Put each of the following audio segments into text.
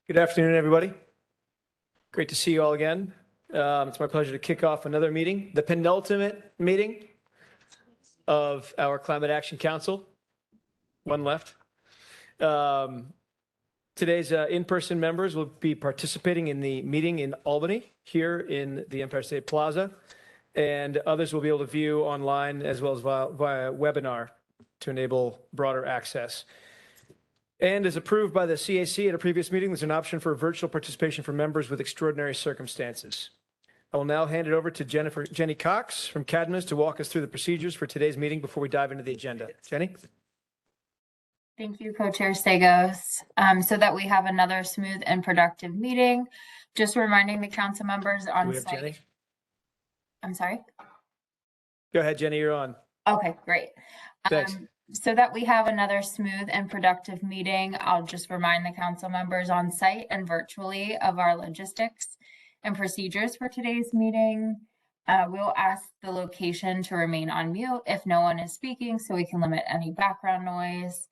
Good afternoon, everybody. Great to see you all again. It's my pleasure to kick off another meeting, the penultimate meeting of our Climate Action Council. One left. Today's in-person members will be participating in the meeting in Albany, here in the Empire State Plaza, and others will be able to view online as well as via webinar to enable broader access. And as approved by the CAC at a previous meeting, there's an option for virtual participation for members with extraordinary circumstances. I will now hand it over to Jenny Cox from Cadmus to walk us through the procedures for today's meeting before we dive into the agenda. Jenny? Thank you, Co-Chair Stegos. So that we have another smooth and productive meeting. Just reminding the council members on Do we have site. Jenny? I'm sorry. Go ahead, Jenny, you're on. Okay, great. Thanks. So that we have another smooth and productive meeting, I'll just remind the council members on site and virtually of our logistics and procedures for today's meeting. We'll ask the location to remain on mute if no one is speaking, so we can limit any background noise.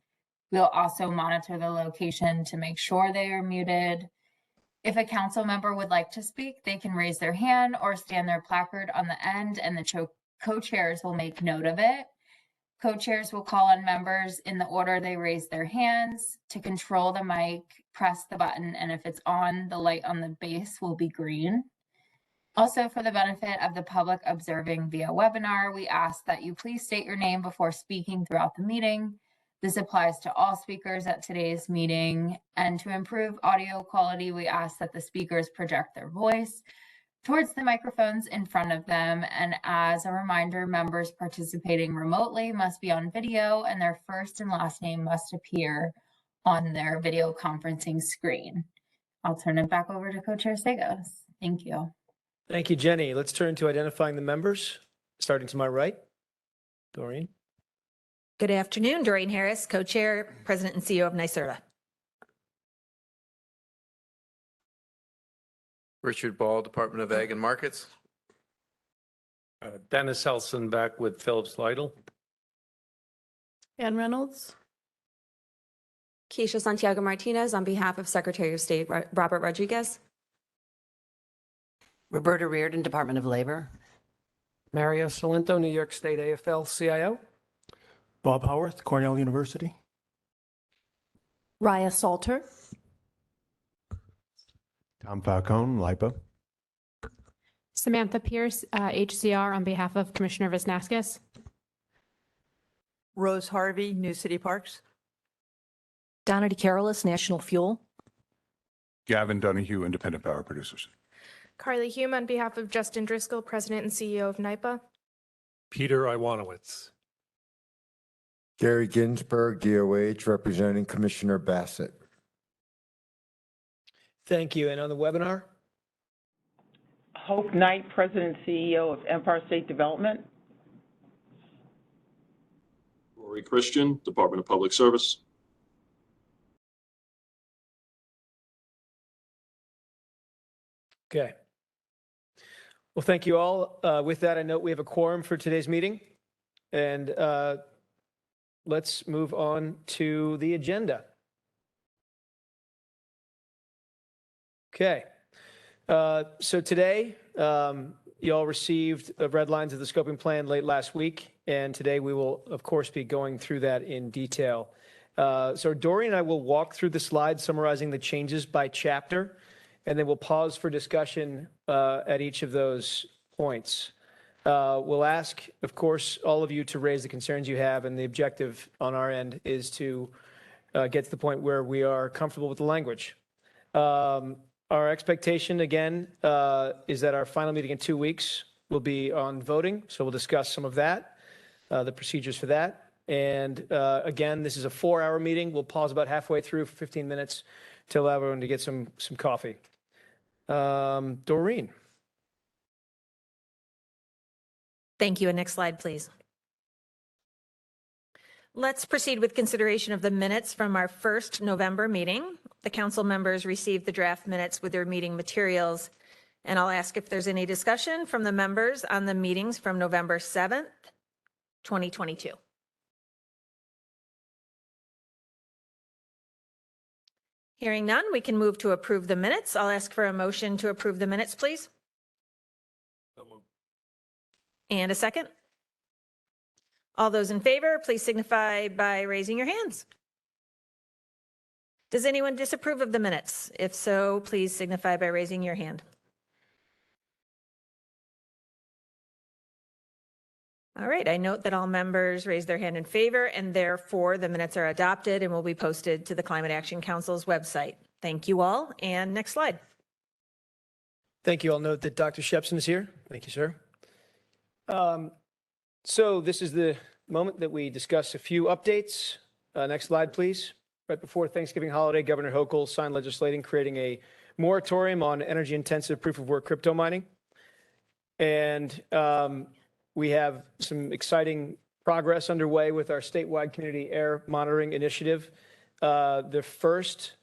We'll also monitor the location to make sure they are muted. If a council member would like to speak, they can raise their hand or stand their placard on the end, and the co-chairs will make note of it. Co-chairs will call on members in the order they raise their hands. To control the mic, press the button, and if it's on, the light on the base will be green. Also, for the benefit of the public observing via webinar, we ask that you please state your name before speaking throughout the meeting. This applies to all speakers at today's meeting. And to improve audio quality, we ask that the speakers project their voice towards the microphones in front of them. And as a reminder, members participating remotely must be on video and their first and last name must appear on their video conferencing screen. I'll turn it back over to Co-Chair Stegos. Thank you. Thank you, Jenny. Let's turn to identifying the members, starting to my right. Doreen. Good afternoon, Doreen Harris, Co-Chair, President and CEO of NYSERDA. Richard Ball, Department of Ag and Markets. Dennis Elson back with Phillips Lytle. Ann Reynolds. Keisha Santiago Martinez on behalf of Secretary of State Robert Rodriguez. Roberta Reardon, Department of Labor. Mario Salento, New York State AFL-CIO. Bob Howarth, Cornell University. Raya Salter. Tom Falcone, LIPA. Samantha Pierce, HCR on behalf of Commissioner Visnaskis. Rose Harvey, New City Parks. Donna DeCarolis, National Fuel. Gavin Donahue, Independent Power Producers. Carly Hume on behalf of Justin Driscoll, President and CEO of NYPA. Peter Iwanowitz. Gary Ginsberg, DOH, representing Commissioner Bassett. Thank you. And on the webinar? Hope Knight, President and CEO of Empire State Development. Rory Christian, Department of Public Service. Okay. Well, thank you all. With that, I note we have a quorum for today's meeting. And let's move on to the agenda. Okay. So today, you all received red lines of the scoping plan late last week. And today we will, of course, be going through that in detail. So Dory and I will walk through the slides summarizing the changes by chapter, and then we'll pause for discussion at each of those points. We'll ask, of course, all of you to raise the concerns you have, and the objective on our end is to get to the point where we are comfortable with the language. Our expectation, again, is that our final meeting in 2 weeks will be on voting, so we'll discuss some of that, the procedures for that. And again, this is a 4-hour meeting. We'll pause about halfway through for 15 minutes to allow everyone to get some coffee. Doreen. Thank you. And next slide, please. Let's proceed with consideration of the minutes from our first November meeting. The council members received the draft minutes with their meeting materials, and I'll ask if there's any discussion from the members on the meetings from November 7th, 2022. Hearing none, we can move to approve the minutes. I'll ask for a motion to approve the minutes, please. And a second. All those in favor, please signify by raising your hands. Does anyone disapprove of the minutes? If so, please signify by raising your hand. All right, I note that all members raised their hand in favor, and therefore the minutes are adopted and will be posted to the Climate Action Council's website. Thank you all, and next slide. Thank you. I'll note that Dr. Shepson is here. Thank you, sir. So this is the moment that we discuss a few updates. Next slide, please. Right before Thanksgiving holiday, Governor Hochul signed legislation creating a moratorium on energy-intensive proof-of-work crypto mining. And we have some exciting progress underway with our statewide community air monitoring initiative. The first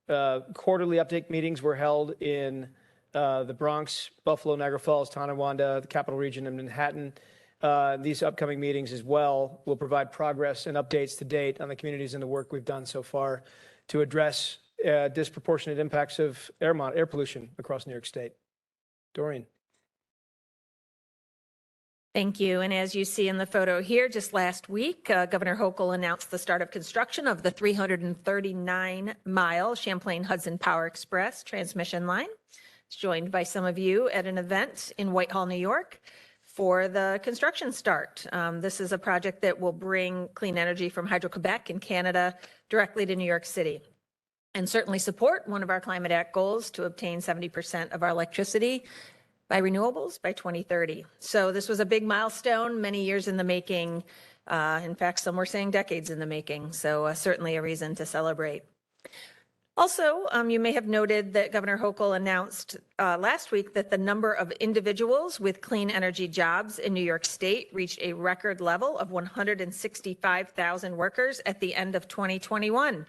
quarterly update meetings were held in the Bronx, Buffalo, Niagara Falls, Tonawanda, the Capital Region, and Manhattan. These upcoming meetings as well will provide progress and updates to date on the communities and the work we've done so far to address disproportionate impacts of air pollution across New York State. Doreen. Thank you. And as you see in the photo here, just last week, Governor Hochul announced the start of construction of the 339-mile Champlain Hudson Power Express transmission line. It's joined by some of you at an event in Whitehall, New York, for the construction start. This is a project that will bring clean energy from Hydro-Quebec in Canada directly to New York City, and certainly support one of our Climate Act goals to obtain 70% of our electricity by renewables by 2030. So this was a big milestone, many years in the making. In fact, some were saying decades in the making. So certainly a reason to celebrate. Also, you may have noted that Governor Hochul announced last week that the number of individuals with clean energy jobs in New York State reached a record level of 165,000 workers at the end of 2021.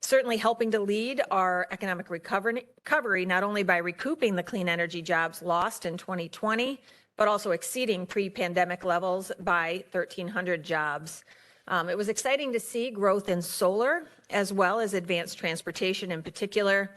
Certainly helping to lead our economic recovery, not only by recouping the clean energy jobs lost in 2020, but also exceeding pre-pandemic levels by 1,300 jobs. It was exciting to see growth in solar, as well as advanced transportation in particular,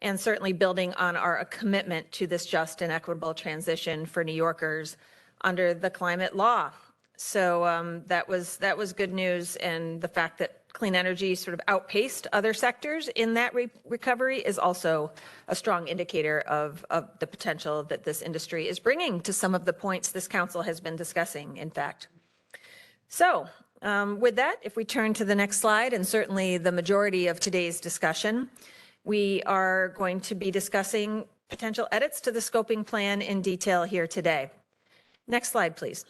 and certainly building on our commitment to this just and equitable transition for New Yorkers under the climate law. So that was good news, and the fact that clean energy sort of outpaced other sectors in that recovery is also a strong indicator of the potential that this industry is bringing to some of the points this council has been discussing, in fact. So with that, if we turn to the next slide, and certainly the majority of today's discussion, we are going to be discussing potential edits to the scoping plan in detail here today. Next slide, please.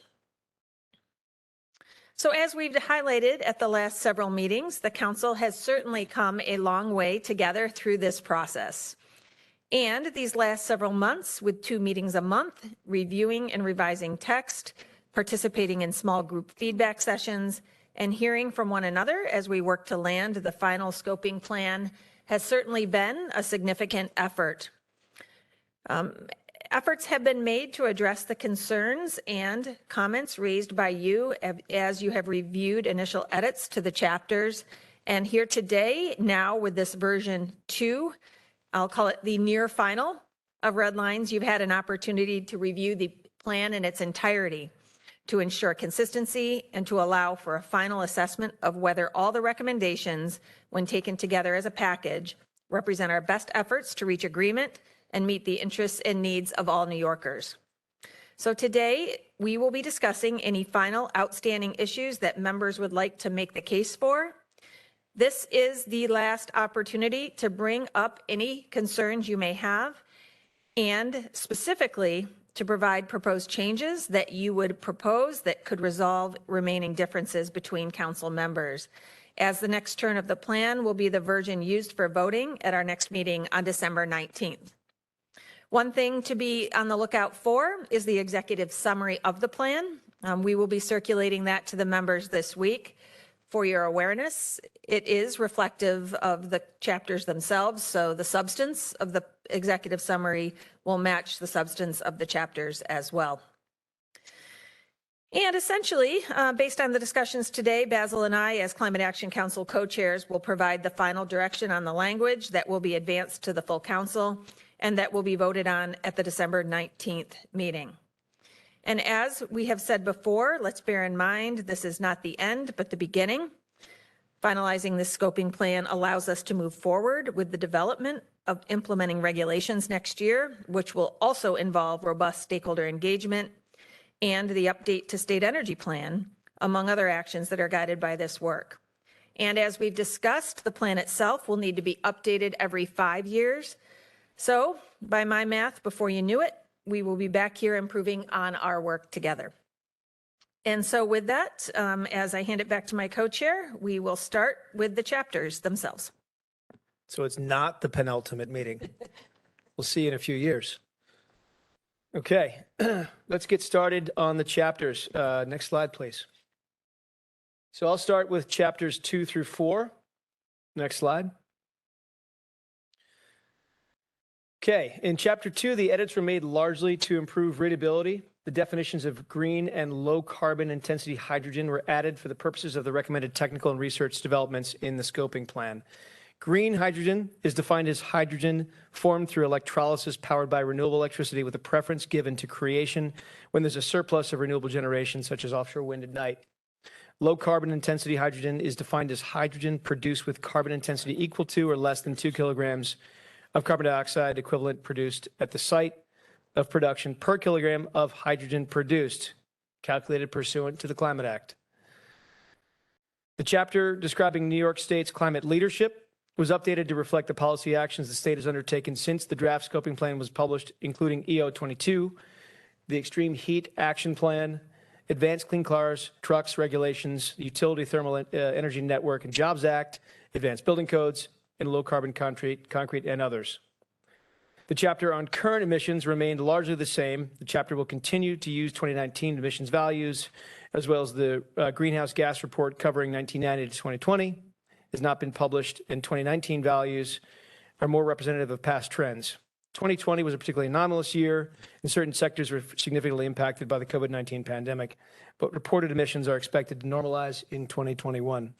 So as we've highlighted at the last several meetings, the council has certainly come a long way together through this process. And these last several months, with 2 meetings a month, reviewing and revising text, participating in small group feedback sessions, and hearing from one another as we work to land the final scoping plan, has certainly been a significant effort. Efforts have been made to address the concerns and comments raised by you as you have reviewed initial edits to the chapters. And here today, now with this version 2, I'll call it the near final of Red Lines, you've had an opportunity to review the plan in its entirety to ensure consistency and to allow for a final assessment of whether all the recommendations, when taken together as a package, represent our best efforts to reach agreement and meet the interests and needs of all New Yorkers. So today, we will be discussing any final outstanding issues that members would like to make the case for. This is the last opportunity to bring up any concerns you may have, and specifically to provide proposed changes that you would propose that could resolve remaining differences between council members, as the next turn of the plan will be the version used for voting at our next meeting on December 19th. One thing to be on the lookout for is the executive summary of the plan. We will be circulating that to the members this week. For your awareness, it is reflective of the chapters themselves, so the substance of the executive summary will match the substance of the chapters as well. And essentially, based on the discussions today, Basil and I, as Climate Action Council co-chairs, will provide the final direction on the language that will be advanced to the full council and that will be voted on at the December 19th meeting. And as we have said before, let's bear in mind, this is not the end, but the beginning. Finalizing this scoping plan allows us to move forward with the development of implementing regulations next year, which will also involve robust stakeholder engagement and the update to state energy plan, among other actions that are guided by this work. And as we've discussed, the plan itself will need to be updated every 5 years. So by my math, before you knew it, we will be back here improving on our work together. And so with that, as I hand it back to my co-chair, we will start with the chapters themselves. So it's not the penultimate meeting. We'll see you in a few years. Okay, let's get started on the chapters. Next slide, please. So I'll start with chapters 2 through 4. Next slide. Okay, in chapter 2, the edits were made largely to improve readability. The definitions of green and low carbon intensity hydrogen were added for the purposes of the recommended technical and research developments in the scoping plan. Green hydrogen is defined as hydrogen formed through electrolysis powered by renewable electricity with a preference given to creation when there's a surplus of renewable generation, such as offshore wind at night. Low carbon intensity hydrogen is defined as hydrogen produced with carbon intensity equal to or less than 2 kilograms of carbon dioxide equivalent produced at the site of production per kilogram of hydrogen produced, calculated pursuant to the Climate Act. The chapter describing New York State's climate leadership was updated to reflect the policy actions the state has undertaken since the draft scoping plan was published, including EO22, the Extreme Heat Action Plan, Advanced Clean Cars, Trucks Regulations, Utility Thermal Energy Network and Jobs Act, Advanced Building Codes, and Low Carbon Concrete, and others. The chapter on current emissions remained largely the same. The chapter will continue to use 2019 emissions values, as well as the greenhouse gas report covering 1990 to 2020. Has not been published, and 2019 values are more representative of past trends. 2020 was a particularly anomalous year, and certain sectors were significantly impacted by the COVID-19 pandemic, but reported emissions are expected to normalize in 2021.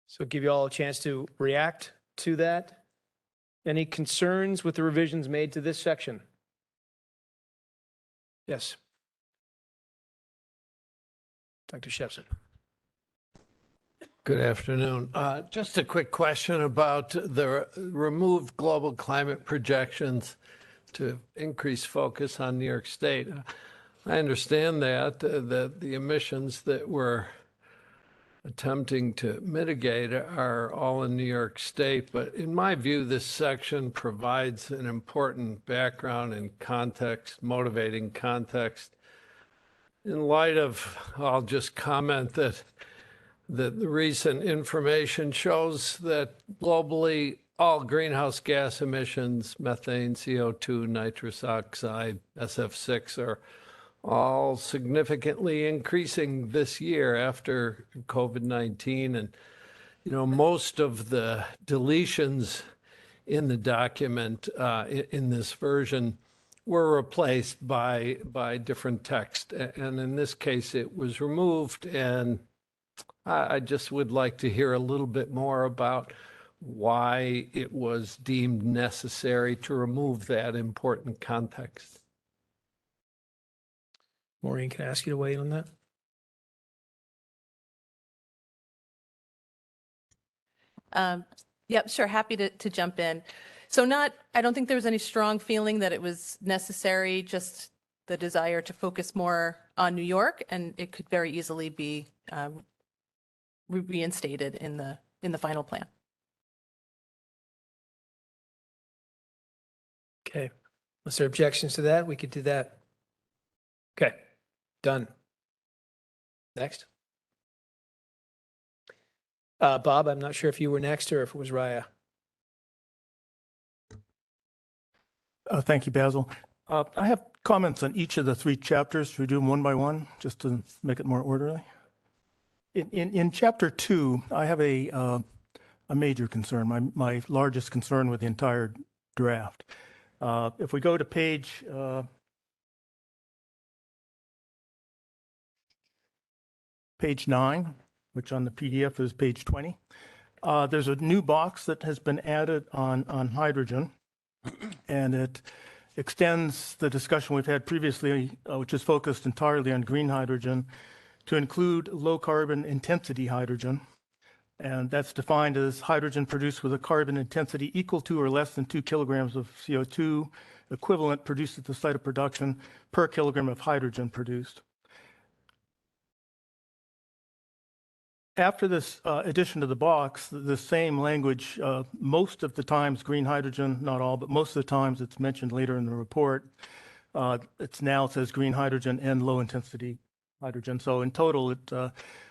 So give you all a chance to react to that. Any concerns with the revisions made to this section? Yes. Dr. Shepson. Good afternoon. Just a quick question about the removed global climate projections to increase focus on New York State. I understand that the emissions that we're attempting to mitigate are all in New York State, but in my view, this section provides an important background and context, motivating context. In light of, I'll just comment that the recent information shows that globally, all greenhouse gas emissions, methane, CO2, nitrous oxide, SF6, are all significantly increasing this year after COVID-19. And, most of the deletions in the document in this version were replaced by different text. And in this case, it was removed. And I just would like to hear a little bit more about why it was deemed necessary to remove that important context. Maureen, can I ask you to weigh in on that? Yep, sure. Happy to jump in. So I don't think there was any strong feeling that it was necessary, just the desire to focus more on New York, and it could very easily be reinstated in the final plan. Okay. Unless there are objections to that, we could do that. Okay. Done. Next. Bob, I'm not sure if you were next or if it was Raya. Thank you, Basil. I have comments on each of the 3 chapters. We do them one by one, just to make it more orderly. In chapter 2, I have a major concern, my largest concern with the entire draft. If we go to page page 9, which on the PDF is page 20. There's a new box that has been added on hydrogen, and it extends the discussion we've had previously, which is focused entirely on green hydrogen, to include low carbon intensity hydrogen. And that's defined as hydrogen produced with a carbon intensity equal to or less than 2 kilograms of CO2 equivalent produced at the site of production per kilogram of hydrogen produced. After this addition to the box, the same language, most of the times green hydrogen, not all, but most of the times it's mentioned later in the report. It says green hydrogen and low intensity hydrogen. So in total, it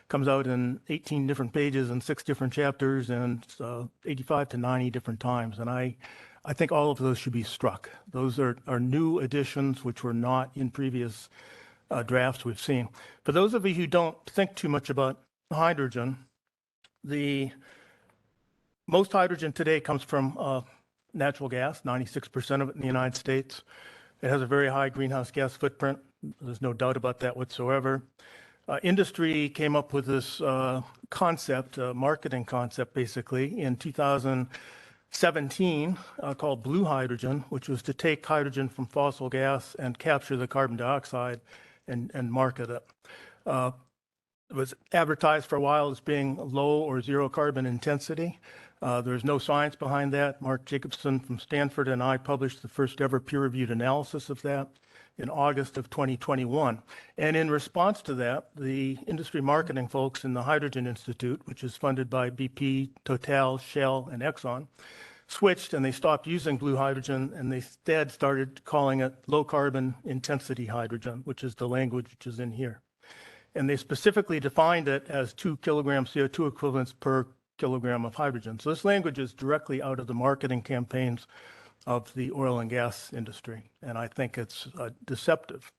comes out in 18 different pages and 6 different chapters and 85 to 90 different times. And I think all of those should be struck. Those are new additions which were not in previous drafts we've seen. For those of you who don't think too much about hydrogen, most hydrogen today comes from natural gas, 96% of it in the United States. It has a very high greenhouse gas footprint. There's no doubt about that whatsoever. Industry came up with this concept, marketing concept basically, in 2017 called blue hydrogen, which was to take hydrogen from fossil gas and capture the carbon dioxide and market it. It was advertised for a while as being low or zero carbon intensity. There's no science behind that. Mark Jacobson from Stanford and I published the first ever peer-reviewed analysis of that in August of 2021. And in response to that, the industry marketing folks in the Hydrogen Institute, which is funded by BP, Total, Shell, and Exxon, switched and they stopped using blue hydrogen and they instead started calling it low carbon intensity hydrogen, which is the language which is in here. And they specifically defined it as 2 kilogram CO2 equivalents per kilogram of hydrogen. So this language is directly out of the marketing campaigns of the oil and gas industry, and I think it's deceptive.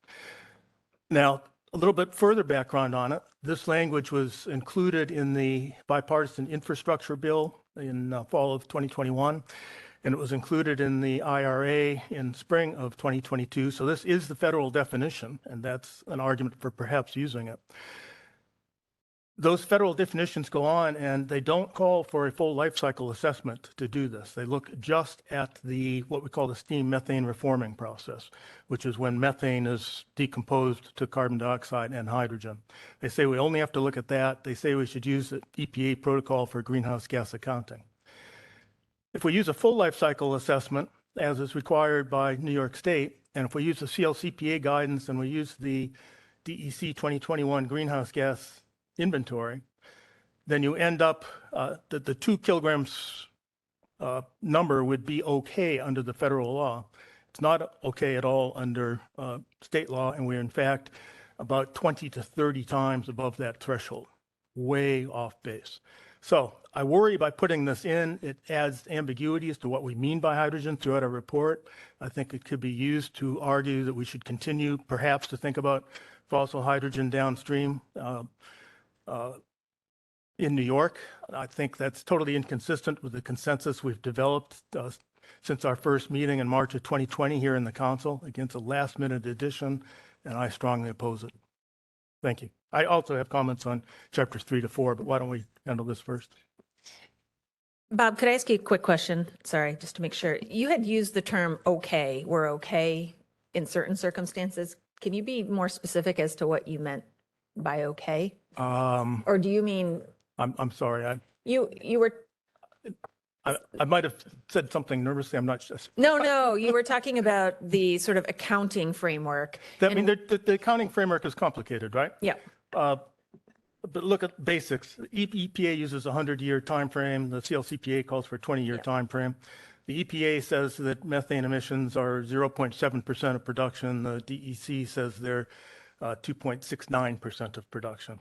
Now, a little bit further background on it. This language was included in the bipartisan infrastructure bill in fall of 2021, and it was included in the IRA in spring of 2022. So this is the federal definition, and that's an argument for perhaps using it. Those federal definitions go on, and they don't call for a full life cycle assessment to do this. They look just at what we call the steam methane reforming process, which is when methane is decomposed to carbon dioxide and hydrogen. They say we only have to look at that. They say we should use the EPA protocol for greenhouse gas accounting. If we use a full life cycle assessment, as is required by New York State, and if we use the CLCPA guidance and we use the DEC 2021 greenhouse gas inventory, then you end up the 2 kilograms number would be okay under the federal law. It's not okay at all under state law, and we're in fact about 20 to 30 times above that threshold, way off base. So I worry by putting this in, it adds ambiguity as to what we mean by hydrogen throughout our report. I think it could be used to argue that we should continue perhaps to think about fossil hydrogen downstream in New York. I think that's totally inconsistent with the consensus we've developed since our first meeting in March of 2020 here in the council against a last minute addition, and I strongly oppose it. Thank you. I also have comments on chapters 3 to 4, but why don't we handle this first? Bob, could I ask you a quick question? Sorry, just to make sure. You had used the term okay, we're okay in certain circumstances. Can you be more specific as to what you meant by okay? Or do you mean? I'm sorry. You were. I might have said something nervously. I'm not sure. No, you were talking about the sort of accounting framework. I mean, the accounting framework is complicated, right? Yeah. But look at basics. EPA uses a 100-year time frame. The CLCPA calls for a 20-year time frame. The EPA says that methane emissions are 0.7% of production. The DEC says they're 2.69% of production.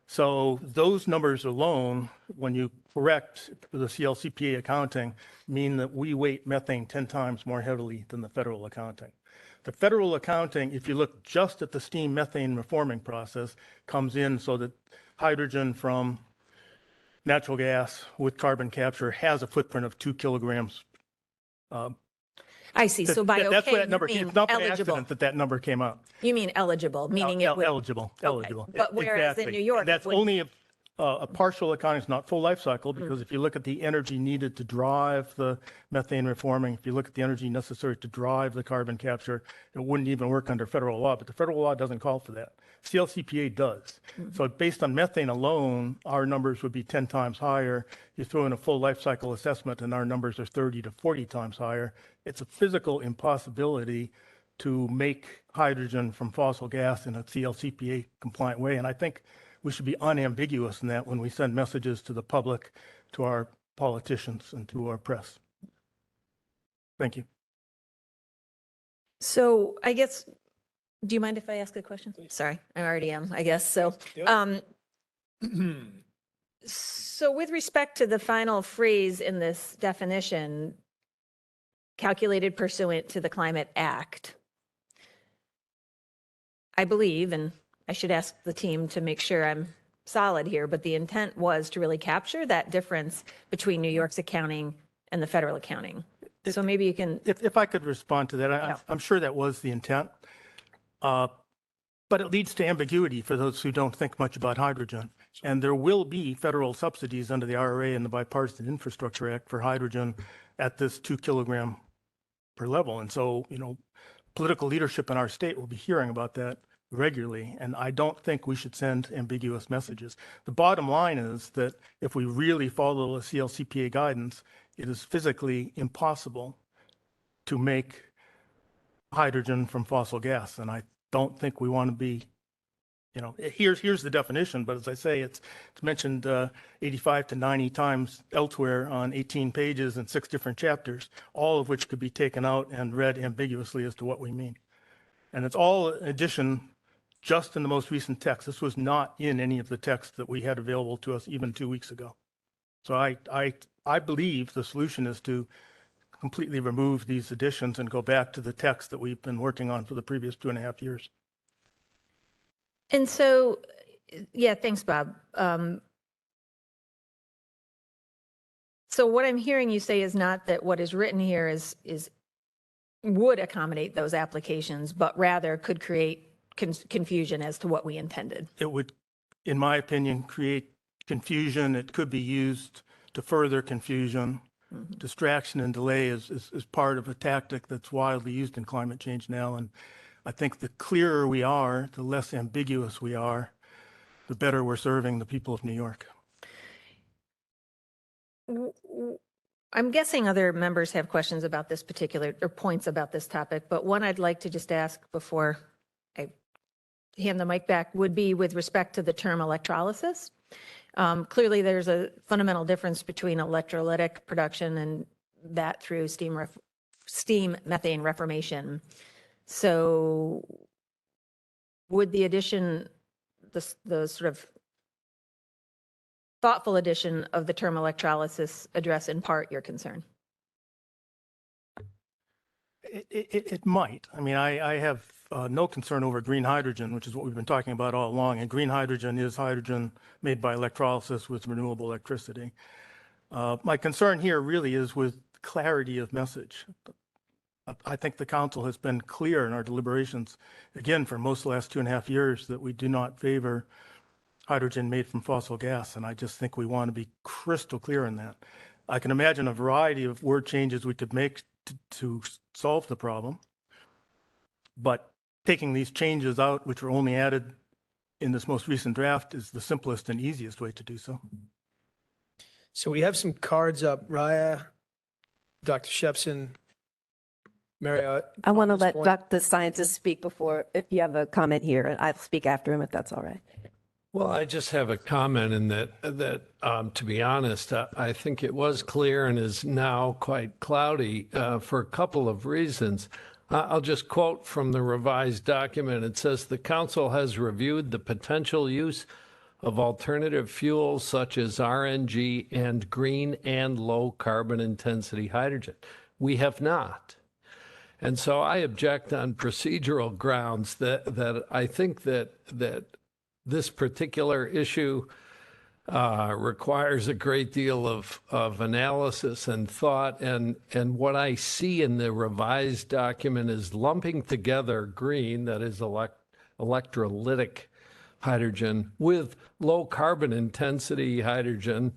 So those numbers alone, when you correct the CLCPA accounting, mean that we weight methane 10 times more heavily than the federal accounting. The federal accounting, if you look just at the steam methane reforming process, comes in so that hydrogen from natural gas with carbon capture has a footprint of 2 kilograms I see. So by That's where okay, that number you came, mean it's not by eligible. accident that number came up. You mean eligible, meaning it would. Eligible, eligible. But whereas in Exactly. New York, it That's would- only a partial accounting, it's not full life cycle, because if you look at the energy needed to drive the methane reforming, if you look at the energy necessary to drive the carbon capture, it wouldn't even work under federal law, but the federal law doesn't call for that. CLCPA does. So based on methane alone, our numbers would be 10 times higher. You throw in a full life cycle assessment and our numbers are 30 to 40 times higher. It's a physical impossibility to make hydrogen from fossil gas in a CLCPA compliant way. And I think we should be unambiguous in that when we send messages to the public, to our politicians, and to our press. Thank you. So I guess, do you mind if I ask a question? Sorry, I already am, I guess. So, so with respect to the final phrase in this definition, calculated pursuant to the Climate Act, I believe, and I should ask the team to make sure I'm solid here, but the intent was to really capture that difference between New York's accounting and the federal accounting. So maybe you can. If I could respond to that, I'm sure that was the intent. But it leads to ambiguity for those who don't think much about hydrogen. And there will be federal subsidies under the IRA and the Bipartisan Infrastructure Act for hydrogen at this 2 kilogram per level. And so, you know, political leadership in our state will be hearing about that regularly. And I don't think we should send ambiguous messages. The bottom line is that if we really follow the CLCPA guidance, it is physically impossible to make hydrogen from fossil gas. And I don't think we want to be, you know, here's the definition, but as I say, it's mentioned 85 to 90 times elsewhere on 18 pages and 6 different chapters, all of which could be taken out and read ambiguously as to what we mean. And it's all addition just in the most recent text. This was not in any of the text that we had available to us even 2 weeks ago. So I believe the solution is to completely remove these additions and go back to the text that we've been working on for the previous 2.5 years. And so, yeah, thanks, Bob. So what I'm hearing you say is not that what is written here is would accommodate those applications, but rather could create confusion as to what we intended. It would, in my opinion, create confusion. It could be used to further confusion. Distraction and delay is part of a tactic that's widely used in climate change now. And I think the clearer we are, the less ambiguous we are, the better we're serving the people of New York. I'm guessing other members have questions about this particular, or points about this topic, but one I'd like to just ask before I hand the mic back would be with respect to the term electrolysis. Clearly, there's a fundamental difference between electrolytic production and that through steam methane reformation. So would the addition, the sort of thoughtful addition of the term electrolysis address in part your concern? It might. I mean, I have no concern over green hydrogen, which is what we've been talking about all along. And green hydrogen is hydrogen made by electrolysis with renewable electricity. My concern here really is with clarity of message. I think the council has been clear in our deliberations, again, for most of the last 2.5 years, that we do not favor hydrogen made from fossil gas. And I just think we want to be crystal clear in that. I can imagine a variety of word changes we could make to solve the problem. But taking these changes out, which were only added in this most recent draft, is the simplest and easiest way to do so. So we have some cards up. Raya, Dr. Shepson, Marriott. I want to this let point. the scientist speak before, if you have a comment here, I'll speak after him if that's all right. Well, I just have a comment in that to be honest, I think it was clear and is now quite cloudy for a couple of reasons. I'll just quote from the revised document. It says, "The council has reviewed the potential use of alternative fuels such as RNG and green and low carbon intensity hydrogen. We have not." And so I object on procedural grounds that I think that this particular issue requires a great deal of analysis and thought. And what I see in the revised document is lumping together green, that is electrolytic hydrogen, with low carbon intensity hydrogen.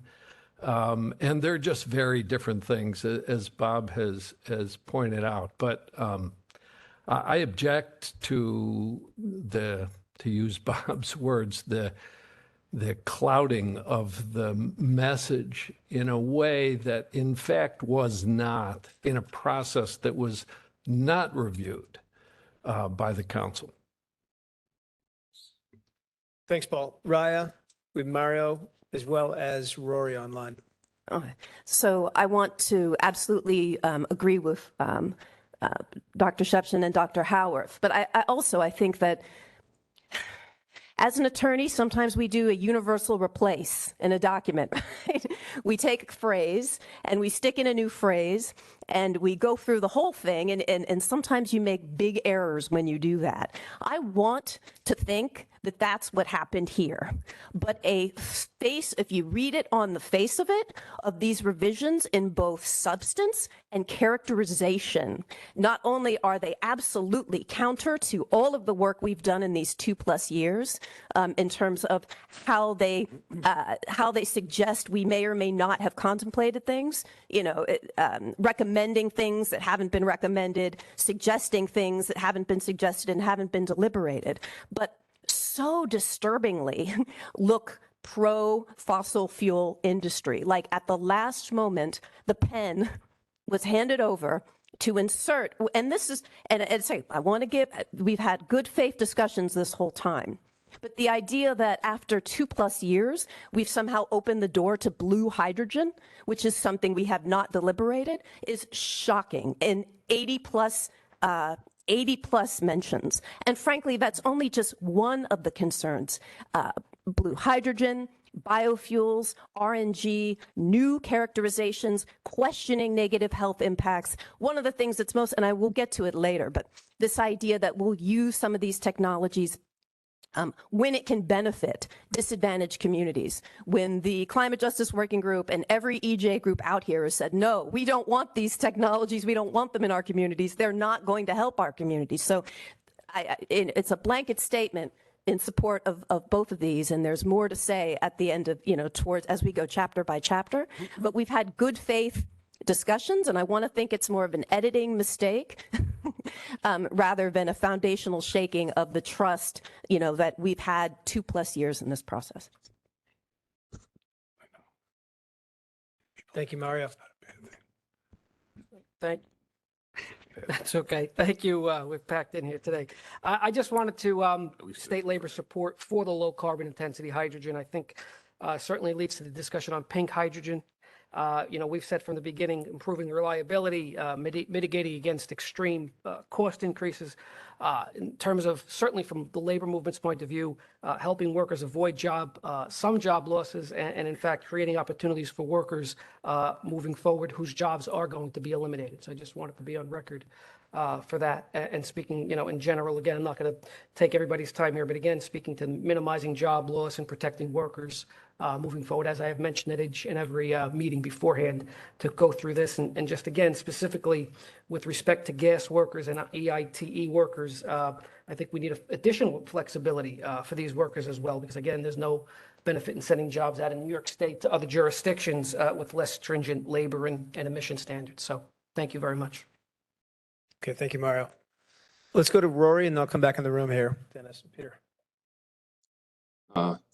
And they're just very different things, as Bob has pointed out. But I object to to use Bob's words, the clouding of the message in a way that in fact was not, in a process that was not reviewed by the council. Thanks, Paul. Raya, we have Mario, as well as Rory online. Okay. So I want to absolutely agree with Dr. Shepson and Dr. Howarth. But I think that as an attorney, sometimes we do a universal replace in a document. Right? We take a phrase and we stick in a new phrase and we go through the whole thing. And sometimes you make big errors when you do that. I want to think that that's what happened here. But if you read it on the face of it, of these revisions in both substance and characterization, not only are they absolutely counter to all of the work we've done in these 2+ years, in terms of how they suggest we may or may not have contemplated things, recommending things that haven't been recommended, suggesting things that haven't been suggested and haven't been deliberated, but so disturbingly look pro-fossil fuel industry. Like at the last moment, the pen was handed over to insert, and this is, and say, we've had good faith discussions this whole time. But the idea that after 2+ years, we've somehow opened the door to blue hydrogen, which is something we have not deliberated, is shocking. In 80+ mentions. And frankly, that's only just one of the concerns. Blue hydrogen, biofuels, RNG, new characterizations, questioning negative health impacts. One of the things that's most, and I will get to it later, but this idea that we'll use some of these technologies when it can benefit disadvantaged communities. When the Climate Justice Working Group and every EJ group out here has said, no, we don't want these technologies, we don't want them in our communities, they're not going to help our communities. So it's a blanket statement in support of both of these, and there's more to say at the end of, towards as we go chapter by chapter. But we've had good faith discussions, and I want to think it's more of an editing mistake rather than a foundational shaking of the trust, that we've had 2+ years in this process. Thank you, Mario. That's okay. Thank you. We've packed in here today. I just wanted to state labor support for the low carbon intensity hydrogen. I think certainly leads to the discussion on pink hydrogen. We've said from the beginning, improving reliability, mitigating against extreme cost increases, in terms of certainly from the labor movement's point of view, helping workers avoid some job losses, and in fact, creating opportunities for workers moving forward whose jobs are going to be eliminated. So I just wanted to be on record for that. And speaking, in general, again, I'm not going to take everybody's time here, but again, speaking to minimizing job loss and protecting workers moving forward, as I have mentioned at each and every meeting beforehand, to go through this. And just again, specifically with respect to gas workers and EITE workers, I think we need additional flexibility for these workers as well, because again, there's no benefit in sending jobs out in New York State to other jurisdictions with less stringent labor and emission standards. So thank you very much. Okay, thank you, Mario. Let's go to Rory, and then I'll come back in the room here. Dennis and Peter.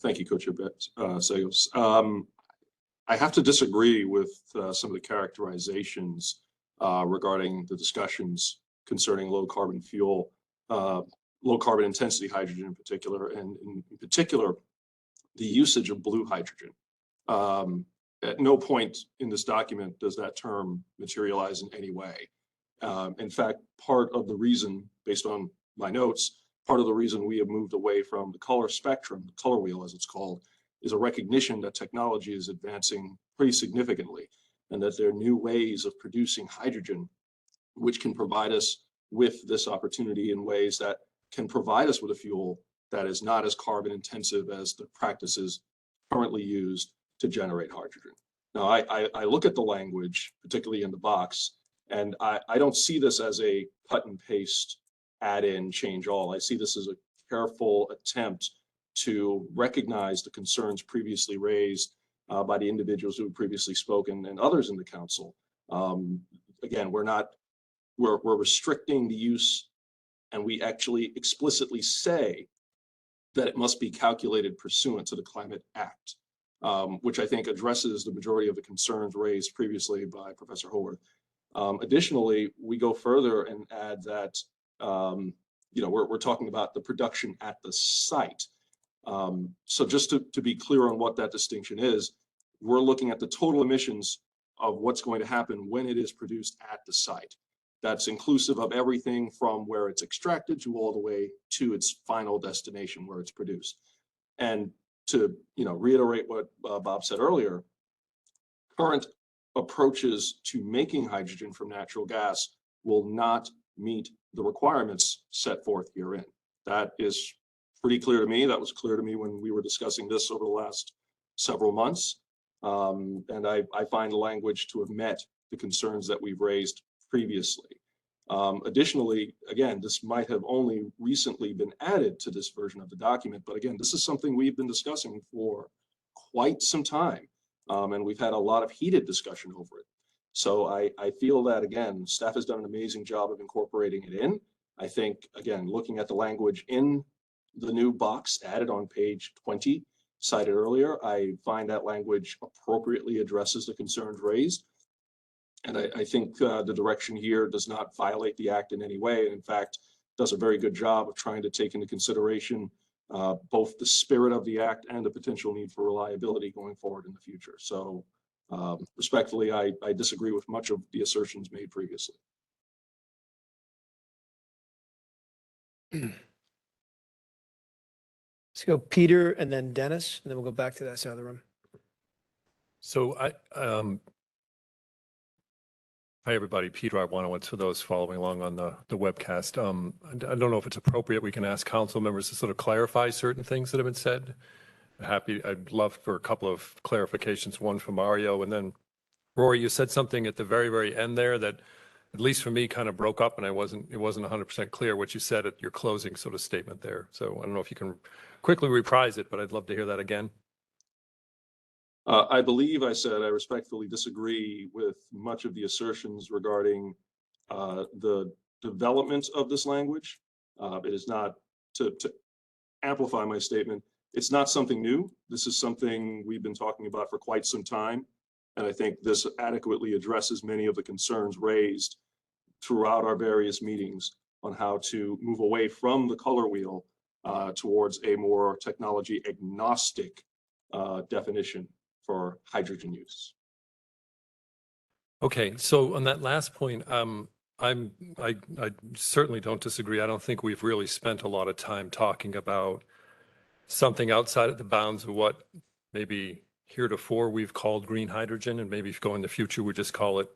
Thank you, Co-Chair Sagos. I have to disagree with some of the characterizations regarding the discussions concerning low carbon fuel, low carbon intensity hydrogen in particular, and in particular, the usage of blue hydrogen. At no point in this document does that term materialize in any way. In fact, part of the reason, based on my notes, part of the reason we have moved away from the color spectrum, the color wheel as it's called, is a recognition that technology is advancing pretty significantly, and that there are new ways of producing hydrogen, which can provide us with this opportunity in ways that can provide us with a fuel that is not as carbon intensive as the practices currently used to generate hydrogen. Now, I look at the language, particularly in the box, and I don't see this as a cut and paste, add in, change all. I see this as a careful attempt to recognize the concerns previously raised by the individuals who have previously spoken and others in the council. Again, we're restricting the use, and we actually explicitly say that it must be calculated pursuant to the Climate Act, which I think addresses the majority of the concerns raised previously by Professor Haworth. Additionally, we go further and add that we're talking about the production at the site. So just to be clear on what that distinction is, we're looking at the total emissions of what's going to happen when it is produced at the site. That's inclusive of everything from where it's extracted to all the way to its final destination where it's produced. And to reiterate what Bob said earlier, current approaches to making hydrogen from natural gas will not meet the requirements set forth herein. That is pretty clear to me. That was clear to me when we were discussing this over the last several months. And I find the language to have met the concerns that we've raised previously. Additionally, again, this might have only recently been added to this version of the document, but again, this is something we've been discussing for quite some time, and we've had a lot of heated discussion over it. So I feel that, again, staff has done an amazing job of incorporating it in. I think, again, looking at the language in the new box added on page 20, cited earlier, I find that language appropriately addresses the concerns raised. And I think the direction here does not violate the act in any way. And in fact, does a very good job of trying to take into consideration both the spirit of the act and the potential need for reliability going forward in the future. So respectfully, I disagree with much of the assertions made previously. Let's go Peter and then Dennis, and then we'll go back to that side of the room. So hi, everybody. Peter Iwanowitz, for those following along on the webcast. I don't know if it's appropriate. We can ask council members to sort of clarify certain things that have been said. I'd love for a couple of clarifications, one from Mario, and then Rory, you said something at the very, very end there that, at least for me, kind of broke up, and it wasn't 100% clear what you said at your closing sort of statement there. So I don't know if you can quickly reprise it, but I'd love to hear that again. I believe I said I respectfully disagree with much of the assertions regarding the development of this language. It is not, to amplify my statement, it's not something new. This is something we've been talking about for quite some time. And I think this adequately addresses many of the concerns raised throughout our various meetings on how to move away from the color wheel towards a more technology agnostic definition for hydrogen use. Okay, so on that last point, I certainly don't disagree. I don't think we've really spent a lot of time talking about something outside of the bounds of what maybe heretofore we've called green hydrogen, and maybe if go in the future, we just call it,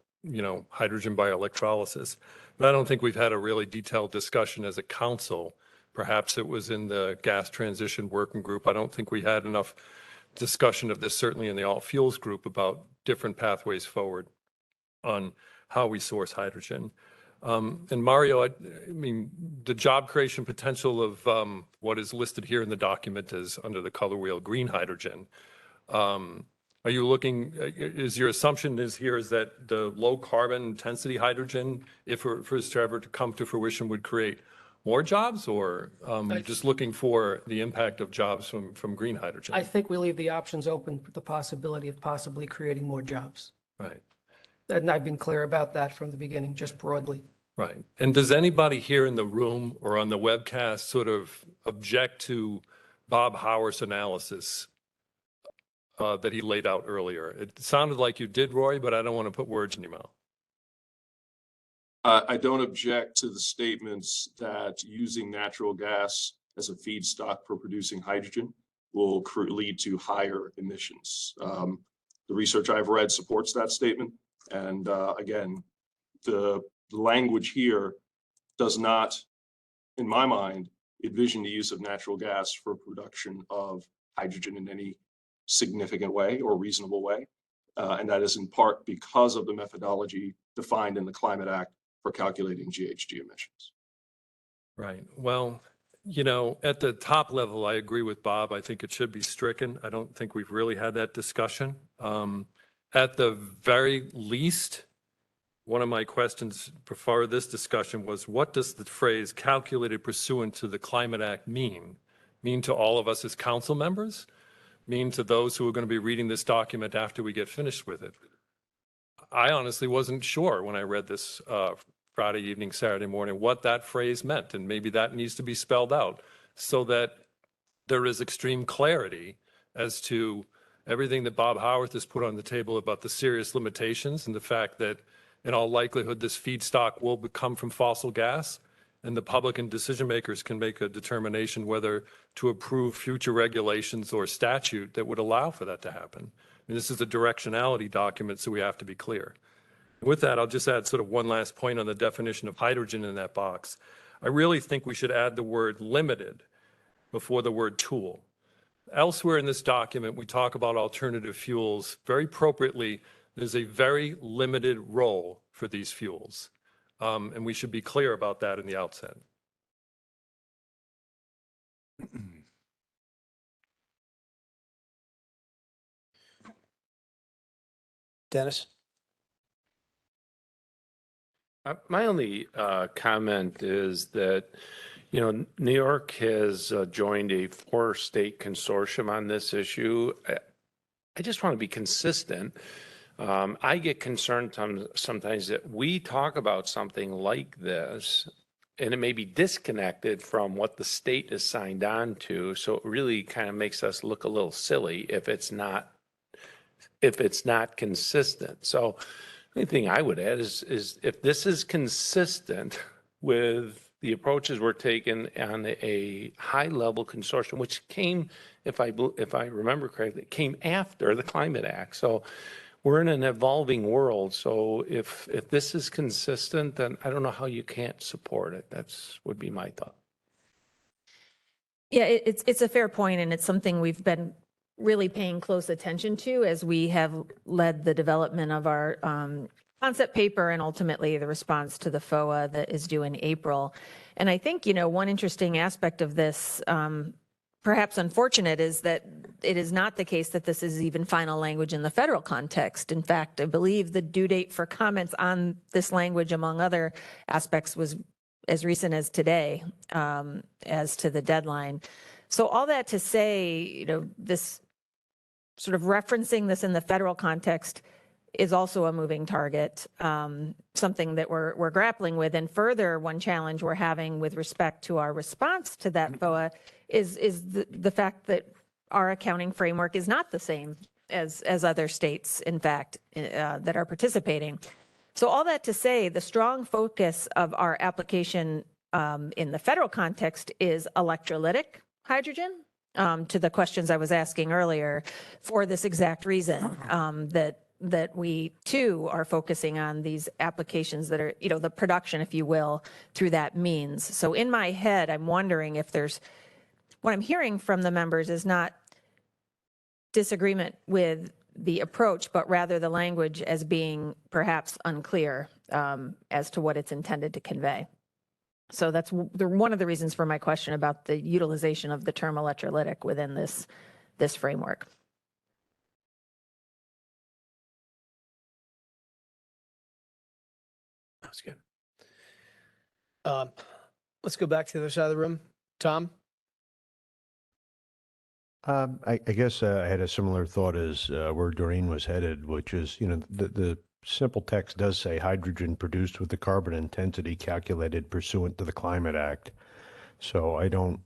hydrogen by electrolysis. But I don't think we've had a really detailed discussion as a council. Perhaps it was in the gas transition working group. I don't think we had enough discussion of this, certainly in the all fuels group, about different pathways forward on how we source hydrogen. And Mario, I mean, the job creation potential of what is listed here in the document is under the color wheel green hydrogen. Are you looking, is your assumption is that the low carbon intensity hydrogen, if it was to ever to come to fruition, would create more jobs, or just looking for the impact of jobs from green hydrogen? I think we leave the options open for the possibility of possibly creating more jobs. Right. And I've been clear about that from the beginning, just broadly. Right. And does anybody here in the room or on the webcast sort of object to Bob Howarth's analysis that he laid out earlier? It sounded like you did, Roy, but I don't want to put words in your mouth. I don't object to the statements that using natural gas as a feedstock for producing hydrogen will lead to higher emissions. The research I've read supports that statement. And again, the language here does not, in my mind, envision the use of natural gas for production of hydrogen in any significant way or reasonable way. And that is in part because of the methodology defined in the Climate Act for calculating GHG emissions. Right. Well, you know, at the top level, I agree with Bob. I think it should be stricken. I don't think we've really had that discussion. At the very least, one of my questions before this discussion was, what does the phrase calculated pursuant to the Climate Act mean? Mean to all of us as council members? Mean to those who are going to be reading this document after we get finished with it? I honestly wasn't sure when I read this Friday evening, Saturday morning, what that phrase meant. And maybe that needs to be spelled out so that there is extreme clarity as to everything that Bob Howarth has put on the table about the serious limitations and the fact that in all likelihood, this feedstock will come from fossil gas, and the public and decision makers can make a determination whether to approve future regulations or statute that would allow for that to happen. And this is a directionality document, so we have to be clear. With that, I'll just add sort of one last point on the definition of hydrogen in that box. I really think we should add the word limited before the word tool. Elsewhere in this document, we talk about alternative fuels. Very appropriately, there's a very limited role for these fuels. And we should be clear about that in the outset. Dennis? My only comment is that, you know, New York has joined a 4-state consortium on this issue. I just want to be consistent. I get concerned sometimes that we talk about something like this and it may be disconnected from what the state is signed on to. So it really kind of makes us look a little silly if it's not consistent. So the only thing I would add is if this is consistent with the approaches we're taking on a high level consortium, which came, if I remember correctly, came after the Climate Act. So we're in an evolving world. So if this is consistent, then I don't know how you can't support it. Would be my thought. Yeah, it's a fair point, and it's something we've been really paying close attention to as we have led the development of our concept paper and ultimately the response to the FOA that is due in April. And I think, you know, one interesting aspect of this, perhaps unfortunate, is that it is not the case that this is even final language in the federal context. In fact, I believe the due date for comments on this language, among other aspects, was as recent as today, as to the deadline. So all that to say, you know, this sort of referencing this in the federal context is also a moving target, something that we're grappling with. And further, one challenge we're having with respect to our response to that FOA is the fact that our accounting framework is not the same as other states, in fact, that are participating. So all that to say, the strong focus of our application in the federal context is electrolytic hydrogen, to the questions I was asking earlier, for this exact reason, that we too are focusing on these applications that are, you know, the production, if you will, through that means. So in my head, I'm wondering if there's, what I'm hearing from the members is not disagreement with the approach, but rather the language as being perhaps unclear as to what it's intended to convey. So that's one of the reasons for my question about the utilization of the term electrolytic within this framework. That's good. Let's go back to the other side of the room. Tom? I guess I had a similar thought as where Doreen was headed, which is, you know, the simple text does say hydrogen produced with the carbon intensity calculated pursuant to the Climate Act. So I don't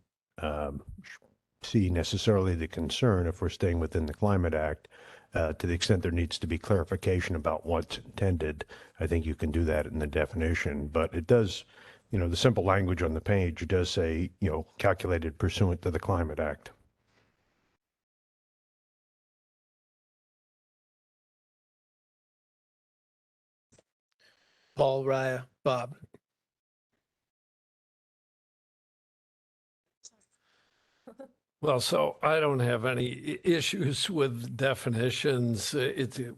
see necessarily the concern if we're staying within the Climate Act. To the extent there needs to be clarification about what's intended, I think you can do that in the definition. But it does, you know, the simple language on the page does say, you know, calculated pursuant to the Climate Act. Paul, Raya, Bob. Well, so I don't have any issues with definitions.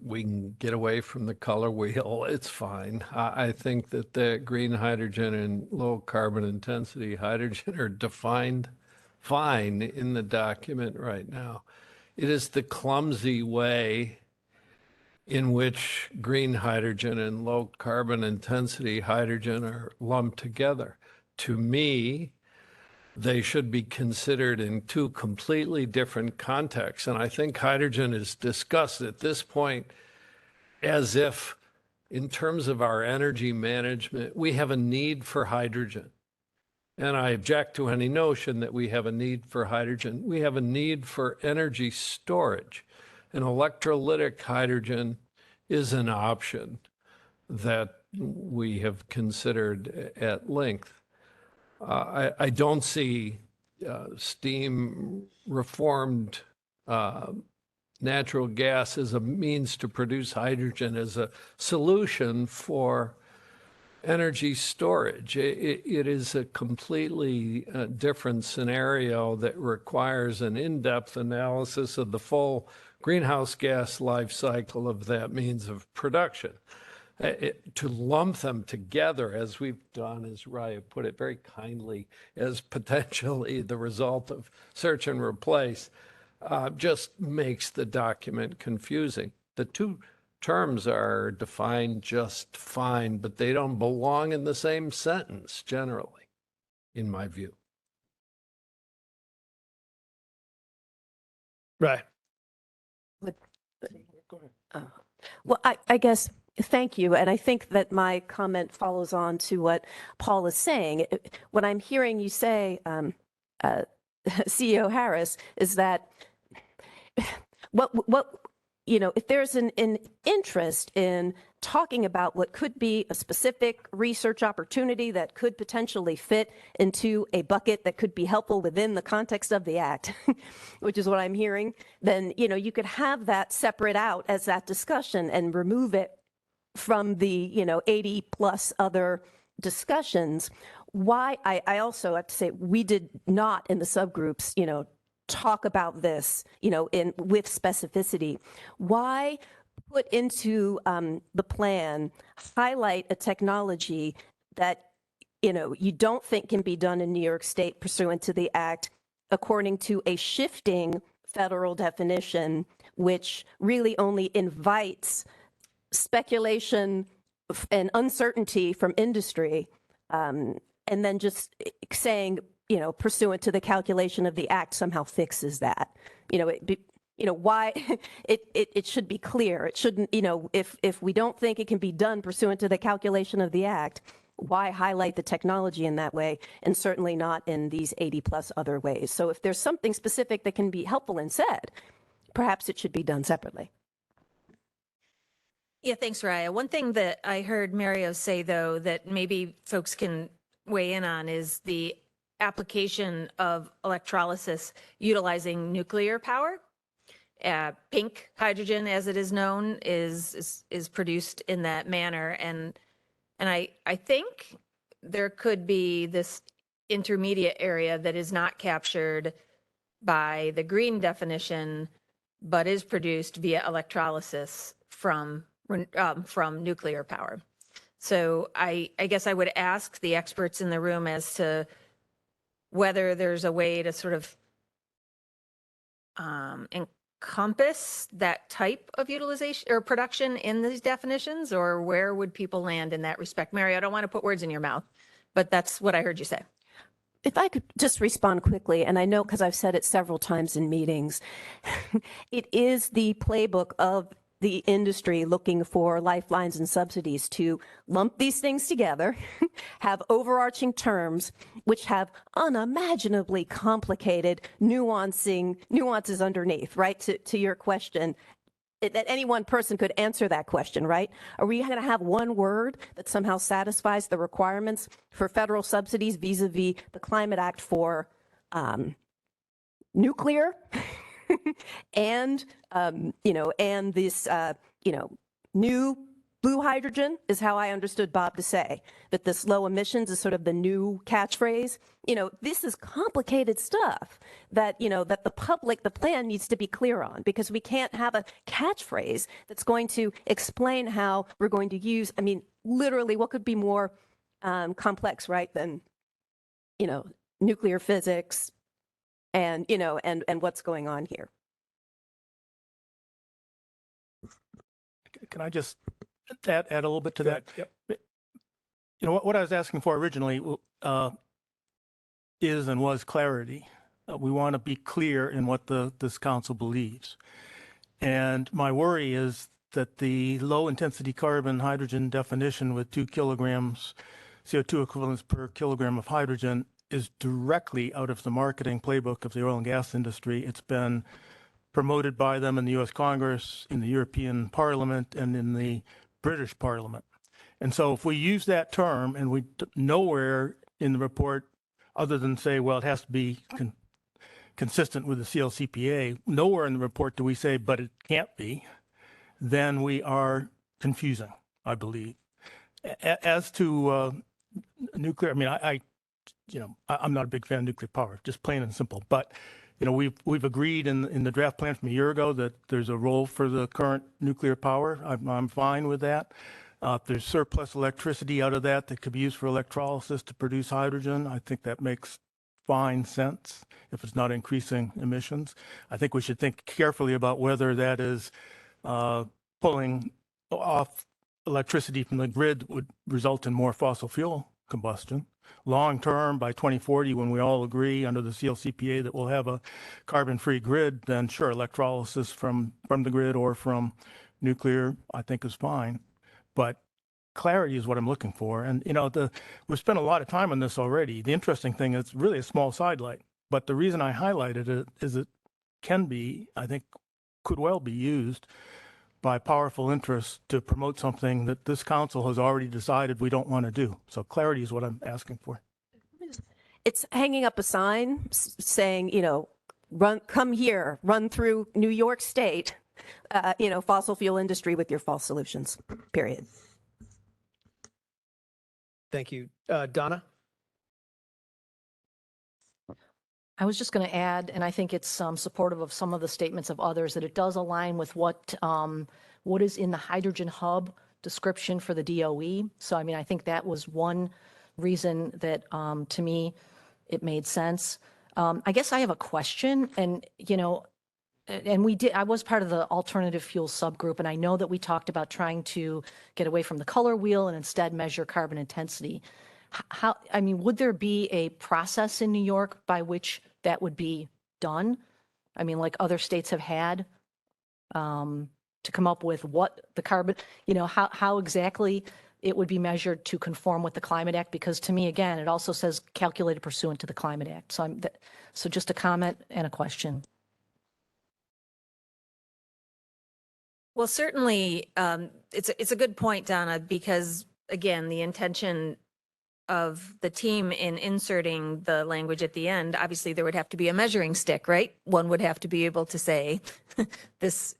We can get away from the color wheel. It's fine. I think that the green hydrogen and low carbon intensity hydrogen are defined fine in the document right now. It is the clumsy way in which green hydrogen and low carbon intensity hydrogen are lumped together. To me, they should be considered in two completely different contexts. And I think hydrogen is discussed at this point as if, in terms of our energy management, we have a need for hydrogen. And I object to any notion that we have a need for hydrogen. We have a need for energy storage. And electrolytic hydrogen is an option that we have considered at length. I don't see steam reformed natural gas as a means to produce hydrogen as a solution for energy storage. It is a completely different scenario that requires an in-depth analysis of the full greenhouse gas life cycle of that means of production. To lump them together, as we've done, as Raya put it very kindly, as potentially the result of search and replace, just makes the document confusing. The two terms are defined just fine, but they don't belong in the same sentence generally, in my view. Right. Well, I guess, thank you. And I think that my comment follows on to what Paul is saying. What I'm hearing you say, CEO Harris, is that if there's an interest in talking about what could be a specific research opportunity that could potentially fit into a bucket that could be helpful within the context of the act, which is what I'm hearing, then, you could have that separate out as that discussion and remove it from the, 80 plus other discussions. Why, I also have to say, we did not in the subgroups, talk about this, with specificity. Why put into the plan, highlight a technology that, you don't think can be done in New York State pursuant to the act, according to a shifting federal definition, which really really invites speculation and uncertainty from industry, and then just saying, pursuant to the calculation of the act somehow fixes that. Why it should be clear. It shouldn't, if we don't think it can be done pursuant to the calculation of the act, why highlight the technology in that way, and certainly not in these 80 plus other ways. So if there's something specific that can be helpful and said, perhaps it should be done separately. Yeah, thanks, Raya. One thing that I heard Mario say, though, that maybe folks can weigh in on is the application of electrolysis utilizing nuclear power. Pink hydrogen, as it is known, is produced in that manner. And I think there could be this intermediate area that is not captured by the green definition, but is produced via electrolysis from nuclear power. So I guess I would ask the experts in the room as to whether there's a way to sort of encompass that type of utilization or production in these definitions, or where would people land in that respect? Mary, I don't want to put words in your mouth, but that's what I heard you say. If I could just respond quickly, and I know because I've said it several times in meetings, it is the playbook of the industry looking for lifelines and subsidies to lump these things together, have overarching terms which have unimaginably complicated nuances underneath, right? To your question, that any one person could answer that question, right? Are we going to have one word that somehow satisfies the requirements for federal subsidies vis-a-vis the Climate Act for nuclear? and, and this, new Blue hydrogen is how I understood Bob to say, that this low emissions is sort of the new catchphrase. This is complicated stuff that, that the public, the plan needs to be clear on, because we can't have a catchphrase that's going to explain how we're going to use, literally what could be more complex, right, than, nuclear physics and, and what's going on here. Can I just add a little bit to that? Yep. What I was asking for originally is and was clarity. We want to be clear in what this council believes. And my worry is that the low intensity carbon hydrogen definition with 2 kilograms CO2 equivalents per kilogram of hydrogen is directly out of the marketing playbook of the oil and gas industry. It's been promoted by them in the US Congress, in the European Parliament, and in the British Parliament. And so if we use that term and we nowhere in the report, other than say, well, it has to be consistent with the CLCPA, nowhere in the report do we say, but it can't be, then we are confusing, I believe. As to nuclear, I'm not a big fan of nuclear power, just plain and simple. But we've agreed in the draft plan from a year ago that there's a role for the current nuclear power. I'm fine with that. If there's surplus electricity out of that could be used for electrolysis to produce hydrogen, I think that makes fine sense if it's not increasing emissions. I think we should think carefully about whether that is pulling off electricity from the grid would result in more fossil fuel combustion. Long term, by 2040, when we all agree under the CLCPA that we'll have a carbon-free grid, then sure, electrolysis from the grid or from nuclear, I think is fine. But clarity is what I'm looking for. And, we've spent a lot of time on this already. The interesting thing is really a small sidelight. But the reason I highlighted it is it can be, I think, could well be used by powerful interests to promote something that this council has already decided we don't want to do. So clarity is what I'm asking for. It's hanging up a sign saying, come here, run through New York State, fossil fuel industry with your false solutions, period. Thank you. Donna? I was just going to add, and I think it's supportive of some of the statements of others, that it does align with what is in the hydrogen hub description for the DOE. So, I think that was one reason that, to me, it made sense. I guess I have a question, and, I was part of the alternative fuel subgroup, and I know that we talked about trying to get away from the color wheel and instead measure carbon intensity. Would there be a process in New York by which that would be done? Like other states have had, to come up with what the carbon, how exactly it would be measured to conform with the Climate Act? Because to me, again, it also says calculated pursuant to the Climate Act. So just a comment and a question. Well, certainly, it's a good point, Donna, because again, the intention of the team in inserting the language at the end, obviously there would have to be a measuring stick, right? One would have to be able to say this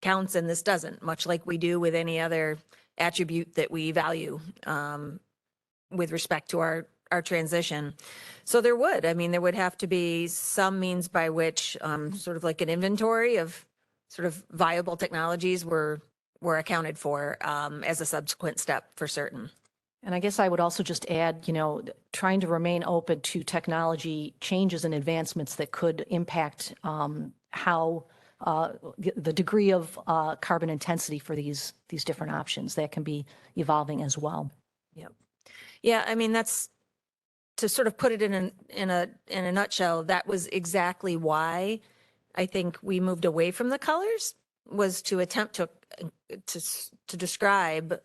counts and this doesn't, much like we do with any other attribute that we value with respect to our transition. So there would have to be some means by which sort of like an inventory of sort of viable technologies were accounted for as a subsequent step for certain. And I guess I would also just add, trying to remain open to technology changes and advancements that could impact how the degree of carbon intensity for these different options that can be evolving as well. Yep. Yeah, that's to sort of put it in a nutshell. That was exactly why I think we moved away from the colors, was to attempt to describe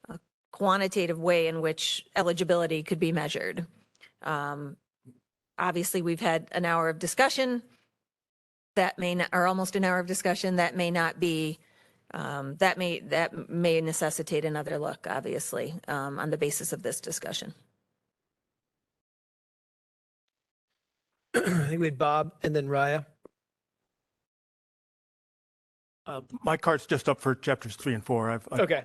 a quantitative way in which eligibility could be measured. Obviously, we've had an hour of discussion. That may not, or almost an hour of discussion. That may not be. That may necessitate another look, obviously, on the basis of this discussion. I think we had Bob and then Raya. My card's just up for chapters 3 and 4. Okay.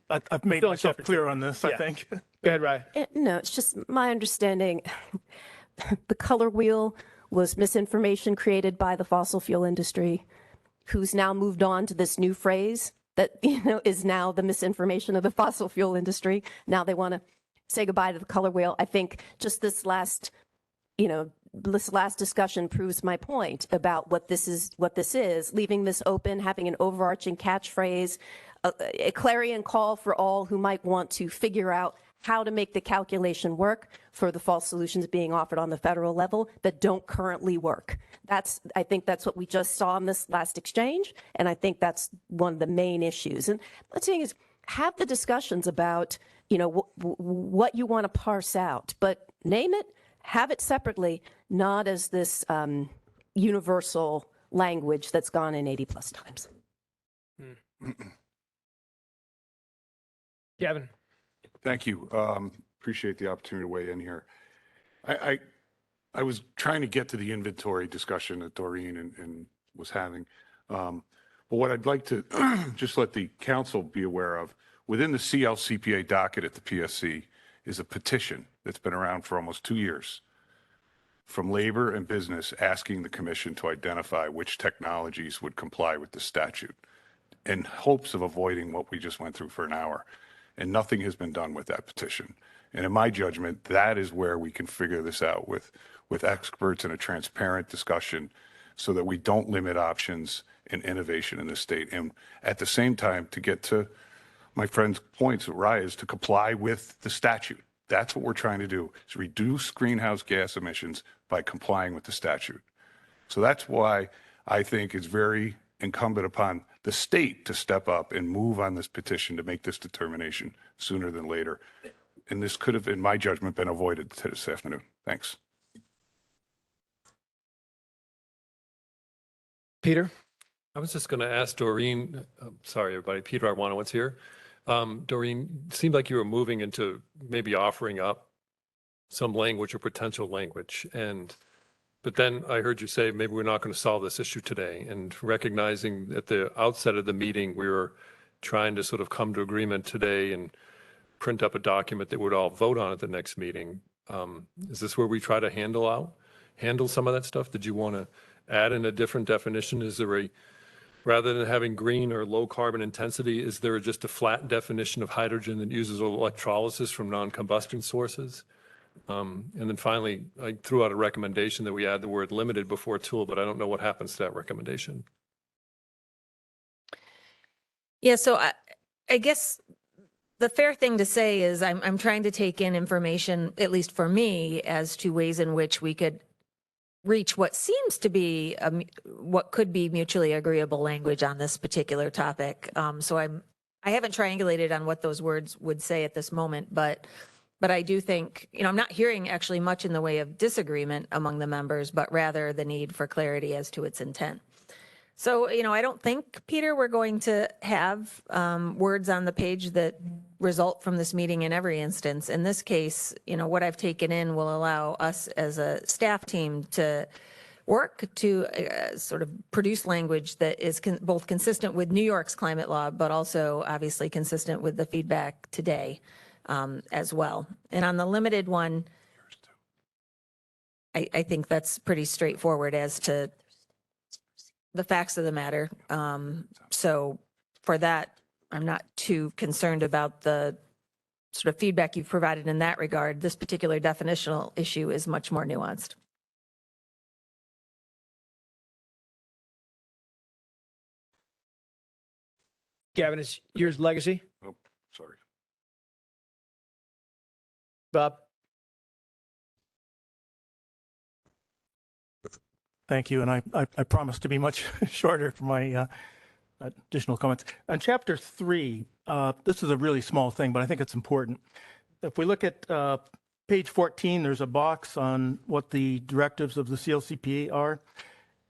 I've made Still in myself chapter clear two. on this, Yeah. I think. Go ahead, Ryan. No, it's just my understanding. The color wheel was misinformation created by the fossil fuel industry, who's now moved on to this new phrase that, is now the misinformation of the fossil fuel industry. Now they want to say goodbye to the color wheel. I think just this last discussion proves my point about what this is, leaving this open, having an overarching catchphrase, a clarion call for all who might want to figure out how to make the calculation work for the false solutions being offered on the federal level that don't currently work. I think that's what we just saw in this last exchange, and I think that's one of the main issues. And the thing is, have the discussions about, what you want to parse out, but name it, have it separately, not as this universal language that's gone in 80 plus times. Gavin. Thank you. Appreciate the opportunity to weigh in here. I was trying to get to the inventory discussion that Doreen and was having. But what I'd like to just let the council be aware of, within the CLCPA docket at the PSC is a petition that's been around for almost 2 years from labor and business asking the commission to identify which technologies would comply with the statute in hopes of avoiding what we just went through for an hour. And nothing has been done with that petition. And in my judgment, that is where we can figure this out with experts in a transparent discussion so that we don't limit options and innovation in the state. And at the same time, to get to my friend's points, Raya, is to comply with the statute. That's what we're trying to do, is reduce greenhouse gas emissions by complying with the statute. So that's why I think it's very incumbent upon the state to step up and move on this petition to make this determination sooner than later. And this could have, in my judgment, been avoided this afternoon. Thanks. Peter? I was just going to ask Doreen, sorry, everybody, Peter Arwanowitz here. Doreen, it seemed like you were moving into maybe offering up some language or potential language. But then I heard you say, maybe we're not going to solve this issue today. And recognizing at the outset of the meeting, we were trying to sort of come to agreement today and print up a document that we'd all vote on at the next meeting. Is this where we try to handle some of that stuff? Did you want to add in a different definition? Is there rather than having green or low carbon intensity, is there just a flat definition of hydrogen that uses electrolysis from non-combustion sources? And then finally, I threw out a recommendation that we add the word limited before tool, but I don't know what happens to that recommendation. Yeah, so I guess the fair thing to say is I'm trying to take in information, at least for me, as to ways in which we could reach what seems to be what could be mutually agreeable language on this particular topic. So I haven't triangulated on what those words would say at this moment, but I do think, I'm not hearing actually much in the way of disagreement among the members, but rather the need for clarity as to its intent. So, I don't think, Peter, we're going to have words on the page that result from this meeting in every instance. In this case, what I've taken in will allow us as a staff team to work to sort of produce language that is both consistent with New York's climate law, but also obviously consistent with the feedback today as well. And on the limited one, I think that's pretty straightforward as to the facts of the matter. So for that, I'm not too concerned about the sort of feedback you've provided in that regard. This particular definitional issue is much more nuanced. Gavin, is yours legacy? Oh, sorry. Bob? Thank you, and I promise to be much shorter for my additional comments. On chapter 3, this is a really small thing, but I think it's important. If we look at page 14, there's a box on what the directives of the CLCPA are,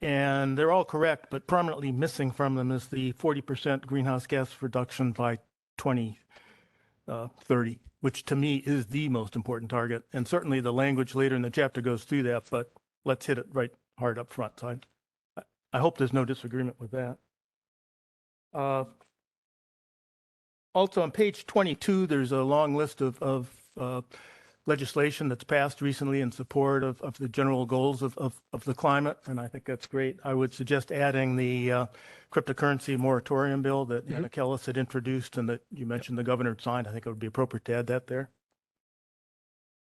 and they're all correct, but prominently missing from them is the 40% greenhouse gas reduction by 2030, which to me is the most important target. And certainly the language later in the chapter goes through that, but let's hit it right hard up front. So I hope there's no disagreement with that. Also on page 22, there's a long list of legislation that's passed recently in support of the general goals of the climate, and I think that's great. I would suggest adding the cryptocurrency moratorium bill that Anna Kellis had introduced and that you mentioned the governor had signed. I think it would be appropriate to add that there.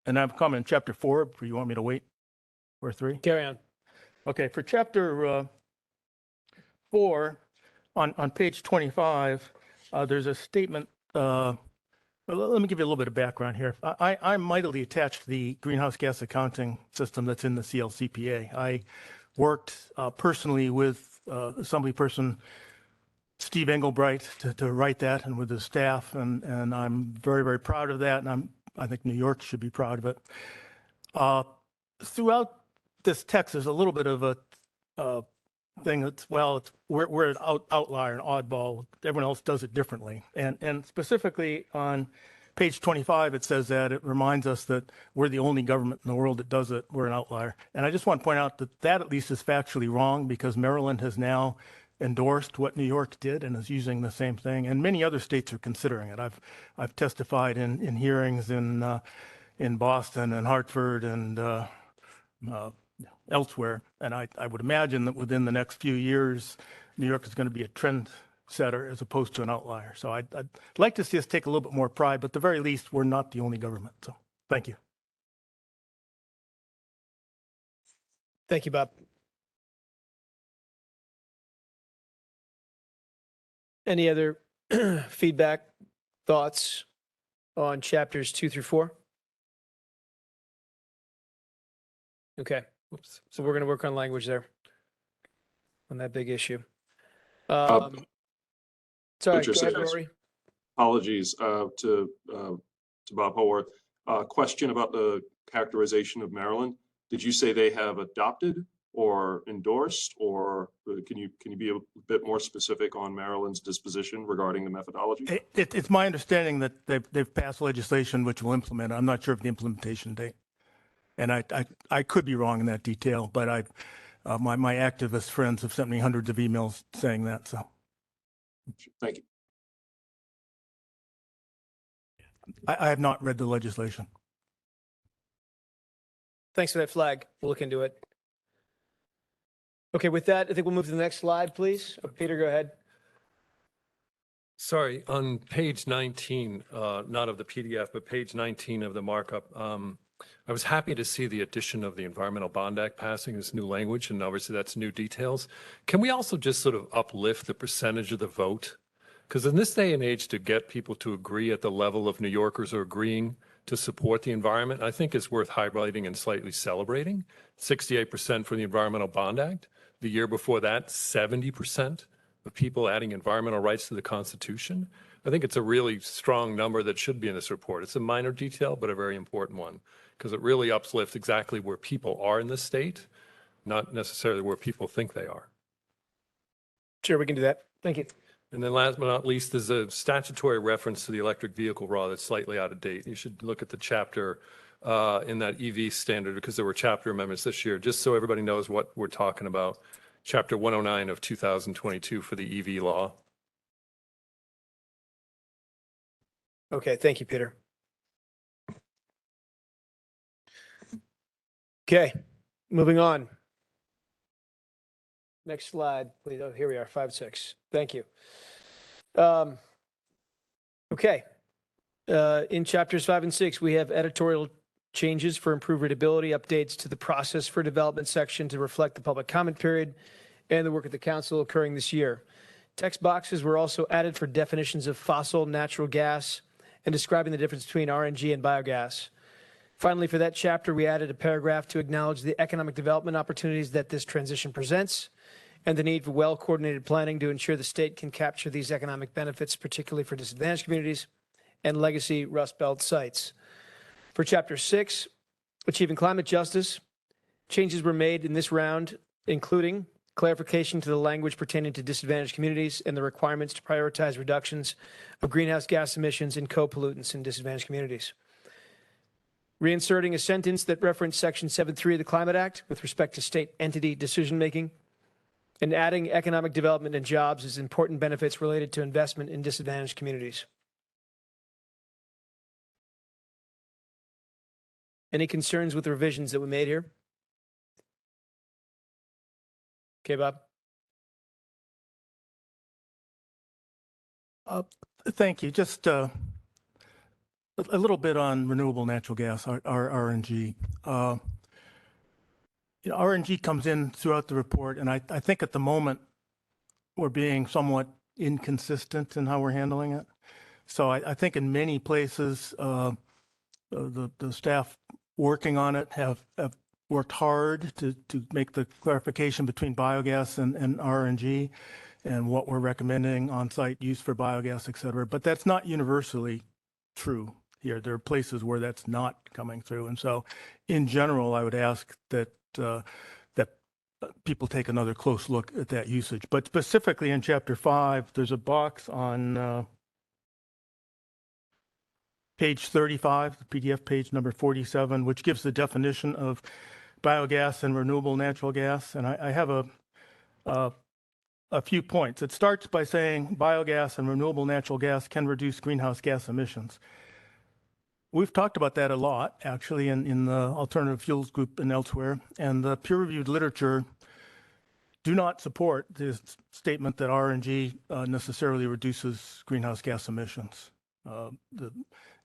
And I have a comment in chapter 4, if you want me to wait, or 3? Carry on. Okay, for chapter 4, on page 25, there's a statement. Let me give you a little bit of background here. I'm mightily attached to the greenhouse gas accounting system that's in the CLCPA. I worked personally with Assemblyperson Steve Engelbright to write that, and with his staff, and I'm very, very proud of that, and I think New York should be proud of it. Throughout this text, there's a little bit of a thing that's, well, we're an outlier, an oddball. Everyone else does it differently. And specifically on page 25, it says that it reminds us that we're the only government in the world that does it. We're an outlier. And I just want to point out that at least is factually wrong, because Maryland has now endorsed what New York did and is using the same thing. And many other states are considering it. I've testified in hearings in Boston and Hartford and elsewhere. And I would imagine that within the next few years, New York is going to be a trend setter as opposed to an outlier. So I'd like to see us take a little bit more pride, but at the very least, we're not the only government. So thank you. Thank you, Bob. Any other feedback, thoughts on chapters 2 through 4? Okay. Oops. So we're going to work on language there on that big issue. Sorry, Richard, go ahead, Rory. Apologies to Bob Haworth. Question about the characterization of Maryland. Did you say they have adopted or endorsed, or can you be a bit more specific on Maryland's disposition regarding the methodology? It's my understanding that they've passed legislation which will implement it. I'm not sure of the implementation date. And I could be wrong in that detail, but my activist friends have sent me hundreds of emails saying that. So, thank you. I have not read the legislation. Thanks for that flag. We'll look into it. Okay, with that, I think we'll move to the next slide, please. Peter, go ahead. Sorry, on page 19, not of the PDF, but page 19 of the markup, I was happy to see the addition of the Environmental Bond Act passing this new language, and obviously that's new details. Can we also just sort of uplift the percentage of the vote? Because in this day and age, to get people to agree at the level of New Yorkers are agreeing to support the environment, I think is worth highlighting and slightly celebrating. 68% for the Environmental Bond Act. The year before that, 70% of people adding environmental rights to the Constitution. I think it's a really strong number that should be in this report. It's a minor detail, but a very important one, because it really uplifts exactly where people are in this state, not necessarily where people think they are. Sure, we can do that. Thank you. And then last but not least, there's a statutory reference to the electric vehicle law that's slightly out of date. You should look at the chapter in that EV standard, because there were chapter amendments this year, just so everybody knows what we're talking about. Chapter 109 of 2022 for the EV law. Okay, thank you, Peter. Okay, moving on. Next slide, please. Oh, here we are, 5-6. Thank you. Okay. In chapters 5 and 6, we have editorial changes for improved readability, updates to the process for development section to reflect the public comment period and the work of the council occurring this year. Text boxes were also added for definitions of fossil natural gas and describing the difference between RNG and biogas. Finally, for that chapter, we added a paragraph to acknowledge the economic development opportunities that this transition presents and the need for well-coordinated planning to ensure the state can capture these economic benefits, particularly for disadvantaged communities and legacy Rust Belt sites. For Chapter 6, Achieving Climate Justice, changes were made in this round, including clarification to the language pertaining to disadvantaged communities and the requirements to prioritize reductions of greenhouse gas emissions and co-pollutants in disadvantaged communities. Reinserting a sentence that referenced Section 7.3 of the Climate Act with respect to state entity decision-making, and adding economic development and jobs as important benefits related to investment in disadvantaged communities. Any concerns with the revisions that we made here? Okay, Bob. Thank you. Just a little bit on renewable natural gas, our RNG. RNG comes in throughout the report, and I think at the moment we're being somewhat inconsistent in how we're handling it. So I think in many places, the staff working on it have worked hard to make the clarification between biogas and RNG and what we're recommending on-site use for biogas, et cetera. But that's not universally true here. There are places where that's not coming through. And so in general, I would ask that people take another close look at that usage. But specifically in Chapter 5, there's a box on page 35, the PDF page number 47, which gives the definition of biogas and renewable natural gas. And I have a few points. It starts by saying biogas and renewable natural gas can reduce greenhouse gas emissions. We've talked about that a lot, actually, in the alternative fuels group and elsewhere. And the peer-reviewed literature do not support the statement that RNG necessarily reduces greenhouse gas emissions.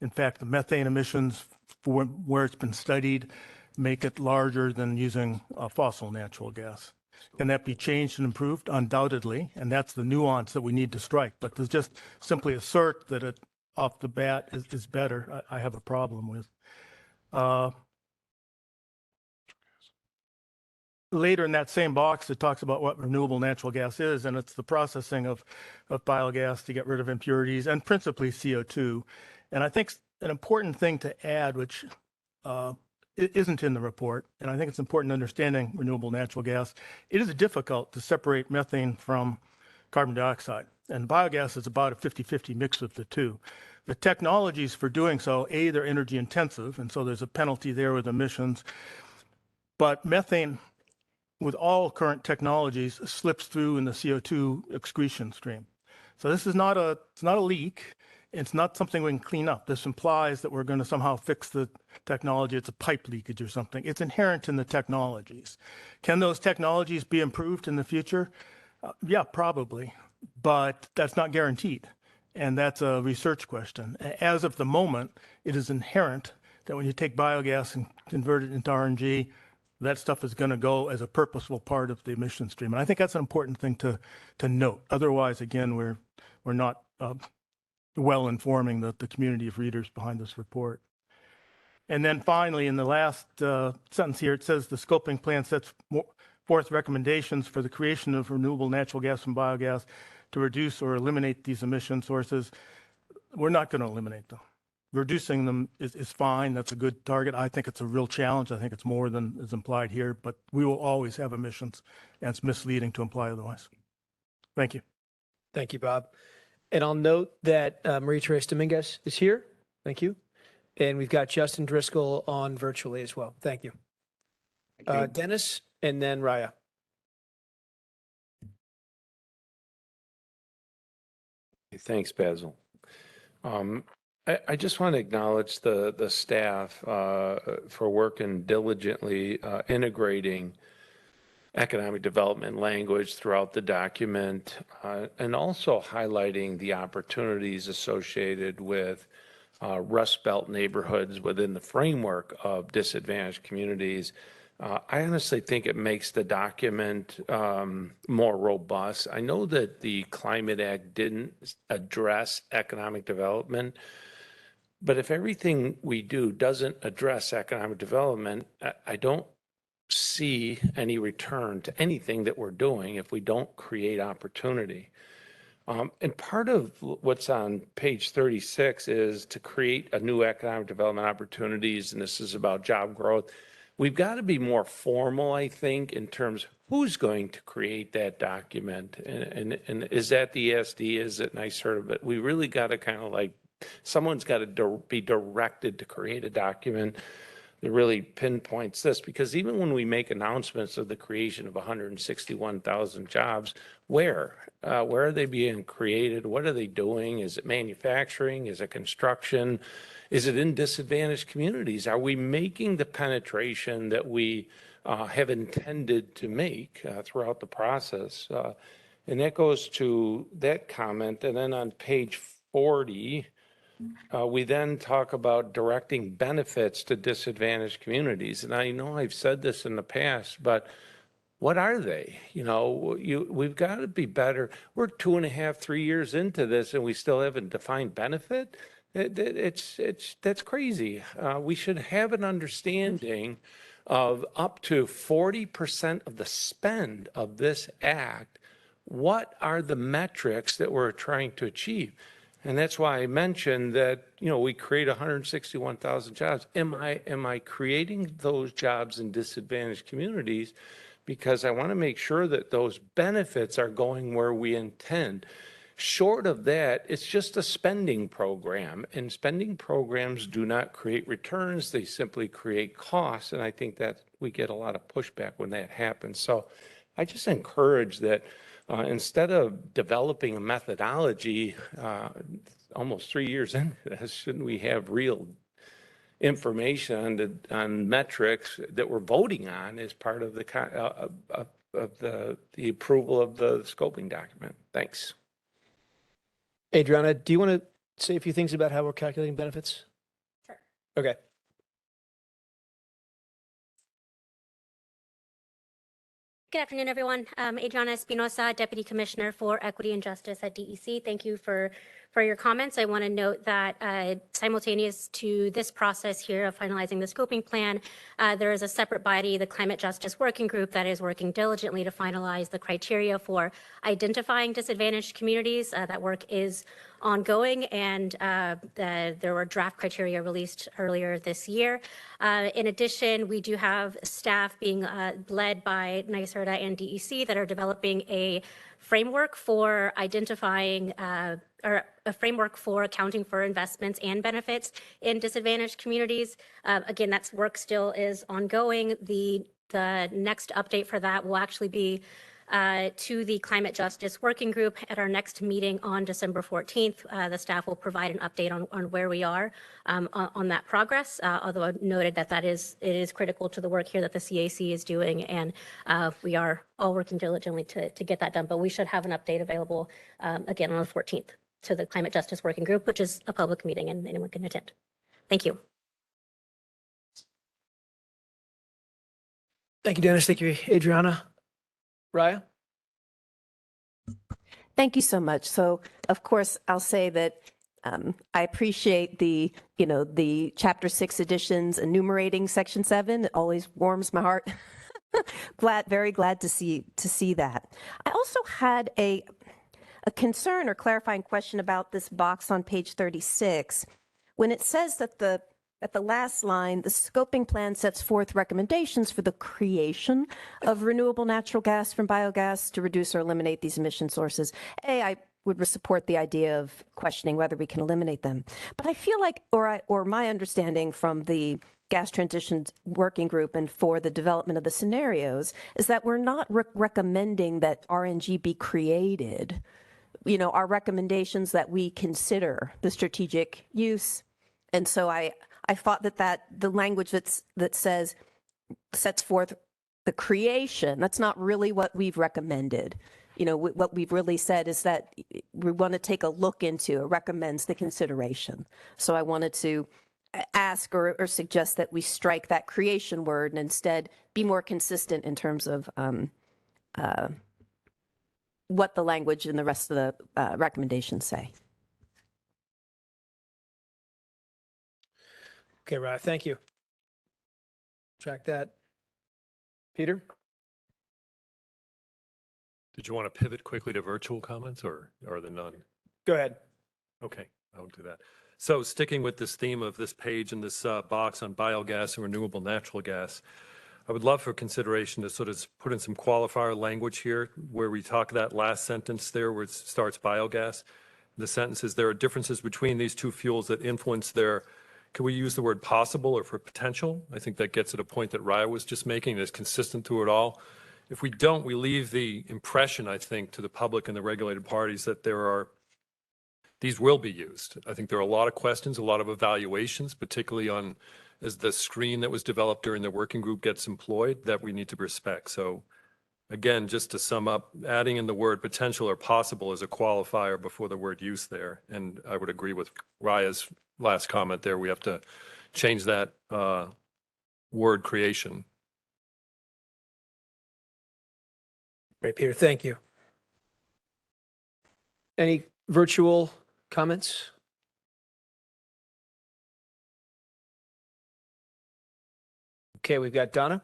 In fact, the methane emissions, for where it's been studied, make it larger than using fossil natural gas. Can that be changed and improved? Undoubtedly, and that's the nuance that we need to strike. But to just simply assert that it off the bat is better, I have a problem with. Later in that same box, it talks about what renewable natural gas is, and it's the processing of biogas to get rid of impurities and principally CO2. And I think an important thing to add, which it isn't in the report, and I think it's important understanding renewable natural gas, it is difficult to separate methane from carbon dioxide. And biogas is about a 50-50 mix of the two. The technologies for doing so, A, they're energy intensive, and so there's a penalty there with emissions. But methane, with all current technologies, slips through in the CO2 excretion stream. So this is not a leak. It's not something we can clean up. This implies that we're going to somehow fix the technology. It's a pipe leakage or something. It's inherent in the technologies. Can those technologies be improved in the future? Yeah, probably, but that's not guaranteed. And that's a research question. As of the moment, it is inherent that when you take biogas and convert it into RNG, that stuff is going to go as a purposeful part of the emission stream. And I think that's an important thing to note. Otherwise, again, we're not well informing the community of readers behind this report. And then finally, in the last sentence here, it says the scoping plan sets forth recommendations for the creation of renewable natural gas and biogas to reduce or eliminate these emission sources. We're not going to eliminate them. Reducing them is fine. That's a good target. I think it's a real challenge. I think it's more than is implied here, but we will always have emissions, and it's misleading to imply otherwise. Thank you. Thank you, Bob. And I'll note that Maria-Teresa Dominguez is here. Thank you. And we've got Justin Driscoll on virtually as well. Thank you. Dennis and then Raya. Thanks, Basil. I just want to acknowledge the staff for working diligently integrating economic development language throughout the document and also highlighting the opportunities associated with Rust Belt neighborhoods within the framework of disadvantaged communities. I honestly think it makes the document more robust. I know that the Climate Act didn't address economic development, but if everything we do doesn't address economic development, I don't see any return to anything that we're doing if we don't create opportunity. And part of what's on page 36 is to create a new economic development opportunities, and this is about job growth. We've got to be more formal, I think, in terms of who's going to create that document. And is that the ESD? Is it NYSERDA? But we really got to kind of like, someone's got to be directed to create a document. that really pinpoints this, because even when we make announcements of the creation of 161,000 jobs, where are they being created? What are they doing? Is it manufacturing? Is it construction? Is it in disadvantaged communities? Are we making the penetration that we have intended to make throughout the process? And that goes to that comment. And then on page 40, we then talk about directing benefits to disadvantaged communities. And I know I've said this in the past, but what are they? We've got to be better. We're 2.5, 3 years into this, and we still haven't defined benefit. That's crazy. We should have an understanding of up to 40% of the spend of this act. What are the metrics that we're trying to achieve? And that's why I mentioned that, we create 161,000 jobs. Am I creating those jobs in disadvantaged communities? Because I want to make sure that those benefits are going where we intend. Short of that, it's just a spending program, and spending programs do not create returns. They simply create costs. And I think that we get a lot of pushback when that happens. So I just encourage that instead of developing a methodology almost 3 years into this, shouldn't we have real information on metrics that we're voting on as part of the approval of the scoping document? Thanks. Adriana, do you want to say a few things about how we're calculating benefits? Sure. Okay. Good afternoon, everyone. Adriana Espinosa, Deputy Commissioner for Equity and Justice at DEC. Thank you for your comments. I want to note that simultaneous to this process here of finalizing the scoping plan, there is a separate body, the Climate Justice Working Group, that is working diligently to finalize the criteria for identifying disadvantaged communities. That work is ongoing, and there were draft criteria released earlier this year. In addition, we do have staff being led by NYSERDA and DEC that are developing a framework for identifying or a framework for accounting for investments and benefits in disadvantaged communities. Again, that work still is ongoing. The next update for that will actually be to the Climate Justice Working Group at our next meeting on December 14th. The staff will provide an update on where we are on that progress, although I noted that it is critical to the work here that the CAC is doing, and we are all working diligently to get that done. But we should have an update available again on the 14th to the Climate Justice Working Group, which is a public meeting and anyone can attend. Thank you. Thank you, Dennis. Thank you, Adriana. Raya? Thank you so much. So, of course, I'll say that I appreciate the Chapter 6 additions enumerating Section 7. It always warms my heart. Very glad to see that. I also had a concern or clarifying question about this box on page 36. When it says that at the last line, the scoping plan sets forth recommendations for the creation of renewable natural gas from biogas to reduce or eliminate these emission sources. I would support the idea of questioning whether we can eliminate them. But I feel like, or my understanding from the Gas Transition Working Group and for the development of the scenarios is that we're not recommending that RNG be created. Our recommendations that we consider the strategic use. And so I thought that the language that sets forth the creation, that's not really what we've recommended. What we've really said is that we want to take a look into, it recommends the consideration. So I wanted to ask or suggest that we strike that creation word and instead be more consistent in terms of what the language and the rest of the recommendations say. Okay, Raya, thank you. Track that. Peter? Did you want to pivot quickly to virtual comments, or are there none? Go ahead. Okay, I will do that. So sticking with this theme of this page and this box on biogas and renewable natural gas, I would love for consideration to sort of put in some qualifier language here where we talk that last sentence there where it starts biogas. The sentence is, there are differences between these two fuels that influence their Can we use the word possible or for potential? I think that gets at a point that Raya was just making, that's consistent through it all. If we don't, we leave the impression, I think, to the public and the regulated parties that these will be used. I think there are a lot of questions, a lot of evaluations, particularly on as the screen that was developed during the working group gets employed, that we need to respect. So again, just to sum up, adding in the word potential or possible is a qualifier before the word use there. And I would agree with Raya's last comment there. We have to change that word creation. Great, Peter, thank you. Any virtual comments? Okay, we've got Donna.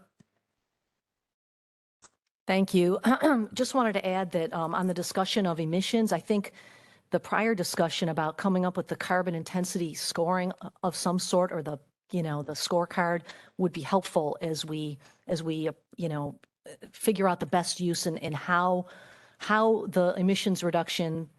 Thank you. Just wanted to add that on the discussion of emissions, I think the prior discussion about coming up with the carbon intensity scoring of some sort, or the scorecard, would be helpful as we figure out the best use and how the emissions reduction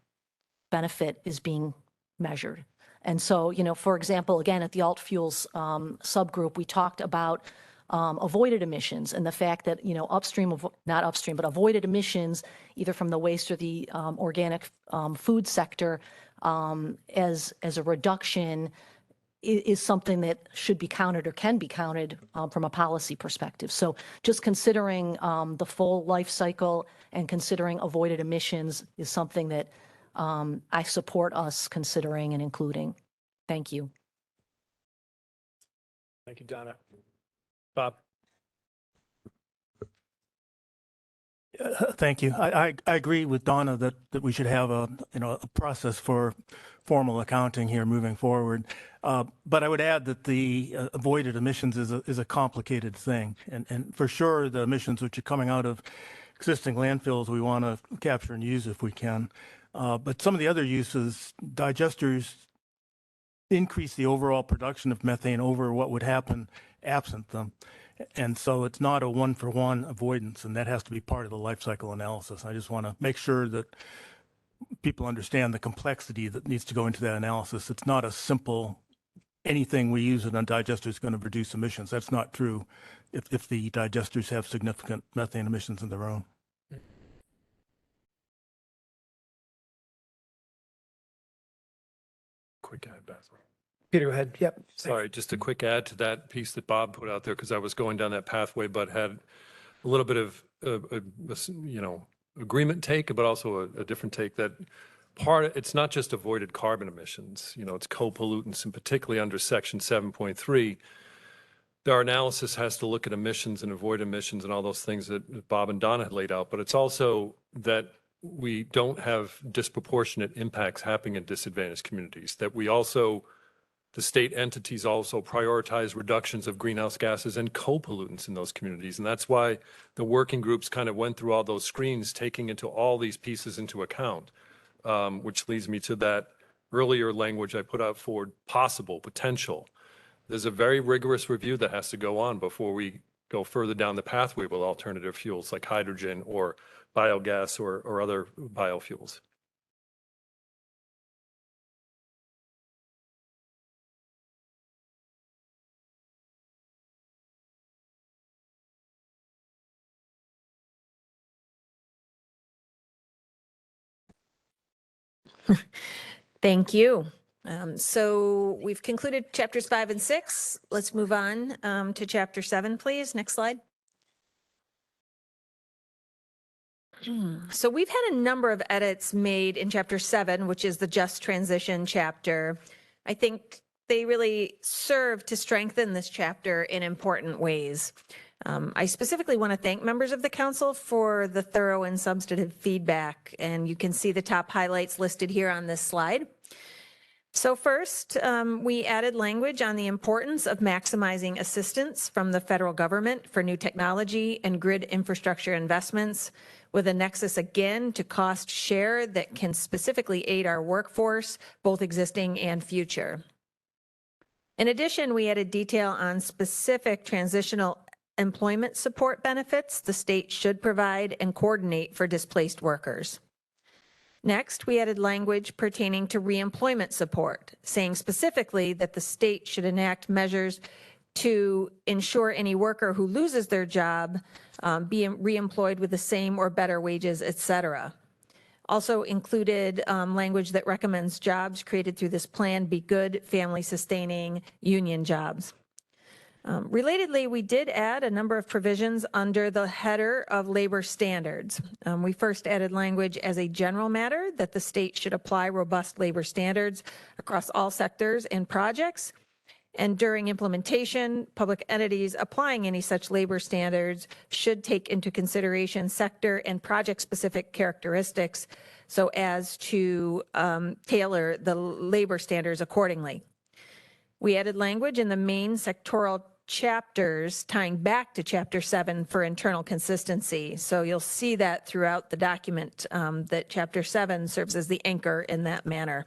benefit is being measured. And so, for example, again, at the alt fuels subgroup, we talked about avoided emissions and the fact that, not upstream, but avoided emissions, either from the waste or the organic food sector, as a reduction is something that should be counted or can be counted from a policy perspective. So just considering the full life cycle and considering avoided emissions is something that I support us considering and including. Thank you. Thank you, Donna. Bob. Thank you. I agree with Donna that we should have a process for formal accounting here moving forward. But I would add that the avoided emissions is a complicated thing, and for sure the emissions which are coming out of existing landfills we want to capture and use if we can. But some of the other uses, digesters increase the overall production of methane over what would happen absent them. And so it's not a one-for-one avoidance, and that has to be part of the life cycle analysis. I just want to make sure that people understand the complexity that needs to go into that analysis. It's not a simple, anything we use in a digester is going to reduce emissions. That's not true if the digesters have significant methane emissions of their own. Quick add, Basil. Peter, go ahead. Yep. Sorry, just a quick add to that piece that Bob put out there, because I was going down that pathway, but had a little bit of, agreement take, but also a different take that it's not just avoided carbon emissions, it's co-pollutants, and particularly under section 7.3, our analysis has to look at emissions and avoid emissions and all those things that Bob and Donna had laid out, but it's also that we don't have disproportionate impacts happening in disadvantaged communities, that we also, the state entities also prioritize reductions of greenhouse gases and co-pollutants in those communities. And that's why the working groups kind of went through all those screens, taking into all these pieces into account, which leads me to that earlier language I put out for possible, potential. There's a very rigorous review that has to go on before we go further down the pathway with alternative fuels like hydrogen or biogas or other biofuels. Thank you. So we've concluded chapters 5 and 6. Let's move on to chapter 7, please. Next slide. So we've had a number of edits made in chapter 7, which is the just transition chapter. I think they really serve to strengthen this chapter in important ways. I specifically want to thank members of the council for the thorough and substantive feedback, and you can see the top highlights listed here on this slide. So first, we added language on the importance of maximizing assistance from the federal government for new technology and grid infrastructure investments, with a nexus again to cost share that can specifically aid our workforce, both existing and future. In addition, we added detail on specific transitional employment support benefits the state should provide and coordinate for displaced workers. Next, we added language pertaining to reemployment support, saying specifically that the state should enact measures to ensure any worker who loses their job be reemployed with the same or better wages, et cetera. Also included language that recommends jobs created through this plan be good, family-sustaining union jobs. Relatedly, we did add a number of provisions under the header of labor standards. We first added language as a general matter that the state should apply robust labor standards across all sectors and projects. And during implementation, public entities applying any such labor standards should take into consideration sector and project-specific characteristics so as to tailor the labor standards accordingly. We added language in the main sectoral chapters tying back to Chapter 7 for internal consistency. So you'll see that throughout the document that Chapter 7 serves as the anchor in that manner.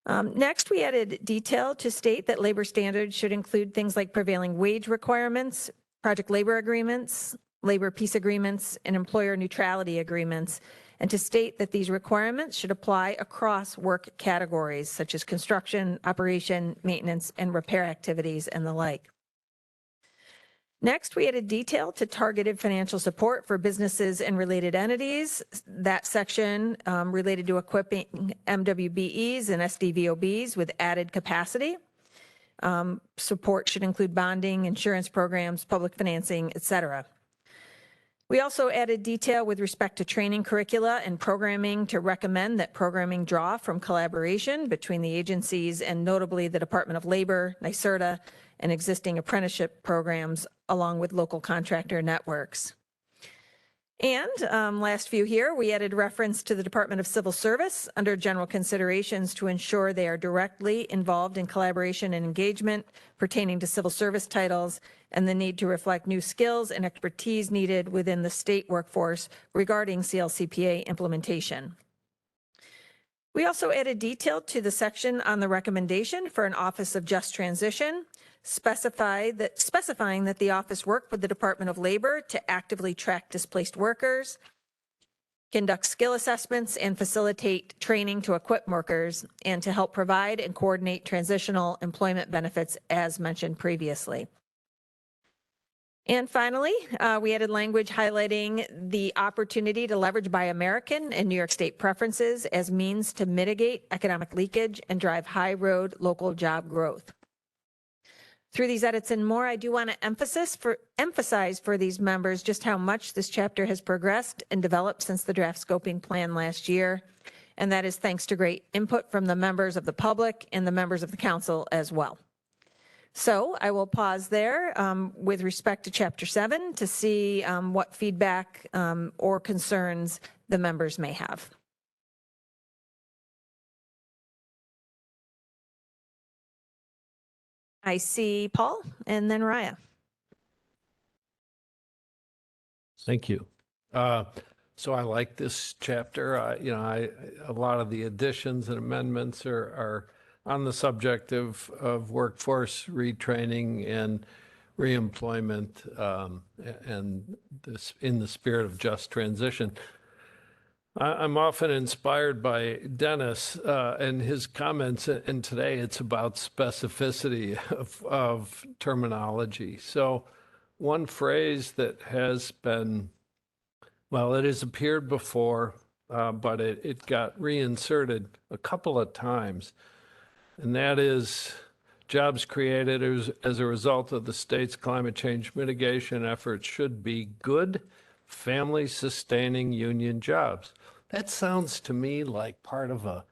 Next, we added detail to state that labor standards should include things like prevailing wage requirements, project labor agreements, labor peace agreements, and employer neutrality agreements, and to state that these requirements should apply across work categories such as construction, operation, maintenance, and repair activities and the like. Next, we added detail to targeted financial support for businesses and related entities. That section related to equipping MWBEs and SDVOBs with added capacity. Support should include bonding, insurance programs, public financing, et cetera. We also added detail with respect to training curricula and programming to recommend that programming draw from collaboration between the agencies and notably the Department of Labor, NYSERDA, and existing apprenticeship programs along with local contractor networks. And last few here, we added reference to the Department of Civil Service under general considerations to ensure they are directly involved in collaboration and engagement pertaining to civil service titles and the need to reflect new skills and expertise needed within the state workforce regarding CLCPA implementation. We also added detail to the section on the recommendation for an Office of Just Transition, specifying that the office work with the Department of Labor to actively track displaced workers, conduct skill assessments, and facilitate training to equip workers, and to help provide and coordinate transitional employment benefits as mentioned previously. And finally, we added language highlighting the opportunity to leverage Buy American and New York State preferences as means to mitigate economic leakage and drive high road local job growth. Through these edits and more, I do want to emphasize for these members just how much this chapter has progressed and developed since the draft scoping plan last year. And that is thanks to great input from the members of the public and the members of the council as well. So I will pause there with respect to Chapter 7 to see what feedback or concerns the members may have. I see Paul and then Raya. Thank you. So I like this chapter. A lot of the additions and amendments are on the subject of workforce retraining and reemployment, and this in the spirit of just transition. I'm often inspired by Dennis and his comments, and today it's about specificity of terminology. So one phrase that has been, well, it has appeared before, but it got reinserted a couple of times, and that is jobs created as a result of the state's climate change mitigation efforts should be good, family-sustaining union jobs. That sounds to me like part of a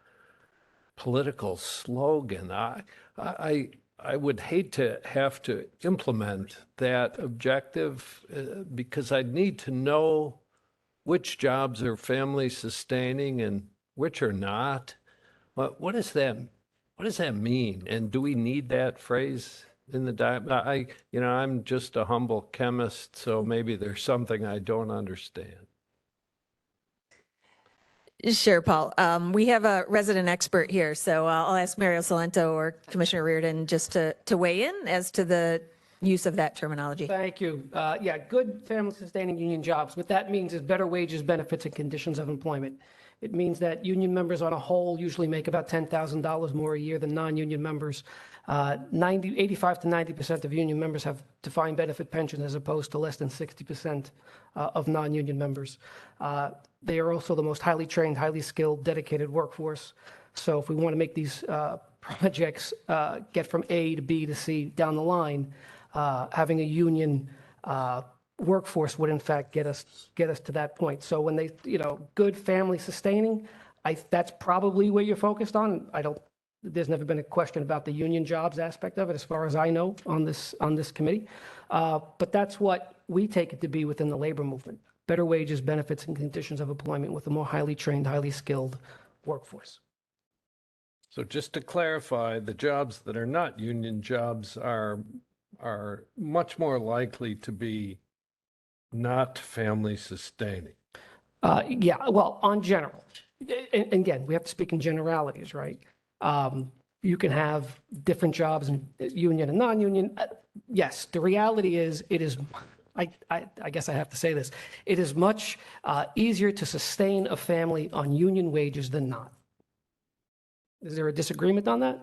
political slogan. I would hate to have to implement that objective because I'd need to know which jobs are family-sustaining and which are not. What does that mean? And do we need that phrase in the document? I'm just a humble chemist, so maybe there's something I don't understand. Sure, Paul. We have a resident expert here, so I'll ask Mario Salento or Commissioner Reardon just to weigh in as to the use of that terminology. Thank you. Yeah, good family-sustaining union jobs. What that means is better wages, benefits, and conditions of employment. It means that union members on a whole usually make about $10,000 more a year than non-union members. 85 to 90% of union members have defined benefit pensions as opposed to less than 60% of non-union members. They are also the most highly trained, highly skilled, dedicated workforce. So if we want to make these projects get from A to B to C down the line, having a union workforce would in fact get us to that point. So when they, good family sustaining, that's probably where you're focused on. There's never been a question about the union jobs aspect of it, as far as I know, on this committee. But that's what we take it to be within the labor movement: better wages, benefits, and conditions of employment with a more highly trained, highly skilled workforce. So just to clarify, the jobs that are not union jobs are much more likely to be not family sustaining. Yeah, well, on general. And again, we have to speak in generalities, right? You can have different jobs in union and non-union. Yes, the reality is I guess I have to say this, it is much easier to sustain a family on union wages than not. Is there a disagreement on that?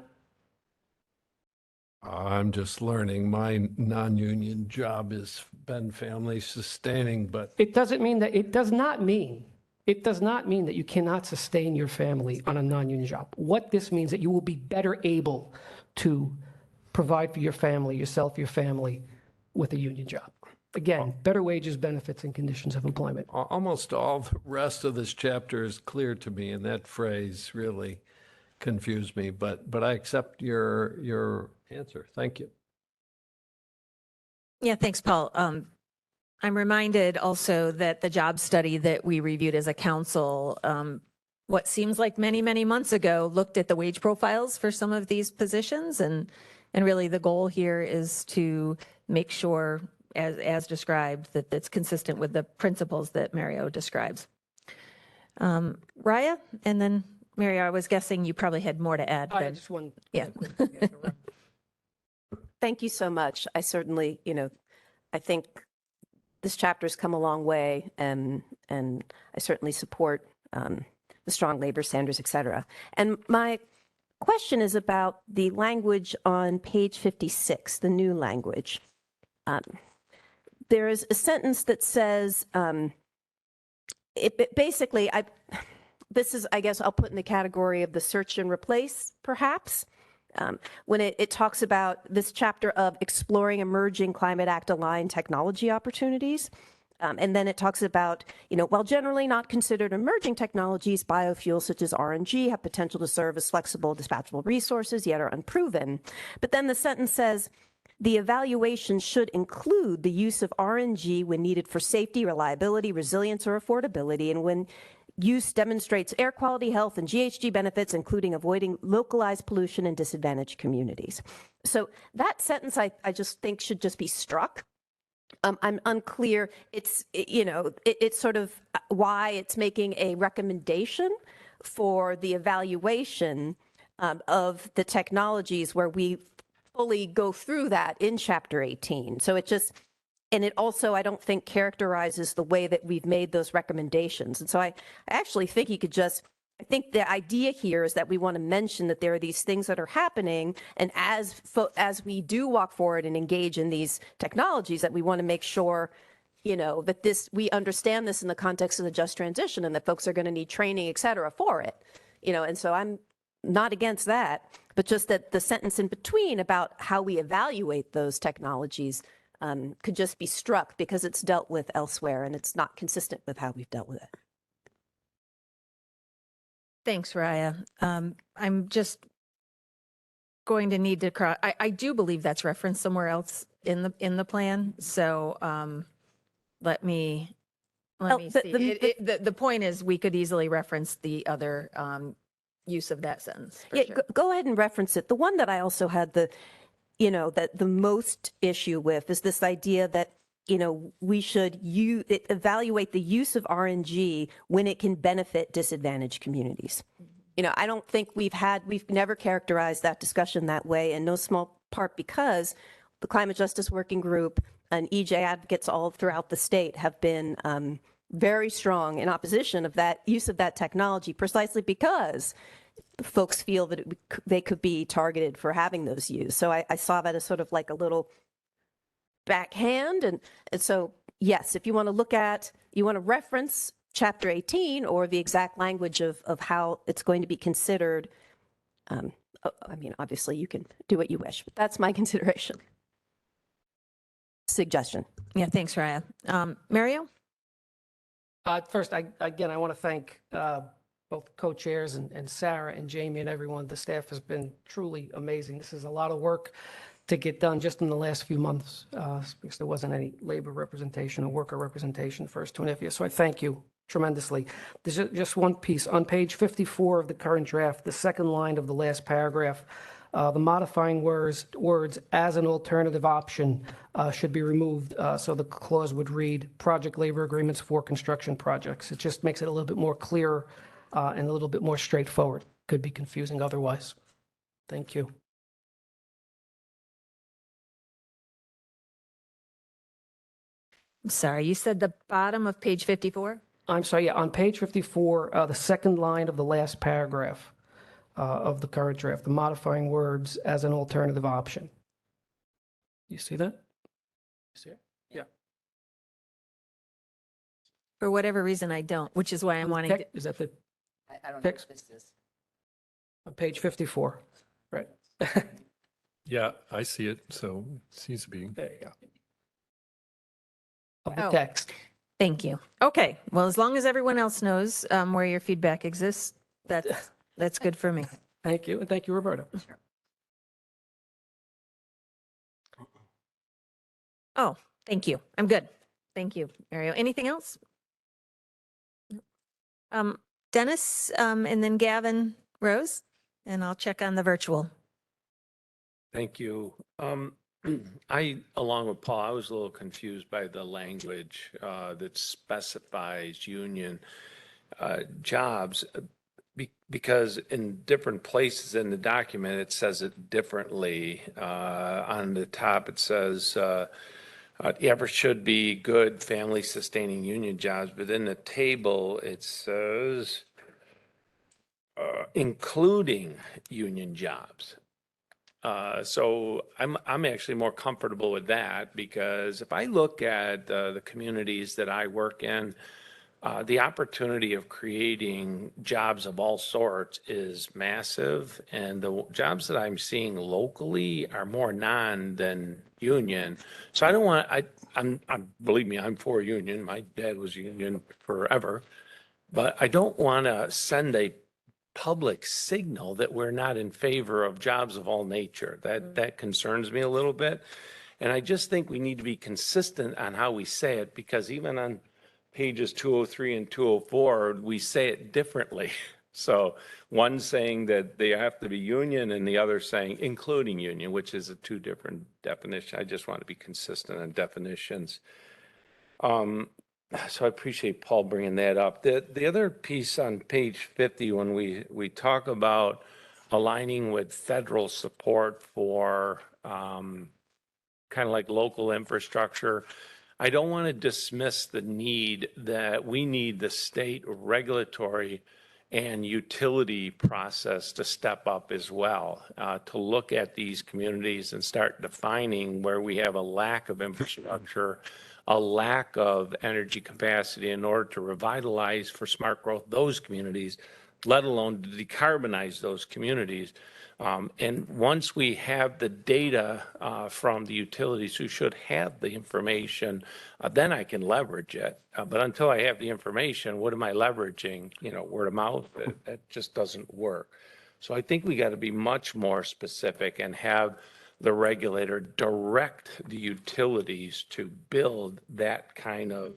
I'm just learning. My non-union job has been family sustaining, but It does not mean that you cannot sustain your family on a non-union job. What this means that you will be better able to provide for your family, yourself, your family, with a union job. Again, better wages, benefits, and conditions of employment. almost all the rest of this chapter is clear to me, and that phrase really confused me, but I accept your answer. Thank you. Yeah, thanks, Paul. I'm reminded also that the job study that we reviewed as a council, what seems like many, many months ago, looked at the wage profiles for some of these positions. And really the goal here is to make sure, as described, that it's consistent with the principles that Mario describes. Raya, and then Mario, I was guessing you probably had more to add. I just want. Yeah. Thank you so much. I certainly, I think this chapter's come a long way, and I certainly support the strong labor standards, et cetera. And my question is about the language on page 56, the new language. There is a sentence that says, basically, this is, I guess I'll put in the category of the search and replace, perhaps. When it talks about this chapter of exploring emerging Climate Act aligned technology opportunities. And then it talks about, while generally not considered emerging technologies, biofuels such as RNG have potential to serve as flexible, dispatchable resources, yet are unproven. But then the sentence says, the evaluation should include the use of RNG when needed for safety, reliability, resilience, or affordability, and when use demonstrates air quality, health, and GHG benefits, including avoiding localized pollution in disadvantaged communities. So that sentence, I just think should just be struck. I'm unclear. It's sort of why it's making a recommendation for the evaluation of the technologies where we fully go through that in Chapter 18. So and it also, I don't think, characterizes the way that we've made those recommendations. And so I actually think you could I think the idea here is that we want to mention that there are these things that are happening. And as we do walk forward and engage in these technologies, that we want to make sure, that we understand this in the context of the just transition, and that folks are going to need training, et cetera, for it. And so I'm not against that, but just that the sentence in between about how we evaluate those technologies could just be struck because it's dealt with elsewhere and it's not consistent with how we've dealt with it. Thanks, Raya. I'm just going to need to I do believe that's referenced somewhere else in the plan. So let me see. The point is we could easily reference the other use of that sentence. Yeah, Sure. go ahead and reference it. The one that I also had that the most issue with is this idea that, we should evaluate the use of RNG when it can benefit disadvantaged communities. I don't think we've never characterized that discussion that way, in no small part because the Climate Justice Working Group and EJ advocates all throughout the state have been very strong in opposition of that use of that technology, precisely because folks feel that they could be targeted for having those used. So I saw that as sort of like a little backhand. And so, yes, if you want to reference Chapter 18 or the exact language of how it's going to be considered, I mean, obviously you can do what you wish, but that's my consideration. Suggestion. Yeah, thanks, Raya. Mario? First, I want to thank both co-chairs and Sarah and Jamie and everyone. The staff has been truly amazing. This is a lot of work to get done just in the last few months because there wasn't any labor representation or worker representation the first 2.5 years. So I thank you tremendously. There's just one piece. On page 54 of the current draft, the second line of the last paragraph, the modifying words as an alternative option should be removed. So the clause would read project labor agreements for construction projects. It just makes it a little bit more clear and a little bit more straightforward. Could be confusing otherwise. Thank you. I'm sorry, you said the bottom of page 54? I'm sorry, yeah, on page 54, the second line of the last paragraph of the current draft, the modifying words as an alternative option. You see that? You see it? Yeah. For whatever reason, I don't, which is why I'm wanting to. Is that the I don't know text? what this is. On page 54, right? Yeah, I see it. So it seems to be. There you go. Of the Oh. text. Thank you. Okay, well, as long as everyone else knows where your feedback exists, that's good for me. Thank you, and thank you, Roberta. Oh, thank you. I'm good. Thank you, Mario. Anything else? Dennis, and then Gavin Rose, and I'll check on the virtual. Thank you. I, along with Paul, I was a little confused by the language that specifies union jobs because in different places in the document, it says it differently. On the top, it says the effort should be good family sustaining union jobs, but in the table, it says including union jobs. So I'm actually more comfortable with that because if I look at the communities that I work in, the opportunity of creating jobs of all sorts is massive, and the jobs that I'm seeing locally are more non than union. So I don't want. I'm believe me, I'm for union. My dad was union forever, but I don't want to send a public signal that we're not in favor of jobs of all nature. That concerns me a little bit. And I just think we need to be consistent on how we say it, because even on pages 203 and 204, we say it differently. So one saying that they have to be union and the other saying including union, which is a two different definition. I just want to be consistent on definitions. So I appreciate Paul bringing that up. The other piece on page 50, when we talk about aligning with federal support for kind of like local infrastructure, I don't want to dismiss the need that we need the state regulatory and utility process to step up as well, to look at these communities and start defining where we have a lack of infrastructure, a lack of energy capacity in order to revitalize for smart growth those communities, let alone to decarbonize those communities. And once we have the data from the utilities who should have the information, then I can leverage it. But until I have the information, what am I leveraging? You know, word of mouth, that just doesn't work. So I think we got to be much more specific and have the regulator direct the utilities to build that kind of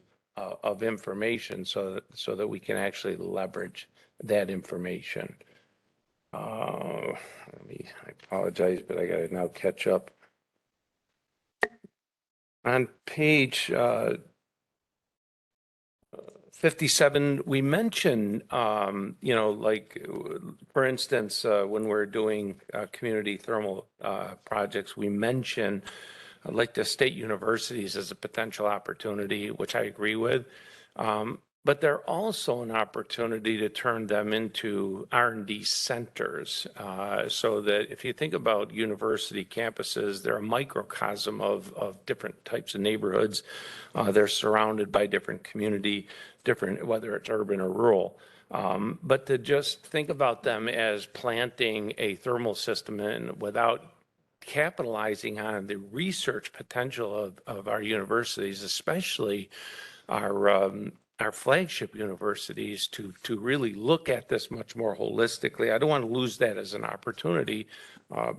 information so that we can actually leverage that information. I apologize, but I got to now catch up. On page 57, we mention, like, for instance, when we're doing community thermal projects, we mention like the state universities as a potential opportunity, which I agree with. But they're also an opportunity to turn them into R&D centers, so that if you think about university campuses, they're a microcosm of different types of neighborhoods. They're surrounded by different community, whether it's urban or rural. But to just think about them as planting a thermal system in without capitalizing on the research potential of our universities, especially our flagship universities, to really look at this much more holistically. I don't want to lose that as an opportunity,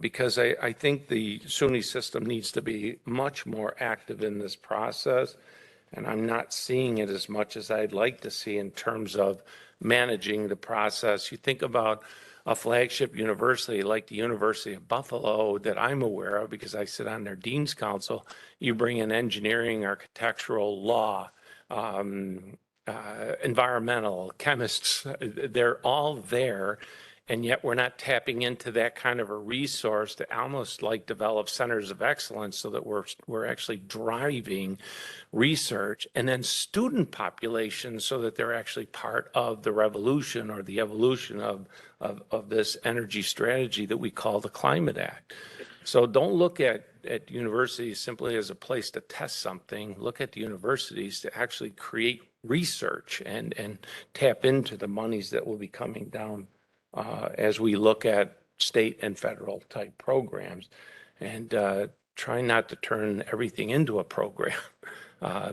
because I think the SUNY system needs to be much more active in this process. And I'm not seeing it as much as I'd like to see in terms of managing the process. You think about a flagship university like the University of Buffalo that I'm aware of because I sit on their Dean's Council. You bring in engineering, architectural, law, environmental, chemists, they're all there. And yet we're not tapping into that kind of a resource to almost like develop centers of excellence so that we're actually driving research and then student populations so that they're actually part of the revolution or the evolution of this energy strategy that we call the Climate Act. So don't look at universities simply as a place to test something. Look at the universities to actually create research and tap into the monies that will be coming down as we look at state and federal type programs, and try not to turn everything into a program,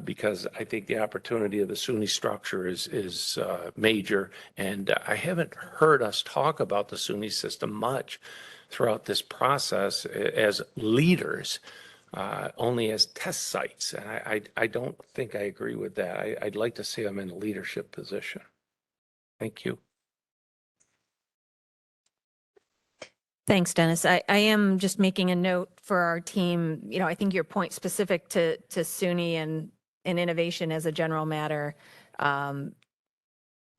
because I think the opportunity of the SUNY structure is major. And I haven't heard us talk about the SUNY system much throughout this process as leaders, only as test sites. And I don't think I agree with that. I'd like to see them in a leadership position. Thank you. Thanks, Dennis. I am just making a note for our team. You know, I think your point specific to SUNY and innovation as a general matter. Well,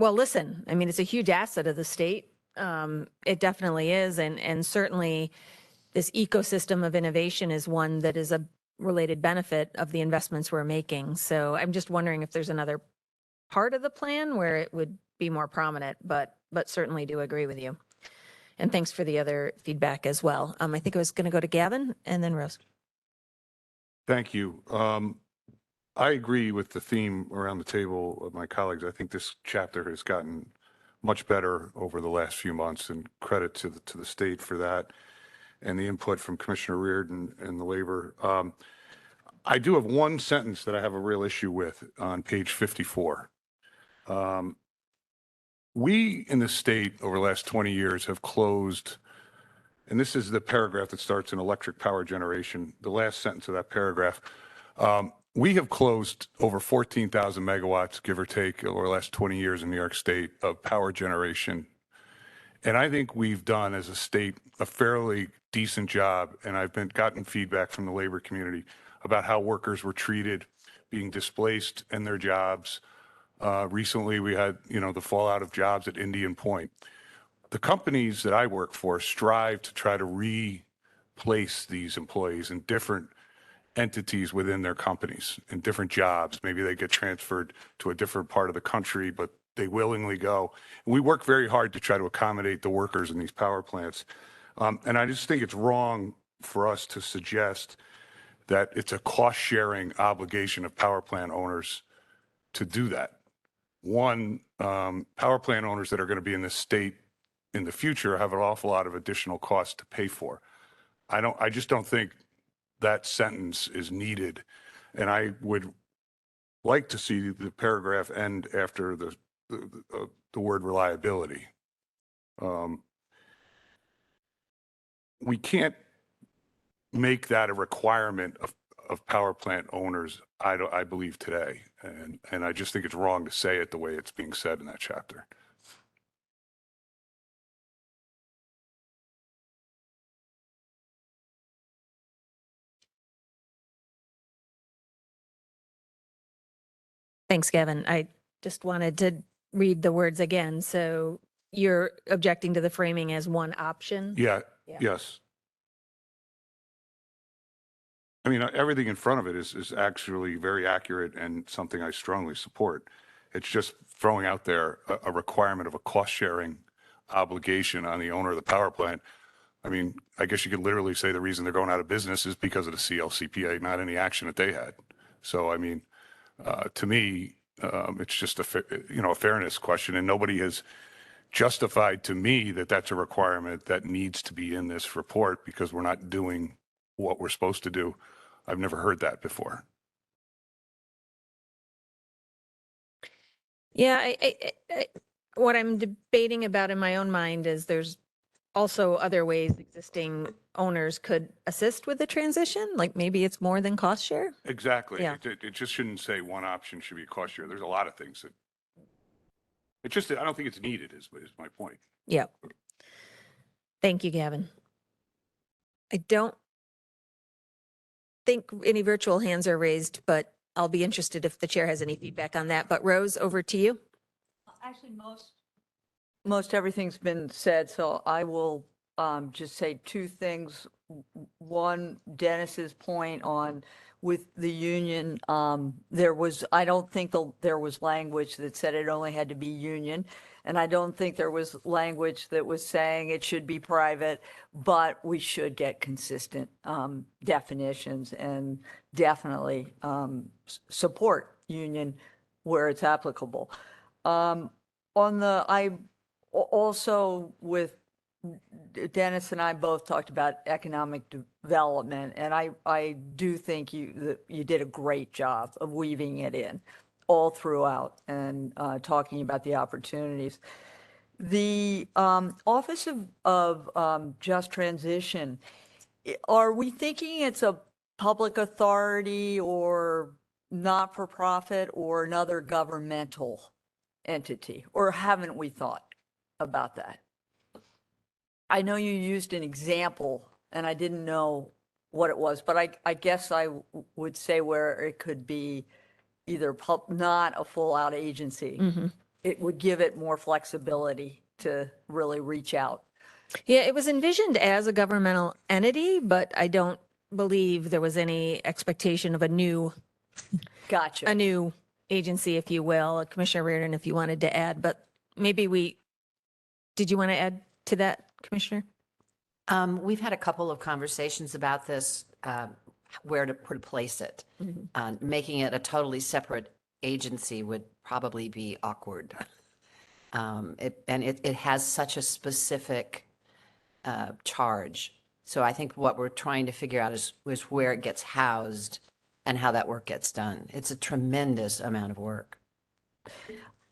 listen, I mean, it's a huge asset of the state. It definitely is. And certainly this ecosystem of innovation is one that is a related benefit of the investments we're making. So I'm just wondering if there's another part of the plan where it would be more prominent, but certainly do agree with you. And thanks for the other feedback as well. I think I was going to go to Gavin and then Rose. Thank you. I agree with the theme around the table of my colleagues. I think this chapter has gotten much better over the last few months, and credit to the state for that, and the input from Commissioner Reardon and the labor. I do have one sentence that I have a real issue with on page 54. We in the state over the last 20 years have closed, and this is the paragraph that starts in electric power generation, the last sentence of that paragraph. We have closed over 14,000 megawatts, give or take, over the last 20 years in New York State of power generation. And I think we've done as a state a fairly decent job. And I've gotten feedback from the labor community about how workers were treated, being displaced in their jobs. Recently, we had, the fallout of jobs at Indian Point. The companies that I work for strive to try to replace these employees in different entities within their companies, in different jobs. Maybe they get transferred to a different part of the country, but they willingly go. And we work very hard to try to accommodate the workers in these power plants. And I just think it's wrong for us to suggest that it's a cost-sharing obligation of power plant owners to do that. One, power plant owners that are going to be in this state in the future have an awful lot of additional costs to pay for. I just don't think that sentence is needed. And I would like to see the paragraph end after the word reliability. We can't make that a requirement of power plant owners, I believe, today. And I just think it's wrong to say it the way it's being said in that chapter. Thanks, Gavin. I just wanted to read the words again. So you're objecting to the framing as one option? Yeah. Yes. I mean, everything in front of it is actually very accurate and something I strongly support. It's just throwing out there a requirement of a cost-sharing obligation on the owner of the power plant. I mean, I guess you could literally say the reason they're going out of business is because of the CLCPA, not any action that they had. So, I mean, to me, it's just a fairness question, and nobody has justified to me that that's a requirement that needs to be in this report because we're not doing what we're supposed to do. I've never heard that before. Yeah, what I'm debating about in my own mind is there's also other ways existing owners could assist with the transition. Like maybe it's more than cost share. Exactly. Yeah. It just shouldn't say one option should be a cost share. There's a lot of things that, it's just, I don't think it's needed is my point. Yeah. Thank you, Gavin. I don't think any virtual hands are raised, but I'll be interested if the chair has any feedback on that. But Rose, over to you. Actually, most everything's been said, so I will just say two things. One, Dennis's point on with the union, I don't think there was language that said it only had to be union. And I don't think there was language that was saying it should be private, but we should get consistent definitions and definitely support union where it's applicable. I also, with Dennis and I both talked about economic development, and I do think you did a great job of weaving it in all throughout and talking about the opportunities. The Office of Just Transition, are we thinking it's a public authority or not-for-profit or another governmental entity, or haven't we thought about that? I know you used an example and I didn't know what it was, but I guess I would say where it could be either not a full-out agency. It would give it more flexibility to really reach out. Yeah, it was envisioned as a governmental entity, but I don't believe there was any expectation of a new agency, if you will. Commissioner Reardon, if you wanted to add, but maybe did you want to add to that, Commissioner? We've had a couple of conversations about this, where to place it. Making it a totally separate agency would probably be awkward. It has such a specific charge. So I think what we're trying to figure out is where it gets housed and how that work gets done. It's a tremendous amount of work.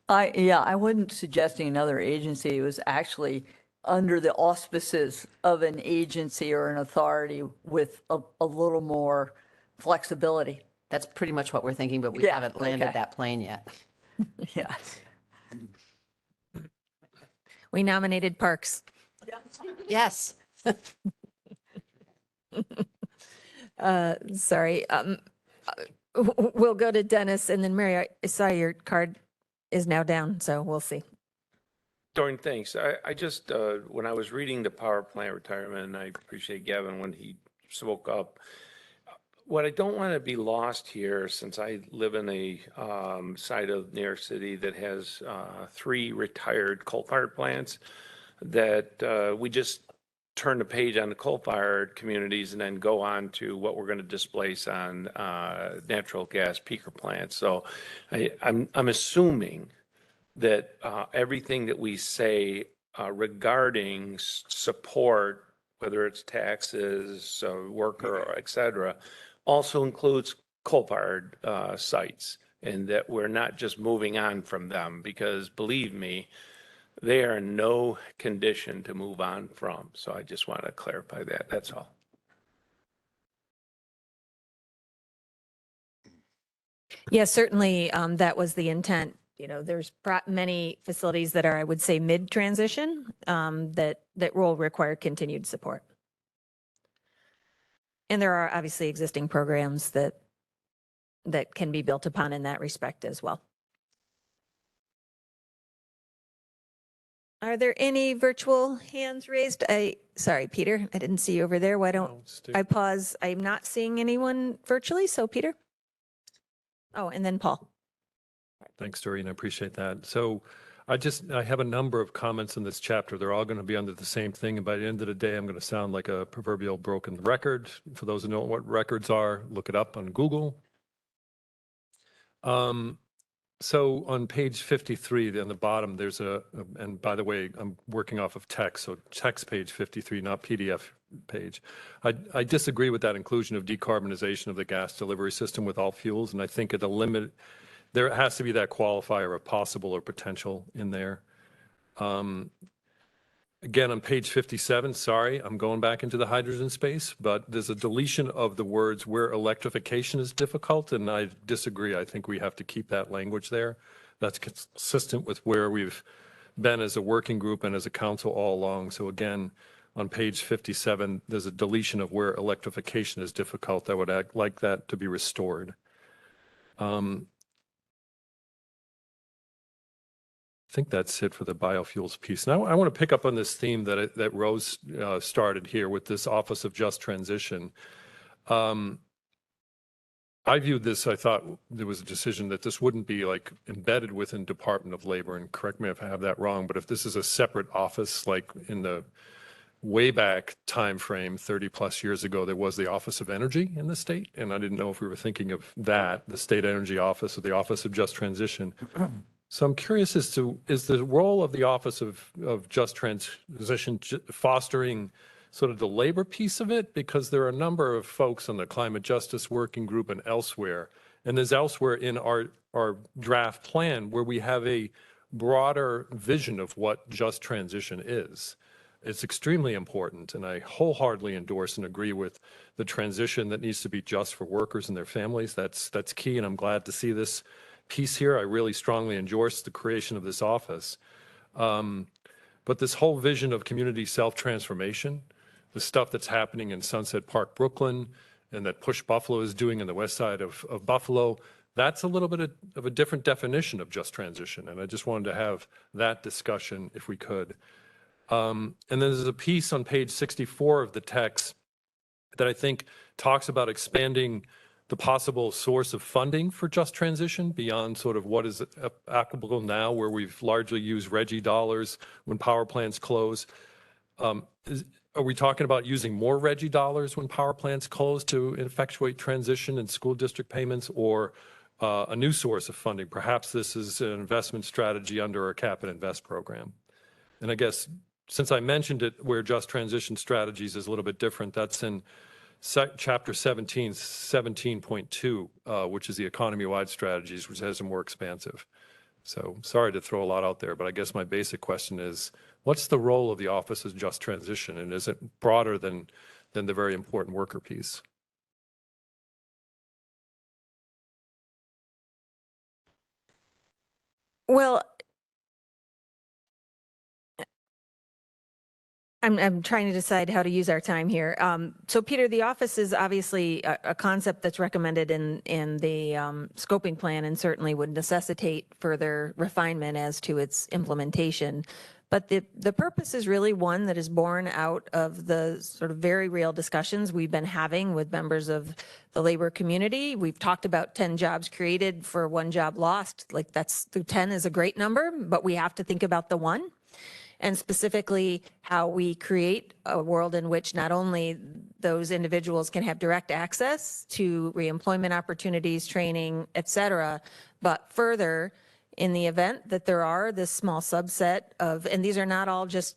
I wasn't suggesting another agency. It was actually under the auspices of an agency or an authority with a little more flexibility. That's pretty much what we're thinking, but we haven't landed that plane yet. Yes. We nominated Parks. Yes. Sorry. We'll go to Dennis and then Mary. I saw your card is now down, so we'll see. Doreen, thanks. I just, when I was reading the power plant retirement, and I appreciate Gavin when he spoke up, what I don't want to be lost here, since I live in a side of New York City that has 3 retired coal-fired plants, that we just turn the page on the coal-fired communities and then go on to what we're going to displace on natural gas peaker plants. So I'm assuming that everything that we say regarding support, whether it's taxes, worker, et cetera, also includes coal-fired sites, and that we're not just moving on from them, because believe me, they are in no condition to move on from. So I just want to clarify that. That's all. Yeah, certainly that was the intent. You know, there's many facilities that are, I would say, mid-transition that will require continued support. And there are obviously existing programs that can be built upon in that respect as well. Are there any virtual hands raised? Sorry, Peter, I didn't see you over there. Why don't I pause? I'm not seeing anyone virtually, so Peter. Oh, and then Paul. Thanks, Doreen. I appreciate that. So I have a number of comments in this chapter. They're all going to be under the same thing. And by the end of the day, I'm going to sound like a proverbial broken record. For those who know what records are, look it up on Google. So on page 53, on the bottom, there's and by the way, I'm working off of text, so text page 53, not PDF page. I disagree with that inclusion of decarbonization of the gas delivery system with all fuels, and I think at the limit, there has to be that qualifier of possible or potential in there. Again, on page 57, sorry, I'm going back into the hydrogen space, but there's a deletion of the words where electrification is difficult, and I disagree. I think we have to keep that language there. That's consistent with where we've been as a working group and as a council all along. So again, on page 57, there's a deletion of where electrification is difficult. I would like that to be restored. I think that's it for the biofuels piece. Now I want to pick up on this theme that Rose started here with this Office of Just Transition. I viewed this, I thought there was a decision that this wouldn't be like embedded within Department of Labor, and correct me if I have that wrong, but if this is a separate office, like in the way back time frame, 30 plus years ago, there was the Office of Energy in the state, and I didn't know if we were thinking of that, the State Energy Office or the Office of Just Transition. So I'm curious as to, is the role of the Office of Just Transition fostering sort of the labor piece of it? Because there are a number of folks on the Climate Justice Working Group and elsewhere, and there's elsewhere in our draft plan where we have a broader vision of what just transition is. It's extremely important, and I wholeheartedly endorse and agree with the transition that needs to be just for workers and their families. That's key, and I'm glad to see this piece here. I really strongly endorse the creation of this office. But this whole vision of community self-transformation, the stuff that's happening in Sunset Park, Brooklyn, and that Push Buffalo is doing in the west side of Buffalo, that's a little bit of a different definition of just transition. And I just wanted to have that discussion if we could. And then there's a piece on page 64 of the text that I think talks about expanding the possible source of funding for just transition beyond sort of what is applicable now, where we've largely used RGGI dollars when power plants close. Are we talking about using more RGGI dollars when power plants close to effectuate transition and school district payments, or a new source of funding? Perhaps this is an investment strategy under our Cap and Invest program. And I guess since I mentioned it, where just transition strategies is a little bit different, that's in Chapter 17, 17.2, which is the economy-wide strategies, which has a more expansive. So sorry to throw a lot out there, but I guess my basic question is, what's the role of the Office of Just Transition, and is it broader than the very important worker piece? Well, I'm trying to decide how to use our time here. So Peter, the office is obviously a concept that's recommended in the scoping plan, and certainly would necessitate further refinement as to its implementation. But the purpose is really one that is born out of the sort of very real discussions we've been having with members of the labor community. We've talked about 10 jobs created for 1 job lost. Like, 10 is a great number, but we have to think about the 1. And specifically how we create a world in which not only those individuals can have direct access to reemployment opportunities, training, et cetera, but further, in the event that there are this small subset of, and these are not all just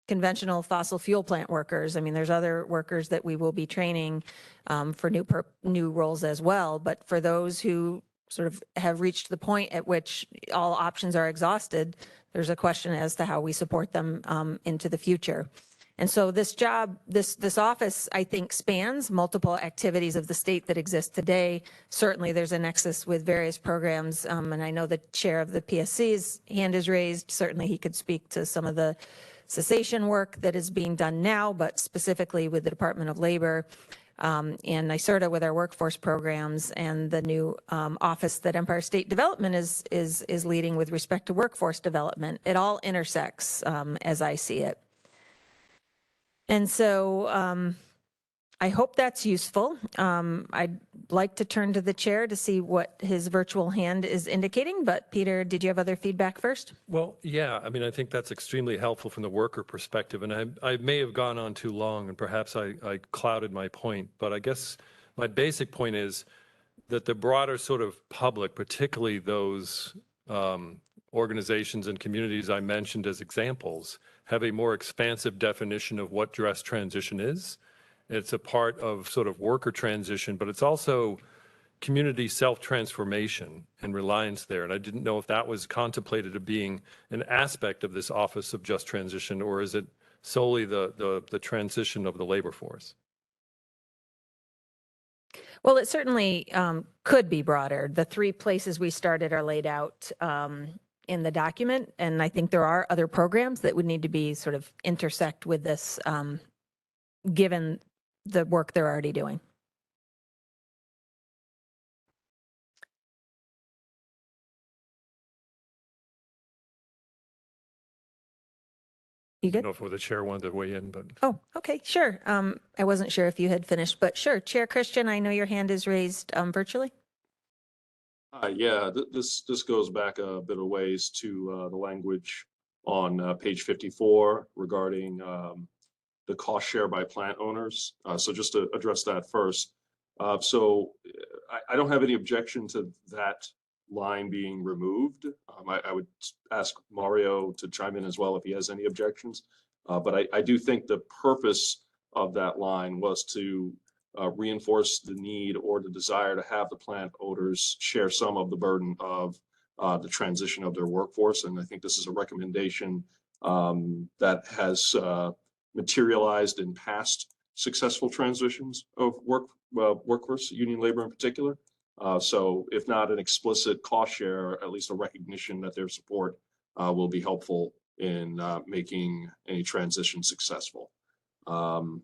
conventional fossil fuel plant workers. I mean, there's other workers that we will be training for new roles as well. But for those who sort of have reached the point at which all options are exhausted, there's a question as to how we support them into the future. And so this job, this office, I think, spans multiple activities of the state that exist today. Certainly there's a nexus with various programs, and I know the chair of the PSC's hand is raised. Certainly he could speak to some of the cessation work that is being done now, but specifically with the Department of Labor and NYSERDA with our workforce programs, and the new office that Empire State Development is leading with respect to workforce development. It all intersects as I see it. And so I hope that's useful. I'd like to turn to the chair to see what his virtual hand is indicating, but Peter, did you have other feedback first? Well, yeah, I mean, I think that's extremely helpful from the worker perspective, and I may have gone on too long, and perhaps I clouded my point, but I guess my basic point is that the broader sort of public, particularly those organizations and communities I mentioned as examples, have a more expansive definition of what just transition is. It's a part of sort of worker transition, but it's also community self-transformation and reliance there. And I didn't know if that was contemplated as being an aspect of this Office of Just Transition, or is it solely the transition of the labor force? Well, it certainly could be broader. The 3 places we started are laid out in the document, and I think there are other programs that would need to be sort of intersect with this, given the work they're already doing. You I good? don't know if the chair wanted to weigh in, but. Oh, okay, sure. I wasn't sure if you had finished, but sure. Chair Christian, I know your hand is raised virtually. Yeah, this goes back a bit of ways to the language on page 54 regarding the cost share by plant owners. So just to address that first. So I don't have any objection to that line being removed. I would ask Mario to chime in as well if he has any objections. But I do think the purpose of that line was to reinforce the need or the desire to have the plant owners share some of the burden of the transition of their workforce. And I think this is a recommendation that has materialized in past successful transitions of workforce, union labor in particular. So if not an explicit cost share, at least a recognition that their support will be helpful in making any transition successful. And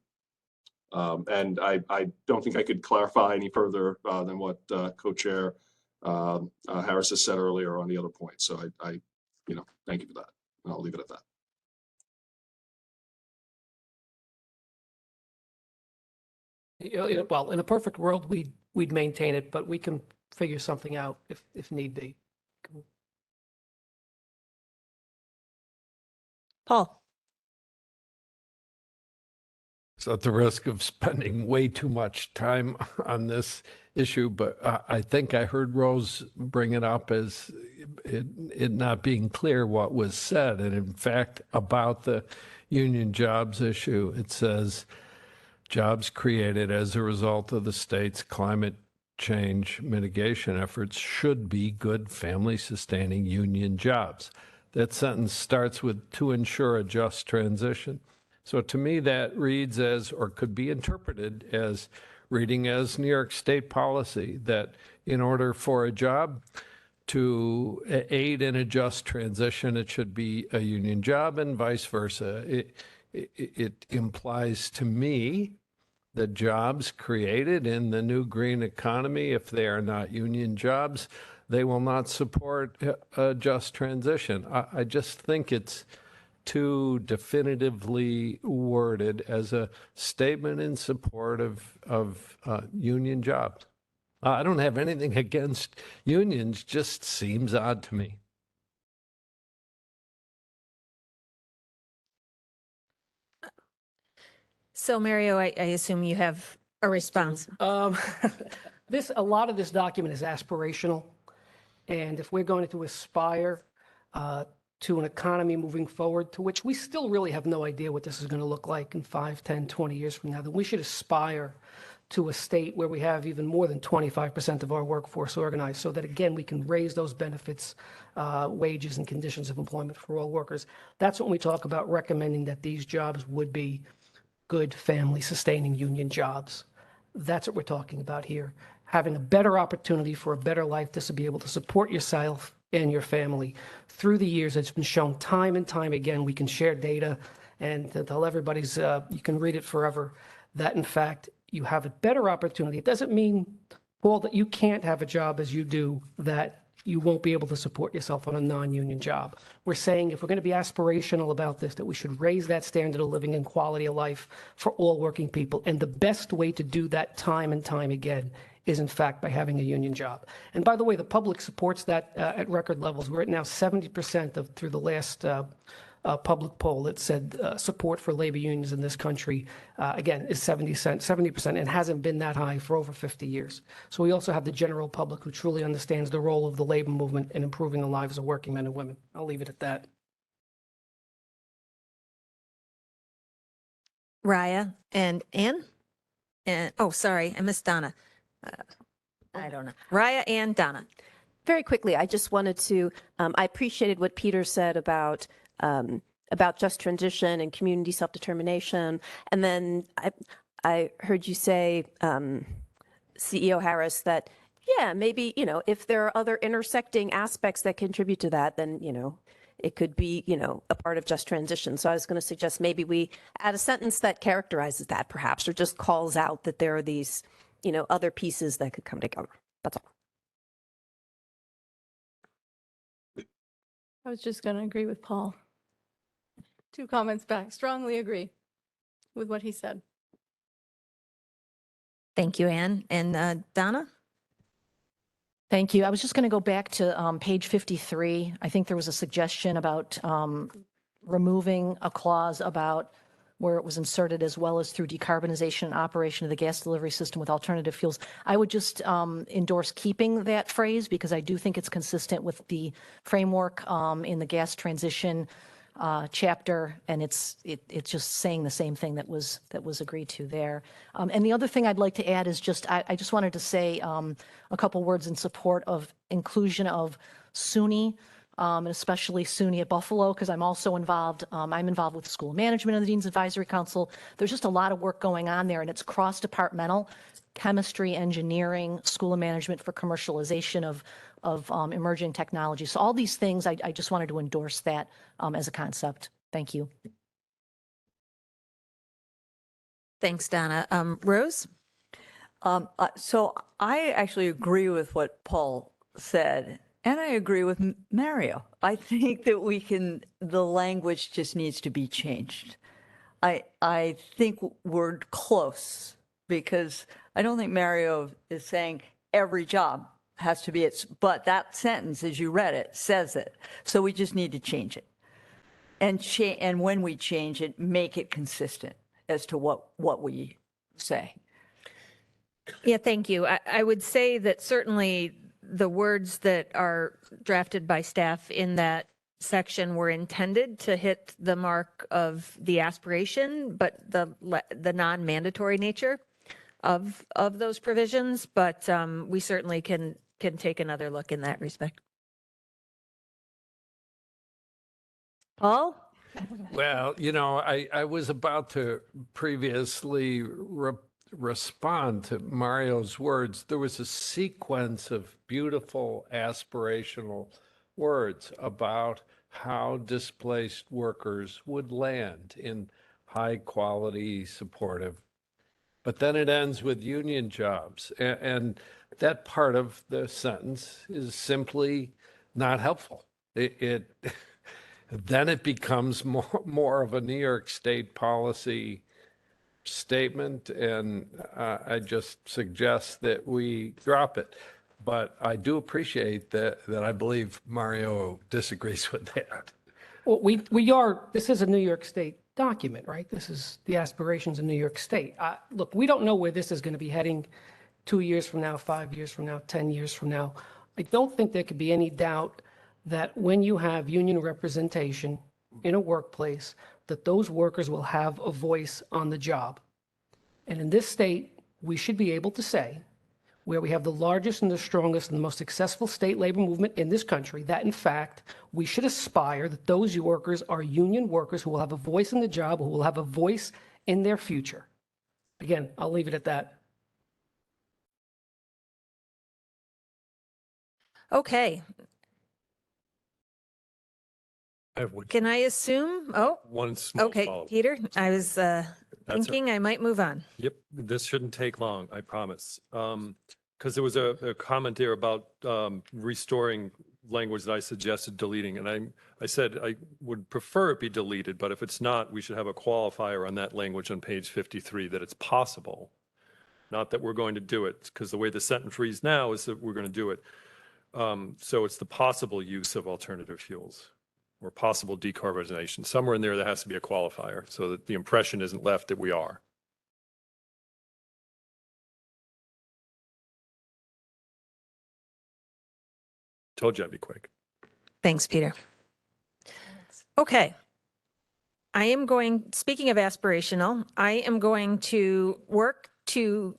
I don't think I could clarify any further than what Co-Chair Harris has said earlier on the other points. So I thank you for that. And I'll leave it at that. Well, in a perfect world, we'd maintain it, but we can figure something out if need be. Paul. So at the risk of spending way too much time on this issue, but I think I heard Rose bring it up as it not being clear what was said. And in fact, about the union jobs issue, it says, jobs created as a result of the state's climate change mitigation efforts should be good family-sustaining union jobs. That sentence starts with to ensure a just transition. So to me, that reads as, or could be interpreted as, reading as New York State policy, that in order for a job to aid in a just transition, it should be a union job and vice versa. It implies to me that jobs created in the new green economy, if they are not union jobs, they will not support a just transition. I just think it's too definitively worded as a statement in support of union jobs. I don't have anything against unions, just seems odd to me. So Mario, I assume you have a response. A lot of this document is aspirational. And if we're going to aspire to an economy moving forward, to which we still really have no idea what this is going to look like in 5, 10, 20 years from now, then we should aspire to a state where we have even more than 25% of our workforce organized, so that, again, we can raise those benefits, wages, and conditions of employment for all workers. That's when we talk about recommending that these jobs would be good family-sustaining union jobs. That's what we're talking about here. Having a better opportunity for a better life, to be able to support yourself and your family. Through the years, it's been shown time and time again, we can share data and to tell everybody's, you can read it forever, that in fact, you have a better opportunity. It doesn't mean, Paul, that you can't have a job as you do that you won't be able to support yourself on a non-union job. We're saying if we're going to be aspirational about this, that we should raise that standard of living and quality of life for all working people. And the best way to do that time and time again is in fact by having a union job. And by the way, the public supports that at record levels. We're at now 70% of through the last public poll that said support for labor unions in this country, again, is 70% and hasn't been that high for over 50 years. So we also have the general public who truly understands the role of the labor movement in improving the lives of working men and women. I'll leave it at that. Raya and Ann? And, oh, sorry, I missed Donna. I don't know. Raya and Donna. Very quickly, I just wanted to, I appreciated what Peter said about just transition and community self-determination. And then I heard you say, CEO Harris, that, yeah, maybe, if there are other intersecting aspects that contribute to that, then, it could be, a part of just transition. So I was going to suggest maybe we add a sentence that characterizes that perhaps, or just calls out that there are these, other pieces that could come together. That's all. I was just going to agree with Paul. 2 comments back. Strongly agree with what he said. Thank you, Ann. And Donna? Thank you. I was just going to go back to page 53. I think there was a suggestion about removing a clause about where it was inserted as well as through decarbonization and operation of the gas delivery system with alternative fuels. I would just endorse keeping that phrase because I do think it's consistent with the framework in the gas transition chapter, and it's just saying the same thing that was agreed to there. And the other thing I'd like to add is just I just wanted to say a couple words in support of inclusion of SUNY. And especially SUNY at Buffalo, because I'm also involved. I'm involved with school management of the Dean's Advisory Council. There's just a lot of work going on there, and it's cross-departmental, chemistry, engineering, school of management for commercialization of emerging technology. So all these things, I just wanted to endorse that as a concept. Thank you. Thanks, Donna. Rose? So I actually agree with what Paul said. And I agree with Mario. I think that the language just needs to be changed. I think we're close because I don't think Mario is saying every job has to be but that sentence, as you read it, says it. So we just need to change it. And when we change it, make it consistent as to what we say. Yeah, thank you. I would say that certainly the words that are drafted by staff in that section were intended to hit the mark of the aspiration, but the non-mandatory nature of those provisions. But we certainly can take another look in that respect. Paul? Well, I was about to previously respond to Mario's words. There was a sequence of beautiful aspirational words about how displaced workers would land in high quality supportive. But then it ends with union jobs. And that part of the sentence is simply not helpful. Then it becomes more of a New York State policy statement, and I just suggest that we drop it. But I do appreciate that I believe Mario disagrees with that. Well, this is a New York State document, right? This is the aspirations of New York State. Look, we don't know where this is going to be heading 2 years from now, 5 years from now, 10 years from now. I don't think there could be any doubt that when you have union representation in a workplace, that those workers will have a voice on the job. And in this state, we should be able to say, where we have the largest and the strongest and the most successful state labor movement in this country, that in fact, we should aspire that those workers are union workers who will have a voice in the job, who will have a voice in their future. Again, I'll leave it at that. Okay. Can I assume? Oh, one small okay, follow-up. Peter, I was thinking I might move on. Yep, this shouldn't take long, I promise. because there was a comment there about restoring language that I suggested deleting. And I said I would prefer it be deleted, but if it's not, we should have a qualifier on that language on page 53 that it's possible. Not that we're going to do it, because the way the sentence reads now is that we're going to do it. So it's the possible use of alternative fuels or possible decarbonization. Somewhere in there has to be a qualifier so that the impression isn't left that we are. Told you I'd be quick. Thanks, Peter. Okay. Speaking of aspirational, I am going to work to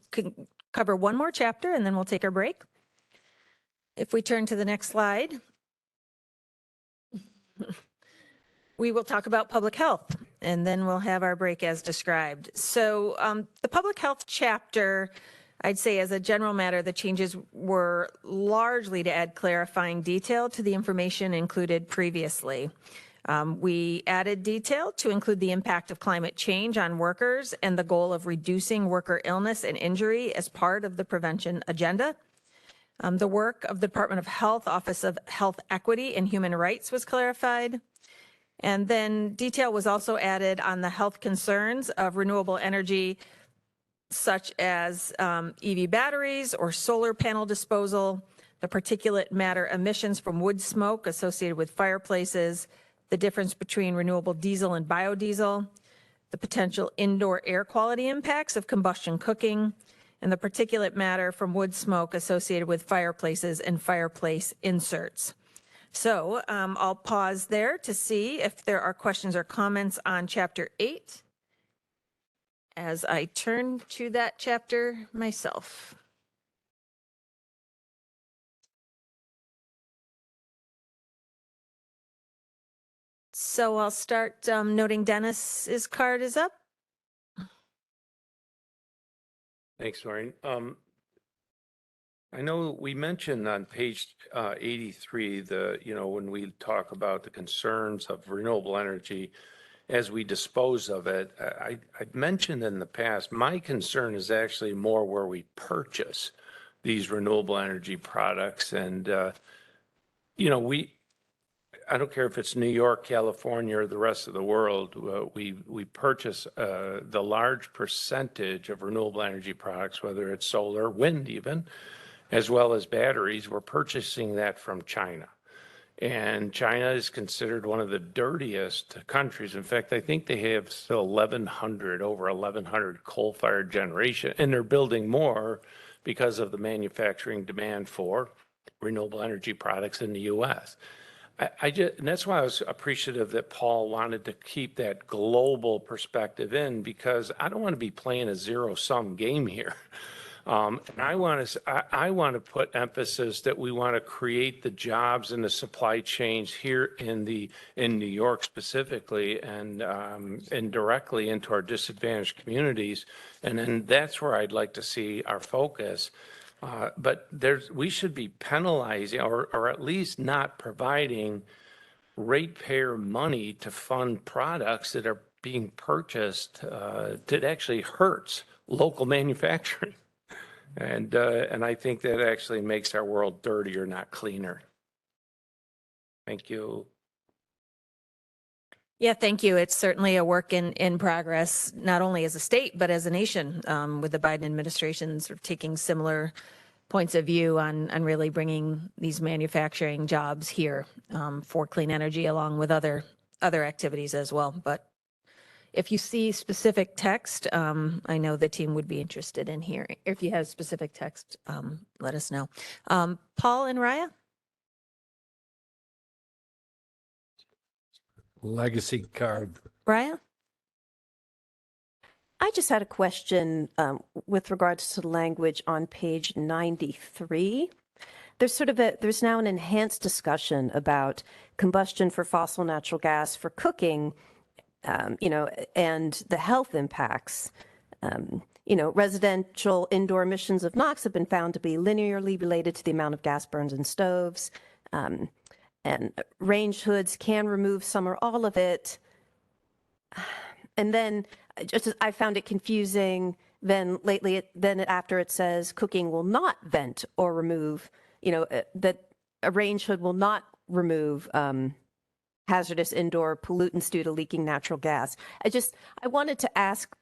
cover one more chapter and then we'll take our break. If we turn to the next slide, we will talk about public health and then we'll have our break as described. So the public health chapter, I'd say as a general matter, the changes were largely to add clarifying detail to the information included previously. We added detail to include the impact of climate change on workers and the goal of reducing worker illness and injury as part of the prevention agenda. The work of the Department of Health, Office of Health Equity and Human Rights was clarified. And then detail was also added on the health concerns of renewable energy, such as EV batteries or solar panel disposal, the particulate matter emissions from wood smoke associated with fireplaces, the difference between renewable diesel and biodiesel, the potential indoor air quality impacts of combustion cooking, and the particulate matter from wood smoke associated with fireplaces and fireplace inserts. So I'll pause there to see if there are questions or comments on Chapter 8 as I turn to that chapter myself. So I'll start noting Dennis's card is up. Thanks, Maureen. I know we mentioned on page 83, when we talk about the concerns of renewable energy as we dispose of it, I've mentioned in the past, my concern is actually more where we purchase these renewable energy products. And, I don't care if it's New York, California, or the rest of the world, we purchase the large percentage of renewable energy products, whether it's solar, wind even, as well as batteries. We're purchasing that from China. And China is considered one of the dirtiest countries. In fact, I think they have still over 1,100 coal-fired generation, and they're building more because of the manufacturing demand for renewable energy products in the U.S. And that's why I was appreciative that Paul wanted to keep that global perspective in, because I don't want to be playing a zero-sum game here. And I want to put emphasis that we want to create the jobs and the supply chains here in New York specifically, and directly into our disadvantaged communities. And then that's where I'd like to see our focus. But we should be penalizing or at least not providing ratepayer money to fund products that are being purchased that actually hurts local manufacturing. And I think that actually makes our world dirtier, not cleaner. Thank you. Yeah, thank you. It's certainly a work in progress, not only as a state, but as a nation, with the Biden administration sort of taking similar points of view on really bringing these manufacturing jobs here for clean energy, along with other activities as well. But if you see specific text, I know the team would be interested in hearing. If you have specific text, let us know. Paul and Raya? Legacy card. Raya? I just had a question with regards to the language on page 93. There's now an enhanced discussion about combustion for fossil natural gas for cooking, and the health impacts. Residential indoor emissions of NOx have been found to be linearly related to the amount of gas burned in stoves. And range hoods can remove some or all of it. And then I found it confusing then after it says cooking will not vent or remove, that a range hood will not remove hazardous indoor pollutants due to leaking natural gas. I wanted to ask,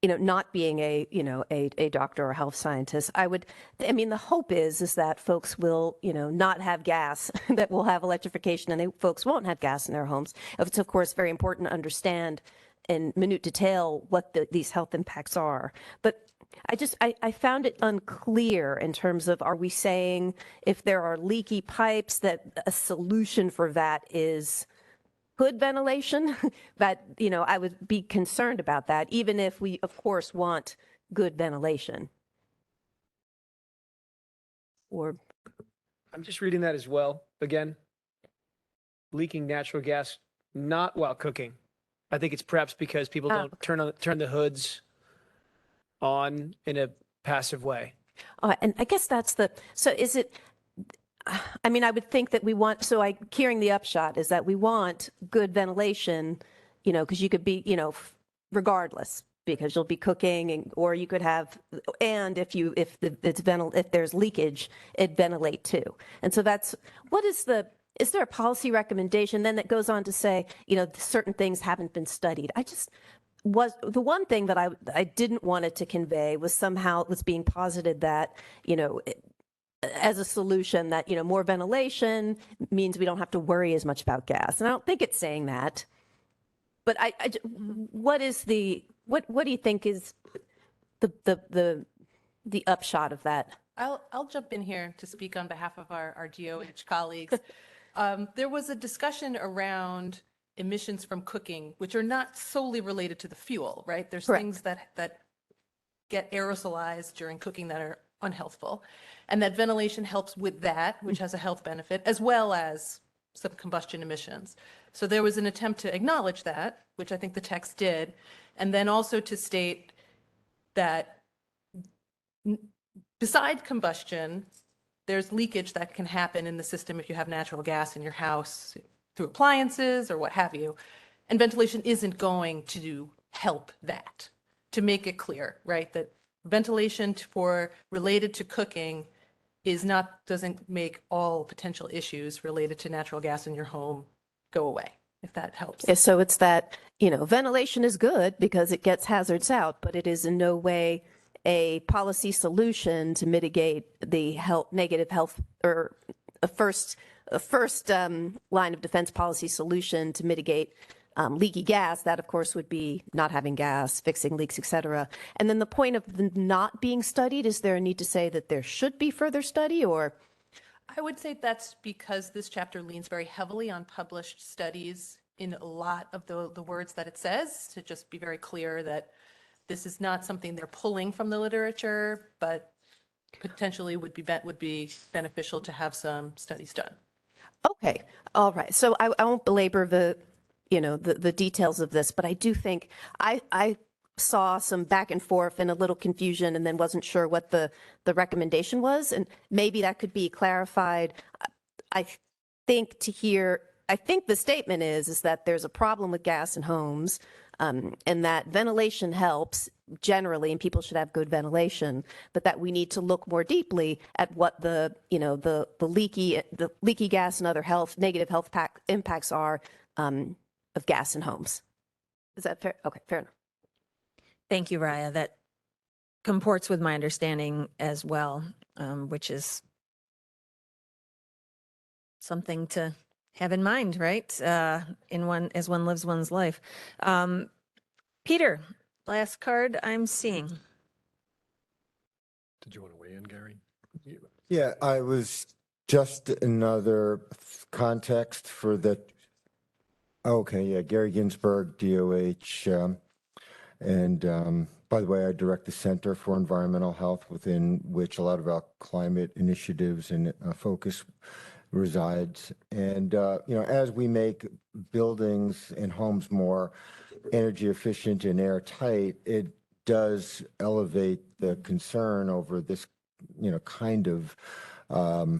not being a doctor or health scientist, the hope is that folks will, not have gas, that will have electrification, and folks won't have gas in their homes. It's, of course, very important to understand in minute detail what these health impacts are. But I found it unclear in terms of, are we saying if there are leaky pipes that a solution for that is hood ventilation? That, I would be concerned about that, even if we, of course, want good ventilation. Or I'm just reading that as well. Again, leaking natural gas, not while cooking. I think it's perhaps because people don't turn the hoods on in a passive way. And I guess so is it, I would think that hearing the upshot is that we want good ventilation, because you could be, regardless, because you'll be cooking or you could have, and if there's leakage, it ventilate too. And so is there a policy recommendation then that goes on to say, certain things haven't been studied? The one thing that I didn't want it to convey was somehow it was being posited that, as a solution that, more ventilation means we don't have to worry as much about gas. And I don't think it's saying that. But what do you think is the upshot of that? I'll jump in here to speak on behalf of our DOH colleagues. There was a discussion around emissions from cooking, which are not solely related to the fuel, right? There's things that get aerosolized during cooking that are unhealthful, and that ventilation helps with that, which has a health benefit, as well as some combustion emissions. So there was an attempt to acknowledge that, which I think the text did, and then also to state that beside combustion, there's leakage that can happen in the system if you have natural gas in your house through appliances or what have you. And ventilation isn't going to help that, to make it clear, right? That ventilation related to cooking doesn't make all potential issues related to natural gas in your home go away, if that helps. Yeah, so it's that, ventilation is good because it gets hazards out, but it is in no way a policy solution to mitigate the negative health, or a first line of defense policy solution to mitigate leaky gas. That, of course, would be not having gas, fixing leaks, et cetera. And then the point of the not being studied, is there a need to say that there should be further study, or? I would say that's because this chapter leans very heavily on published studies in a lot of the words that it says, to just be very clear that this is not something they're pulling from the literature, but potentially would be beneficial to have some studies done. Okay, all right. So I won't belabor the details of this, but I do think I saw some back and forth and a little confusion, and then wasn't sure what the recommendation was, and maybe that could be clarified. I think the statement is that there's a problem with gas in homes, and that ventilation helps generally, and people should have good ventilation, but that we need to look more deeply at what the leaky gas and other negative health impacts are of gas in homes. Is that fair? Okay, fair enough. Thank you, Raya. That comports with my understanding as well, which is something to have in mind, right? As one lives one's life. Peter, last card I'm seeing. Did you want to weigh in, Gary? Yeah, I was just another context for the, okay, yeah, Gary Ginsberg, DOH. And by the way, I direct the Center for Environmental Health, within which a lot of our climate initiatives and focus resides. And, as we make buildings and homes more energy efficient and airtight, it does elevate the concern over this, kind of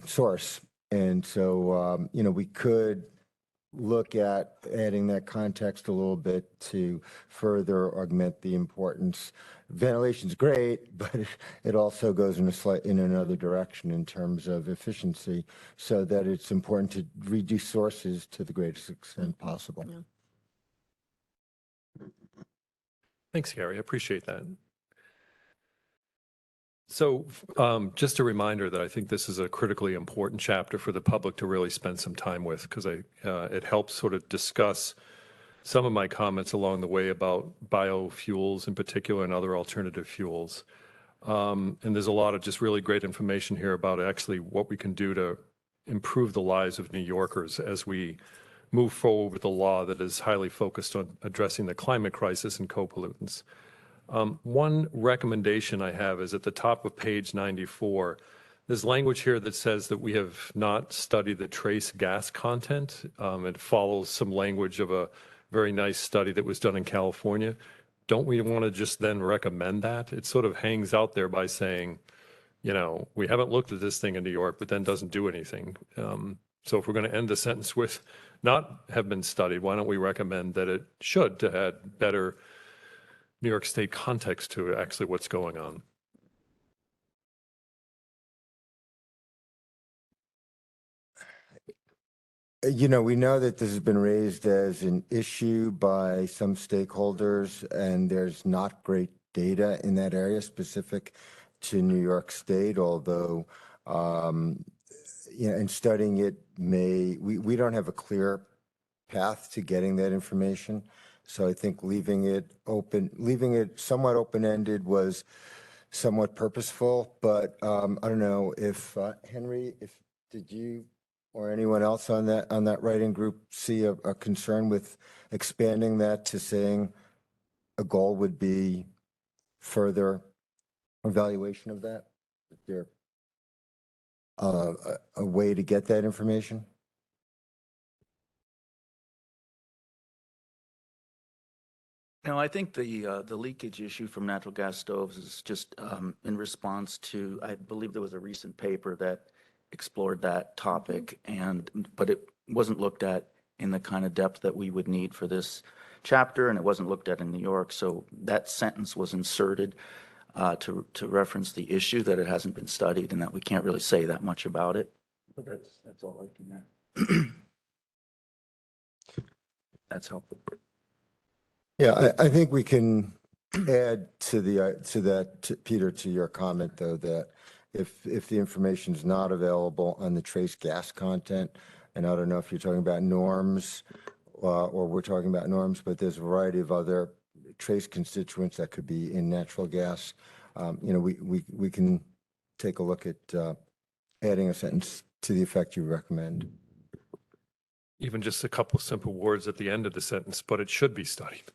source. And so, we could look at adding that context a little bit to further augment the importance. Ventilation's great, but it also goes in another direction in terms of efficiency, so that it's important to reduce sources to the greatest extent possible. Thanks, Gary. I appreciate that. So just a reminder that I think this is a critically important chapter for the public to really spend some time with, because it helps sort of discuss some of my comments along the way about biofuels in particular and other alternative fuels. And there's a lot of just really great information here about actually what we can do to improve the lives of New Yorkers as we move forward with a law that is highly focused on addressing the climate crisis and co-pollutants. One recommendation I have is at the top of page 94. There's language here that says that we have not studied the trace gas content. It follows some language of a very nice study that was done in California. Don't we want to just then recommend that? It sort of hangs out there by saying, you know, we haven't looked at this thing in New York, but then doesn't do anything. So if we're going to end the sentence with not have been studied, why don't we recommend that it should to add better New York State context to actually what's going on? You know, we know that this has been raised as an issue by some stakeholders, and there's not great data in that area specific to New York State, although, you know, in studying it we don't have a clear path to getting that information. So I think leaving it somewhat open-ended was somewhat purposeful, but I don't know if Henry, did you or anyone else on that writing group see a concern with expanding that to saying a goal would be further evaluation of that? Is there a way to get that information? No, I think the leakage issue from natural gas stoves is just in response to, I believe there was a recent paper that explored that topic, but it wasn't looked at in the kind of depth that we would need for this chapter, and it wasn't looked at in New York. So that sentence was inserted to reference the issue, that it hasn't been studied and that we can't really say that much about it. But that's all I can add. That's helpful. Yeah, I think we can add to that, Peter, to your comment, though, that if the information is not available on the trace gas content, and I don't know if you're talking about norms or we're talking about norms, but there's a variety of other trace constituents that could be in natural gas. You know, we can take a look at adding a sentence to the effect you recommend. Even just a couple simple words at the end of the sentence, but it should be studied.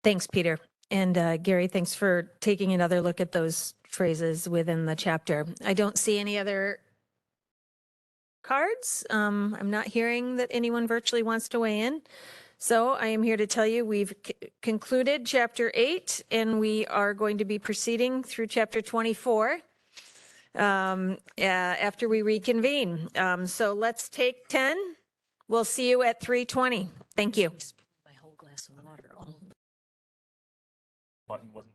Thanks, Peter. And Gary, thanks for taking another look at those phrases within the chapter. I don't see any other cards. I'm not hearing that anyone virtually wants to weigh in. So I am here to tell you we've concluded chapter 8, and we are going to be proceeding through chapter 24 after we reconvene. So let's take 10. We'll see you at 3:20. Thank you. My whole glass of water. Button wasn't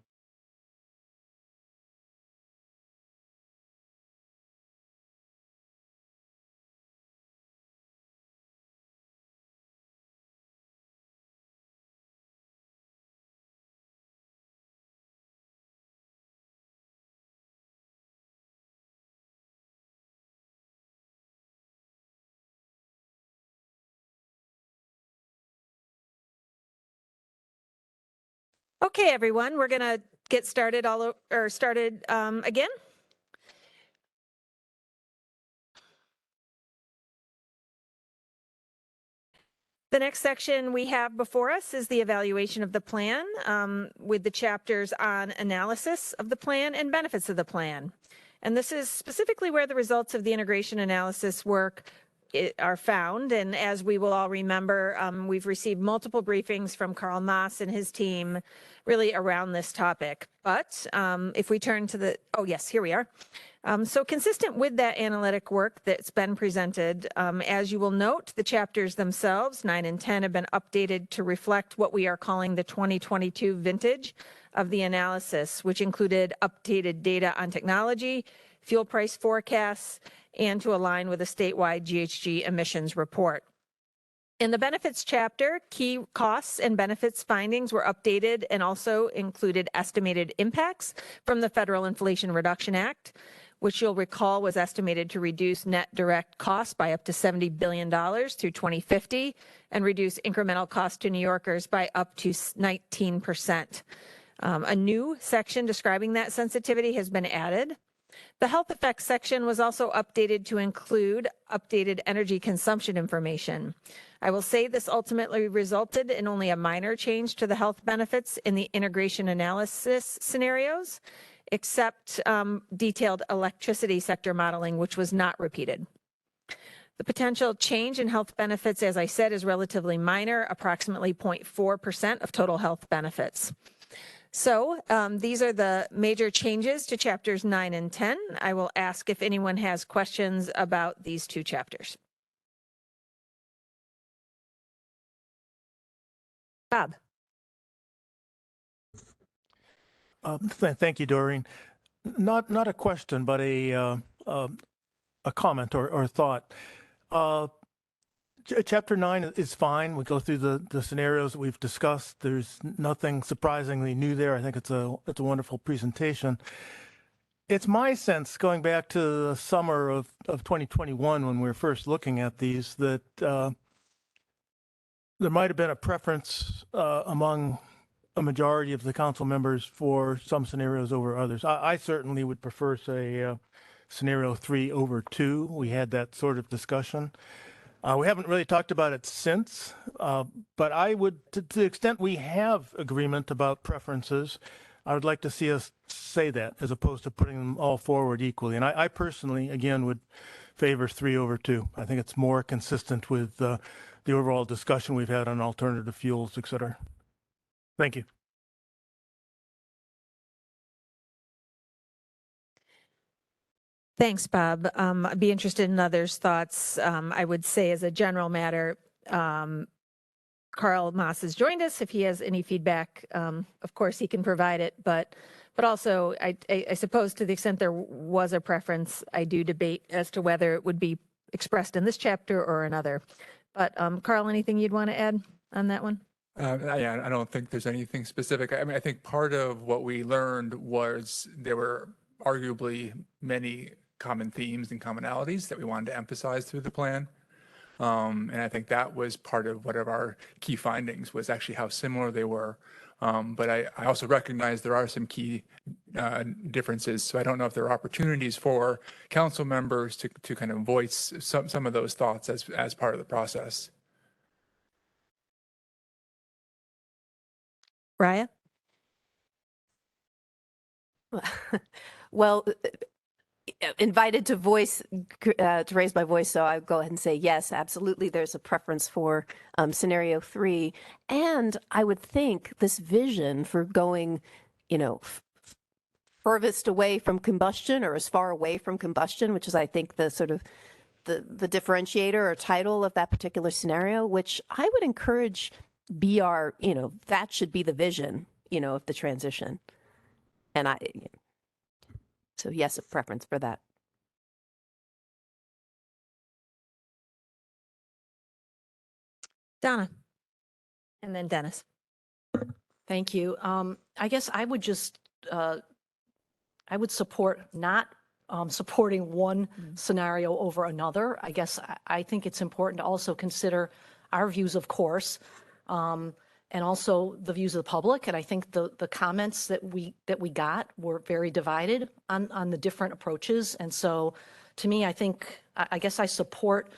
Okay, everyone, we're going to get started again. The next section we have before us is the evaluation of the plan with the chapters on analysis of the plan and benefits of the plan. And this is specifically where the results of the integration analysis work are found. And as we will all remember, we've received multiple briefings from Carl Maas and his team really around this topic. But if we turn to the, oh yes, here we are. So consistent with that analytic work that's been presented, as you will note, the chapters themselves, 9 and 10, have been updated to reflect what we are calling the 2022 vintage of the analysis, which included updated data on technology, fuel price forecasts, and to align with a statewide GHG emissions report. In the benefits chapter, key costs and benefits findings were updated and also included estimated impacts from the Federal Inflation Reduction Act, which you'll recall was estimated to reduce net direct costs by up to $70 billion through 2050 and reduce incremental costs to New Yorkers by up to 19%. A new section describing that sensitivity has been added. The health effects section was also updated to include updated energy consumption information. I will say this ultimately resulted in only a minor change to the health benefits in the integration analysis scenarios, except detailed electricity sector modeling, which was not repeated. The potential change in health benefits, as I said, is relatively minor, approximately 0.4% of total health benefits. So these are the major changes to chapters 9 and 10. I will ask if anyone has questions about these two chapters. Bob. Thank you, Doreen. Not a question, but a comment or thought. Chapter 9 is fine. We go through the scenarios that we've discussed. There's nothing surprisingly new there. I think it's a wonderful presentation. It's my sense, going back to the summer of 2021 when we were first looking at these, that there might have been a preference among a majority of the council members for some scenarios over others. I certainly would prefer, say, scenario 3 over 2. We had that sort of discussion. We haven't really talked about it since, but I would, to the extent we have agreement about preferences, I would like to see us say that as opposed to putting them all forward equally. And I personally, again, would favor 3 over 2. I think it's more consistent with the overall discussion we've had on alternative fuels, et cetera. Thank you. Thanks, Bob. I'd be interested in others' thoughts. I would say as a general matter, Carl Maas has joined us. If he has any feedback, of course, he can provide it. But also, I suppose to the extent there was a preference, I do debate as to whether it would be expressed in this chapter or another. But Carl, anything you'd want to add on that one? Yeah, I don't think there's anything specific. I mean, I think part of what we learned was there were arguably many common themes and commonalities that we wanted to emphasize through the plan. And I think that was part of one of our key findings was actually how similar they were. But I also recognize there are some key differences. So I don't know if there are opportunities for council members to kind of voice some of those thoughts as part of the process. Raya? Well, invited to voice, to raise my voice, so I'll go ahead and say yes, absolutely. There's a preference for scenario 3. And I would think this vision for going, furthest away from combustion or as far away from combustion, which is, I think, the sort of the differentiator or title of that particular scenario, which I would encourage be our, that should be the vision, of the transition. And so yes, a preference for that. Donna. And then Dennis. Thank you. I guess I would just, I would support not supporting one scenario over another. I guess I think it's important to also consider our views, of course, and also the views of the public. And I think the comments that we got were very divided on the different approaches. And so to me, I guess I support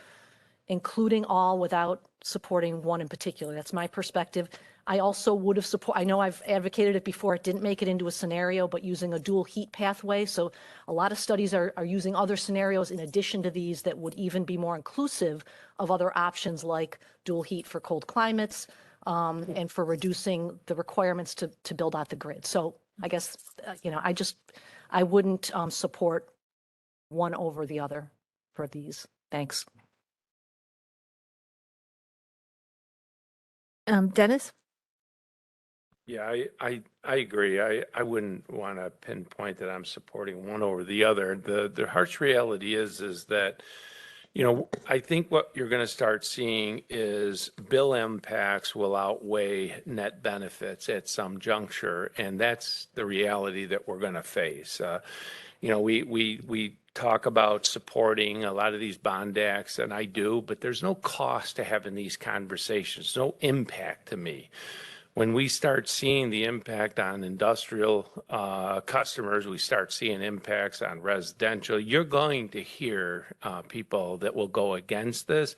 including all without supporting one in particular. That's my perspective. I also would have I know I've advocated it before, it didn't make it into a scenario, but using a dual heat pathway. So a lot of studies are using other scenarios in addition to these that would even be more inclusive of other options like dual heat for cold climates, and for reducing the requirements to build out the grid. So I guess, I wouldn't support one over the other for these. Thanks. Dennis? Yeah, I agree. I wouldn't want to pinpoint that I'm supporting one over the other. The harsh reality is that, I think what you're going to start seeing is bill impacts will outweigh net benefits at some juncture, and that's the reality that we're going to face. We talk about supporting a lot of these bond acts, and I do, but there's no cost to having these conversations, no impact to me. When we start seeing the impact on industrial customers, we start seeing impacts on residential, you're going to hear people that will go against this.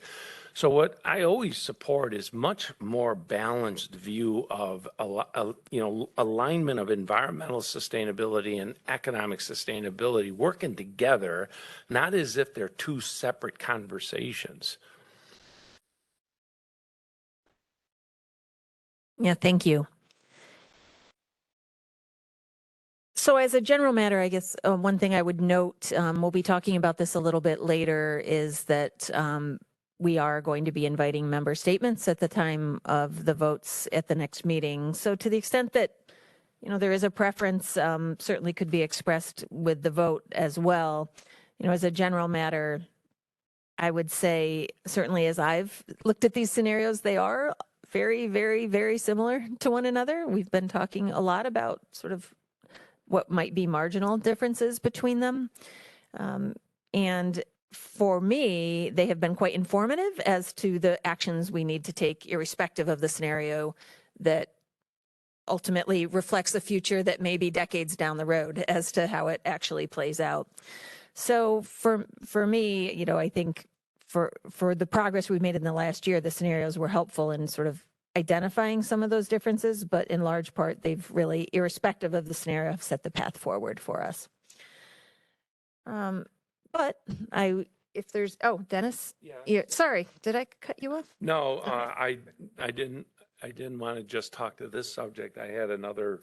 So what I always support is much more balanced view of alignment of environmental sustainability and economic sustainability working together, not as if they're two separate conversations. Yeah, thank you. So as a general matter, I guess one thing I would note, we'll be talking about this a little bit later, is that we are going to be inviting member statements at the time of the votes at the next meeting. So to the extent that, there is a preference, certainly could be expressed with the vote as well. As a general matter, I would say, certainly as I've looked at these scenarios, they are very, very, very similar to one another. We've been talking a lot about sort of what might be marginal differences between them. And for me, they have been quite informative as to the actions we need to take, irrespective of the scenario that ultimately reflects a future that may be decades down the road as to how it actually plays out. So for me, I think for the progress we've made in the last year, the scenarios were helpful in sort of identifying some of those differences, but in large part, they've really, irrespective of the scenario, have set the path forward for us. But if there's, Dennis? Yeah. Sorry, did I cut you off? No, I didn't want to just talk to this subject. I had another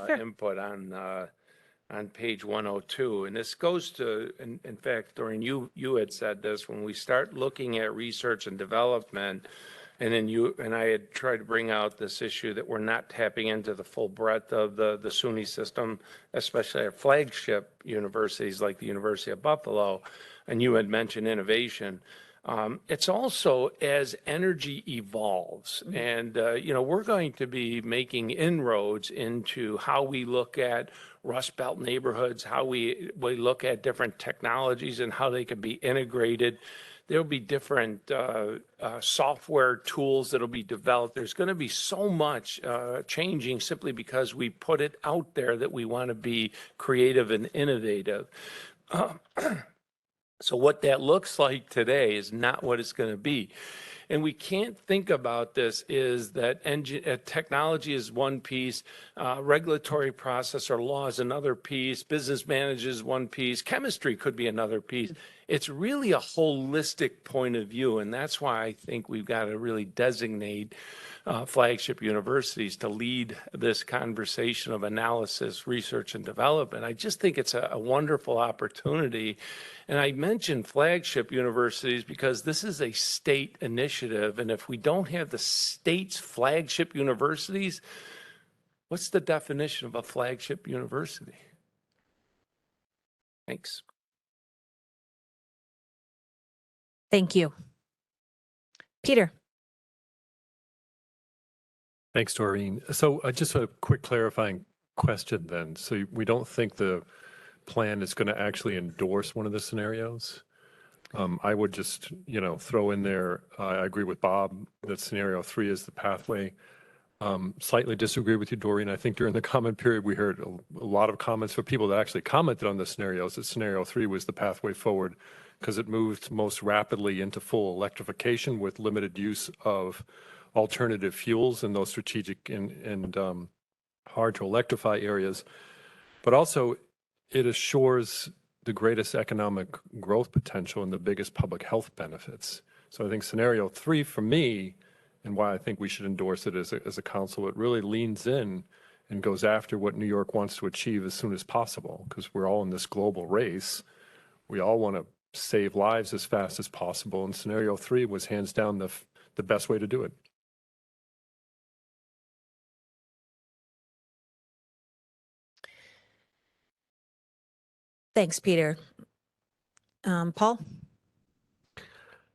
input on page 102, and this goes to, in fact, Doreen, you had said this, when we start looking at research and development, and then I had tried to bring out this issue that we're not tapping into the full breadth of the SUNY system, especially our flagship universities like the University of Buffalo, and you had mentioned innovation. It's also as energy evolves, and we're going to be making inroads into how we look at Rust Belt neighborhoods, how we look at different technologies and how they can be integrated. There'll be different software tools that'll be developed. There's going to be so much changing simply because we put it out there that we want to be creative and innovative. So what that looks like today is not what it's going to be. And we can't think about this is that technology is one piece, regulatory process or law is another piece, business management is one piece, chemistry could be another piece. It's really a holistic point of view, and that's why I think we've got to really designate flagship universities to lead this conversation of analysis, research, and development. I just think it's a wonderful opportunity. And I mentioned flagship universities because this is a state initiative. And if we don't have the state's flagship universities, what's the definition of a flagship university? Thanks. Thank you. Peter. Thanks, Doreen. So just a quick clarifying question then. So we don't think the plan is going to actually endorse one of the scenarios? I would just, throw in there, I agree with Bob that scenario 3 is the pathway. Slightly disagree with you, Doreen. I think during the comment period, we heard a lot of comments from people that actually commented on the scenarios that scenario 3 was the pathway forward because it moved most rapidly into full electrification with limited use of alternative fuels in those strategic and hard to electrify areas, but also it assures the greatest economic growth potential and the biggest public health benefits. So I think scenario 3 for me, and why I think we should endorse it as a council, it really leans in and goes after what New York wants to achieve as soon as possible, because we're all in this global race. We all want to save lives as fast as possible, and scenario 3 was hands down the best way to do it. Thanks, Peter. Paul?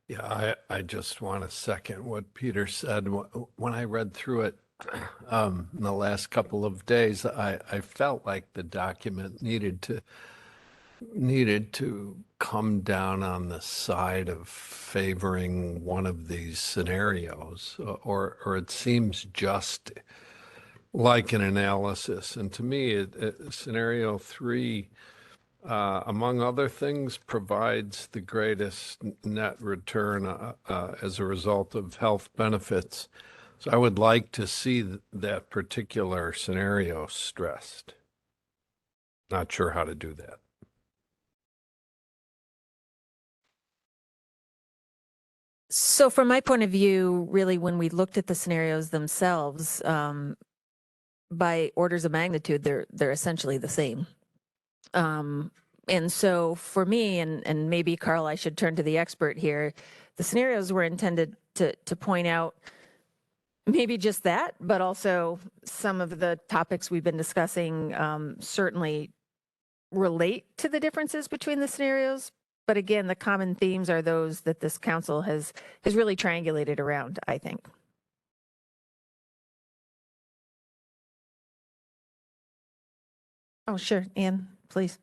Yeah, I just want to second what Peter said. When I read through it in the last couple of days, I felt like the document needed to come down on the side of favoring one of these scenarios, or it seems just like an analysis. And to me, scenario 3, among other things, provides the greatest net return as a result of health benefits. So I would like to see that particular scenario stressed. Not sure how to do that. So from my point of view, really, when we looked at the scenarios themselves, by orders of magnitude, they're essentially the same. And so for me, and maybe Carl, I should turn to the expert here, the scenarios were intended to point out maybe just that, but also some of the topics we've been discussing certainly relate to the differences between the scenarios. But again, the common themes are those that this council has really triangulated around, I think. Oh, sure. Anne, please.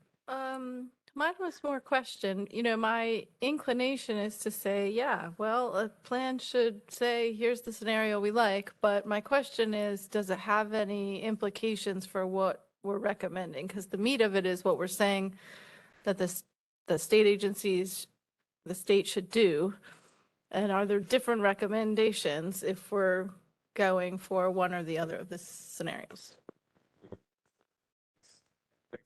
Mine was more question. My inclination is to say, yeah, well, a plan should say, here's the scenario we like. But my question is, does it have any implications for what we're recommending? Because the meat of it is what we're saying that the state agencies, the state should do. And are there different recommendations if we're going for one or the other of the scenarios?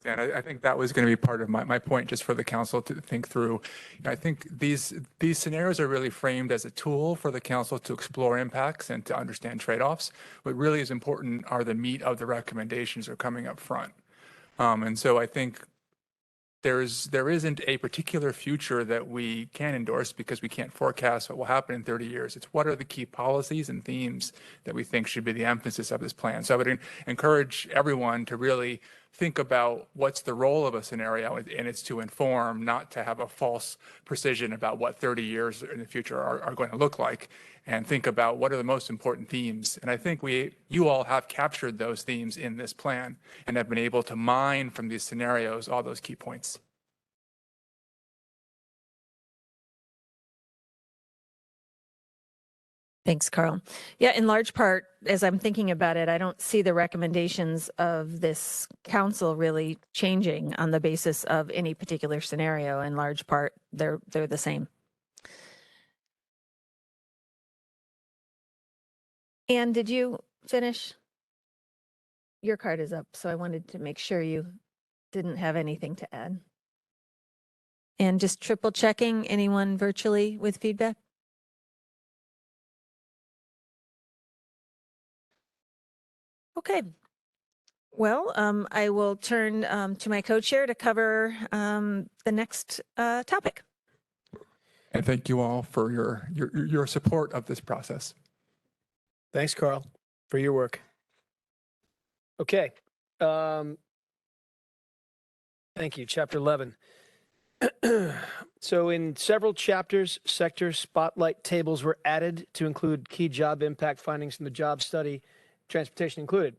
And I think that was going to be part of my point, just for the council to think through. I think these scenarios are really framed as a tool for the council to explore impacts and to understand trade-offs. What really is important are the meat of the recommendations are coming up front. And so I think there isn't a particular future that we can endorse because we can't forecast what will happen in 30 years. It's what are the key policies and themes that we think should be the emphasis of this plan. So I would encourage everyone to really think about what's the role of a scenario, and it's to inform, not to have a false precision about what 30 years in the future are going to look like, and think about what are the most important themes. And I think you all have captured those themes in this plan and have been able to mine from these scenarios all those key points. Thanks, Carl. Yeah, in large part, as I'm thinking about it, I don't see the recommendations of this council really changing on the basis of any particular scenario. In large part, they're the same. Anne, did you finish? Your card is up, so I wanted to make sure you didn't have anything to add. And just triple checking, anyone virtually with feedback? Okay. Well, I will turn to my co-chair to cover the next topic. And thank you all for your support of this process. Thanks, Carl, for your work. Okay. Thank you. Chapter 11. So in several chapters, sector spotlight tables were added to include key job impact findings from the job study, transportation included.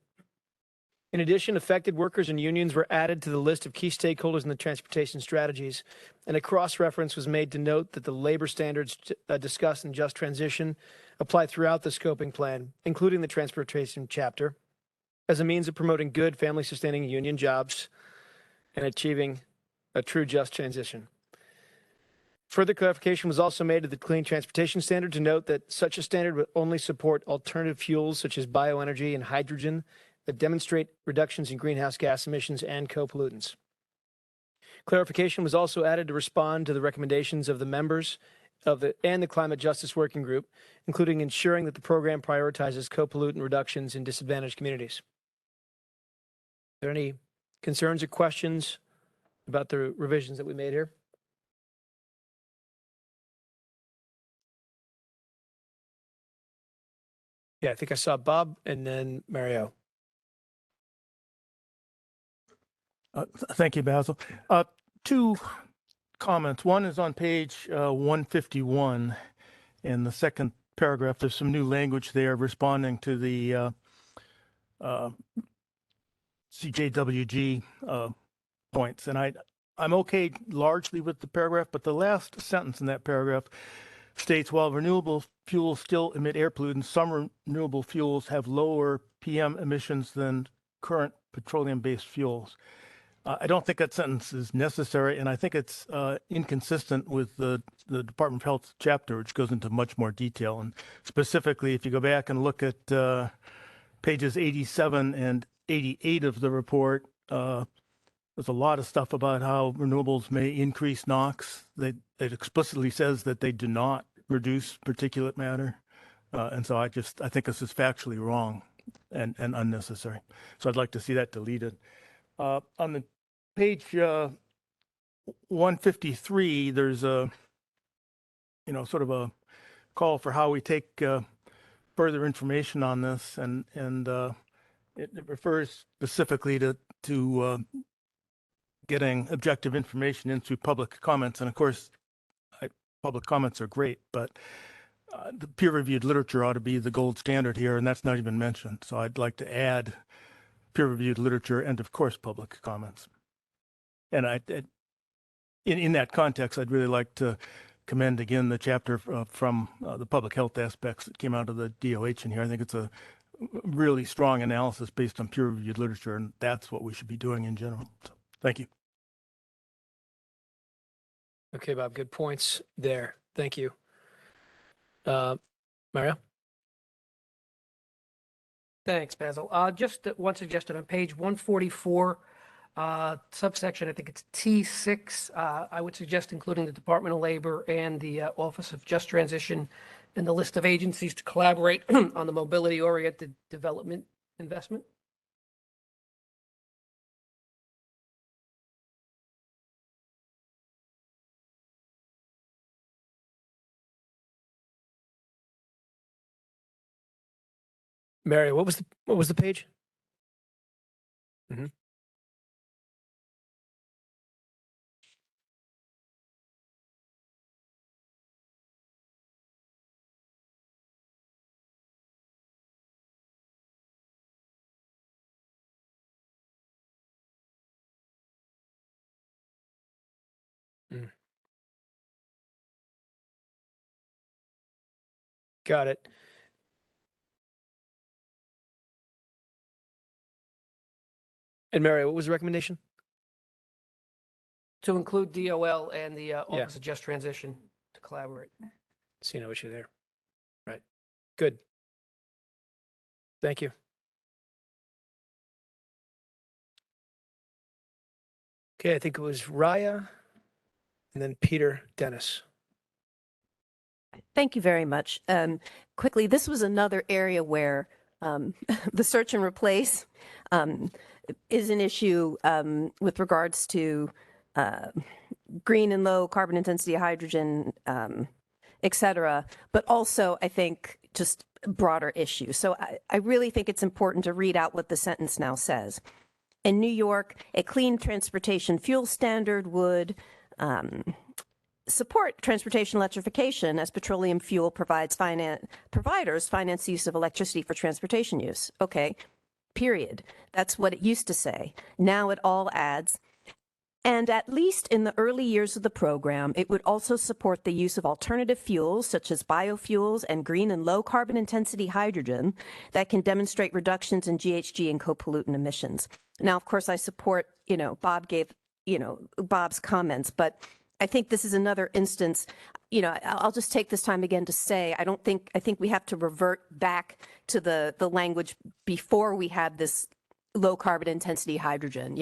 In addition, affected workers and unions were added to the list of key stakeholders in the transportation strategies, and a cross-reference was made to note that the labor standards discussed in Just Transition apply throughout the scoping plan, including the transportation chapter, as a means of promoting good family-sustaining union jobs and achieving a true just transition. Further clarification was also made to the Clean Transportation Standard to note that such a standard would only support alternative fuels such as bioenergy and hydrogen that demonstrate reductions in greenhouse gas emissions and co-pollutants. Clarification was also added to respond to the recommendations of the members of the Climate Justice Working Group, including ensuring that the program prioritizes co-pollutant reductions in disadvantaged communities. Are there any concerns or questions about the revisions that we made here? Yeah, I think I saw Bob and then Mario. Thank you, Basil. Two comments. One is on page 151. In the second paragraph, there's some new language there responding to the CJWG points. And I'm okay largely with the paragraph, but the last sentence in that paragraph states, while renewable fuels still emit air pollutants, some renewable fuels have lower PM emissions than current petroleum-based fuels. I don't think that sentence is necessary, and I think it's inconsistent with the Department of Health chapter, which goes into much more detail. And specifically, if you go back and look at pages 87 and 88 of the report, there's a lot of stuff about how renewables may increase NOx. It explicitly says that they do not reduce particulate matter. And so I think this is factually wrong and unnecessary. So I'd like to see that deleted. On the page 153, there's a, sort of a call for how we take further information on this. And it refers specifically to getting objective information into public comments. And of course, public comments are great, but the peer-reviewed literature ought to be the gold standard here, and that's not even mentioned. So I'd like to add peer-reviewed literature and, of course, public comments. And in that context, I'd really like to commend again the chapter from the public health aspects that came out of the DOH in here. I think it's a really strong analysis based on peer-reviewed literature, and that's what we should be doing in general. So, thank you. Okay, Bob, good points there. Thank you. Mario? Thanks, Basil. Just one suggestion on page 144, subsection, I think it's T6. I would suggest including the Department of Labor and the Office of Just Transition in the list of agencies to collaborate on the mobility-oriented development investment. Mary, what was the page? Mm-hmm. Got it. And Mary, what was the recommendation? To include DOL and the Office of Just Transition to collaborate. See no issue there. Right. Good. Thank you. Okay, I think it was Raya and then Peter Dennis. Thank you very much. Quickly, this was another area where the search and replace is an issue with regards to green and low carbon intensity hydrogen, et cetera, but also I think just broader issues. So I really think it's important to read out what the sentence now says. In New York, a clean transportation fuel standard would support transportation electrification as petroleum fuel providers finance use of electricity for transportation use. Okay, period. That's what it used to say. Now it all adds, and at least in the early years of the program, it would also support the use of alternative fuels such as biofuels and green and low carbon intensity hydrogen that can demonstrate reductions in GHG and co-pollutant emissions. Now, of course, I support, Bob gave, Bob's comments, but I think this is another instance, I'll just take this time again to say, I think we have to revert back to the language before we had this low carbon intensity hydrogen.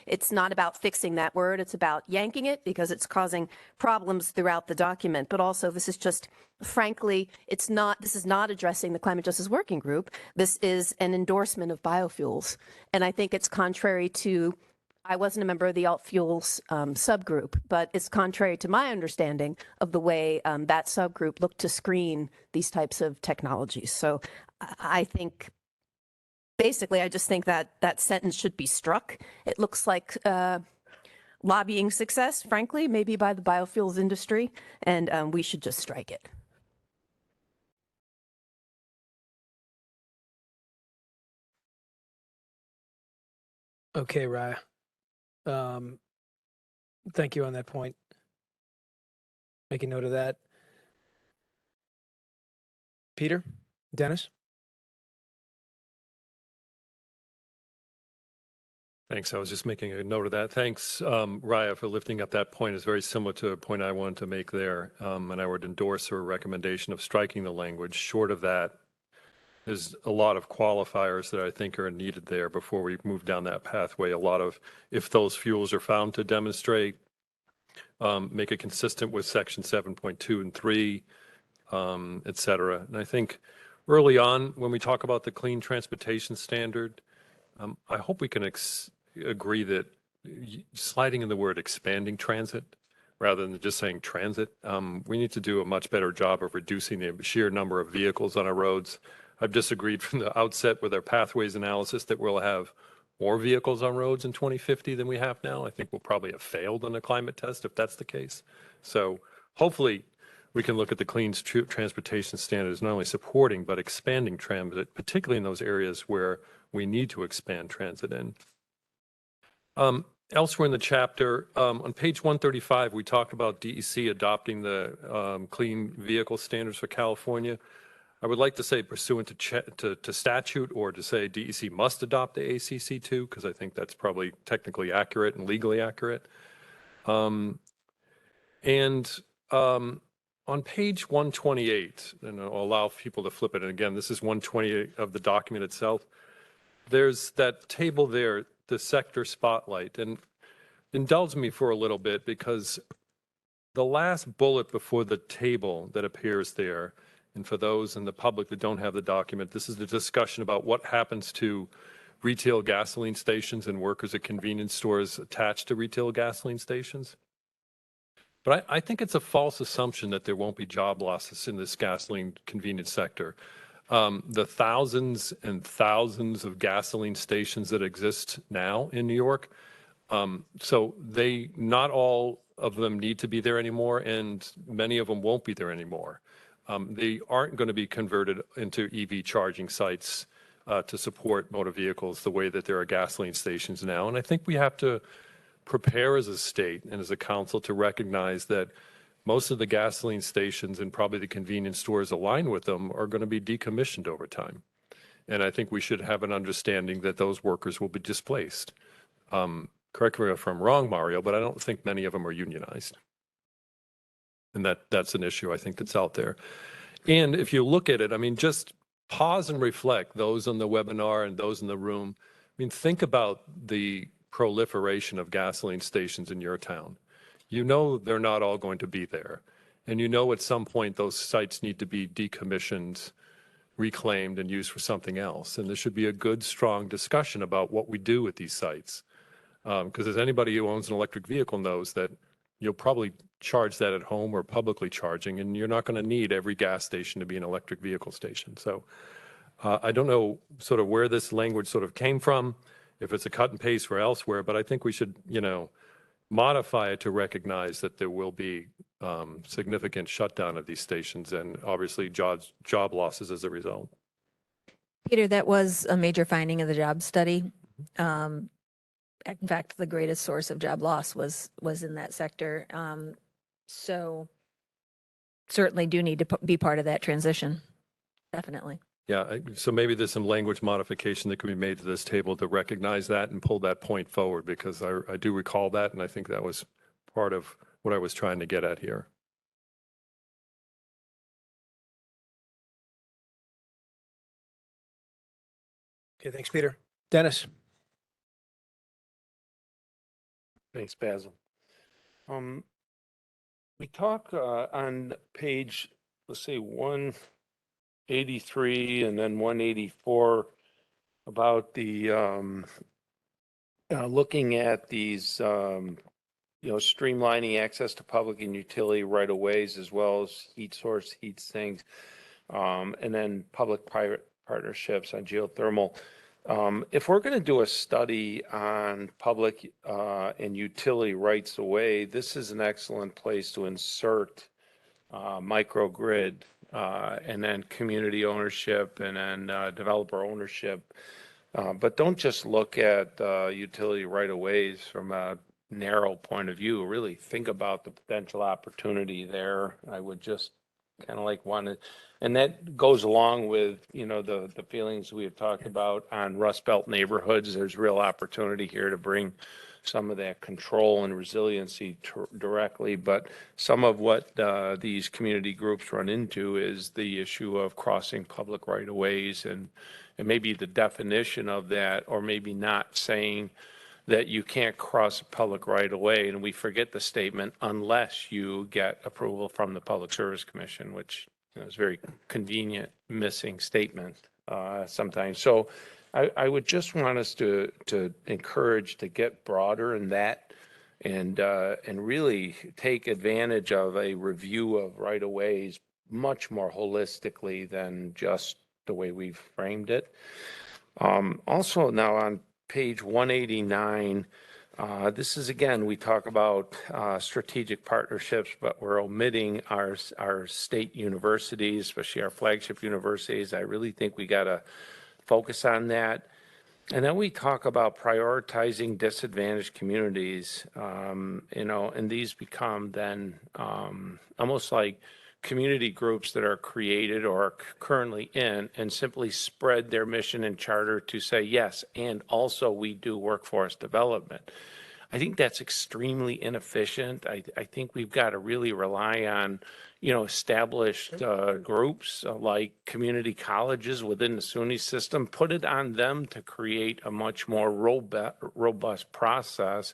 It's not about fixing that word. It's about yanking it because it's causing problems throughout the document. But also this is just, frankly, this is not addressing the Climate Justice Working Group. This is an endorsement of biofuels. And I think it's contrary to, I wasn't a member of the alt fuels subgroup, but it's contrary to my understanding of the way that subgroup looked to screen these types of technologies. So I think, basically, I just think that that sentence should be struck. It looks like lobbying success, frankly, maybe by the biofuels industry, and we should just strike it. Okay, Raya. Thank you on that point. Make a note of that. Peter? Dennis? Thanks. I was just making a note of that. Thanks, Raya, for lifting up that point. It's very similar to a point I wanted to make there. And I would endorse her recommendation of striking the language. Short of that, there's a lot of qualifiers that I think are needed there before we move down that pathway. A lot of, if those fuels are found to demonstrate, make it consistent with section 7.2 and 3, et cetera. And I think early on, when we talk about the clean transportation standard, I hope we can agree that sliding in the word expanding transit rather than just saying transit, we need to do a much better job of reducing the sheer number of vehicles on our roads. I've disagreed from the outset with our pathways analysis that we'll have more vehicles on roads in 2050 than we have now. I think we'll probably have failed on the climate test if that's the case. So hopefully we can look at the clean transportation standards, not only supporting, but expanding transit, particularly in those areas where we need to expand transit in. Elsewhere in the chapter, on page 135, we talk about DEC adopting the clean vehicle standards for California. I would like to say pursuant to statute, or to say DEC must adopt the ACC2, because I think that's probably technically accurate and legally accurate. On page 128, and I'll allow people to flip it, and again, this is 128 of the document itself, there's that table there, the sector spotlight, and indulge me for a little bit, because the last bullet before the table that appears there, and for those in the public that don't have the document, this is the discussion about what happens to retail gasoline stations and workers at convenience stores attached to retail gasoline stations. But I think it's a false assumption that there won't be job losses in this gasoline convenience sector. The thousands and thousands of gasoline stations that exist now in New York, so not all of them need to be there anymore, and many of them won't be there anymore. They aren't going to be converted into EV charging sites to support motor vehicles the way that there are gasoline stations now. And I think we have to prepare as a state and as a council to recognize that most of the gasoline stations and probably the convenience stores aligned with them are going to be decommissioned over time. And I think we should have an understanding that those workers will be displaced. Correct me if I'm wrong, Mario, but I don't think many of them are unionized. And that's an issue I think that's out there. And if you look at it, I mean, just pause and reflect, those on the webinar and those in the room. I mean, think about the proliferation of gasoline stations in your town. You know they're not all going to be there. And you know at some point those sites need to be decommissioned, reclaimed, and used for something else. And there should be a good, strong discussion about what we do with these sites. Because as anybody who owns an electric vehicle knows that you'll probably charge that at home or publicly charging, and you're not going to need every gas station to be an electric vehicle station. So I don't know sort of where this language sort of came from, if it's a cut and paste for elsewhere, but I think we should, modify it to recognize that there will be significant shutdown of these stations and obviously job losses as a result. Peter, that was a major finding of the job study. In fact, the greatest source of job loss was in that sector. So certainly do need to be part of that transition. Definitely. Yeah, so maybe there's some language modification that can be made to this table to recognize that and pull that point forward, because I do recall that, and I think that was part of what I was trying to get at here. Okay, thanks, Peter. Dennis? Thanks, Basil. We talk on page, let's say 183 and then 184 about the looking at these streamlining access to public and utility right of ways as well as heat source, heat sinks, and then public-private partnerships on geothermal. If we're going to do a study on public and utility rights of way, this is an excellent place to insert microgrid and then community ownership and then developer ownership. But don't just look at utility right of ways from a narrow point of view. Really think about the potential opportunity there. I would just kind of like want to, and that goes along with, the feelings we have talked about on Rust Belt neighborhoods. There's real opportunity here to bring some of that control and resiliency directly. But some of what these community groups run into is the issue of crossing public right of ways and maybe the definition of that, or maybe not saying that you can't cross a public right of way. And we forget the statement unless you get approval from the Public Service Commission, which is a very convenient missing statement sometimes. So I would just want us to encourage to get broader in that and really take advantage of a review of right of ways much more holistically than just the way we've framed it. Also now on page 189, this is again, we talk about strategic partnerships, but we're omitting our state universities, especially our flagship universities. I really think we got to focus on that. And then we talk about prioritizing disadvantaged communities, and these become then almost like community groups that are created or are currently in and simply spread their mission and charter to say, yes, and also we do workforce development. I think that's extremely inefficient. I think we've got to really rely on, established groups like community colleges within the SUNY system, put it on them to create a much more robust process.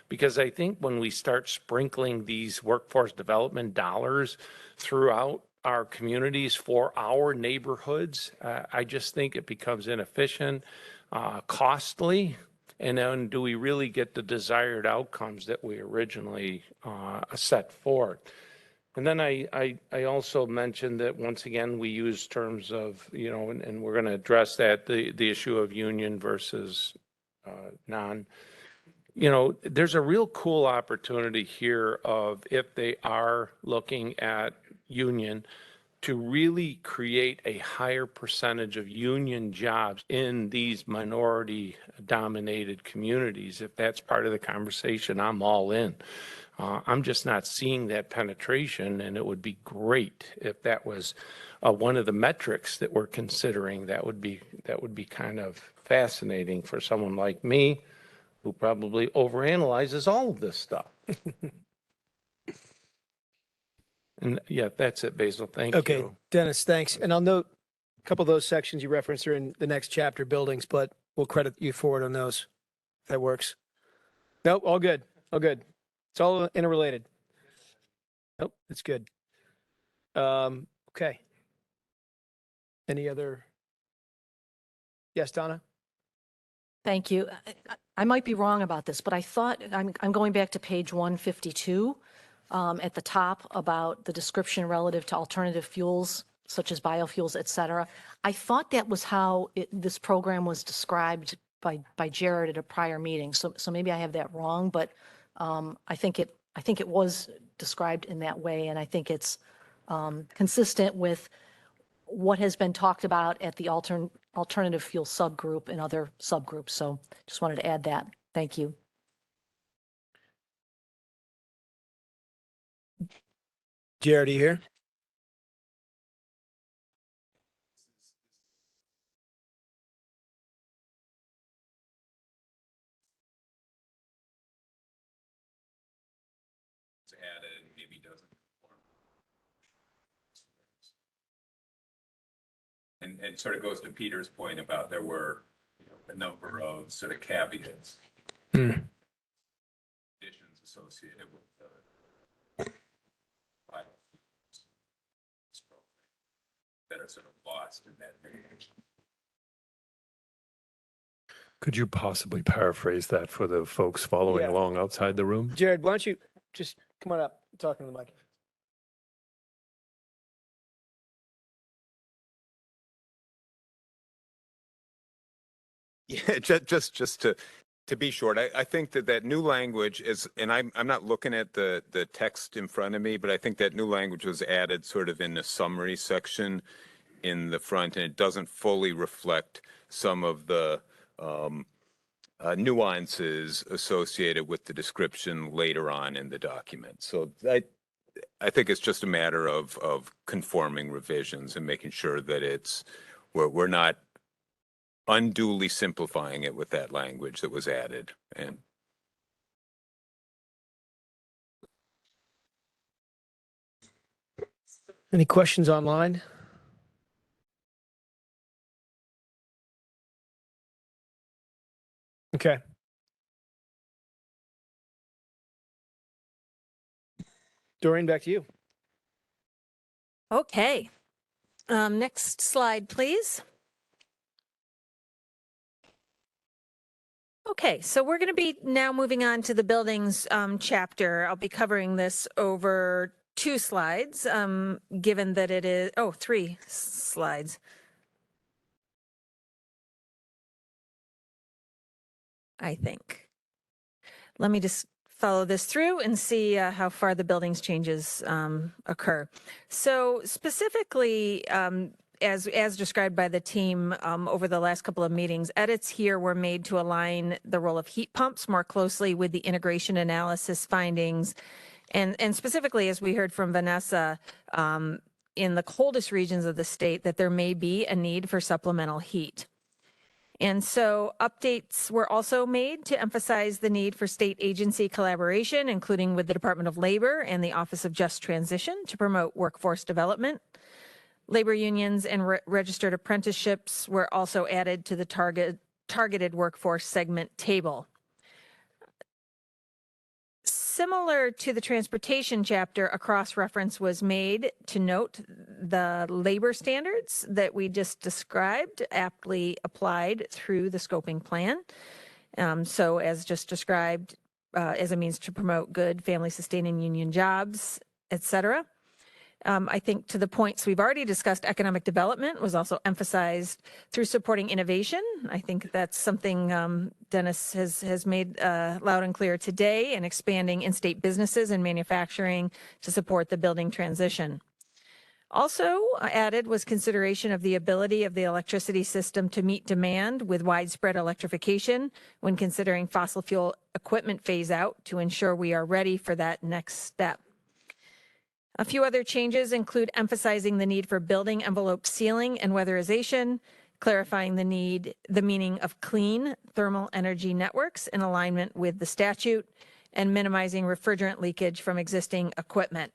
Because I think when we start sprinkling these workforce development dollars throughout our communities for our neighborhoods, I just think it becomes inefficient, costly, and then do we really get the desired outcomes that we originally set forth? And then I also mentioned that once again, we use terms of, and we're going to address that, the issue of union versus non. There's a real cool opportunity here of if they are looking at union to really create a higher percentage of union jobs in these minority dominated communities. If that's part of the conversation, I'm all in. I'm just not seeing that penetration, and it would be great if that was one of the metrics that we're considering. That would be kind of fascinating for someone like me, who probably overanalyzes all of this stuff. And yeah, that's it, Basil. Thank you. Okay, Dennis, thanks. And I'll note a couple of those sections you referenced are in the next chapter, buildings, but we'll credit you forward on those. If that works. Nope, all good. All good. It's all interrelated. Nope, it's good. Okay. Any other? Yes, Donna? Thank you. I might be wrong about this, but I thought, I'm going back to page 152 at the top about the description relative to alternative fuels, such as biofuels, et cetera. I thought that was how this program was described by Jared at a prior meeting. So maybe I have that wrong, but I think it was described in that way, and I think it's consistent with what has been talked about at the alternative fuel subgroup and other subgroups. So just wanted to add that. Thank you. Jared, are you here? added maybe doesn't conform. And sort of goes to Peter's point about there were a number of sort of caveats, conditions associated with the that are sort of lost in that variation. Could you possibly paraphrase that for the folks following Yeah. along outside the room? Jared, why don't you just come on up, talking to the mic. Yeah, just to be short, I think that new language is, and I'm not looking at the text in front of me, but I think that new language was added sort of in the summary section in the front, and it doesn't fully reflect some of the nuances associated with the description later on in the document. So I think it's just a matter of conforming revisions and making sure that we're not unduly simplifying it with that language that was added. And Any questions online? Okay. Doreen, back to you. Okay. Next slide, please. Okay, so we're going to be now moving on to the buildings chapter. I'll be covering this over 2 slides, given that it is, 3 slides. I think. Let me just follow this through and see how far the buildings changes occur. So specifically, as described by the team over the last couple of meetings, edits here were made to align the role of heat pumps more closely with the integration analysis findings. And specifically, as we heard from Vanessa, in the coldest regions of the state, that there may be a need for supplemental heat. And so updates were also made to emphasize the need for state agency collaboration, including with the Department of Labor and the Office of Just Transition, to promote workforce development. Labor unions and registered apprenticeships were also added to the targeted workforce segment table. Similar to the transportation chapter, a cross-reference was made to note the labor standards that we just described, aptly applied through the scoping plan. So as just described, as a means to promote good family-sustaining union jobs, et cetera. I think to the points we've already discussed, economic development was also emphasized through supporting innovation. I think that's something Dennis has made loud and clear today, and expanding in-state businesses and manufacturing to support the building transition. Also added was consideration of the ability of the electricity system to meet demand with widespread electrification when considering fossil fuel equipment phase out to ensure we are ready for that next step. A few other changes include emphasizing the need for building envelope sealing and weatherization, clarifying the meaning of clean thermal energy networks in alignment with the statute, and minimizing refrigerant leakage from existing equipment.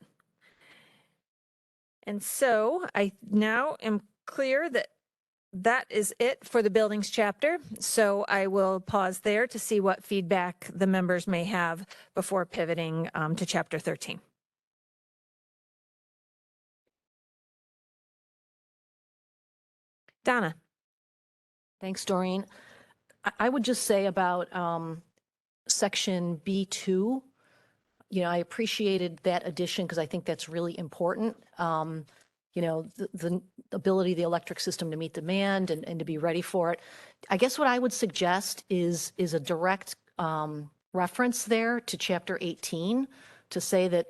And so I now am clear that that is it for the buildings chapter. So I will pause there to see what feedback the members may have before pivoting to chapter 13. Donna. Thanks, Doreen. I would just say about section B2, I appreciated that addition because I think that's really important. The ability of the electric system to meet demand and to be ready for it. I guess what I would suggest is a direct reference there to chapter 18 to say that,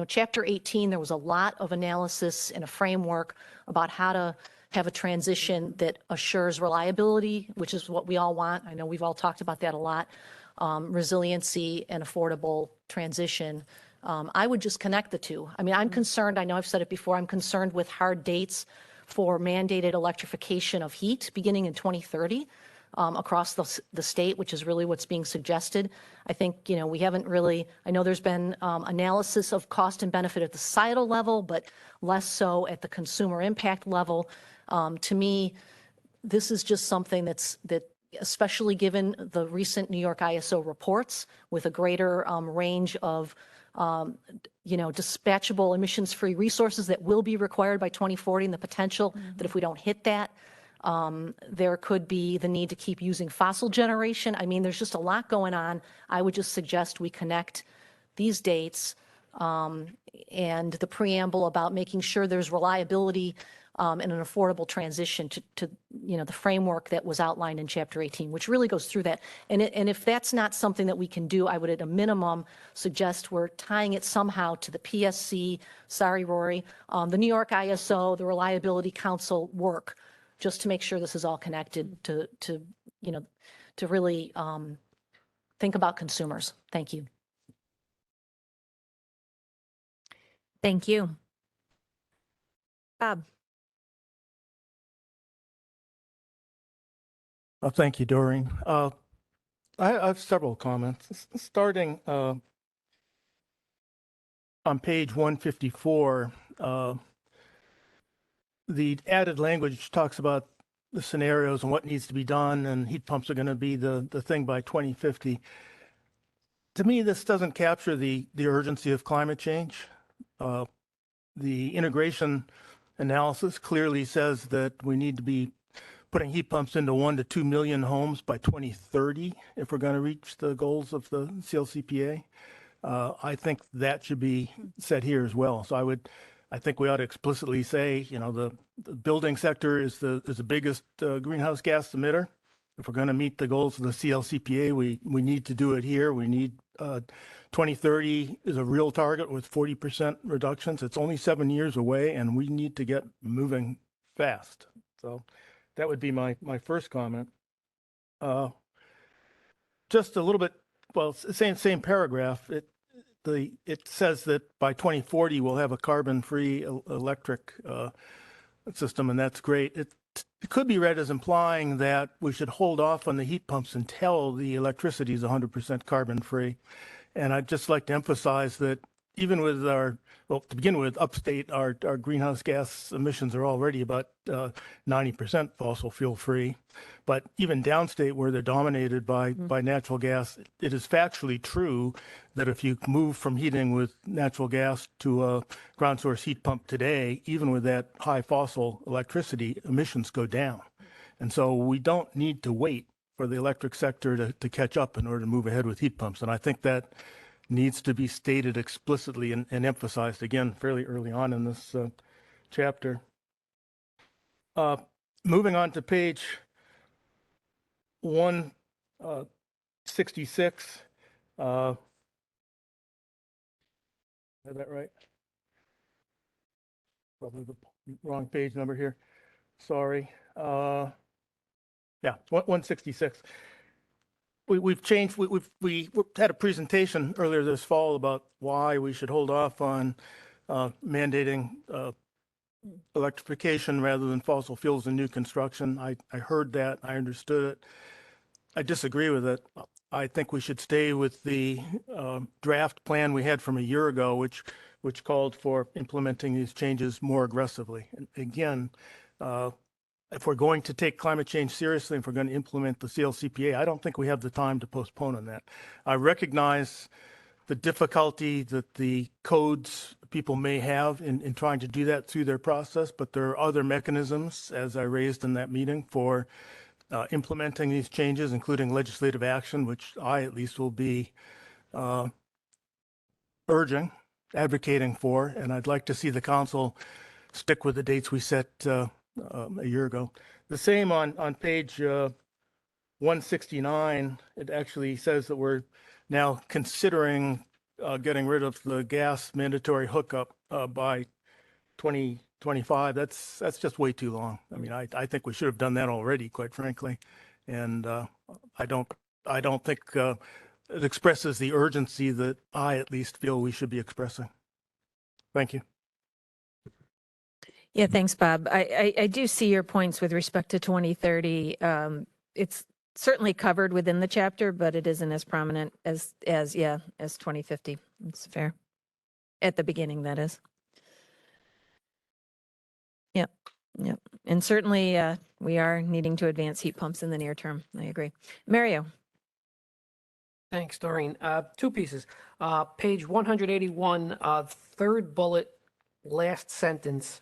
chapter 18, there was a lot of analysis and a framework about how to have a transition that assures reliability, which is what we all want. I know we've all talked about that a lot, resiliency and affordable transition. I would just connect the two. I'm concerned, I know I've said it before, I'm concerned with hard dates for mandated electrification of heat beginning in 2030. across the state, which is really what's being suggested. I think, we haven't really, I know there's been analysis of cost and benefit at the societal level, but less so at the consumer impact level. To me, this is just something that especially given the recent New York ISO reports with a greater range of dispatchable emissions-free resources that will be required by 2040, and the potential that if we don't hit that, there could be the need to keep using fossil generation. I mean, there's just a lot going on. I would just suggest we connect these dates and the preamble about making sure there's reliability and an affordable transition to the framework that was outlined in Chapter 18, which really goes through that. And if that's not something that we can do, I would at a minimum suggest we're tying it somehow to the PSC, sorry, Rory, the New York ISO, the Reliability Council work, just to make sure this is all connected to really think about consumers. Thank you. Thank you. Bob. Thank you, Doreen. I have several comments, starting on page 154. The added language talks about the scenarios and what needs to be done, and heat pumps are going to be the thing by 2050. To me, this doesn't capture the urgency of climate change. The integration analysis clearly says that we need to be putting heat pumps into 1 to 2 million homes by 2030 if we're going to reach the goals of the CLCPA. I think that should be said here as well. So I think we ought to explicitly say, the building sector is the biggest greenhouse gas emitter. If we're going to meet the goals of the CLCPA, we need to do it here. We need 2030 is a real target with 40% reductions. It's only 7 years away, and we need to get moving fast. So that would be my first comment. Just a little bit, well, same paragraph. It says that by 2040 we'll have a carbon-free electric system, and that's great. It could be read as implying that we should hold off on the heat pumps until the electricity is 100% carbon-free. And I'd just like to emphasize that even with to begin with, upstate, our greenhouse gas emissions are already about 90% fossil fuel free. But even downstate, where they're dominated by natural gas, it is factually true that if you move from heating with natural gas to a ground source heat pump today, even with that high fossil electricity, emissions go down. And so we don't need to wait for the electric sector to catch up in order to move ahead with heat pumps. And I think that needs to be stated explicitly and emphasized again fairly early on in this chapter. Moving on to page 166. Have that right? Probably the wrong page number here. Sorry. Yeah, 166. We've changed. We had a presentation earlier this fall about why we should hold off on mandating electrification rather than fossil fuels in new construction. I heard that. I understood it. I disagree with it. I think we should stay with the draft plan we had from a year ago, which called for implementing these changes more aggressively. And again, if we're going to take climate change seriously, if we're going to implement the CLCPA, I don't think we have the time to postpone on that. I recognize the difficulty that the codes people may have in trying to do that through their process, but there are other mechanisms, as I raised in that meeting, for implementing these changes, including legislative action, which I at least will be advocating for, and I'd like to see the council stick with the dates we set a year ago. The same on page 169. It actually says that we're now considering getting rid of the gas mandatory hookup by 2025. That's just way too long. I mean, I think we should have done that already, quite frankly, and I don't think it expresses the urgency that I at least feel we should be expressing. Thank you. Yeah, thanks, Bob. I do see your points with respect to 2030. certainly covered within the chapter, but it isn't as prominent as 2050. It's fair. At the beginning, that is. Yep. Yep. And certainly we are needing to advance heat pumps in the near term. I agree. Mario. Thanks, Doreen. Two pieces. Page 181, third bullet, last sentence,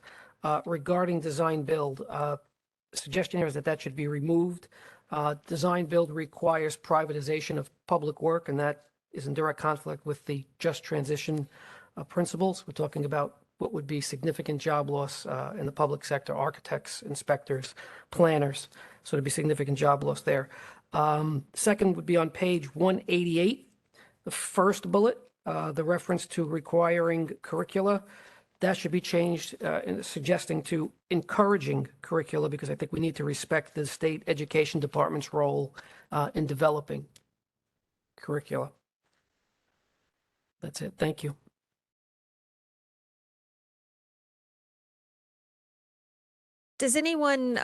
regarding design build. Suggestion here is that should be removed. Design build requires privatization of public work, and that is in direct conflict with the just transition principles. We're talking about what would be significant job loss in the public sector, architects, inspectors, planners. So there'd be significant job loss there. Second would be on page 188, the first bullet, the reference to requiring curricula. That should be changed, suggesting to encouraging curricula, because I think we need to respect the state education department's role in developing curricula. That's it. Thank you. Does anyone,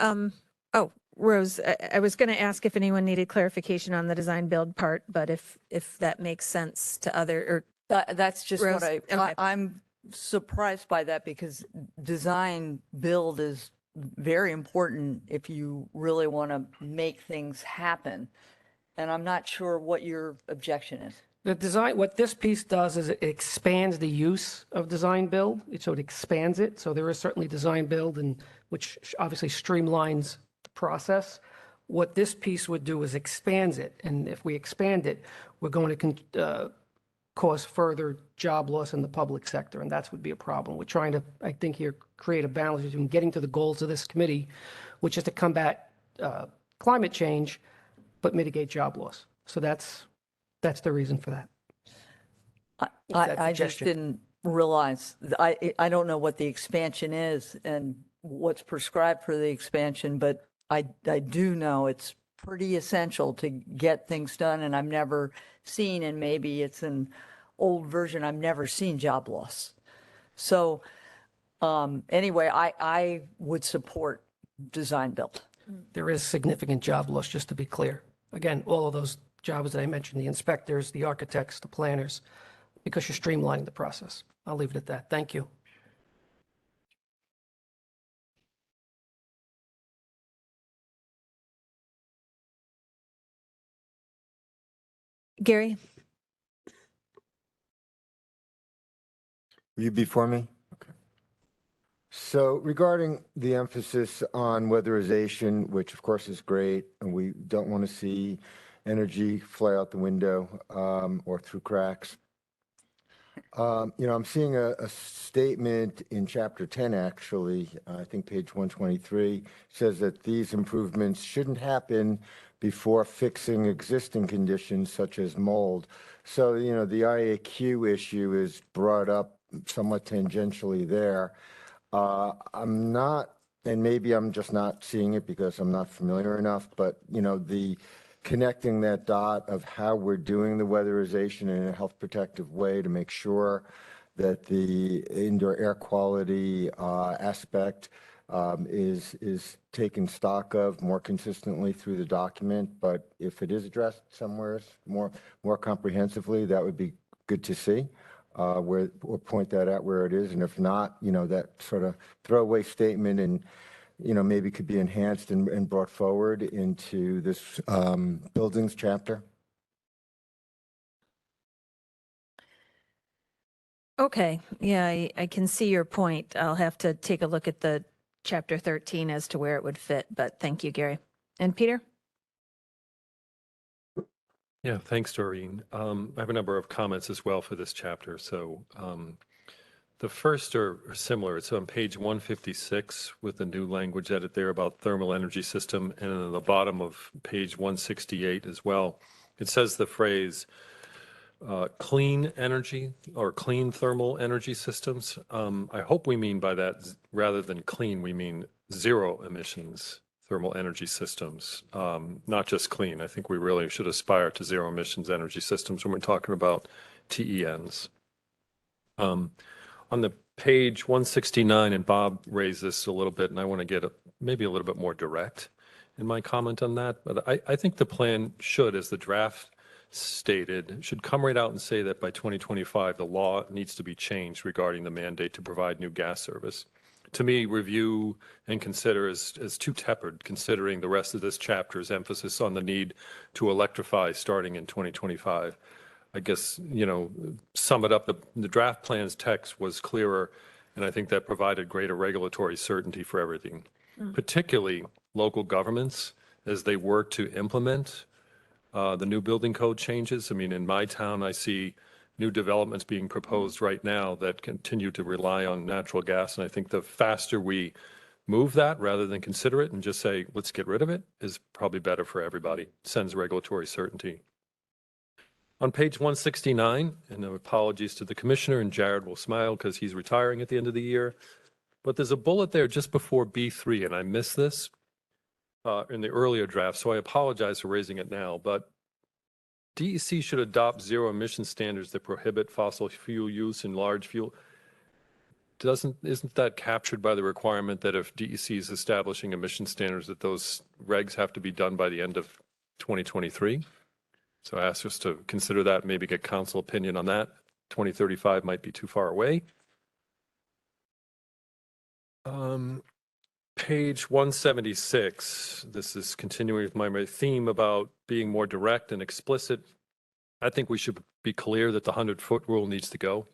oh, Rose, I was going to ask if anyone needed clarification on the design build part, but if that makes sense to other, or That's just Rose? what Okay. I'm surprised by that, because design build is very important if you really want to make things happen. And I'm not sure what your objection is. The design, what this piece does is it expands the use of design build. So it expands it. So there is certainly design build, and which obviously streamlines the process. What this piece would do is expands it. And if we expand it, we're going to cause further job loss in the public sector. And that would be a problem. We're trying to, I think here, create a balance between getting to the goals of this committee, which is to combat climate change, but mitigate job loss. So that's the reason for that. I just didn't realize, I don't know what the expansion is and what's prescribed for the expansion, but I do know it's pretty essential to get things done, and I've never seen, and maybe it's an old version, I've never seen job loss. So anyway, I would support design build. There is significant job loss, just to be clear. Again, all of those jobs that I mentioned, the inspectors, the architects, the planners, because you're streamlining the process. I'll leave it at that. Thank you. Gary? Will you be for me? Okay. So regarding the emphasis on weatherization, which of course is great, and we don't want to see energy fly out the window or through cracks. I'm seeing a statement in chapter 10, actually, I think page 123, says that these improvements shouldn't happen before fixing existing conditions such as mold. So, the IAQ issue is brought up somewhat tangentially there. I'm not, and maybe I'm just not seeing it because I'm not familiar enough, but, the connecting that dot of how we're doing the weatherization in a health protective way to make sure that the indoor air quality aspect is taken stock of more consistently through the document. But if it is addressed somewhere more comprehensively, that would be good to see. We'll point that out where it is. And if not, that sort of throwaway statement and maybe could be enhanced and brought forward into this buildings chapter. Okay, yeah, I can see your point. I'll have to take a look at the chapter 13 as to where it would fit, but thank you, Gary. And Peter? Yeah, thanks, Doreen. I have a number of comments as well for this chapter. So the first are similar. It's on page 156 with the new language edit there about thermal energy system. And then at the bottom of page 168 as well, it says the phrase clean energy or clean thermal energy systems. I hope we mean by that, rather than clean, we mean zero emissions thermal energy systems, not just clean. I think we really should aspire to zero emissions energy systems when we're talking about TENs. On the page 169, and Bob raised this a little bit, and I want to get maybe a little bit more direct, in my comment on that, but I think the plan should, as the draft stated, should come right out and say that by 2025, the law needs to be changed regarding the mandate to provide new gas service. To me, review and consider is too tepid, considering the rest of this chapter's emphasis on the need to electrify starting in 2025. I guess, sum it up, the draft plan's text was clearer, and I think that provided greater regulatory certainty for everything, particularly local governments as they work to implement the new building code changes. I mean, in my town, I see new developments being proposed right now that continue to rely on natural gas. And I think the faster we move that rather than consider it and just say, let's get rid of it, is probably better for everybody. Sends regulatory certainty. On page 169, and apologies to the commissioner, and Jared will smile because he's retiring at the end of the year, but there's a bullet there just before B3, and I missed this in the earlier draft, so I apologize for raising it now, but DEC should adopt zero emission standards that prohibit fossil fuel use in large fuel. Isn't that captured by the requirement that if DEC is establishing emission standards, that those regs have to be done by the end of 2023? So I ask us to consider that, maybe get council opinion on that. 2035 might be too far away. Page 176, this is continuing with my theme about being more direct and explicit. I think we should be clear that the 100-foot rule needs to go.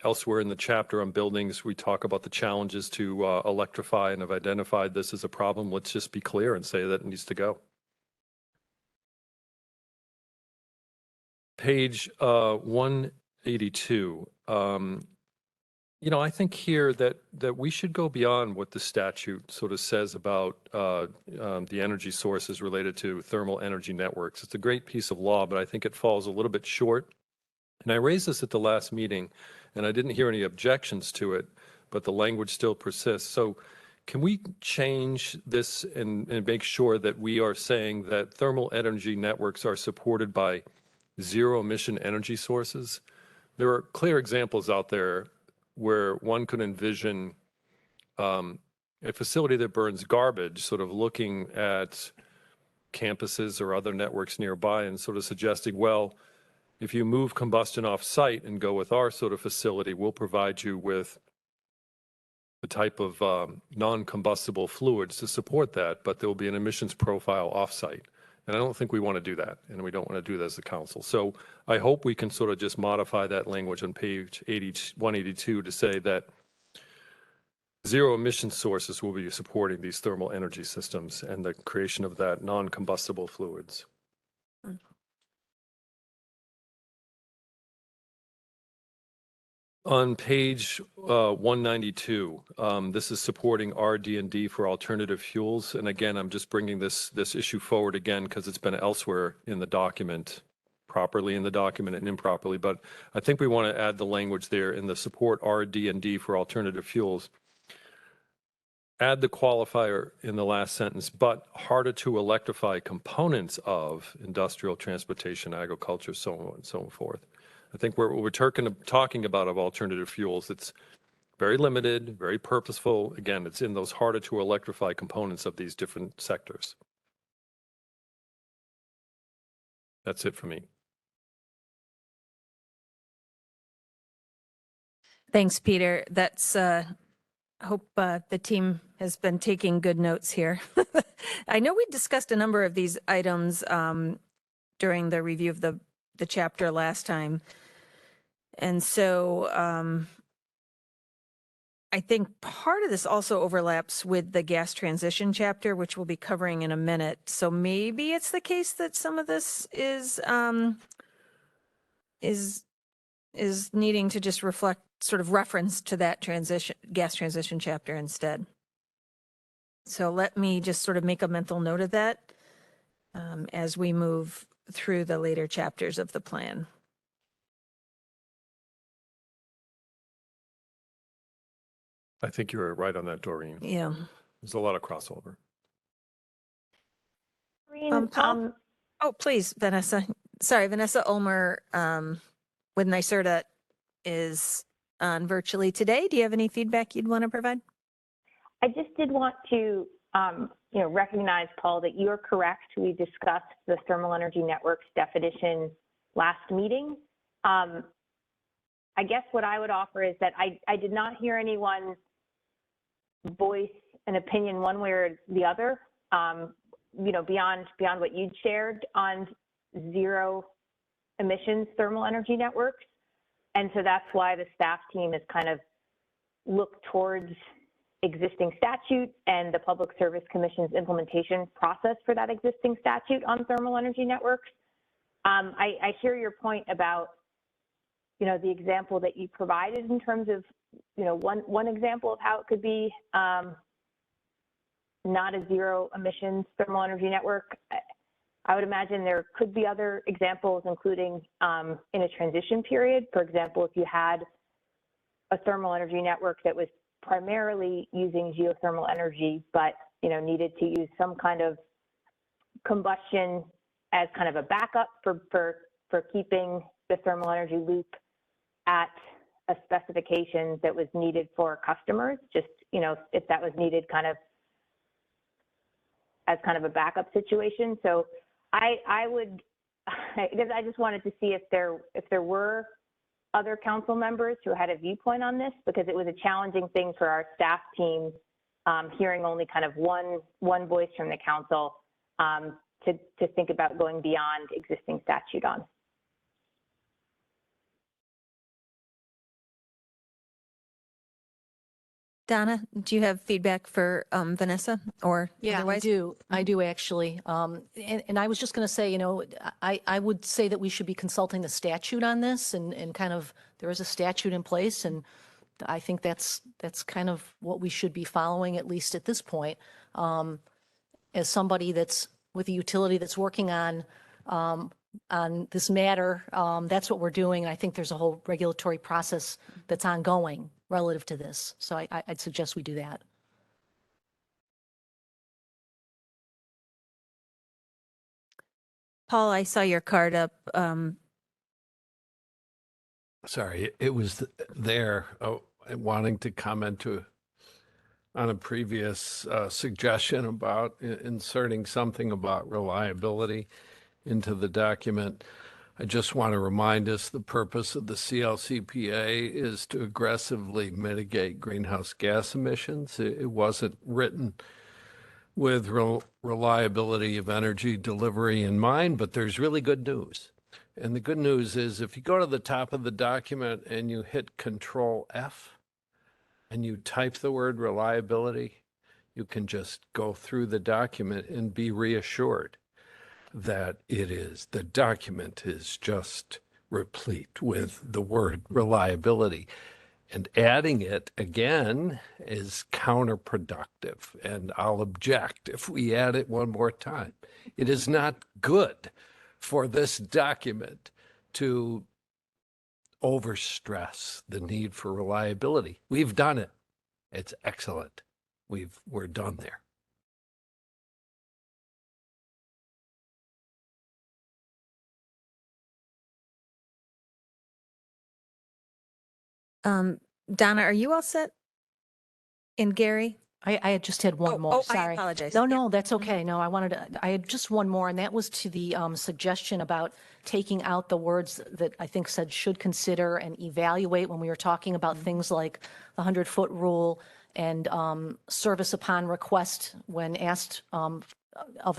Elsewhere in the chapter on buildings, we talk about the challenges to electrify and have identified this as a problem. Let's just be clear and say that it needs to go. Page 182. I think here that we should go beyond what the statute sort of says about the energy sources related to thermal energy networks. It's a great piece of law, but I think it falls a little bit short. And I raised this at the last meeting, and I didn't hear any objections to it, but the language still persists. So can we change this and make sure that we are saying that thermal energy networks are supported by zero emission energy sources? There are clear examples out there where one could envision a facility that burns garbage, sort of looking at campuses or other networks nearby and sort of suggesting, well, if you move combustion off site and go with our sort of facility, we'll provide you with the type of non-combustible fluids to support that, but there will be an emissions profile off site. And I don't think we want to do that, and we don't want to do that as a council. So I hope we can sort of just modify that language on page 182 to say that zero emission sources will be supporting these thermal energy systems and the creation of that non-combustible fluids. On page 192, this is supporting RD&D for alternative fuels. And again, I'm just bringing this issue forward again because it's been elsewhere in the document, properly in the document and improperly. But I think we want to add the language there in the support RD&D for alternative fuels. Add the qualifier in the last sentence, but harder to electrify components of industrial, transportation, agriculture, so on and so forth. I think we're talking about of alternative fuels, it's very limited, very purposeful. Again, it's in those harder to electrify components of these different sectors. That's it for me. Thanks, Peter. That's, I hope the team has been taking good notes here. I know we discussed a number of these items during the review of the chapter last time. And so I think part of this also overlaps with the gas transition chapter, which we'll be covering in a minute. So maybe it's the case that some of this is needing to just reflect sort of reference to that gas transition chapter instead. So let me just sort of make a mental note of that as we move through the later chapters of the plan. I think you're right on that, Doreen. Yeah. There's a lot of crossover. Paul? Oh, please, Vanessa. Sorry, Vanessa Ulmer with NYSERDA is on virtually today. Do you have any feedback you'd want to provide? I just did want to recognize, Paul, that you're correct. We discussed the thermal energy networks definition last meeting. I guess what I would offer is that I did not hear anyone voice an opinion one way or the other, beyond what you'd shared on zero emissions thermal energy networks. And so that's why the staff team has kind of looked towards existing statute and the Public Service Commission's implementation process for that existing statute on thermal energy networks. I hear your point about, the example that you provided in terms of, one example of how it could be not a zero emissions thermal energy network. I would imagine there could be other examples, including in a transition period. For example, if you had a thermal energy network that was primarily using geothermal energy, but needed to use some kind of combustion as kind of a backup for keeping the thermal energy loop at a specification that was needed for customers, just if that was needed kind of as kind of a backup situation. So I would, because I just wanted to see if there were other council members who had a viewpoint on this, because it was a challenging thing for our staff team, hearing only kind of one voice from the council to think about going beyond existing statute on. Donna, do you have feedback for Vanessa or otherwise? I do actually. And I was just going to say, I would say that we should be consulting the statute on this and kind of, there is a statute in place, and I think that's kind of what we should be following, at least at this point. As somebody that's with a utility that's working on this matter, that's what we're doing. And I think there's a whole regulatory process that's ongoing relative to this. So I'd suggest we do that. Paul, I saw your card up. Sorry, it was there, wanting to comment on a previous suggestion about inserting something about reliability into the document. I just want to remind us the purpose of the CLCPA is to aggressively mitigate greenhouse gas emissions. It wasn't written with reliability of energy delivery in mind, but there's really good news. And the good news is if you go to the top of the document and you hit Control F and you type the word reliability, you can just go through the document and be reassured that the document is just replete with the word reliability. And adding it again is counterproductive, and I'll object if we add it one more time. It is not good for this document to overstress the need for reliability. We've done it. It's excellent. We're done there. Donna, are you all set? And Gary? I had just had one more, sorry. I apologize. No, that's okay. No, I had just one more, and that was to the suggestion about taking out the words that I think said should consider and evaluate when we were talking about things like the 100-foot rule and service upon request when asked of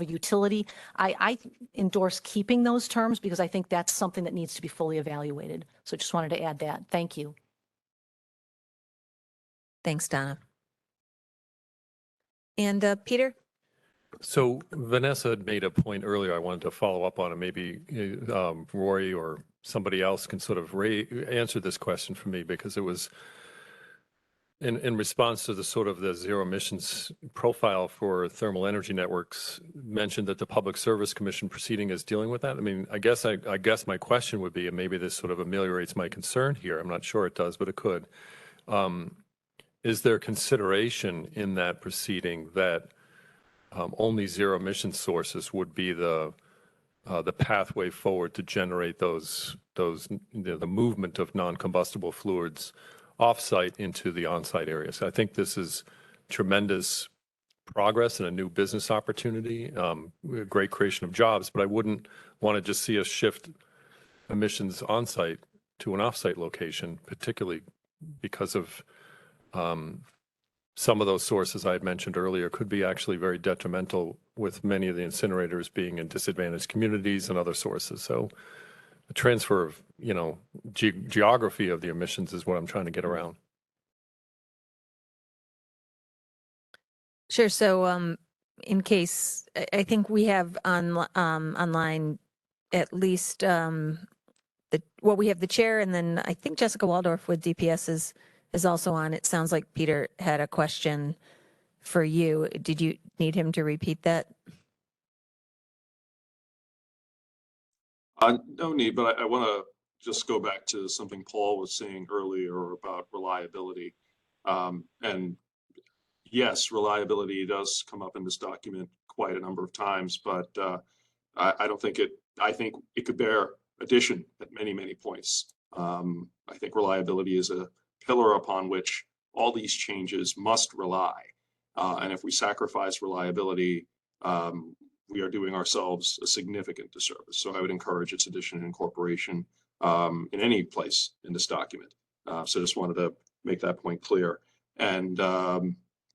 a utility. I endorse keeping those terms because I think that's something that needs to be fully evaluated. So just wanted to add that. Thank you. Thanks, Donna. And Peter? So Vanessa had made a point earlier I wanted to follow up on, and maybe Rory or somebody else can sort of answer this question for me, because it was in response to the sort of the zero emissions profile for thermal energy networks, mentioned that the Public Service Commission proceeding is dealing with that. I mean, I guess my question would be, and maybe this sort of ameliorates my concern here, I'm not sure it does, but it could. Is there consideration in that proceeding that only zero emission sources would be the pathway forward to generate the movement of non-combustible fluids off-site into the on-site areas? I think this is tremendous progress and a new business opportunity, a great creation of jobs, but I wouldn't want to just see us shift emissions on-site to an off-site location, particularly because of some of those sources I had mentioned earlier could be actually very detrimental, with many of the incinerators being in disadvantaged communities and other sources. So the transfer of, geography of the emissions is what I'm trying to get around. Sure. So in case, I think we have online at least we have the chair, and then I think Jessica Waldorf with DPS is also on. It sounds like Peter had a question for you. Did you need him to repeat that? No need, but I want to just go back to something Paul was saying earlier about reliability. And yes, reliability does come up in this document quite a number of times, but I don't think I think it could bear addition at many, many points. I think reliability is a pillar upon which all these changes must rely. And if we sacrifice reliability, we are doing ourselves a significant disservice. So I would encourage its addition and incorporation in any place in this document. So just wanted to make that point clear. And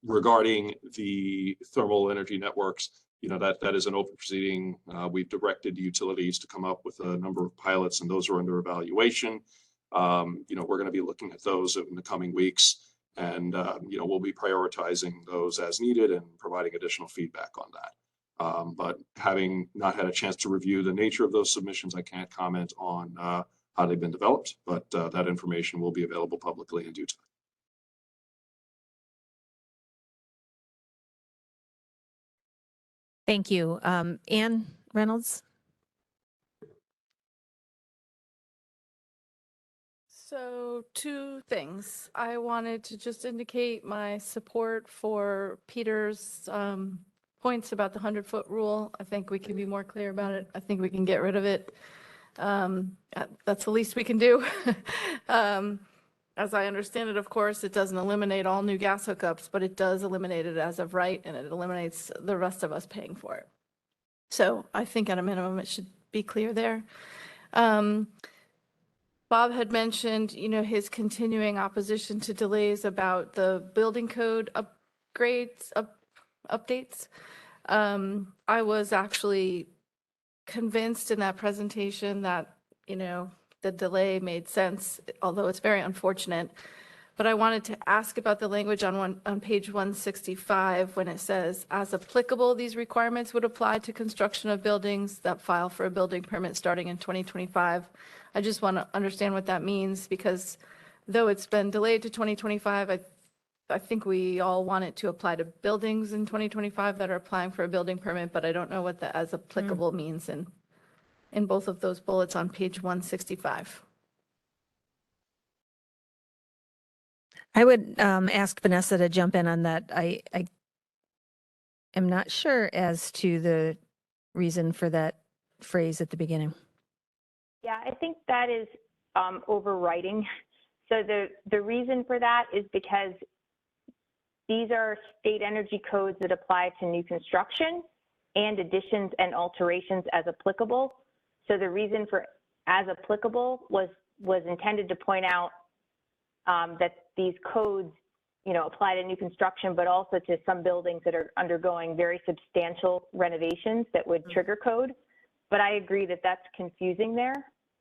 regarding the thermal energy networks, that is an open proceeding. We've directed utilities to come up with a number of pilots, and those are under evaluation. We're going to be looking at those in the coming weeks, and we'll be prioritizing those as needed and providing additional feedback on that. But having not had a chance to review the nature of those submissions, I can't comment on how they've been developed, but that information will be available publicly in due time. Thank you. Ann Reynolds? So 2 things. I wanted to just indicate my support for Peter's points about the 100-foot rule. I think we can be more clear about it. I think we can get rid of it. That's the least we can do. As I understand it, of course, it doesn't eliminate all new gas hookups, but it does eliminate it as of right, and it eliminates the rest of us paying for it. So I think at a minimum, it should be clear there. Bob had mentioned, his continuing opposition to delays about the building code updates. I was actually convinced in that presentation that, the delay made sense, although it's very unfortunate. But I wanted to ask about the language on page 165 when it says, as applicable, these requirements would apply to construction of buildings that file for a building permit starting in 2025. I just want to understand what that means, because though it's been delayed to 2025, I think we all want it to apply to buildings in 2025 that are applying for a building permit, but I don't know what the as applicable means in both of those bullets on page 165. I would ask Vanessa to jump in on that. I am not sure as to the reason for that phrase at the beginning. Yeah, I think that is overwriting. So the reason for that is because these are state energy codes that apply to new construction and additions and alterations as applicable. So the reason for as applicable was intended to point out that these codes, apply to new construction, but also to some buildings that are undergoing very substantial renovations that would trigger code. But I agree that that's confusing there.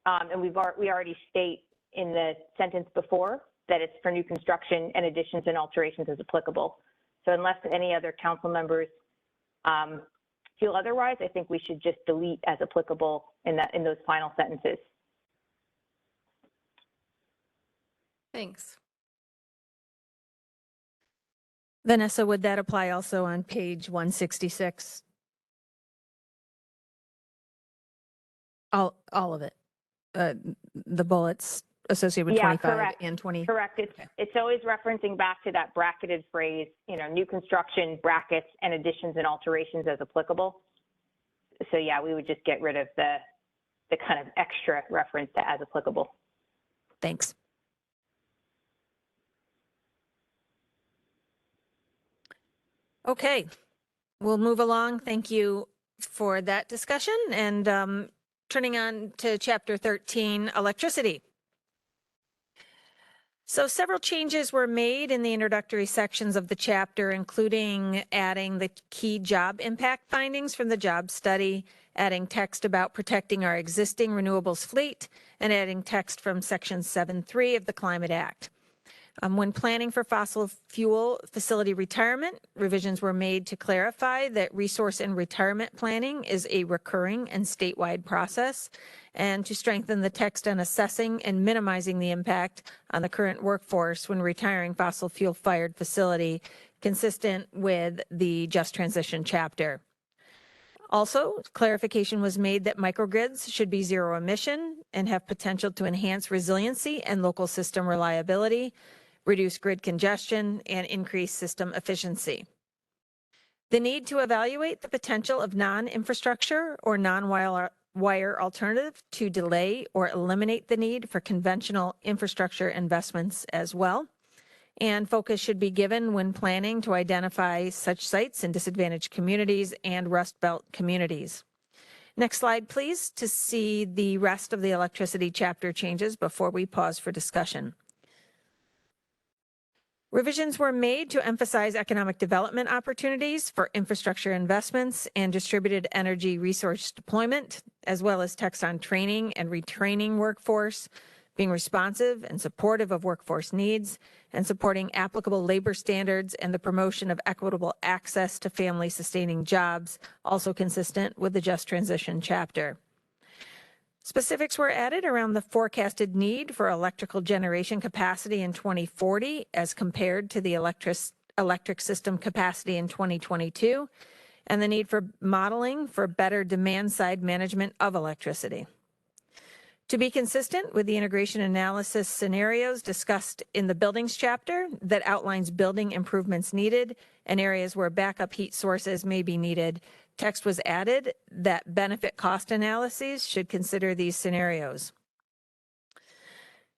And we already state in the sentence before that it's for new construction and additions and alterations as applicable. So unless any other council members feel otherwise, I think we should just delete as applicable in those final sentences. Thanks. Vanessa, would that apply also on page 166? All of it, the bullets associated with 25 correct. and 20? Correct. It's always referencing back to that bracketed phrase, new construction, brackets, and additions and alterations as applicable. So yeah, we would just get rid of the kind of extra reference to as applicable. Thanks. Okay, we'll move along. Thank you for that discussion. And turning on to Chapter 13, Electricity. So several changes were made in the introductory sections of the chapter, including adding the key job impact findings from the job study, adding text about protecting our existing renewables fleet, and adding text from Section 7.3 of the Climate Act. When planning for fossil fuel facility retirement, revisions were made to clarify that resource and retirement planning is a recurring and statewide process, and to strengthen the text on assessing and minimizing the impact on the current workforce when retiring fossil fuel fired facility, consistent with the Just Transition chapter. Also, clarification was made that microgrids should be zero emission and have potential to enhance resiliency and local system reliability, reduce grid congestion, and increase system efficiency. The need to evaluate the potential of non-infrastructure or non-wire alternative to delay or eliminate the need for conventional infrastructure investments as well. And focus should be given when planning to identify such sites in disadvantaged communities and Rust Belt communities. Next slide, please, to see the rest of the electricity chapter changes before we pause for discussion. Revisions were made to emphasize economic development opportunities for infrastructure investments and distributed energy resource deployment, as well as text on training and retraining workforce, being responsive and supportive of workforce needs, and supporting applicable labor standards and the promotion of equitable access to family-sustaining jobs, also consistent with the Just Transition chapter. Specifics were added around the forecasted need for electrical generation capacity in 2040 as compared to the electric system capacity in 2022, and the need for modeling for better demand-side management of electricity. To be consistent with the integration analysis scenarios discussed in the buildings chapter that outlines building improvements needed and areas where backup heat sources may be needed, text was added that benefit cost analyses should consider these scenarios.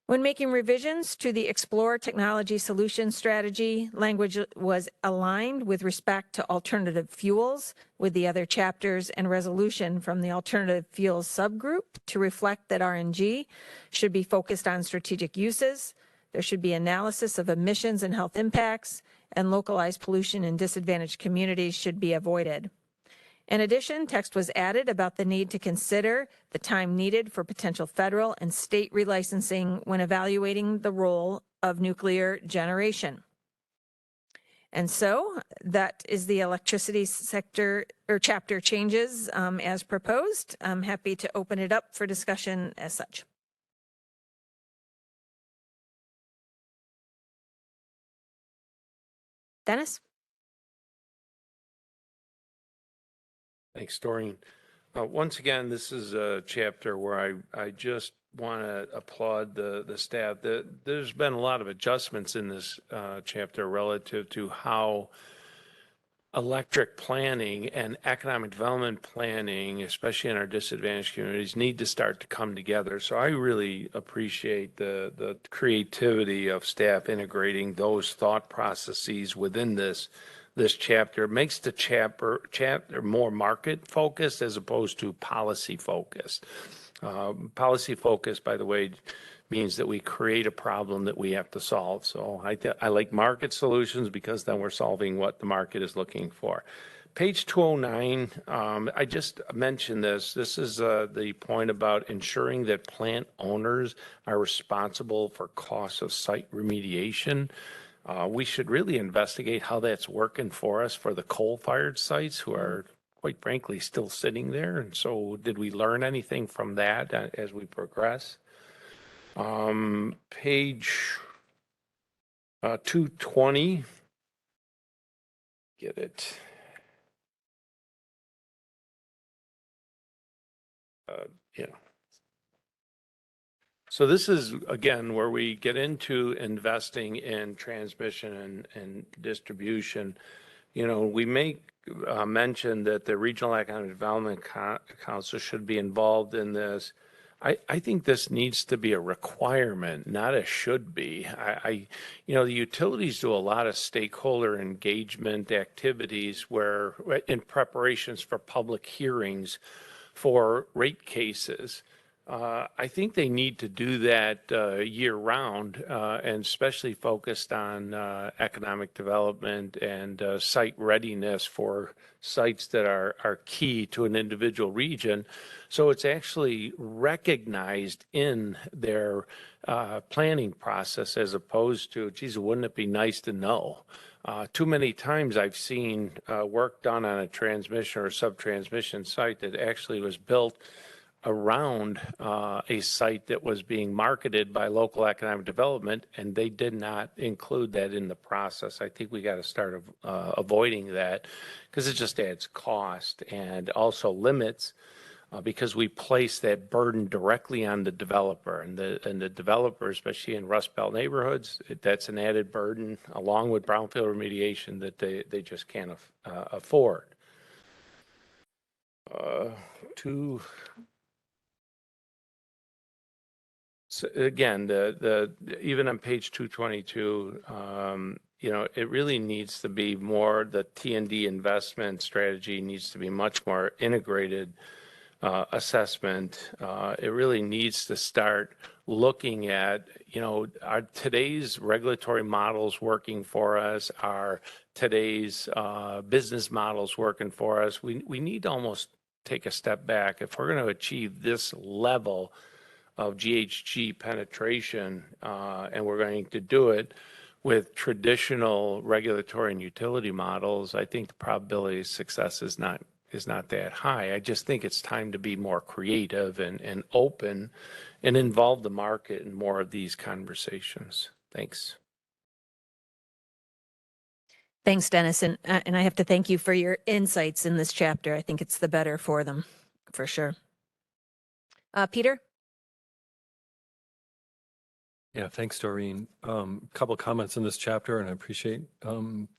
When making revisions to the Explore Technology Solutions strategy, language was aligned with respect to alternative fuels with the other chapters and resolution from the alternative fuels subgroup to reflect that RNG should be focused on strategic uses. There should be analysis of emissions and health impacts, and localized pollution in disadvantaged communities should be avoided. In addition, text was added about the need to consider the time needed for potential federal and state relicensing when evaluating the role of nuclear generation. And so that is the electricity sector or chapter changes as proposed. I'm happy to open it up for discussion as such. Dennis? Thanks, Doreen. Once again, this is a chapter where I just want to applaud the staff. There's been a lot of adjustments in this chapter relative to how electric planning and economic development planning, especially in our disadvantaged communities, need to start to come together. So I really appreciate the creativity of staff integrating those thought processes within this chapter. It makes the chapter more market focused as opposed to policy focused. Policy focused, by the way, means that we create a problem that we have to solve. So I like market solutions because then we're solving what the market is looking for. Page 209, I just mentioned this. This is the point about ensuring that plant owners are responsible for costs of site remediation. We should really investigate how that's working for us for the coal-fired sites who are, quite frankly, still sitting there. And so did we learn anything from that as we progress? Page 220. Get it. Yeah. So this is, again, where we get into investing in transmission and distribution. You know, we make mention that the Regional Economic Development Council should be involved in this. I think this needs to be a requirement, not a should be. The utilities do a lot of stakeholder engagement activities where, in preparations for public hearings for rate cases. I think they need to do that year round, and especially focused on economic development and site readiness for sites that are key to an individual region. So it's actually recognized in their planning process as opposed to, geez, wouldn't it be nice to know? Too many times I've seen work done on a transmission or sub-transmission site that actually was built around a site that was being marketed by local economic development, and they did not include that in the process. I think we got to start avoiding that because it just adds cost and also limits because we place that burden directly on the developer, and the developer, especially in Rust Belt neighborhoods, that's an added burden along with brownfield remediation that they just can't afford. So again, even on page 222, it really needs to be more, the T&D investment strategy needs to be much more integrated assessment. It really needs to start looking at, are today's regulatory models working for us? Are today's business models working for us? We need to almost take a step back. If we're going to achieve this level of GHG penetration, and we're going to do it with traditional regulatory and utility models, I think the probability of success is not that high. I just think it's time to be more creative and open and involve the market in more of these conversations. Thanks. Thanks, Dennis. And I have to thank you for your insights in this chapter. I think it's the better for them, for sure. Peter? Yeah, thanks, Doreen. Couple of comments in this chapter, and I appreciate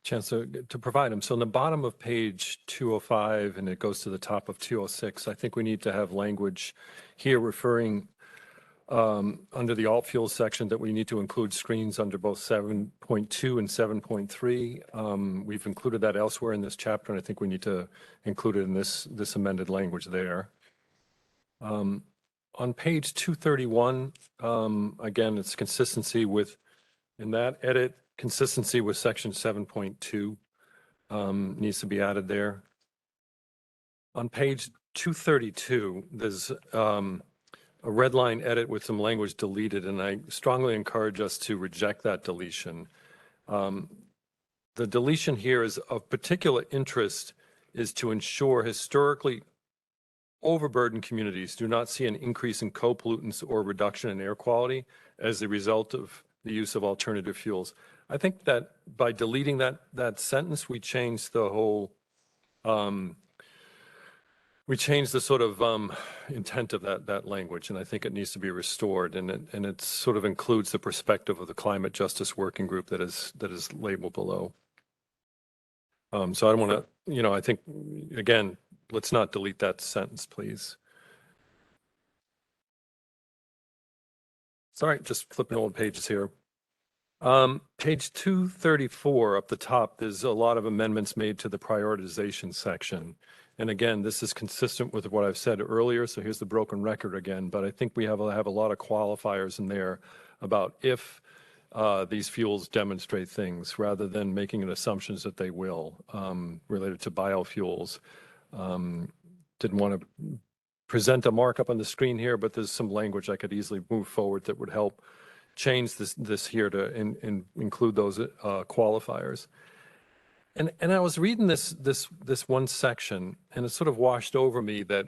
chance to provide them. So in the bottom of page 205, and it goes to the top of 206, I think we need to have language here referring under the alt fuels section that we need to include screens under both 7.2 and 7.3. We've included that elsewhere in this chapter, and I think we need to include it in this amended language there. On page 231, again, it's consistency with, in that edit, consistency with section 7.2 needs to be added there. On page 232, there's a red line edit with some language deleted, and I strongly encourage us to reject that deletion. The deletion here is of particular interest is to ensure historically overburdened communities do not see an increase in co-pollutants or reduction in air quality as a result of the use of alternative fuels. I think that by deleting that sentence, we change the whole, we change the sort of intent of that language, and I think it needs to be restored. And it sort of includes the perspective of the Climate Justice Working Group that is labeled below. So I don't want to, I think, again, let's not delete that sentence, please. Sorry, just flipping old pages here. Page 234 up the top, there's a lot of amendments made to the prioritization section. And again, this is consistent with what I've said earlier, so here's the broken record again, but I think we have a lot of qualifiers in there about if these fuels demonstrate things rather than making an assumptions that they will related to biofuels. Didn't want to present a markup on the screen here, but there's some language I could easily move forward that would help change this here to include those qualifiers. And I was reading this one section, and it sort of washed over me that,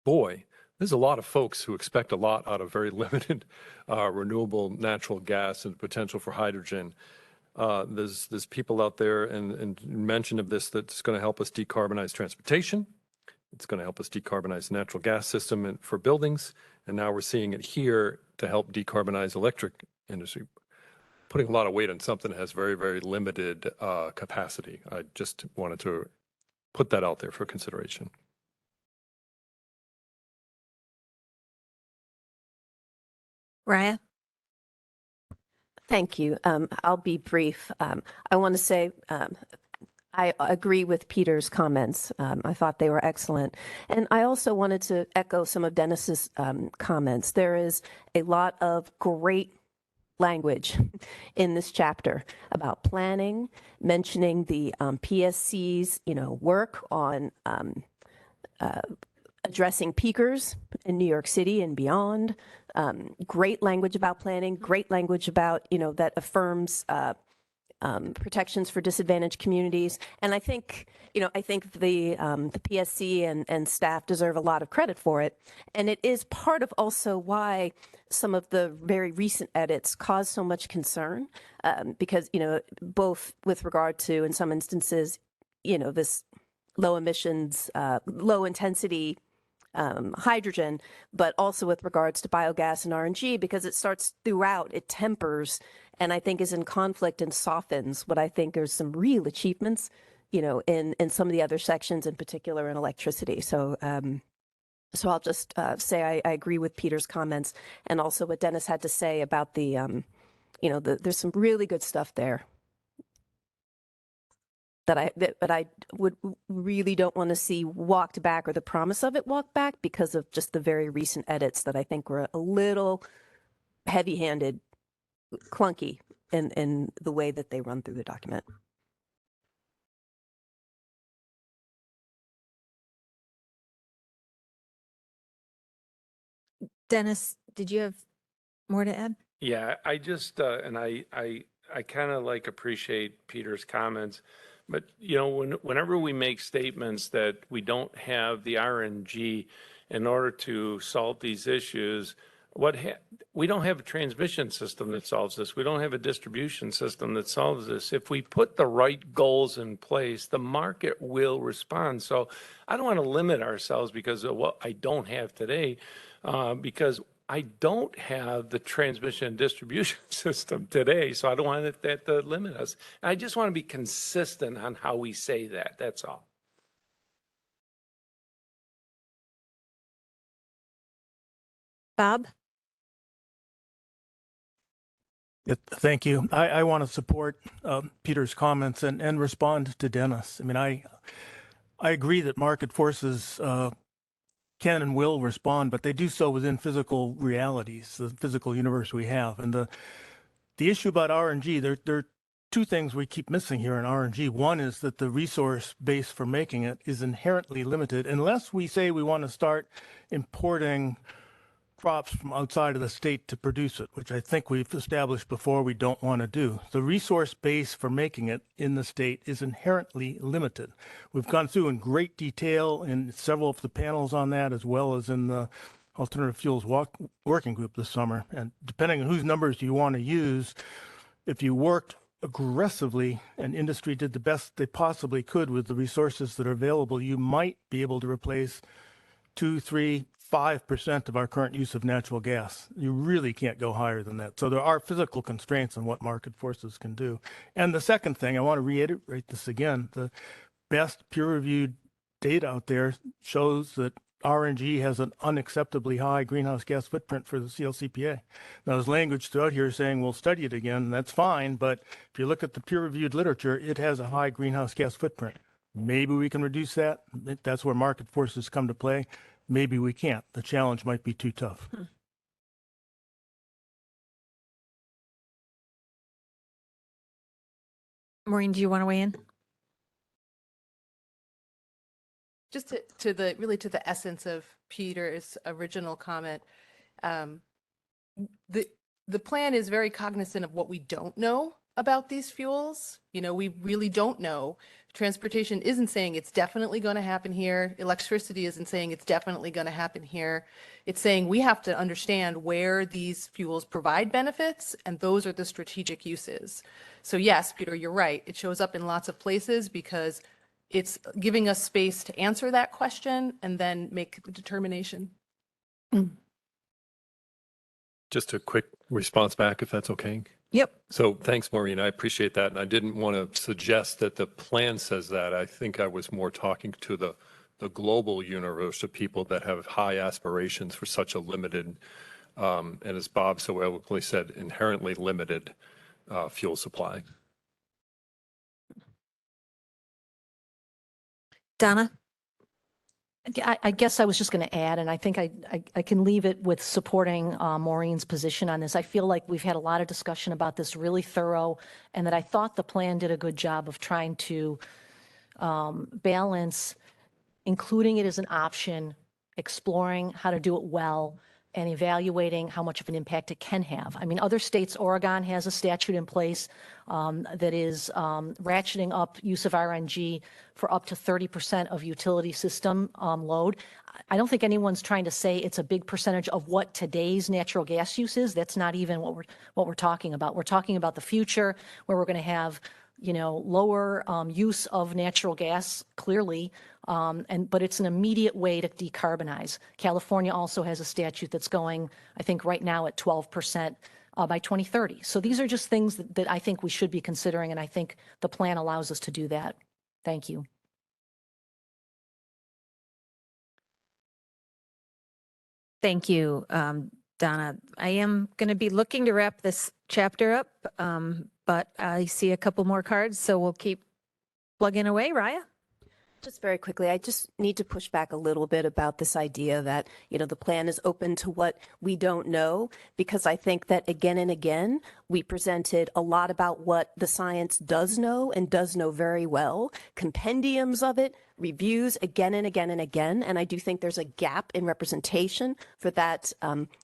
boy, there's a lot of folks who expect a lot out of very limited renewable natural gas and potential for hydrogen. There's people out there and mention of this that's going to help us decarbonize transportation. It's going to help us decarbonize the natural gas system for buildings. And now we're seeing it here to help decarbonize electric industry. Putting a lot of weight on something that has very, very limited capacity. I just wanted to put that out there for consideration. Raya? Thank you. I'll be brief. I want to say I agree with Peter's comments. I thought they were excellent. And I also wanted to echo some of Dennis's comments. There is a lot of great language in this chapter about planning, mentioning the PSC's, work on addressing peakers in New York City and beyond. Great language about planning, great language about, that affirms protections for disadvantaged communities. And I think, the PSC and staff deserve a lot of credit for it. And it is part of also why some of the very recent edits cause so much concern, because, both with regard to, in some instances, this low emissions, low intensity hydrogen, but also with regards to biogas and RNG, because it starts throughout, it tempers, and I think is in conflict and softens what I think are some real achievements, in some of the other sections, in particular in electricity. So, so I'll just say I agree with Peter's comments, and also what Dennis had to say about the, there's some really good stuff there that I would really don't want to see walked back, or the promise of it walked back, because of just the very recent edits that I think were a little heavy-handed, clunky in the way that they run through the document. Dennis, did you have more to add? Yeah, I just, and I kind of appreciate Peter's comments, but whenever we make statements that we don't have the RNG in order to solve these issues, we don't have a transmission system that solves this. We don't have a distribution system that solves this. If we put the right goals in place, the market will respond. So I don't want to limit ourselves because of what I don't have today, because I don't have the transmission and distribution system today, so I don't want that to limit us. I just want to be consistent on how we say that. That's all. Bob? Thank you. I want to support Peter's comments and respond to Dennis. I mean, I agree that market forces can and will respond, but they do so within physical realities, the physical universe we have. And the issue about RNG, there are two things we keep missing here in RNG. One is that the resource base for making it is inherently limited, unless we say we want to start importing crops from outside of the state to produce it, which I think we've established before we don't want to do. The resource base for making it in the state is inherently limited. We've gone through in great detail in several of the panels on that, as well as in the Alternative Fuels Working Group this summer. And depending on whose numbers you want to use, if you worked aggressively and industry did the best they possibly could with the resources that are available, you might be able to replace 2, 3, 5% of our current use of natural gas. You really can't go higher than that. So there are physical constraints on what market forces can do. And the second thing, I want to reiterate this again, the best peer-reviewed data out there shows that RNG has an unacceptably high greenhouse gas footprint for the CLCPA. Now, there's language throughout here saying we'll study it again, and that's fine, but if you look at the peer-reviewed literature, it has a high greenhouse gas footprint. Maybe we can reduce that. That's where market forces come to play. Maybe we can't. The challenge might be too tough. Maureen, do you want to weigh in? Just to the essence of Peter's original comment, the plan is very cognizant of what we don't know about these fuels. We really don't know. Transportation isn't saying it's definitely going to happen here. Electricity isn't saying it's definitely going to happen here. It's saying we have to understand where these fuels provide benefits, and those are the strategic uses. So yes, Peter, you're right. It shows up in lots of places because it's giving us space to answer that question and then make the determination. Just a quick response back, if that's okay. Yep. So thanks, Maureen. I appreciate that. And I didn't want to suggest that the plan says that. I think I was more talking to the global universe of people that have high aspirations for such a limited and as Bob so eloquently said, inherently limited fuel supply. Donna? I guess I was just going to add, and I think I can leave it with supporting Maureen's position on this. I feel like we've had a lot of discussion about this, really thorough, and that I thought the plan did a good job of trying to balance including it as an option, exploring how to do it well, and evaluating how much of an impact it can have. I mean, other states, Oregon has a statute in place that is ratcheting up use of RNG for up to 30% of utility system load. I don't think anyone's trying to say it's a big percentage of what today's natural gas use is. That's not even what we're talking about. We're talking about the future where we're going to have, you know, lower use of natural gas, clearly, but it's an immediate way to decarbonize. California also has a statute that's going, I think, right now at 12% by 2030. So these are just things that I think we should be considering, and I think the plan allows us to do that. Thank you. Thank you, Donna. I am going to be looking to wrap this chapter up, but I see a couple more cards, so we'll keep plugging away. Raya? Just very quickly, I just need to push back a little bit about this idea that, you know, the plan is open to what we don't know, because I think that again and again, we presented a lot about what the science does know and does know very well, compendiums of it, reviews again and again and again. And I do think there's a gap in representation for that,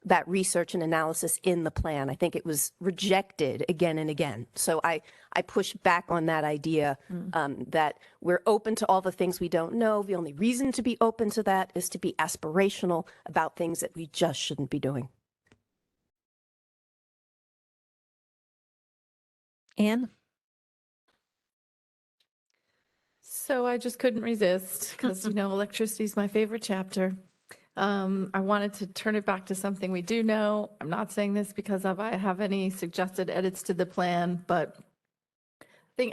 that research and analysis in the plan. I think it was rejected again and again. So I push back on that idea that we're open to all the things we don't know. The only reason to be open to that is to be aspirational about things that we just shouldn't be doing. Anne? So I just couldn't resist because, you know, electricity is my favorite chapter. I wanted to turn it back to something we do know. I'm not saying this because I have any suggested edits to the plan, but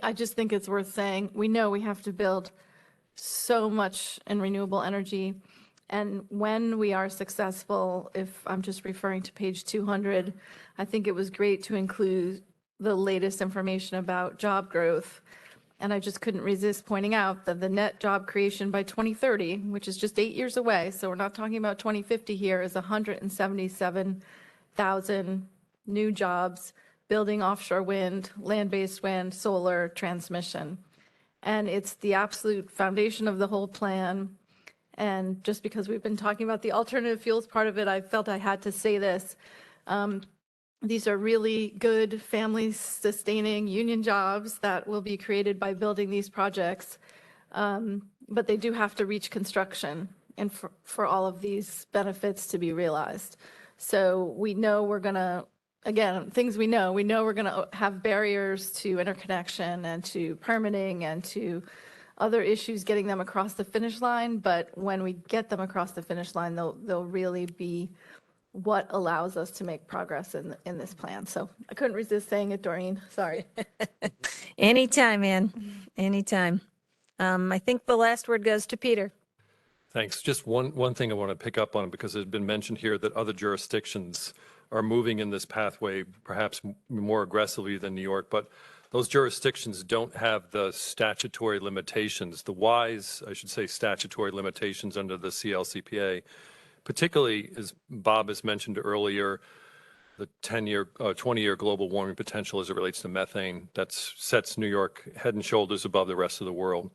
I just think it's worth saying. We know we have to build so much in renewable energy. And when we are successful, if I'm just referring to page 200, I think it was great to include the latest information about job growth. And I just couldn't resist pointing out that the net job creation by 2030, which is just 8 years away, so we're not talking about 2050 here, is 177,000 new jobs, building offshore wind, land-based wind, solar, transmission. And it's the absolute foundation of the whole plan. And just because we've been talking about the alternative fuels part of it, I felt I had to say this. These are really good family-sustaining union jobs that will be created by building these projects, but they do have to reach construction and for all of these benefits to be realized. So we know we're going to, again, things we know we're going to have barriers to interconnection and to permitting and to other issues getting them across the finish line, but when we get them across the finish line, they'll really be what allows us to make progress in this plan. So I couldn't resist saying it, Doreen. Sorry. Anytime, Ann. Anytime. I think the last word goes to Peter. Thanks. Just one thing I want to pick up on, because it's been mentioned here that other jurisdictions are moving in this pathway perhaps more aggressively than New York, but those jurisdictions don't have the statutory limitations, the wise, I should say, statutory limitations under the CLCPA. Particularly, as Bob has mentioned earlier, the 20-year global warming potential as it relates to methane, that sets New York head and shoulders above the rest of the world.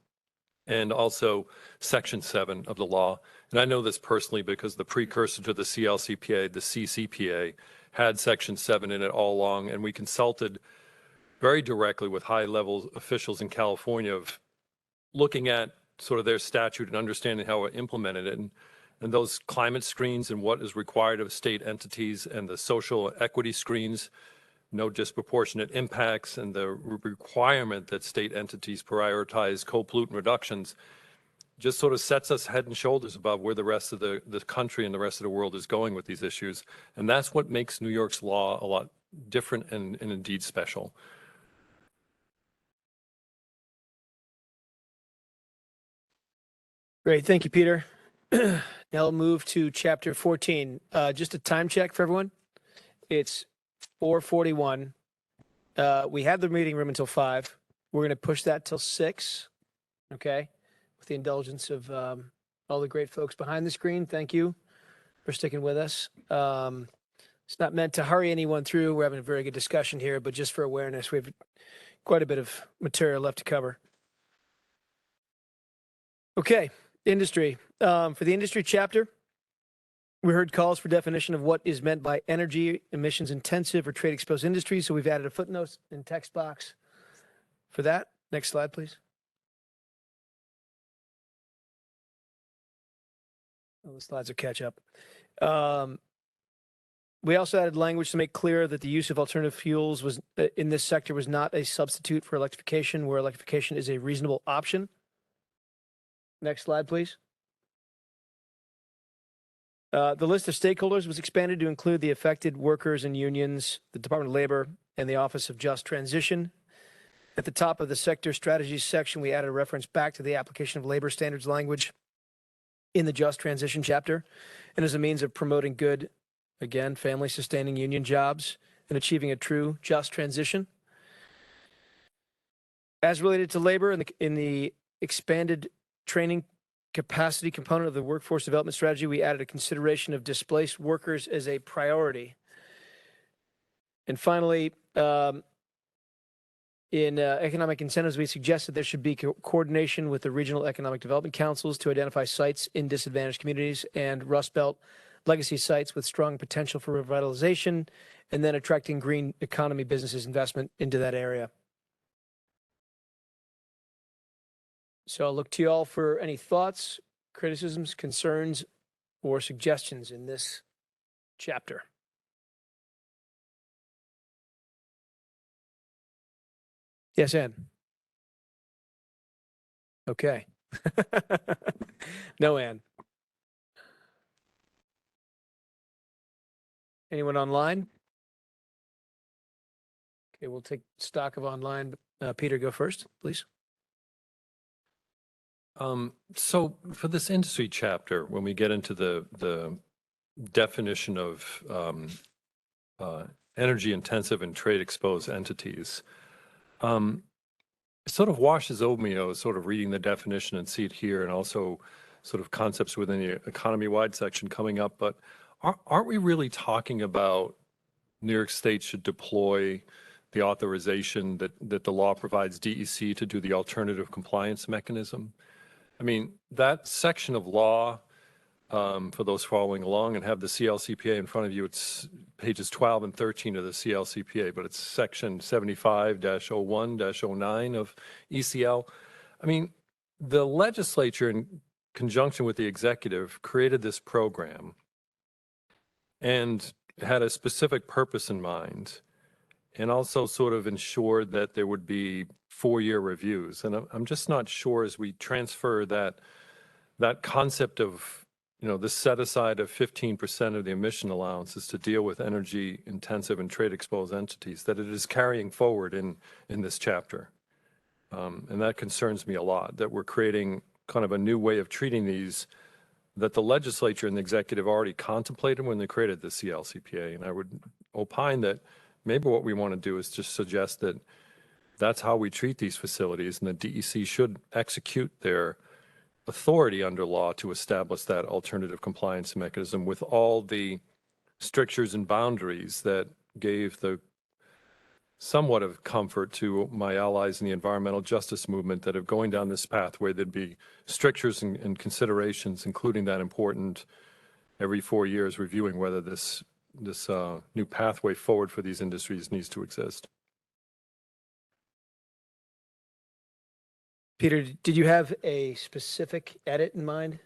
And also Section 7 of the law. And I know this personally because the precursor to the CLCPA, the CCPA, had Section 7 in it all along. And we consulted very directly with high-level officials in California of looking at sort of their statute and understanding how it implemented it. And those climate screens and what is required of state entities and the social equity screens, no disproportionate impacts, and the requirement that state entities prioritize co-pollutant reductions just sort of sets us head and shoulders above where the rest of the country and the rest of the world is going with these issues. And that's what makes New York's law a lot different and indeed special. Great. Thank you, Peter. Now we'll move to chapter 14. Just a time check for everyone. It's 4:41. We had the meeting room until 5. We're going to push that till 6. Okay. With the indulgence of all the great folks behind the screen. Thank you for sticking with us. It's not meant to hurry anyone through. We're having a very good discussion here, but just for awareness, we have quite a bit of material left to cover. Okay, industry. For the industry chapter, we heard calls for definition of what is meant by energy emissions intensive or trade exposed industries. So we've added a footnote in text box for that. Next slide, please. Oh, the slides will catch up. We also added language to make clear that the use of alternative fuels was in this sector was not a substitute for electrification, where electrification is a reasonable option. Next slide, please. The list of stakeholders was expanded to include the affected workers and unions, the Department of Labor, and the Office of Just Transition. At the top of the sector strategies section, we added a reference back to the application of labor standards language in the Just Transition chapter, and as a means of promoting good, again, family-sustaining union jobs and achieving a true just transition. As related to labor, in the expanded training capacity component of the workforce development strategy, we added a consideration of displaced workers as a priority. And finally, in economic incentives, we suggested there should be coordination with the regional economic development councils to identify sites in disadvantaged communities and Rust Belt legacy sites with strong potential for revitalization, and then attracting green economy businesses investment into that area. So I'll look to you all for any thoughts, criticisms, concerns, or suggestions in this chapter. Yes, Ann. Okay. No, Ann. Anyone online? Okay, we'll take stock of online. Peter, go first, please. So for this industry chapter, when we get into the definition of energy intensive and trade exposed entities, it sort of washes over me. I was sort of reading the definition and see it here, and also sort of concepts within the economy-wide section coming up. But aren't we really talking about New York State should deploy the authorization that the law provides DEC to do the alternative compliance mechanism? I mean, that section of law, for those following along and have the CLCPA in front of you, it's pages 12 and 13 of the CLCPA, but it's section 75-01-09 of ECL. I mean, the legislature, in conjunction with the executive, created this program and had a specific purpose in mind, and also sort of ensured that there would be 4-year reviews. And I'm just not sure, as we transfer that concept of, the set aside of 15% of the emission allowances to deal with energy intensive and trade exposed entities, that it is carrying forward in this chapter. And that concerns me a lot, that we're creating kind of a new way of treating these that the legislature and the executive already contemplated when they created the CLCPA. And I would opine that maybe what we want to do is just suggest that that's how we treat these facilities, and the DEC should execute their authority under law to establish that alternative compliance mechanism with all the strictures and boundaries that gave the somewhat of comfort to my allies in the environmental justice movement, that if going down this pathway, there'd be strictures and considerations, including that important every 4 years reviewing whether this new pathway forward for these industries needs to exist. Peter, did you have a specific edit in mind?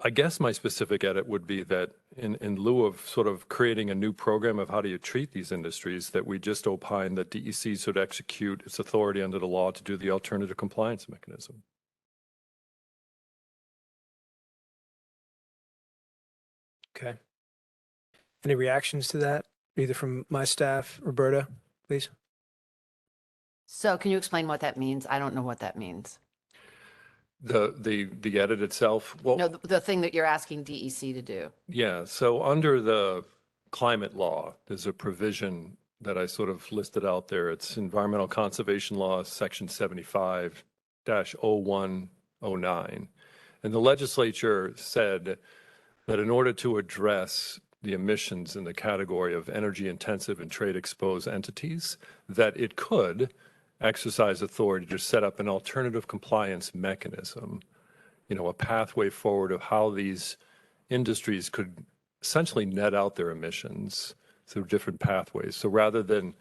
I guess my specific edit would be that in lieu of sort of creating a new program of how do you treat these industries, that we just opine that DEC should execute its authority under the law to do the alternative compliance mechanism. Okay. Any reactions to that, either from my staff, Roberta, please? So can you explain what that means? I don't know what that means. The edit itself, well. No, the thing that you're asking DEC to do. Yeah, so under the climate law, there's a provision that I sort of listed out there. It's Environmental Conservation Law, Section 75-0109. And the legislature said that in order to address the emissions in the category of energy intensive and trade exposed entities, that it could exercise authority to set up an alternative compliance mechanism, a pathway forward of how these industries could essentially net out their emissions through different pathways. So rather than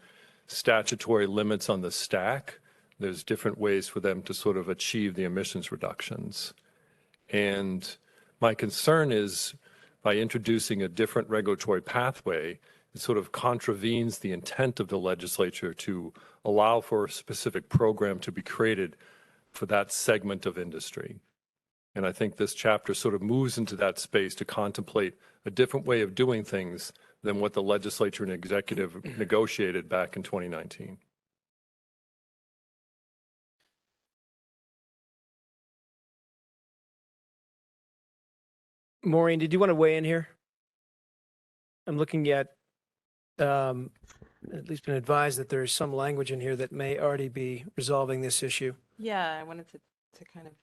statutory limits on the stack, there's different ways for them to sort of achieve the emissions reductions. And my concern is by introducing a different regulatory pathway, it sort of contravenes the intent of the legislature to allow for a specific program to be created for that segment of industry. And I think this chapter sort of moves into that space to contemplate a different way of doing things than what the legislature and executive negotiated back in 2019. Maureen, did you want to weigh in here? I'm looking at least been advised that there is some language in here that may already be resolving this issue. Yeah, I wanted to kind of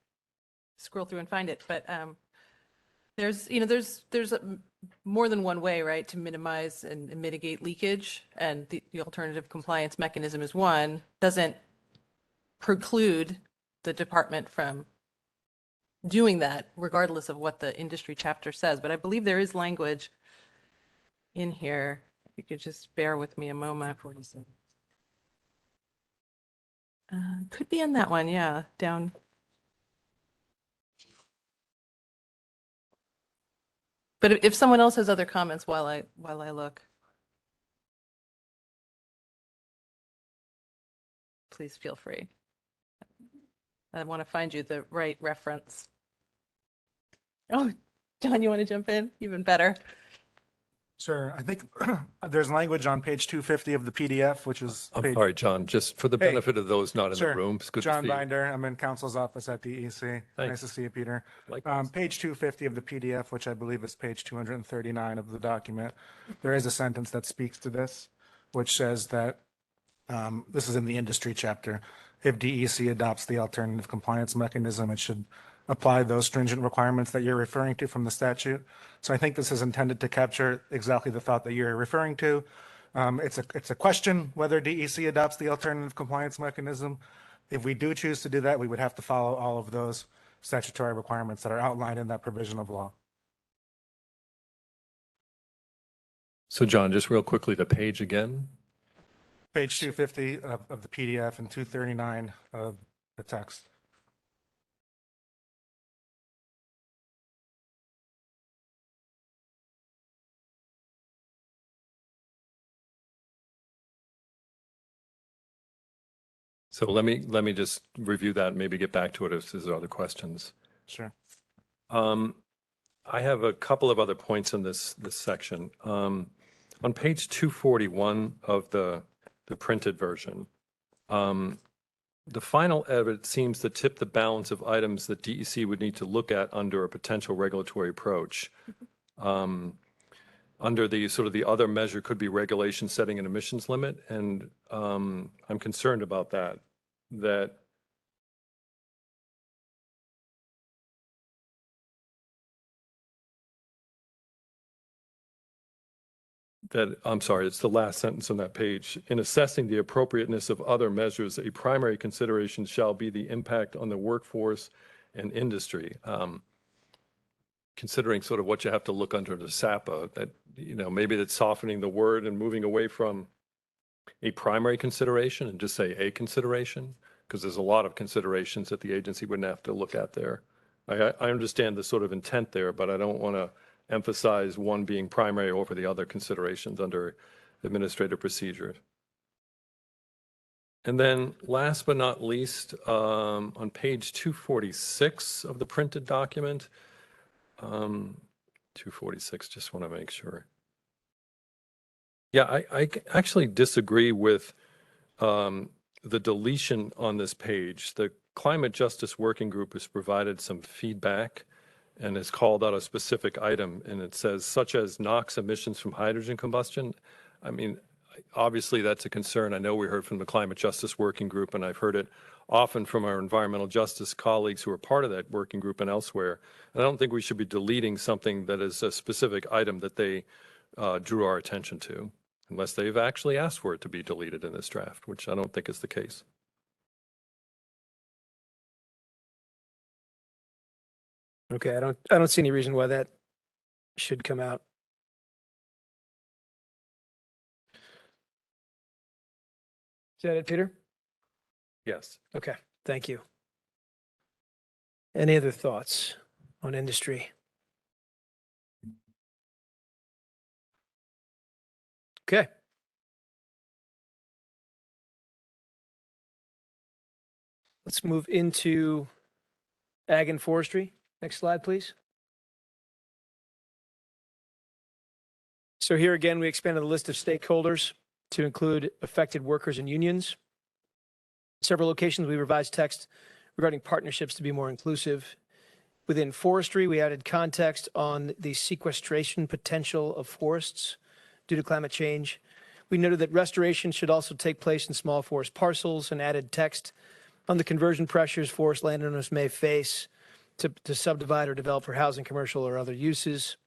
scroll through and find it, but there's more than one way, right, to minimize and mitigate leakage, and the alternative compliance mechanism is one. Doesn't preclude the department from doing that, regardless of what the industry chapter says. But I believe there is language in here. If you could just bear with me a moment. Could be in that one, yeah, down. But if someone else has other comments while I look, please feel free. I want to find you the right reference. Oh, John, you want to jump in? Even better. Sure. I think there's language on page 250 of the PDF, which is. I'm sorry, John, just for the benefit of those not in the room. It's good to John see you. Binder. I'm in counsel's office at DEC. Nice to see you, Peter. Page 250 of the PDF, which I believe is page 239 of the document. There is a sentence that speaks to this, which says that this is in the industry chapter. If DEC adopts the alternative compliance mechanism, it should apply those stringent requirements that you're referring to from the statute. So I think this is intended to capture exactly the thought that you're referring to. It's a question whether DEC adopts the alternative compliance mechanism. If we do choose to do that, we would have to follow all of those statutory requirements that are outlined in that provision of law. So John, just real quickly, the page again. Page 250 of the PDF and 239 of the text. So let me just review that and maybe get back to it if there's other questions. Sure. I have a couple of other points in this section. On page 241 of the printed version, the final edit seems to tip the balance of items that DEC would need to look at under a potential regulatory approach. Under the sort of the other measure could be regulation setting an emissions limit, and I'm concerned about that. I'm sorry, it's the last sentence on that page. In assessing the appropriateness of other measures, a primary consideration shall be the impact on the workforce and industry. Considering sort of what you have to look under the SAPA, that, maybe that's softening the word and moving away from a primary consideration and just say a consideration, because there's a lot of considerations that the agency wouldn't have to look at there. I understand the sort of intent there, but I don't want to emphasize one being primary over the other considerations under administrative procedure. And then last but not least, on page 246 of the printed document, 246, just want to make sure. Yeah, I actually disagree with the deletion on this page. The Climate Justice Working Group has provided some feedback and has called out a specific item, and it says, such as NOx emissions from hydrogen combustion. I mean, obviously that's a concern. I know we heard from the Climate Justice Working Group, and I've heard it often from our environmental justice colleagues who are part of that working group and elsewhere. And I don't think we should be deleting something that is a specific item that they drew our attention to, unless they've actually asked for it to be deleted in this draft, which I don't think is the case. Okay, I don't see any reason why that should come out. Is that it, Peter? Yes. Okay, thank you. Any other thoughts on industry? Okay. Let's move into ag and forestry. Next slide, please. So here again, we expanded the list of stakeholders to include affected workers and unions. Several locations, we revised text regarding partnerships to be more inclusive. Within forestry, we added context on the sequestration potential of forests due to climate change. We noted that restoration should also take place in small forest parcels and added text on the conversion pressures forest landowners may face to subdivide or develop for housing, commercial, or other uses.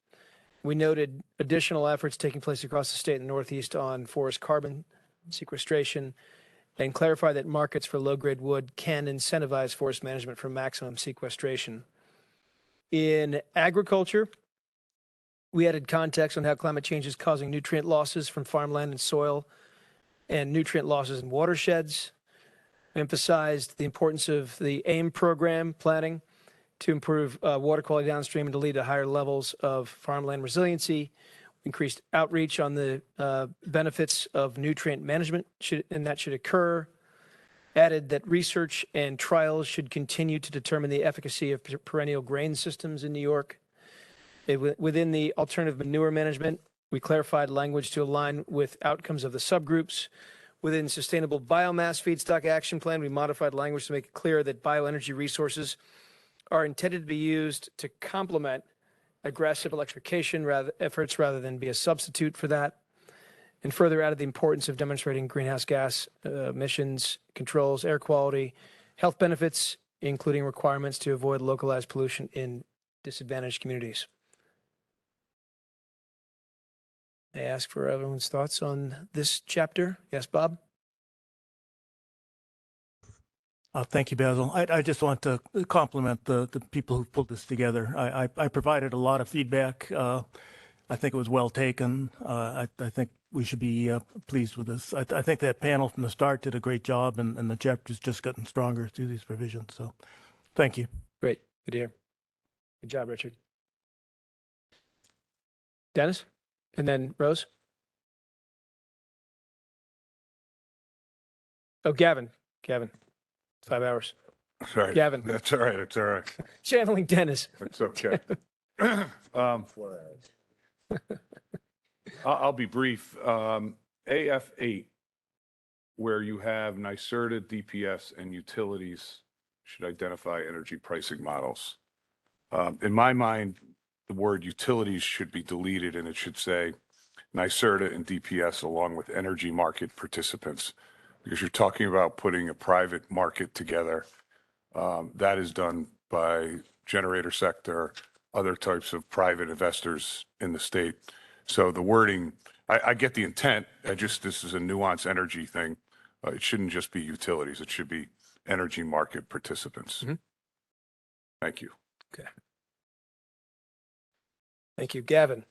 We noted additional efforts taking place across the state and the Northeast on forest carbon sequestration and clarify that markets for low-grade wood can incentivize forest management for maximum sequestration. In agriculture, we added context on how climate change is causing nutrient losses from farmland and soil and nutrient losses in watersheds. We emphasized the importance of the AIM program planning to improve water quality downstream and to lead to higher levels of farmland resiliency. We increased outreach on the benefits of nutrient management, and that should occur. Added that research and trials should continue to determine the efficacy of perennial grain systems in New York. Within the alternative manure management, we clarified language to align with outcomes of the subgroups. Within sustainable biomass feedstock action plan, we modified language to make it clear that bioenergy resources are intended to be used to complement aggressive electrification efforts rather than be a substitute for that, and further added the importance of demonstrating greenhouse gas emissions, controls, air quality, health benefits, including requirements to avoid localized pollution in disadvantaged communities. I ask for everyone's thoughts on this chapter. Yes, Bob? Thank you, Basil. I just want to compliment the people who pulled this together. I provided a lot of feedback. I think it was well taken. I think we should be pleased with this. I think that panel from the start did a great job, and the chapter's just gotten stronger through these provisions. So thank you. Great. Good to hear. Good job, Richard. Dennis? And then Rose? Oh, Gavin. 5 hours. Sorry. Gavin. That's all right. It's all right. Channeling Dennis. It's okay. 4 hours. I'll be brief. AF8, where you have NYSERDA, DPS, and utilities should identify energy pricing models. In my mind, the word utilities should be deleted and it should say NYSERDA and DPS along with energy market participants, because you're talking about putting a private market together. That is done by generator sector, other types of private investors in the state. So the wording, I get the intent. This is a nuanced energy thing. It shouldn't just be utilities. It should be energy market participants. Mm-hmm. Thank you. Okay. Thank you. Gavin.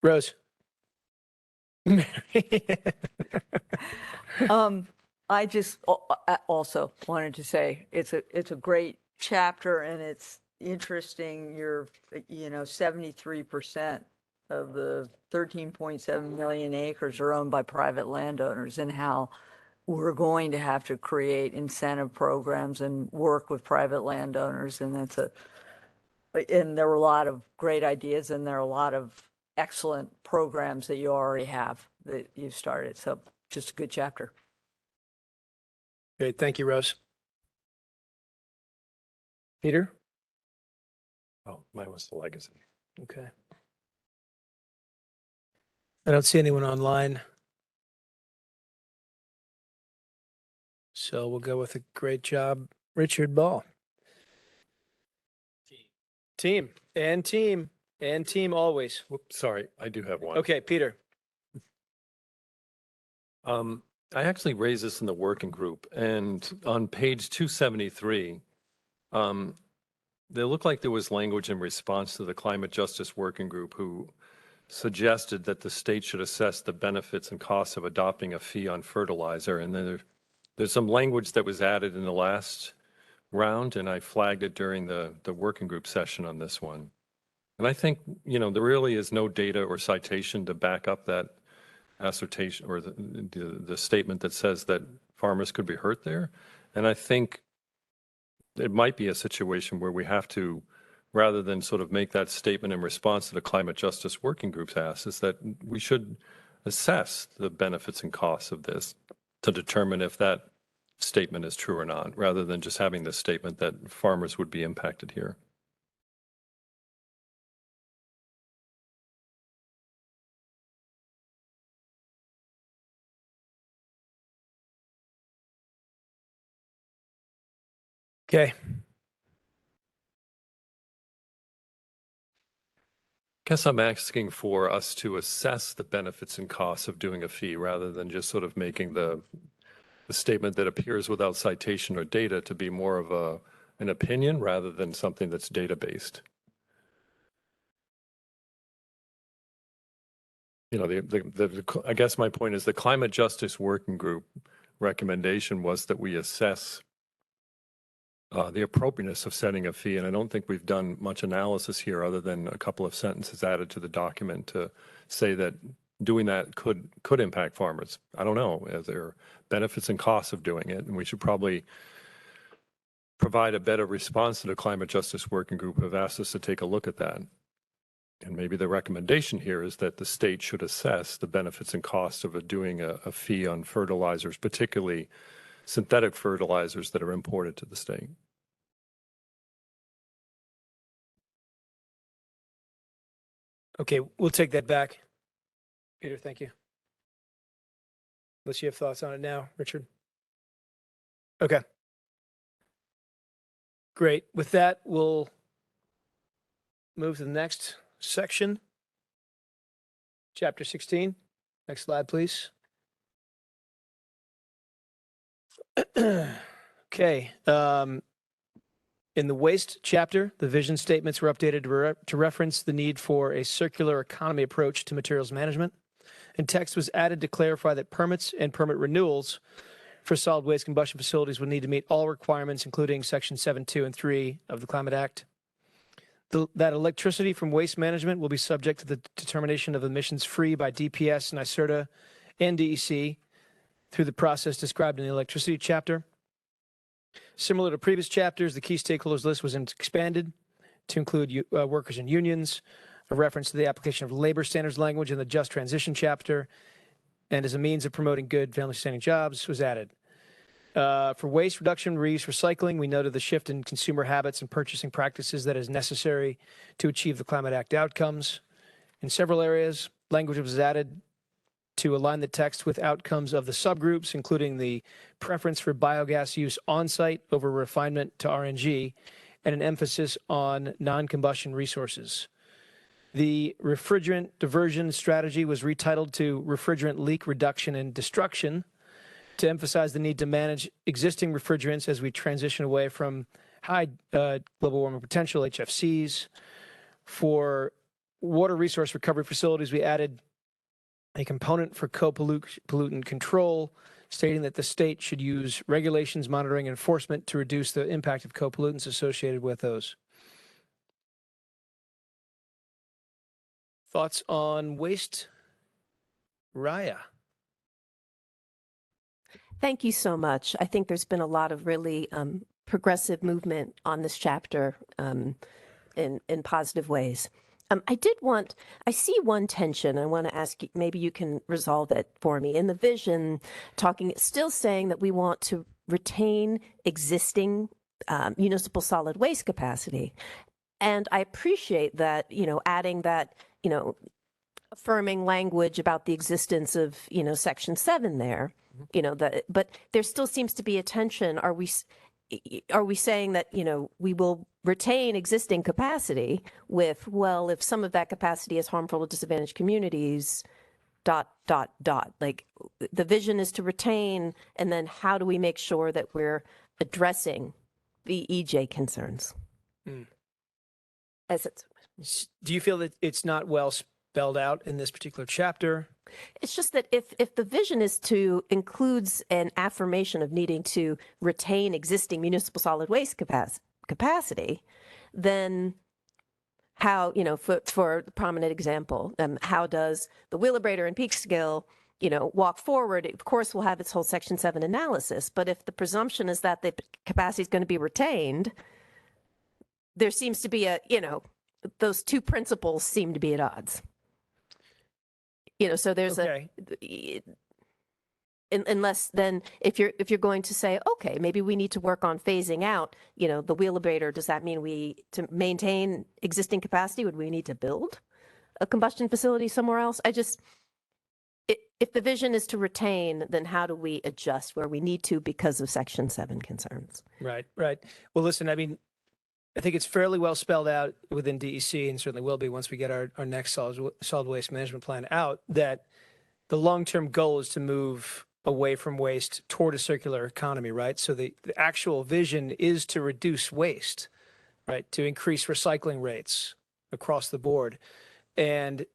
Rose. I just also wanted to say it's a great chapter and it's interesting. You're 73% of the 13.7 million acres are owned by private landowners, and how we're going to have to create incentive programs and work with private landowners. And and there were a lot of great ideas, and there are a lot of excellent programs that you already have that you've started. So just a good chapter. Great. Thank you, Rose. Peter? Oh, mine was the legacy. Okay. I don't see anyone online. So we'll go with a great job, Richard Ball. Team always. Whoops, sorry, I do have one. Okay, Peter. I actually raised this in the working group, and on page 273, there looked like there was language in response to the Climate Justice Working Group who suggested that the state should assess the benefits and costs of adopting a fee on fertilizer. And then there's some language that was added in the last round, and I flagged it during the working group session on this one. And I think, there really is no data or citation to back up that assertion or the statement that says that farmers could be hurt there. And I think it might be a situation where we have to, rather than sort of make that statement in response to the Climate Justice Working Group's ask, is that we should assess the benefits and costs of this to determine if that statement is true or not, rather than just having the statement that farmers would be impacted here. Okay. Guess I'm asking for us to assess the benefits and costs of doing a fee rather than just sort of making the statement that appears without citation or data to be more of an opinion rather than something that's data-based. I guess my point is the Climate Justice Working Group recommendation was that we assess the appropriateness of setting a fee, and I don't think we've done much analysis here other than a couple of sentences added to the document to say that doing that could impact farmers. I don't know. There are benefits and costs of doing it, and we should probably provide a better response to the Climate Justice Working Group who have asked us to take a look at that. And maybe the recommendation here is that the state should assess the benefits and costs of doing a fee on fertilizers, particularly synthetic fertilizers that are imported to the state. Okay, we'll take that back. Peter, thank you. Unless you have thoughts on it now, Richard. Okay. Great. With that, we'll move to the next section. Chapter 16. Next slide, please. Okay. In the waste chapter, the vision statements were updated to reference the need for a circular economy approach to materials management, and text was added to clarify that permits and permit renewals for solid waste combustion facilities would need to meet all requirements, including Section 7(2) and 3 of the Climate Act. That electricity from waste management will be subject to the determination of emissions free by DPS, NYSERDA, and DEC through the process described in the electricity chapter. Similar to previous chapters, the key stakeholders list was expanded to include workers and unions, a reference to the application of labor standards language in the just transition chapter, and as a means of promoting good family-sustaining jobs was added. For waste reduction, reuse, recycling, we noted the shift in consumer habits and purchasing practices that is necessary to achieve the Climate Act outcomes. In several areas, language was added to align the text with outcomes of the subgroups, including the preference for biogas use on-site over refinement to RNG, and an emphasis on non-combustion resources. The refrigerant diversion strategy was retitled to refrigerant leak reduction and destruction to emphasize the need to manage existing refrigerants as we transition away from high global warming potential, HFCs. For water resource recovery facilities, we added a component for co-pollutant control, stating that the state should use regulations, monitoring, and enforcement to reduce the impact of co-pollutants associated with those. Thoughts on waste? Raya. Thank you so much. I think there's been a lot of really progressive movement on this chapter in positive ways. I see one tension. I want to ask you, maybe you can resolve it for me. In the vision, still saying that we want to retain existing municipal solid waste capacity. And I appreciate that, adding that, affirming language about the existence of, Section 7 there, but there still seems to be a tension. Are we saying that, we will retain existing capacity with, well, if some of that capacity is harmful to disadvantaged communities, ... Like the vision is to retain, and then how do we make sure that we're addressing the EJ concerns? Do you feel that it's not well spelled out in this particular chapter? It's just that if the vision is to includes an affirmation of needing to retain existing municipal solid waste capacity, then how, for a prominent example, how does the Wheelabrator and Peekskill, walk forward? Of course, we'll have its whole Section 7 analysis, but if the presumption is that the capacity is going to be retained, there seems to be those two principles seem to be at odds. So there's unless then if you're going to say, okay, maybe we need to work on phasing out, the Wheelabrator, does that mean to maintain existing capacity, would we need to build a combustion facility somewhere else? If the vision is to retain, then how do we adjust where we need to because of Section 7 concerns? Right. Well, listen, I think it's fairly well spelled out within DEC, and certainly will be once we get our next solid waste management plan out, that the long-term goal is to move away from waste toward a circular economy, right? So the actual vision is to reduce waste, right? To increase recycling rates across the board. And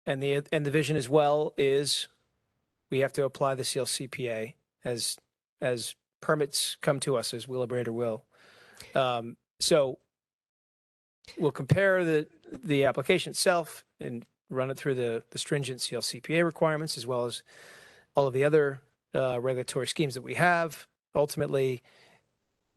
the vision as well is we have to apply the CLCPA as permits come to us, as Wheelabrator will. So we'll compare the application itself and run it through the stringent CLCPA requirements, as well as all of the other regulatory schemes that we have. Ultimately,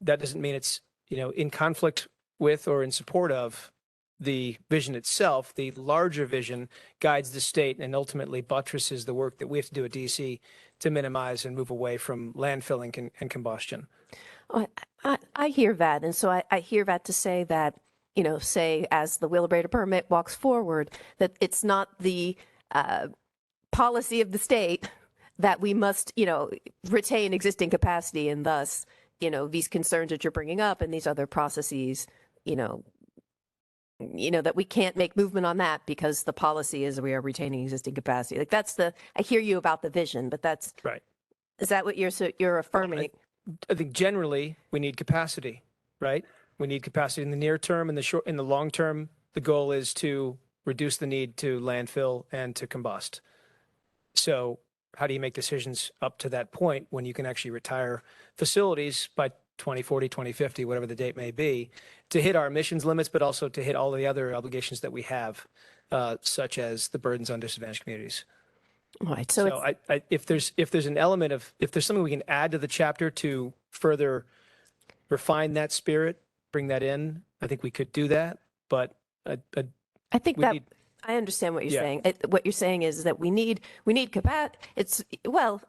that doesn't mean it's in conflict with or in support of the vision itself. The larger vision guides the state and ultimately buttresses the work that we have to do at DC to minimize and move away from landfilling and combustion. I hear that. And so I hear that to say that, say as the Wheelabrator permit walks forward, that it's not the policy of the state that we must, retain existing capacity, and thus, these concerns that you're bringing up and these other processes, that we can't make movement on that because the policy is we are retaining existing capacity. Like I hear you about the vision, but that's right. Is that what you're affirming? I think generally we need capacity, right? We need capacity in the near term and in the long term. The goal is to reduce the need to landfill and to combust. So how do you make decisions up to that point when you can actually retire facilities by 2040, 2050, whatever the date may be, to hit our emissions limits, but also to hit all the other obligations that we have, such as the burdens on disadvantaged communities. Right. So if there's an element of, if there's something we can add to the chapter to further refine that spirit, bring that in, I think we could do that. But I think I understand what you're saying. What you're saying is that we need capacity. It's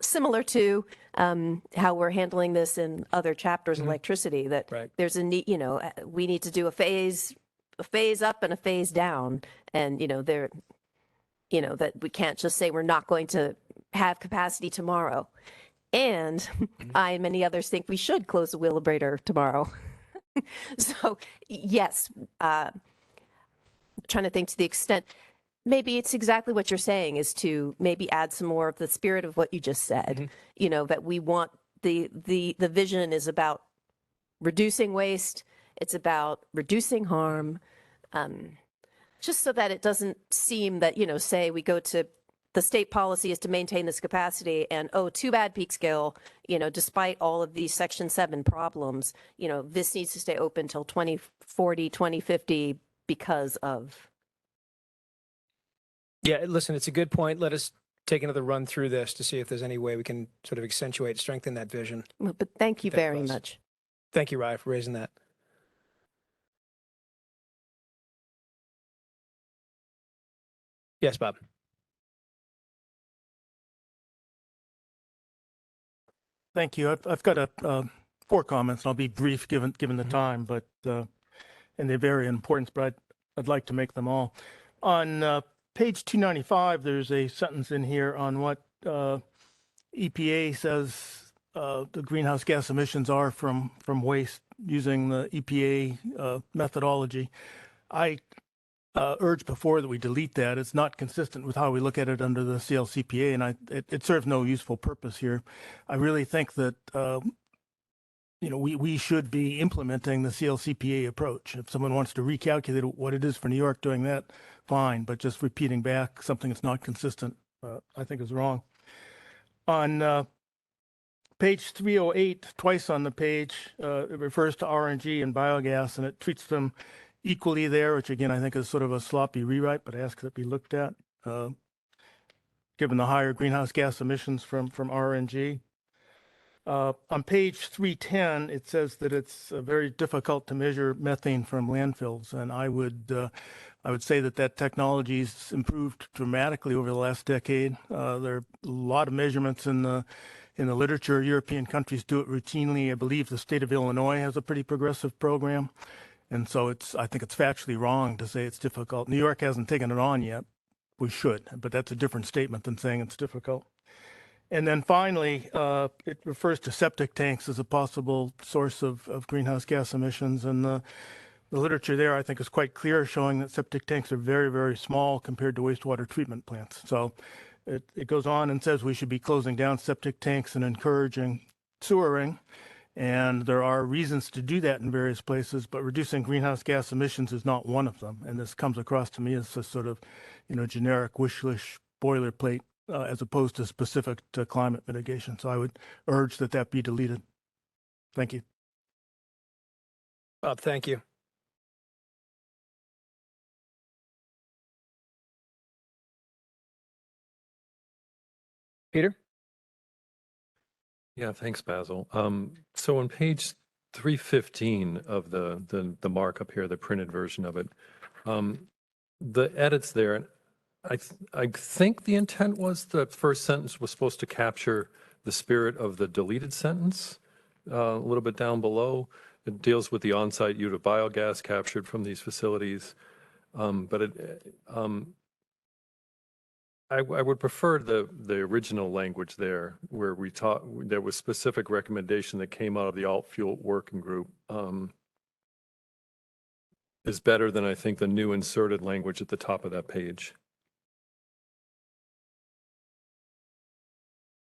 similar to how we're handling this in other chapters of electricity. That there's a need. We need to do a phase up and a phase down, and that we can't just say we're not going to have capacity tomorrow. And I and many others think we should close the Wheelabrator tomorrow. So yes, trying to think to the extent, maybe it's exactly what you're saying, is to maybe add some more of the spirit of what you just said, that we want the vision is about reducing waste. It's about reducing harm, just so that it doesn't seem that, say we go to the state policy is to maintain this capacity and, oh, too bad, Peekskill, despite all of these Section 7 problems, this needs to stay open till 2040, 2050 because of. Yeah, listen, it's a good point. Let us take another run through this to see if there's any way we can sort of accentuate, strengthen that vision. But thank you very much. Thank you, Rye, for raising that. Yes, Bob. Thank you. I've got four comments, and I'll be brief given the time, but and they vary in importance, but I'd like to make them all. On page 295, there's a sentence in here on what EPA says the greenhouse gas emissions are from waste using the EPA methodology. I urged before that we delete that. It's not consistent with how we look at it under the CLCPA, and it serves no useful purpose here. I really think that we should be implementing the CLCPA approach. If someone wants to recalculate what it is for New York, doing that, fine. But just repeating back something that's not consistent, I think is wrong. On page 308, twice on the page, it refers to RNG and biogas, and it treats them equally there, which again, I think is sort of a sloppy rewrite, but I ask that it be looked at, given the higher greenhouse gas emissions from RNG. On page 310, it says that it's very difficult to measure methane from landfills, and I would say that technology's improved dramatically over the last decade. There are a lot of measurements in the literature. European countries do it routinely. I believe the state of Illinois has a pretty progressive program. And so I think it's factually wrong to say it's difficult. New York hasn't taken it on yet. We should, but that's a different statement than saying it's difficult. And then finally, it refers to septic tanks as a possible source of greenhouse gas emissions. And the literature there, I think, is quite clear, showing that septic tanks are very, very small compared to wastewater treatment plants. So it goes on and says we should be closing down septic tanks and encouraging sewering. And there are reasons to do that in various places, but reducing greenhouse gas emissions is not one of them. And this comes across to me as a sort of, generic wish list boilerplate as opposed to specific to climate mitigation. So I would urge that be deleted. Thank you. Bob, thank you. Peter? Yeah, thanks, Basil. So on page 315 of the markup here, the printed version of it, the edits there, I think the intent was the first sentence was supposed to capture the spirit of the deleted sentence. A little bit down below, it deals with the on-site use of biogas captured from these facilities. I would prefer the original language there, where there was specific recommendation that came out of the alt fuel working group, is better than I think the new inserted language at the top of that page.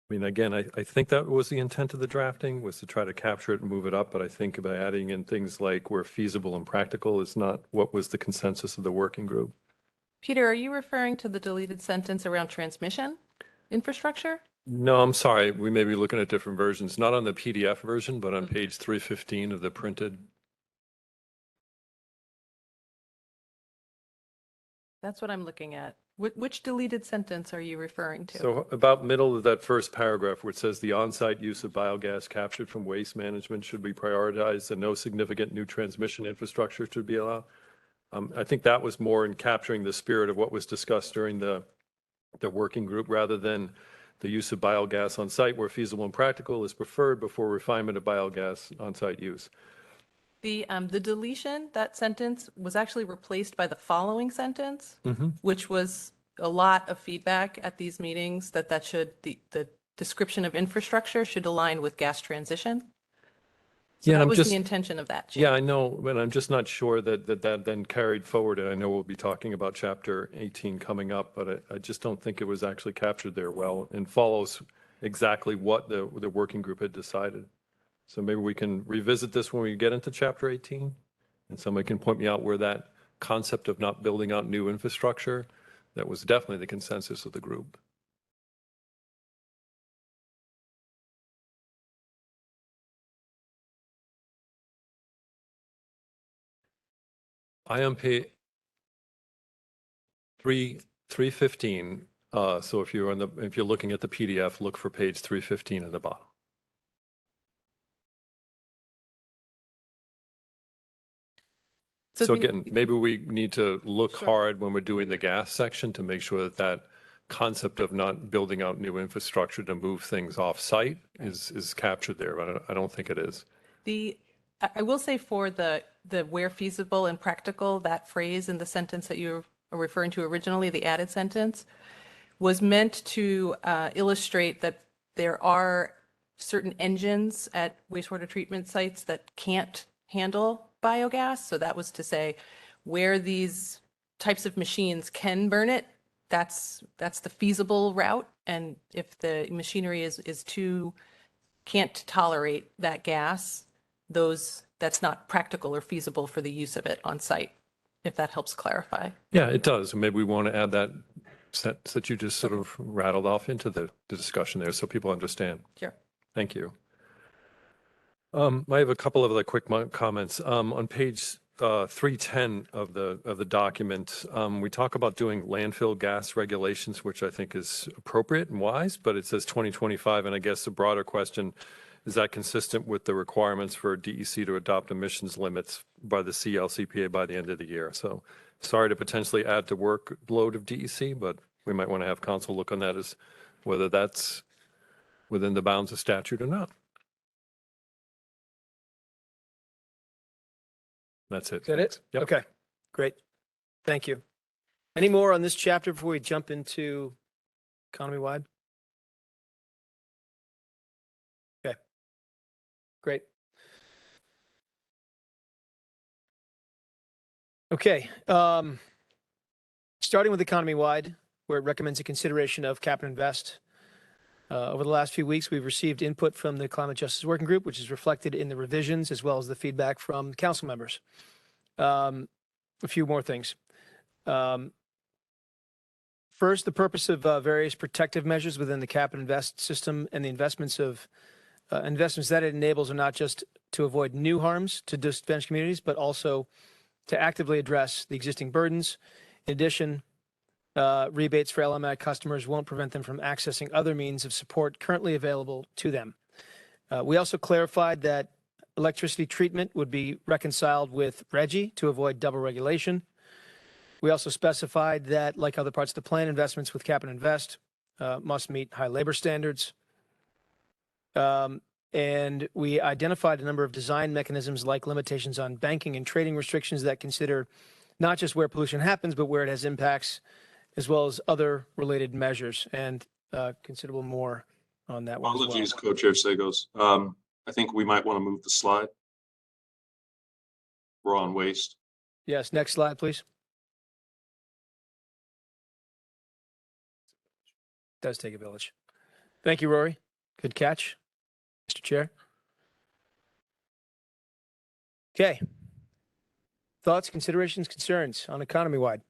I mean, again, I think that was the intent of the drafting, was to try to capture it and move it up, but I think by adding in things like where feasible and practical is not what was the consensus of the working group. Peter, are you referring to the deleted sentence around transmission infrastructure? No, I'm sorry. We may be looking at different versions, not on the PDF version, but on page 315 of the printed. That's what I'm looking at. Which deleted sentence are you referring to? So about middle of that first paragraph where it says the on-site use of biogas captured from waste management should be prioritized and no significant new transmission infrastructure should be allowed. I think that was more in capturing the spirit of what was discussed during the working group, rather than the use of biogas on site where feasible and practical is preferred before refinement of biogas on site use. The deletion, that sentence was actually replaced by the following sentence, which was a lot of feedback at these meetings that the description of infrastructure should align with gas transition. So Yeah, that I'm was just- the intention of that. Yeah, I know, but I'm just not sure that then carried forward. And I know we'll be talking about chapter 18 coming up, but I just don't think it was actually captured there well and follows exactly what the working group had decided. So maybe we can revisit this when we get into chapter 18, and somebody can point me out where that concept of not building out new infrastructure, that was definitely the consensus of the group. I am page 315. So if you're looking at the PDF, look for page 315 at the bottom. So the- again, maybe we need to look hard when we're doing the gas section to make sure that that concept of not building out new infrastructure to move things off-site is captured there, but I don't think it is. I will say for the where feasible and practical, that phrase in the sentence that you are referring to originally, the added sentence, was meant to illustrate that there are certain engines at wastewater treatment sites that can't handle biogas. So that was to say where these types of machines can burn it, that's the feasible route. And if the machinery is too, can't tolerate that gas, that's not practical or feasible for the use of it on site, if that helps clarify. Yeah, it does. Maybe we want to add that sentence that you just sort of rattled off into the discussion there so people understand. Sure. Thank you. I have a couple of other quick comments. On page 310 of the document, we talk about doing landfill gas regulations, which I think is appropriate and wise, but it says 2025, and I guess the broader question, is that consistent with the requirements for DEC to adopt emissions limits by the CLCPA by the end of the year? So sorry to potentially add to workload of DEC, but we might want to have council look on that as whether that's within the bounds of statute or not. That's it. Is that it? Yep. Okay, great. Thank you. Any more on this chapter before we jump into economy-wide? Okay, great. Okay, starting with economy-wide, where it recommends a consideration of cap and invest. Over the last few weeks, we've received input from the Climate Justice Working Group, which is reflected in the revisions as well as the feedback from council members. A few more things. First, the purpose of various protective measures within the cap and invest system and the investments that it enables are not just to avoid new harms to disadvantaged communities, but also to actively address the existing burdens. In addition, rebates for LMI customers won't prevent them from accessing other means of support currently available to them. We also clarified that electricity treatment would be reconciled with RGGI to avoid double regulation. We also specified that, like other parts of the plan, investments with cap and invest must meet high labor standards. And we identified a number of design mechanisms like limitations on banking and trading restrictions that consider not just where pollution happens, but where it has impacts, as well as other related measures, and considerable more on that one as well. Apologies, Co-Chair Sagos. I think we might want to move the slide. We're on waste. Yes, next slide, please. Does take a village. Thank you, Rory. Good catch, Mr. Chair. Okay. Thoughts, considerations, concerns on economy-wide?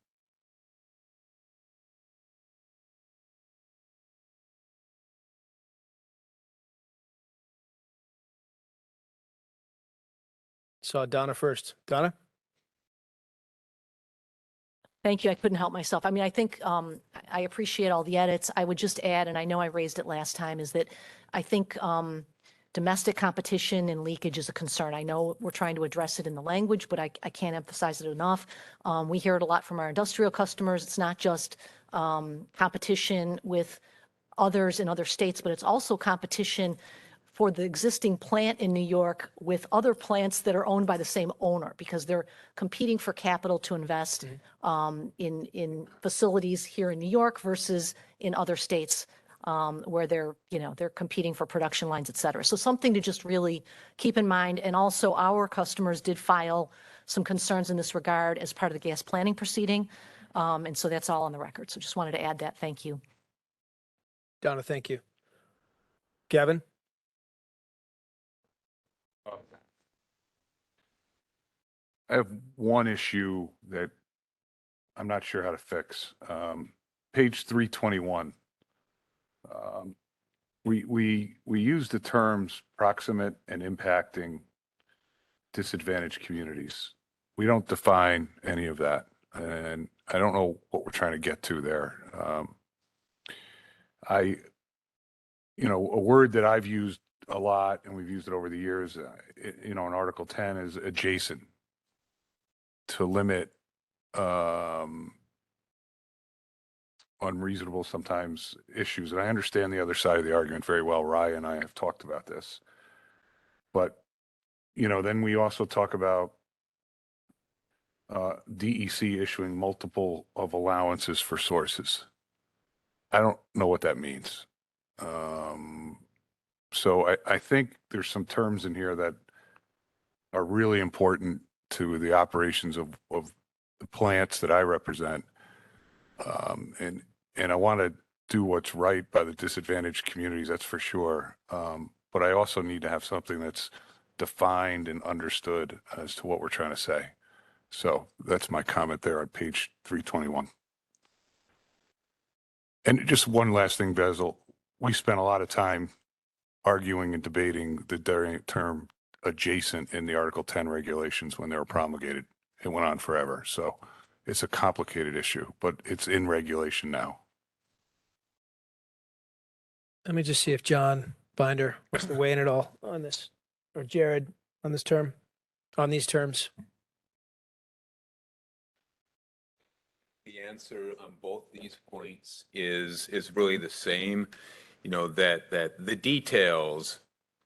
Saw Donna first. Donna? Thank you. I couldn't help myself. I mean, I think I appreciate all the edits. I would just add, and I know I raised it last time, is that I think domestic competition and leakage is a concern. I know we're trying to address it in the language, but I can't emphasize it enough. We hear it a lot from our industrial customers. It's not just competition with others in other states, but it's also competition for the existing plant in New York with other plants that are owned by the same owner, because they're competing for capital to invest in facilities here in New York versus in other states where they're competing for production lines, et cetera. So something to just really keep in mind. And also our customers did file some concerns in this regard as part of the gas planning proceeding. And so that's all on the record. So just wanted to add that. Thank you. Donna, thank you. Gavin? I have one issue that I'm not sure how to fix. Page 321. We use the terms proximate and impacting disadvantaged communities. We don't define any of that, and I don't know what we're trying to get to there. A word that I've used a lot, and we've used it over the years, in Article 10 is adjacent. to limit unreasonable sometimes issues. And I understand the other side of the argument very well. Ryan and I have talked about this. But, then we also talk about DEC issuing multiple of allowances for sources. I don't know what that means. So I think there's some terms in here that are really important to the operations of the plants that I represent. And I want to do what's right by the disadvantaged communities, that's for sure. But I also need to have something that's defined and understood as to what we're trying to say. So that's my comment there on page 321. And just one last thing, Basil. We spent a lot of time arguing and debating the term adjacent in the Article 10 regulations when they were promulgated. It went on forever. So it's a complicated issue, but it's in regulation now. Let me just see if John Binder wants to weigh in at all on this, or Jared on this term, on these terms. The answer on both these points is really the same, that the details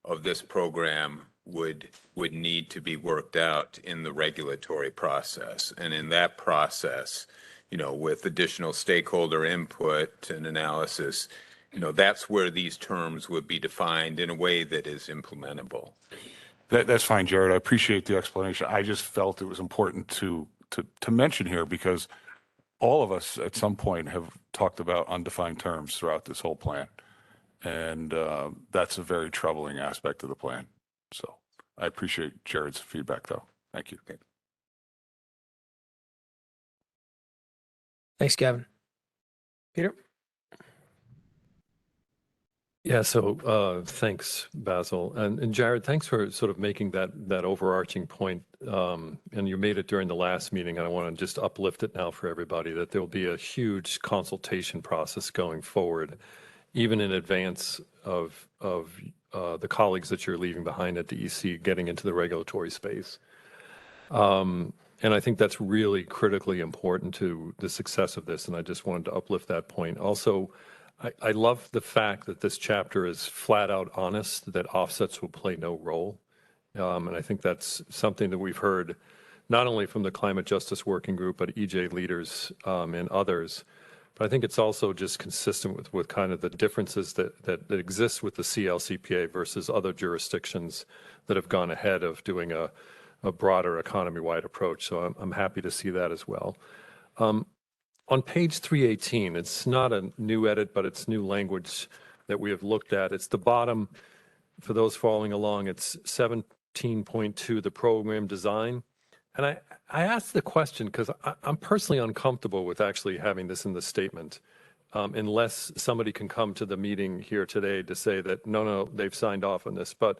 of this program would need to be worked out in the regulatory process. And in that process, with additional stakeholder input and analysis, that's where these terms would be defined in a way that is implementable. That's fine, Jared. I appreciate the explanation. I just felt it was important to mention here because all of us at some point have talked about undefined terms throughout this whole plan. And that's a very troubling aspect of the plan. So I appreciate Jared's feedback, though. Thank you. Okay. Thanks, Gavin. Peter? Yeah, so thanks, Basil. And Jared, thanks for sort of making that overarching point. And you made it during the last meeting, and I want to just uplift it now for everybody, that there will be a huge consultation process going forward, even in advance of the colleagues that you're leaving behind at DEC getting into the regulatory space. And I think that's really critically important to the success of this, and I just wanted to uplift that point. Also, I love the fact that this chapter is flat out honest, that offsets will play no role. And I think that's something that we've heard not only from the Climate Justice Working Group, but EJ leaders and others. But I think it's also just consistent with kind of the differences that exist with the CLCPA versus other jurisdictions that have gone ahead of doing a broader economy-wide approach. So I'm happy to see that as well. On page 318, it's not a new edit, but it's new language that we have looked at. It's the bottom, for those following along, it's 17.2, the program design. And I asked the question because I'm personally uncomfortable with actually having this in the statement, unless somebody can come to the meeting here today to say that, no, they've signed off on this. But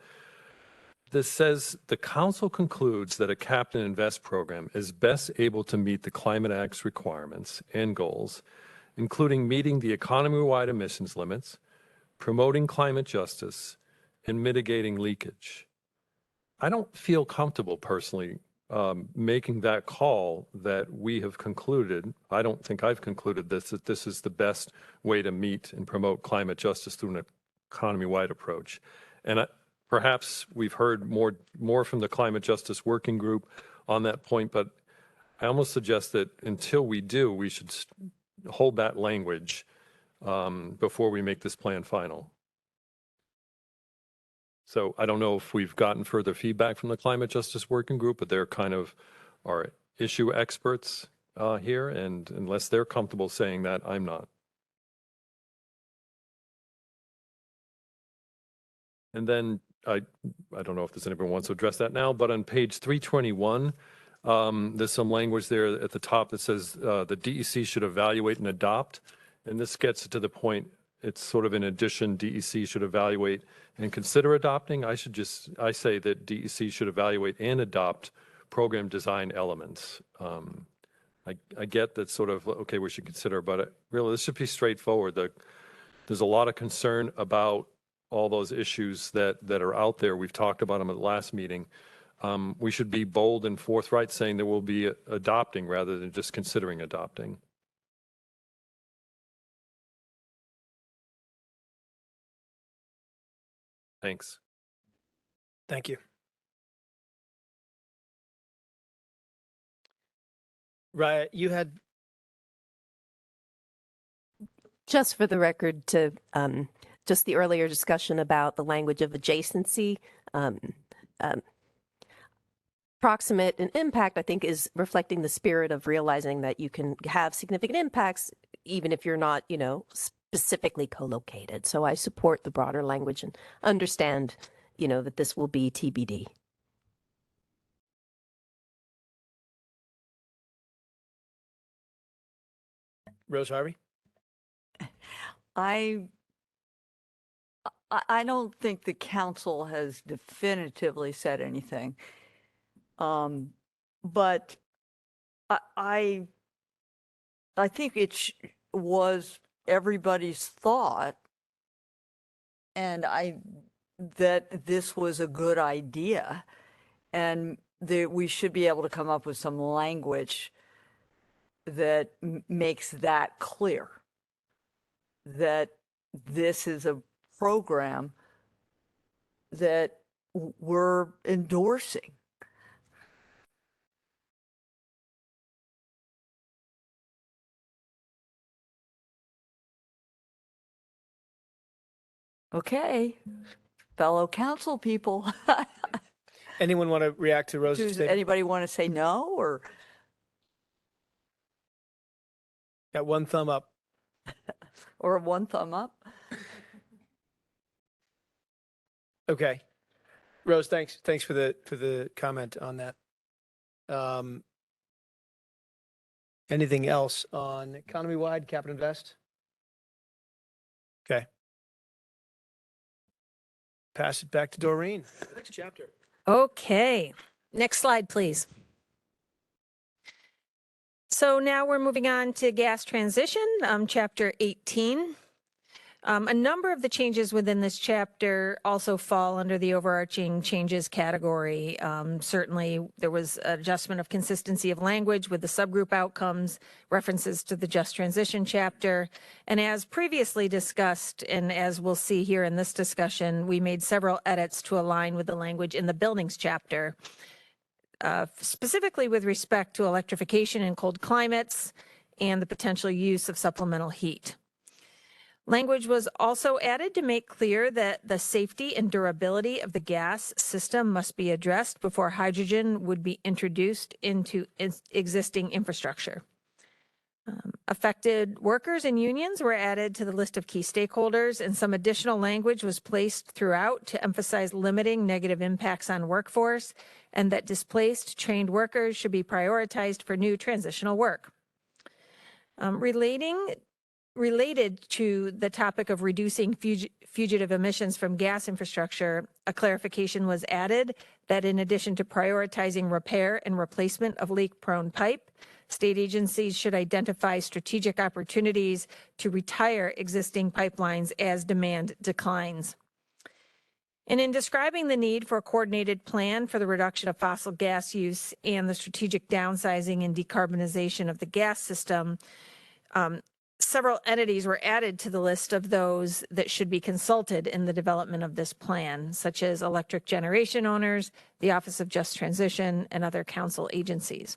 this says, the council concludes that a Cap and Invest program is best able to meet the Climate Act's requirements and goals, including meeting the economy-wide emissions limits, promoting climate justice, and mitigating leakage. I don't feel comfortable personally making that call that we have concluded. I don't think I've concluded that this is the best way to meet and promote climate justice through an economy-wide approach. And perhaps we've heard more from the Climate Justice Working Group on that point, but I almost suggest that until we do, we should hold that language before we make this plan final. So I don't know if we've gotten further feedback from the Climate Justice Working Group, but they're kind of our issue experts here, and unless they're comfortable saying that, I'm not. And then I don't know if there's anyone who wants to address that now, but on page 321, there's some language there at the top that says the DEC should evaluate and adopt. And this gets to the point, it's sort of in addition, DEC should evaluate and consider adopting. I say that DEC should evaluate and adopt program design elements. I get that sort of, okay, we should consider, but really this should be straightforward. There's a lot of concern about all those issues that are out there. We've talked about them at the last meeting. we should be bold and forthright saying that we'll be adopting rather than just considering adopting. Thanks. Thank you. Raya, you had, Just for the record, to just the earlier discussion about the language of adjacency, proximate and impact, I think, is reflecting the spirit of realizing that you can have significant impacts even if you're not, specifically co-located. So I support the broader language and understand, that this will be TBD. Rose Harvey? I don't think the council has definitively said anything. But I think it was everybody's thought, and that this was a good idea, and that we should be able to come up with some language that makes that clear, that this is a program that we're endorsing. Okay, fellow council people. Anyone want to react to Rose's Does statement? anybody want to say no, or? Got one thumb up. Or one thumb up? Okay. Rose, thanks for the comment on that. Anything else on economy-wide cap and invest? Okay. Pass it back to Doreen. Next chapter. Okay, next slide, please. So now we're moving on to gas transition, chapter 18. A number of the changes within this chapter also fall under the overarching changes category. Certainly, there was an adjustment of consistency of language with the subgroup outcomes, references to the just transition chapter. And as previously discussed, and as we'll see here in this discussion, we made several edits to align with the language in the buildings chapter, specifically with respect to electrification in cold climates and the potential use of supplemental heat. Language was also added to make clear that the safety and durability of the gas system must be addressed before hydrogen would be introduced into existing infrastructure. Affected workers and unions were added to the list of key stakeholders, and some additional language was placed throughout to emphasize limiting negative impacts on workforce, and that displaced trained workers should be prioritized for new transitional work. Related to the topic of reducing fugitive emissions from gas infrastructure, a clarification was added that in addition to prioritizing repair and replacement of leak-prone pipe, state agencies should identify strategic opportunities to retire existing pipelines as demand declines. And in describing the need for a coordinated plan for the reduction of fossil gas use and the strategic downsizing and decarbonization of the gas system, several entities were added to the list of those that should be consulted in the development of this plan, such as electric generation owners, the Office of Just Transition, and other council agencies.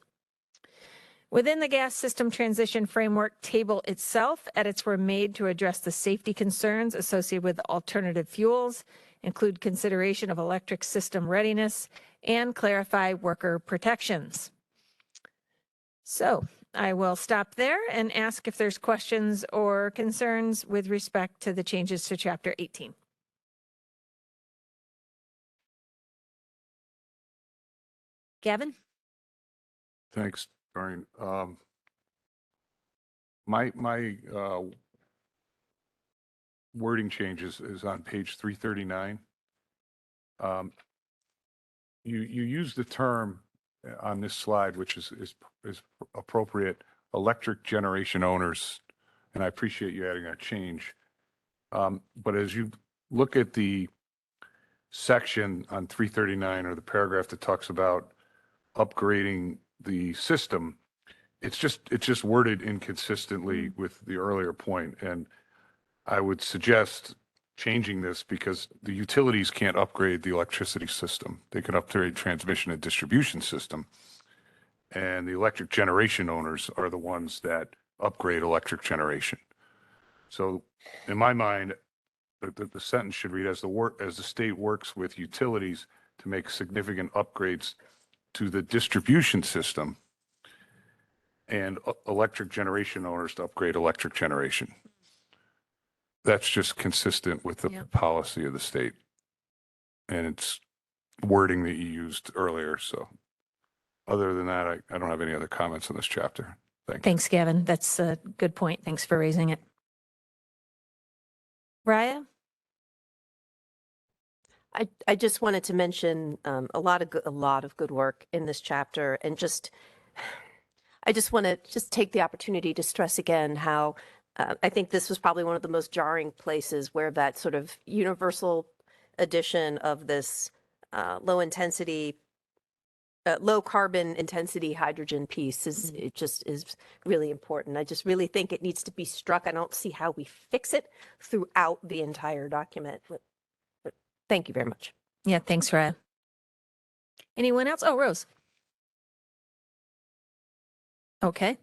Within the gas system transition framework table itself, edits were made to address the safety concerns associated with alternative fuels, include consideration of electric system readiness, and clarify worker protections. So I will stop there and ask if there's questions or concerns with respect to the changes to Chapter 18. Gavin? Thanks, Doreen. My wording changes is on page 339. You use the term on this slide, which is appropriate, electric generation owners, and I appreciate you adding that change. But as you look at the section on 339 or the paragraph that talks about upgrading the system, it's just worded inconsistently with the earlier point. And I would suggest changing this because the utilities can't upgrade the electricity system. They can upgrade transmission and distribution system. And the electric generation owners are the ones that upgrade electric generation. So in my mind, the sentence should read, as the state works with utilities to make significant upgrades to the distribution system and electric generation owners to upgrade electric generation. That's just consistent with the policy of the state. And it's wording that you used earlier. So other than that, I don't have any other comments on this chapter. Thank you. Thanks, Gavin. That's a good point. Thanks for raising it. Raya? I just wanted to mention a lot of good work in this chapter, and I just want to take the opportunity to stress again how I think this was probably one of the most jarring places where that sort of universal addition of this low carbon intensity hydrogen piece is really important. I just really think it needs to be struck. I don't see how we fix it throughout the entire document. But thank you very much. Yeah, thanks, Raya. Anyone else? Oh, Rose. Okay.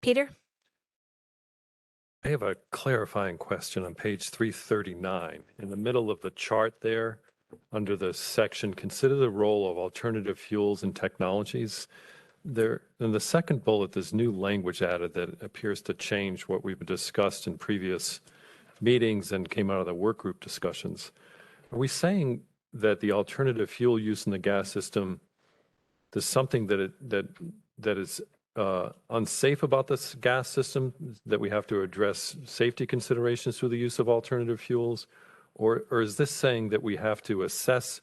Peter? I have a clarifying question on page 339. In the middle of the chart there, under the section, consider the role of alternative fuels and technologies. There, in the second bullet, there's new language added that appears to change what we've discussed in previous meetings and came out of the work group discussions. Are we saying that the alternative fuel use in the gas system, there's something that is unsafe about this gas system, that we have to address safety considerations through the use of alternative fuels? Or is this saying that we have to assess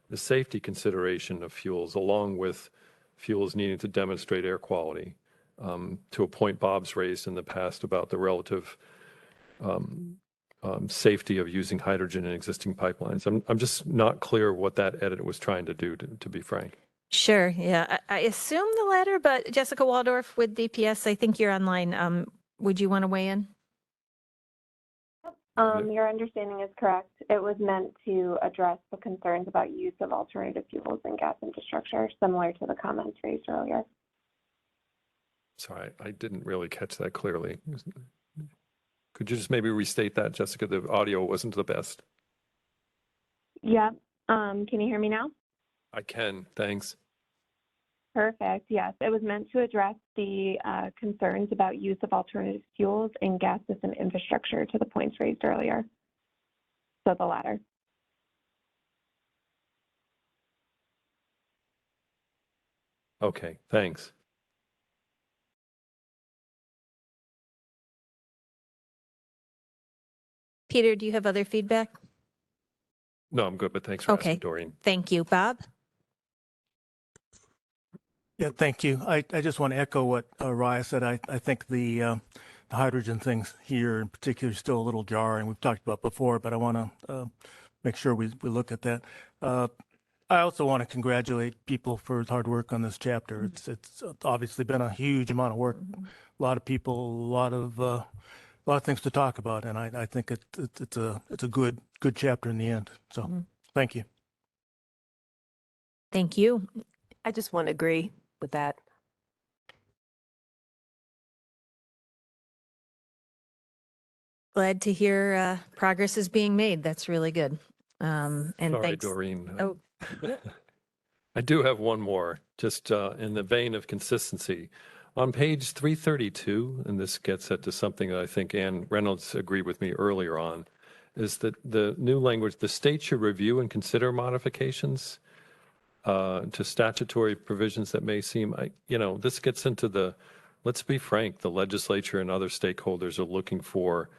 the safety consideration of fuels along with fuels needing to demonstrate air quality, to a point Bob's raised in the past about the relative safety of using hydrogen in existing pipelines? I'm just not clear what that edit was trying to do, to be frank. Sure. Yeah, I assume the latter, but Jessica Waldorf with DPS, I think you're online. Would you want to weigh in? Your understanding is correct. It was meant to address the concerns about use of alternative fuels in gas infrastructure, similar to the comments raised earlier. Sorry, I didn't really catch that clearly. Could you just maybe restate that, Jessica? The audio wasn't the best. Yeah. Can you hear me now? I can, thanks. Perfect. Yes, it was meant to address the concerns about use of alternative fuels in gas system infrastructure to the points raised earlier. So the latter. Okay, thanks. Peter, do you have other feedback? No, I'm good, but thanks for asking, Doreen. Thank you. Bob? Yeah, thank you. I just want to echo what Raya said. I think the hydrogen things here in particular is still a little jarring. We've talked about before, but I want to make sure we look at that. I also want to congratulate people for hard work on this chapter. It's obviously been a huge amount of work. A lot of people, a lot of things to talk about, and I think it's a good chapter in the end. So thank you. Thank you. I just want to agree with that. Glad to hear progress is being made. That's really good. And Sorry, thanks. Doreen. Oh, I do have one more, just in the vein of consistency. On page 332, and this gets at to something that I think Ann Reynolds agreed with me earlier on, is that the new language, the state should review and consider modifications to statutory provisions that may seem, this gets into the, let's be frank, the legislature and other stakeholders are looking for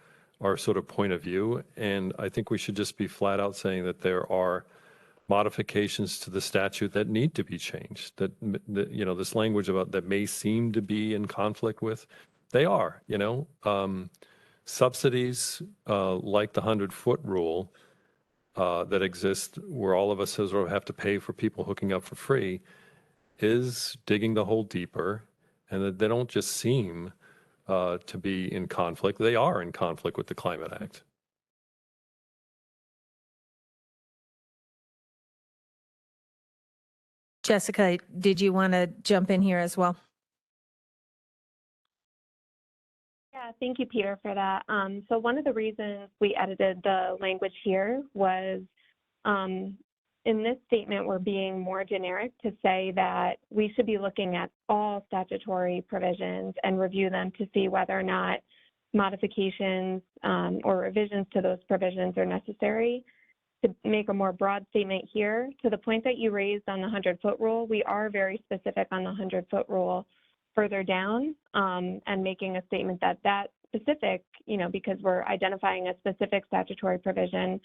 our sort of point of view. And I think we should just be flat out saying that there are modifications to the statute that need to be changed, that this language about that may seem to be in conflict with, they are, subsidies like the 100-foot rule that exist where all of us sort of have to pay for people hooking up for free is digging the hole deeper, and that they don't just seem to be in conflict. They are in conflict with the Climate Act. Jessica, did you want to jump in here as well? Yeah, thank you, Peter, for that. So one of the reasons we edited the language here was in this statement, we're being more generic to say that we should be looking at all statutory provisions and review them to see whether or not modifications or revisions to those provisions are necessary. To make a more broad statement here, to the point that you raised on the 100-foot rule, we are very specific on the 100-foot rule further down and making a statement that that specific, because we're identifying a specific statutory provision,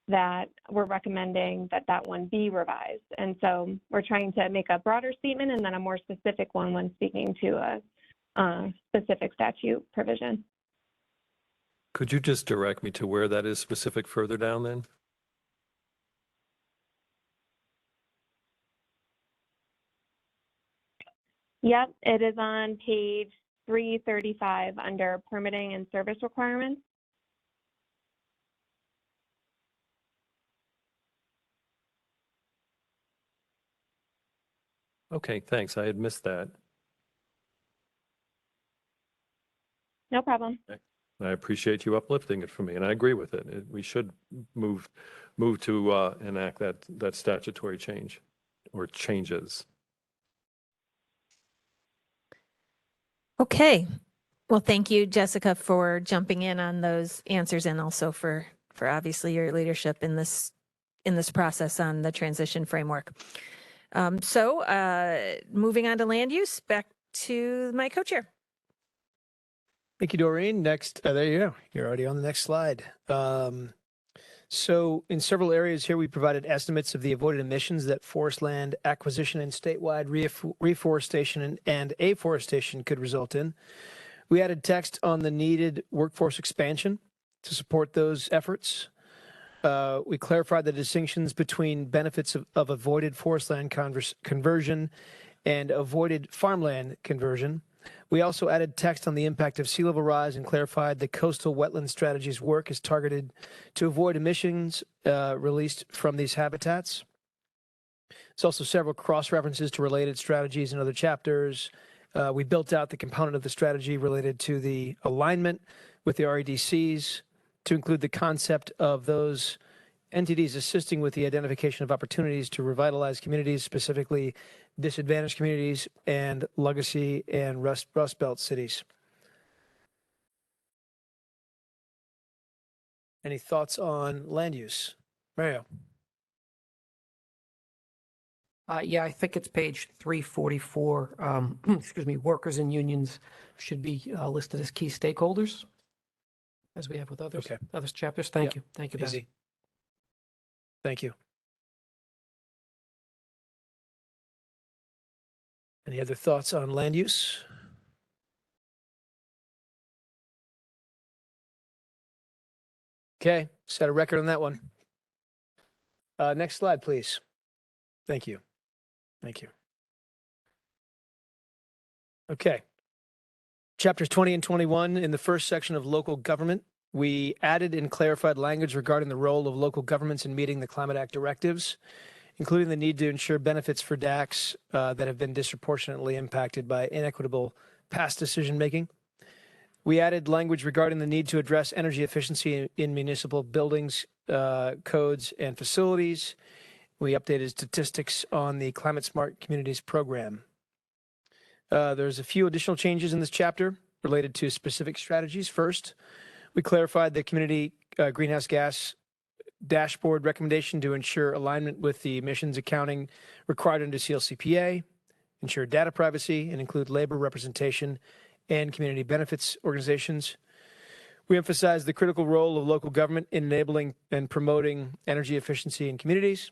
that we're recommending that that one be revised. And so we're trying to make a broader statement and then a more specific one when speaking to a specific statute provision. Could you just direct me to where that is specific further down then? Yep, it is on page 335 under permitting and service requirements. Okay, thanks. I had missed that. No problem. I appreciate you uplifting it for me, and I agree with it. We should move to enact that statutory change or changes. Okay. Well, thank you, Jessica, for jumping in on those answers and also for obviously your leadership in this process on the transition framework. So moving on to land use, back to my co-chair. Thank you, Doreen. Next, there you go. You're already on the next slide. So in several areas here, we provided estimates of the avoided emissions that forest land acquisition and statewide reforestation and afforestation could result in. We added text on the needed workforce expansion to support those efforts. We clarified the distinctions between benefits of avoided forest land conversion and avoided farmland conversion. We also added text on the impact of sea level rise and clarified the coastal wetland strategies work is targeted to avoid emissions released from these habitats. There's also several cross references to related strategies in other chapters. We built out the component of the strategy related to the alignment with the REDCs to include the concept of those entities assisting with the identification of opportunities to revitalize communities, specifically disadvantaged communities and legacy and Rust Belt cities. Any thoughts on land use? Mario? Yeah, I think it's page 344. Excuse me, workers and unions should be listed as key stakeholders, as we have with others, other chapters. Thank you. Thank you, Bessie. Thank you. Any other thoughts on land use? Okay, set a record on that one. Next slide, please. Thank you. Thank you. Okay. Chapters 20 and 21, in the first section of local government, we added and clarified language regarding the role of local governments in meeting the Climate Act directives, including the need to ensure benefits for DACs that have been disproportionately impacted by inequitable past decision-making. We added language regarding the need to address energy efficiency in municipal buildings, codes, and facilities. We updated statistics on the Climate Smart Communities program. There's a few additional changes in this chapter related to specific strategies. First, we clarified the community greenhouse gas dashboard recommendation to ensure alignment with the emissions accounting required under CLCPA, ensure data privacy, and include labor representation and community benefits organizations. We emphasized the critical role of local government in enabling and promoting energy efficiency in communities.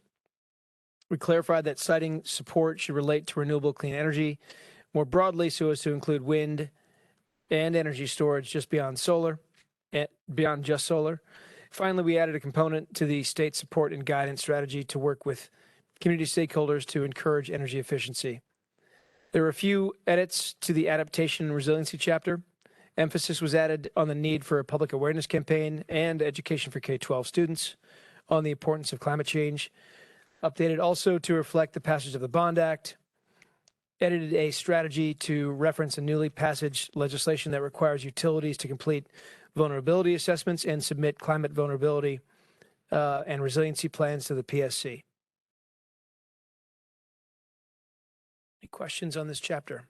We clarified that siting support should relate to renewable clean energy more broadly so as to include wind and energy storage just beyond solar. beyond just solar. Finally, we added a component to the state support and guidance strategy to work with community stakeholders to encourage energy efficiency. There were a few edits to the adaptation and resiliency chapter. Emphasis was added on the need for a public awareness campaign and education for K-12 students on the importance of climate change. Updated also to reflect the passage of the Bond Act. Edited a strategy to reference a newly passed legislation that requires utilities to complete vulnerability assessments and submit climate vulnerability and resiliency plans to the PSC. Any questions on this chapter?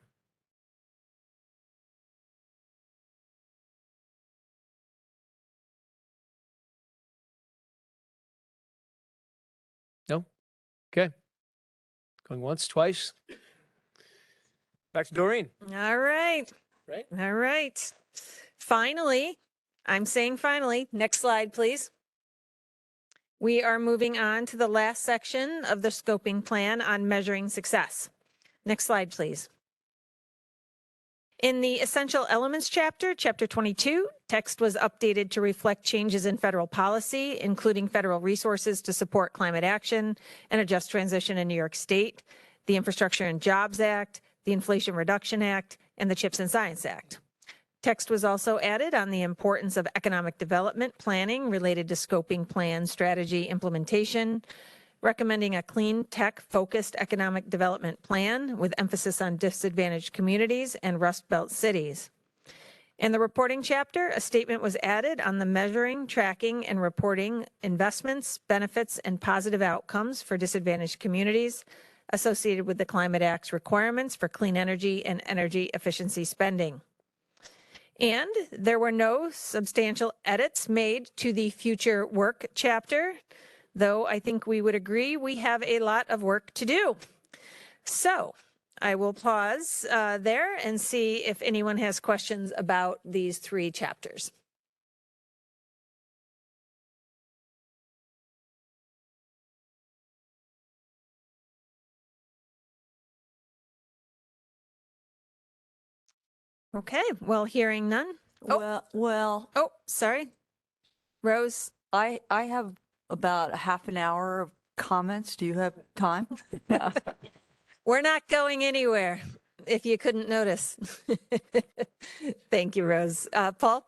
No? Okay. Going once, twice. Back to Doreen. All right. Right? All right. Finally, I'm saying finally, next slide, please. We are moving on to the last section of the scoping plan on measuring success. Next slide, please. In the Essential Elements chapter, chapter 22, text was updated to reflect changes in federal policy, including federal resources to support climate action and a just transition in New York State, the Infrastructure and Jobs Act, the Inflation Reduction Act, and the CHIPS and Science Act. Text was also added on the importance of economic development planning related to scoping plan strategy implementation, recommending a clean tech-focused economic development plan with emphasis on disadvantaged communities and Rust Belt cities. In the reporting chapter, a statement was added on the measuring, tracking, and reporting investments, benefits, and positive outcomes for disadvantaged communities associated with the Climate Act's requirements for clean energy and energy efficiency spending. And there were no substantial edits made to the future work chapter, though I think we would agree we have a lot of work to do. So I will pause there and see if anyone has questions about these three chapters. Okay, well, hearing none. Oh, sorry. Rose? I have about a half an hour of comments. Do you have time? We're not going anywhere, if you couldn't notice. Thank you, Rose. Paul?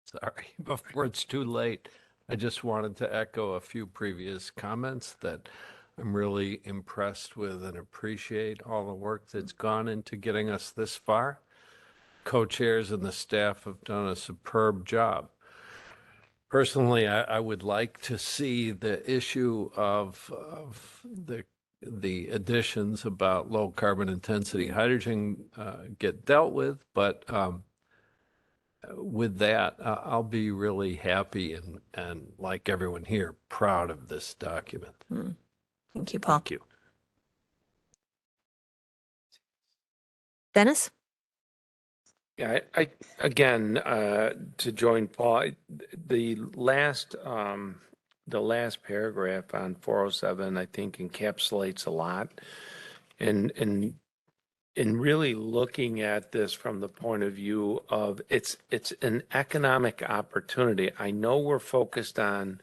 Sorry, before it's too late, I just wanted to echo a few previous comments that I'm really impressed with and appreciate all the work that's gone into getting us this far. Co-chairs and the staff have done a superb job. Personally, I would like to see the issue of the additions about low carbon intensity hydrogen get dealt with, but with that, I'll be really happy and like everyone here, proud of this document. Thank you, Paul. Thank you. Dennis? Yeah, I again, to join Paul, the last paragraph on 407, I think encapsulates a lot. And really looking at this from the point of view of it's an economic opportunity. I know we're focused on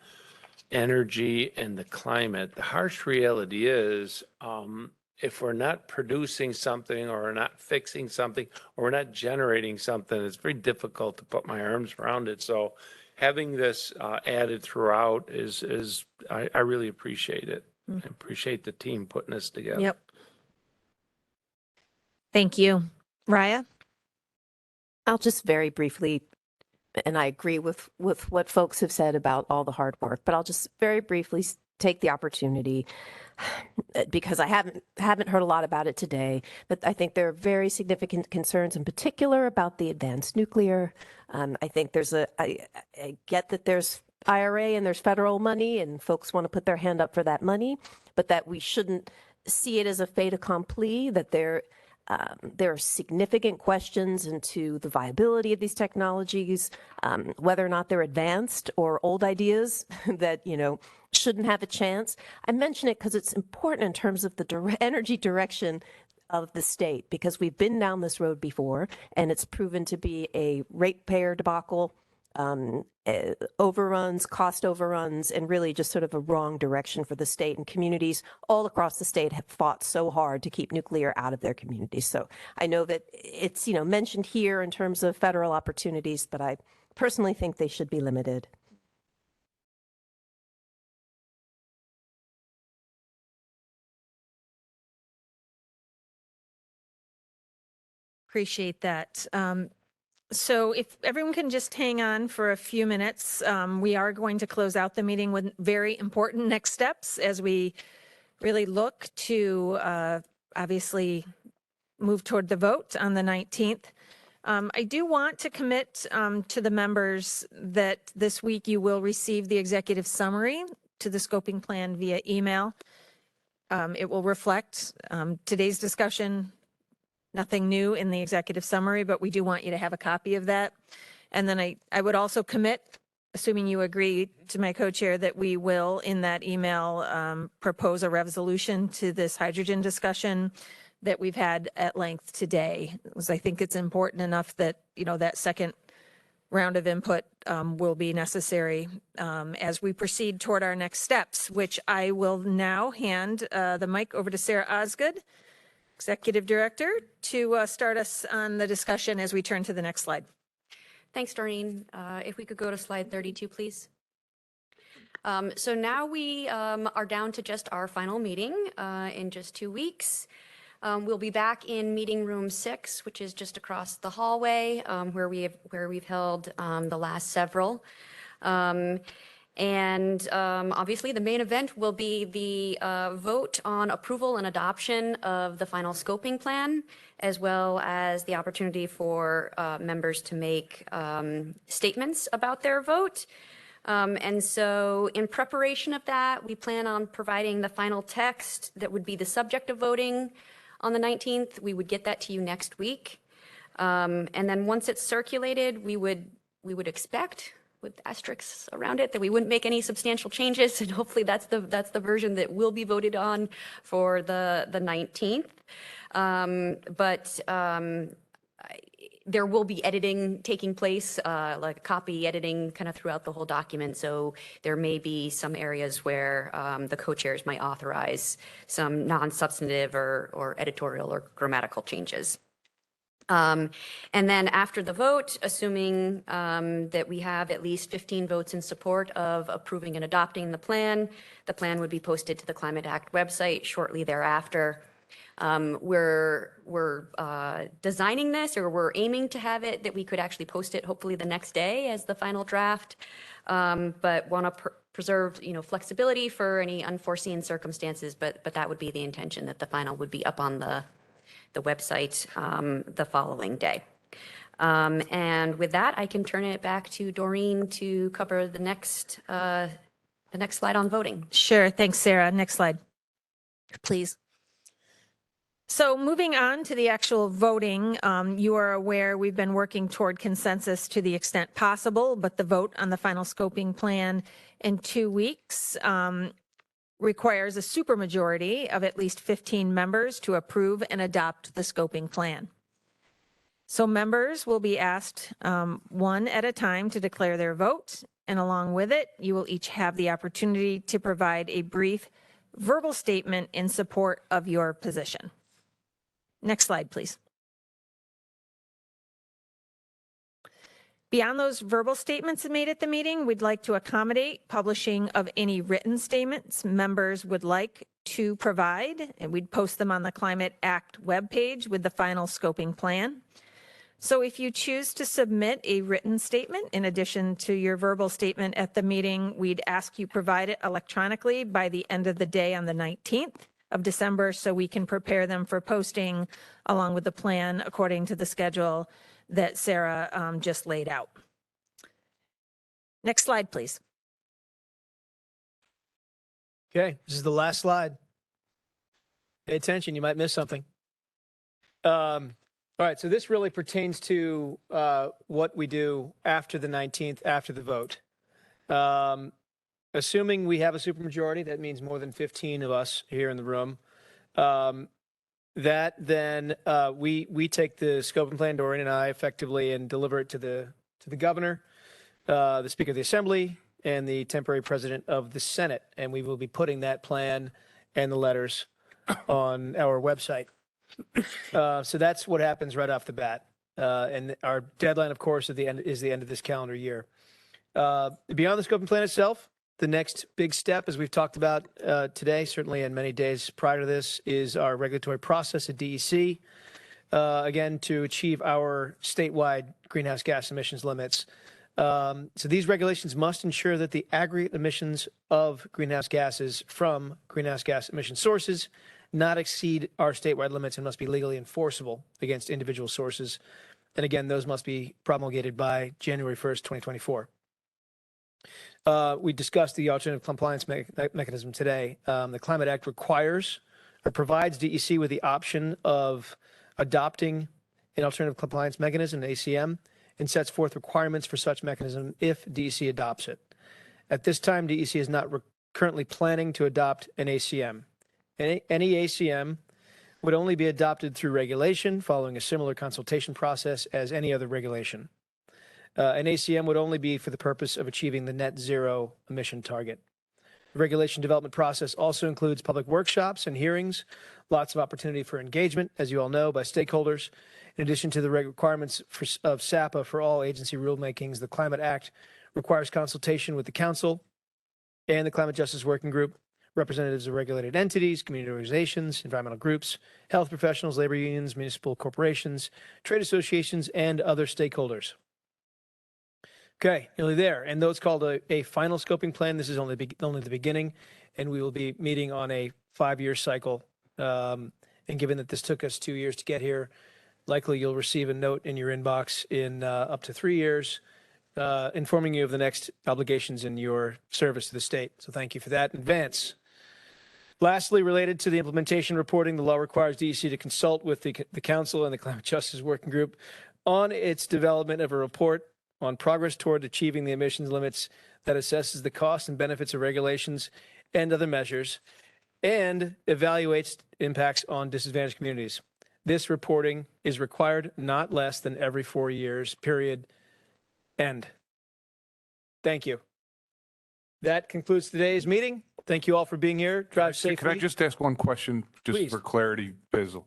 energy and the climate. The harsh reality is, if we're not producing something or we're not fixing something or we're not generating something, it's very difficult to put my arms around it. So having this added throughout is I really appreciate it. I appreciate the team putting this together. Yep. Thank you. Raya? I'll just very briefly, and I agree with what folks have said about all the hard work, but I'll just very briefly take the opportunity, because I haven't heard a lot about it today, but I think there are very significant concerns in particular about the advanced nuclear. I think I get that there's IRA and there's federal money and folks want to put their hand up for that money, but that we shouldn't see it as a fait accompli, that there are significant questions into the viability of these technologies, whether or not they're advanced or old ideas that, shouldn't have a chance. I mention it because it's important in terms of the energy direction of the state, because we've been down this road before and it's proven to be a ratepayer debacle, overruns, cost overruns, and really just sort of a wrong direction for the state. And communities all across the state have fought so hard to keep nuclear out of their communities. So I know that it's, mentioned here in terms of federal opportunities, but I personally think they should be limited. Appreciate that. So if everyone can just hang on for a few minutes, we are going to close out the meeting with very important next steps as we really look to obviously move toward the vote on the 19th. I do want to commit to the members that this week you will receive the executive summary to the scoping plan via email. It will reflect today's discussion. Nothing new in the executive summary, but we do want you to have a copy of that. And then I would also commit, assuming you agree to my co-chair, that we will in that email propose a resolution to this hydrogen discussion that we've had at length today. Because I think it's important enough that, that second round of input will be necessary as we proceed toward our next steps, which I will now hand the mic over to Sarah Osgood, Executive Director, to start us on the discussion as we turn to the next slide. Thanks, Doreen. If we could go to slide 32, please. So now we are down to just our final meeting in just 2 weeks. We'll be back in meeting room 6, which is just across the hallway where we've held the last several. And obviously, the main event will be the vote on approval and adoption of the final scoping plan, as well as the opportunity for members to make statements about their vote. And so in preparation of that, we plan on providing the final text that would be the subject of voting on the 19th. We would get that to you next week. And then once it's circulated, we would expect, with asterisks around it, that we wouldn't make any substantial changes, and hopefully that's the version that will be voted on for the 19th. But there will be editing taking place, like copy editing kind of throughout the whole document. So there may be some areas where the co-chairs might authorize some non-substantive or editorial or grammatical changes. And then after the vote, assuming that we have at least 15 votes in support of approving and adopting the plan would be posted to the Climate Act website shortly thereafter. We're designing this, or we're aiming to have it that we could actually post it hopefully the next day as the final draft, but want to preserve, flexibility for any unforeseen circumstances. But that would be the intention, that the final would be up on the website the following day. And with that, I can turn it back to Doreen to cover the next slide on voting. Sure. Thanks, Sarah. Next slide, please. So moving on to the actual voting, you are aware we've been working toward consensus to the extent possible, but the vote on the final scoping plan in 2 weeks requires a supermajority of at least 15 members to approve and adopt the scoping plan. So members will be asked one at a time to declare their vote, and along with it, you will each have the opportunity to provide a brief verbal statement in support of your position. Next slide, please. Beyond those verbal statements made at the meeting, we'd like to accommodate publishing of any written statements members would like to provide, and we'd post them on the Climate Act webpage with the final scoping plan. So if you choose to submit a written statement in addition to your verbal statement at the meeting, we'd ask you provide it electronically by the end of the day on the 19th of December, so we can prepare them for posting along with the plan according to the schedule that Sarah just laid out. Next slide, please. Okay, this is the last slide. Pay attention, you might miss something. All right, so this really pertains to what we do after the 19th, after the vote. Assuming we have a supermajority, that means more than 15 of us here in the room. that, then we take the scope and plan, Dorian and I, effectively, and deliver it to the governor, the Speaker of the Assembly, and the temporary president of the Senate. And we will be putting that plan and the letters on our website. So that's what happens right off the bat. And our deadline, of course, is the end of this calendar year. Beyond the scope and plan itself, the next big step, as we've talked about today, certainly in many days prior to this, is our regulatory process at DEC, again, to achieve our statewide greenhouse gas emissions limits. So these regulations must ensure that the aggregate emissions of greenhouse gases from greenhouse gas emission sources not exceed our statewide limits and must be legally enforceable against individual sources. And again, those must be promulgated by January 1st, 2024. We discussed the alternative compliance mechanism today. The Climate Act requires or provides DEC with the option of adopting an alternative compliance mechanism, an ACM, and sets forth requirements for such mechanism if DEC adopts it. At this time, DEC is not currently planning to adopt an ACM. Any ACM would only be adopted through regulation following a similar consultation process as any other regulation. An ACM would only be for the purpose of achieving the net zero emission target. The regulation development process also includes public workshops and hearings, lots of opportunity for engagement, as you all know, by stakeholders. In addition to the requirements of SAPA for all agency rulemakings, the Climate Act requires consultation with the Council and the Climate Justice Working Group, representatives of regulated entities, community organizations, environmental groups, health professionals, labor unions, municipal corporations, trade associations, and other stakeholders. Okay, nearly there. And though it's called a final scoping plan, this is only the beginning, and we will be meeting on a 5-year cycle. And given that this took us 2 years to get here, likely you'll receive a note in your inbox in up to 3 years, informing you of the next obligations in your service to the state. So thank you for that in advance. Lastly, related to the implementation reporting, the law requires DEC to consult with the Council and the Climate Justice Working Group on its development of a report on progress toward achieving the emissions limits that assesses the costs and benefits of regulations and other measures and evaluates impacts on disadvantaged communities. This reporting is required not less than every 4 years, period, end. Thank you. That concludes today's meeting. Thank you all for being here. Drive safely. Can I just ask one question, just Please. for clarity, Basil?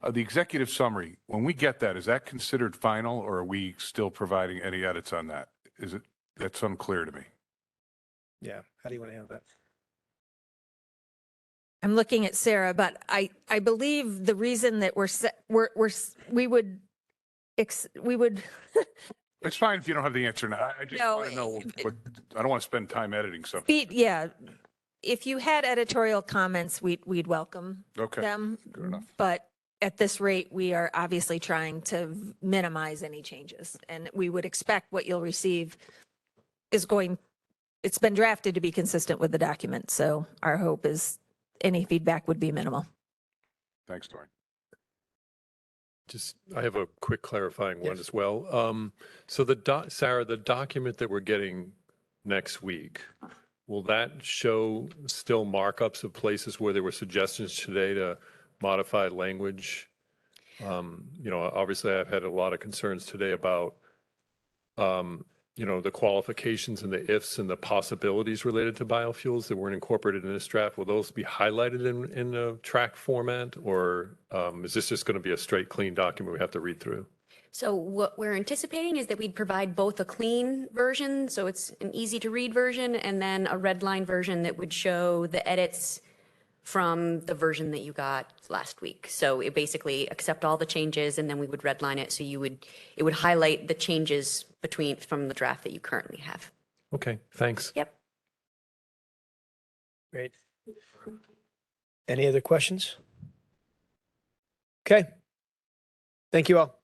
The executive summary, when we get that, is that considered final, or are we still providing any edits on that? That's unclear to me. Yeah, how do you want to handle that? I'm looking at Sarah, but I believe the reason that we would. It's fine if you don't have the answer now. I just No, want to know, what I don't want to spend time editing something. Yeah, if you had editorial comments, we'd welcome Okay, them. good enough. But at this rate, we are obviously trying to minimize any changes. And we would expect what you'll receive it's been drafted to be consistent with the document. So our hope is any feedback would be minimal. Thanks, Dorian. I have a quick clarifying one as well. So Sarah, the document that we're getting next week, will that show still markups of places where there were suggestions today to modify language? Obviously I've had a lot of concerns today about, the qualifications and the ifs and the possibilities related to biofuels that weren't incorporated in this draft. Will those be highlighted in a track format, or is this just going to be a straight, clean document we have to read through? So what we're anticipating is that we'd provide both a clean version, so it's an easy to read version, and then a red line version that would show the edits from the version that you got last week. So it basically accept all the changes, and then we would redline it. So it would highlight the changes from the draft that you currently have. Okay, thanks. Yep. Great. Any other questions? Okay. Thank you all.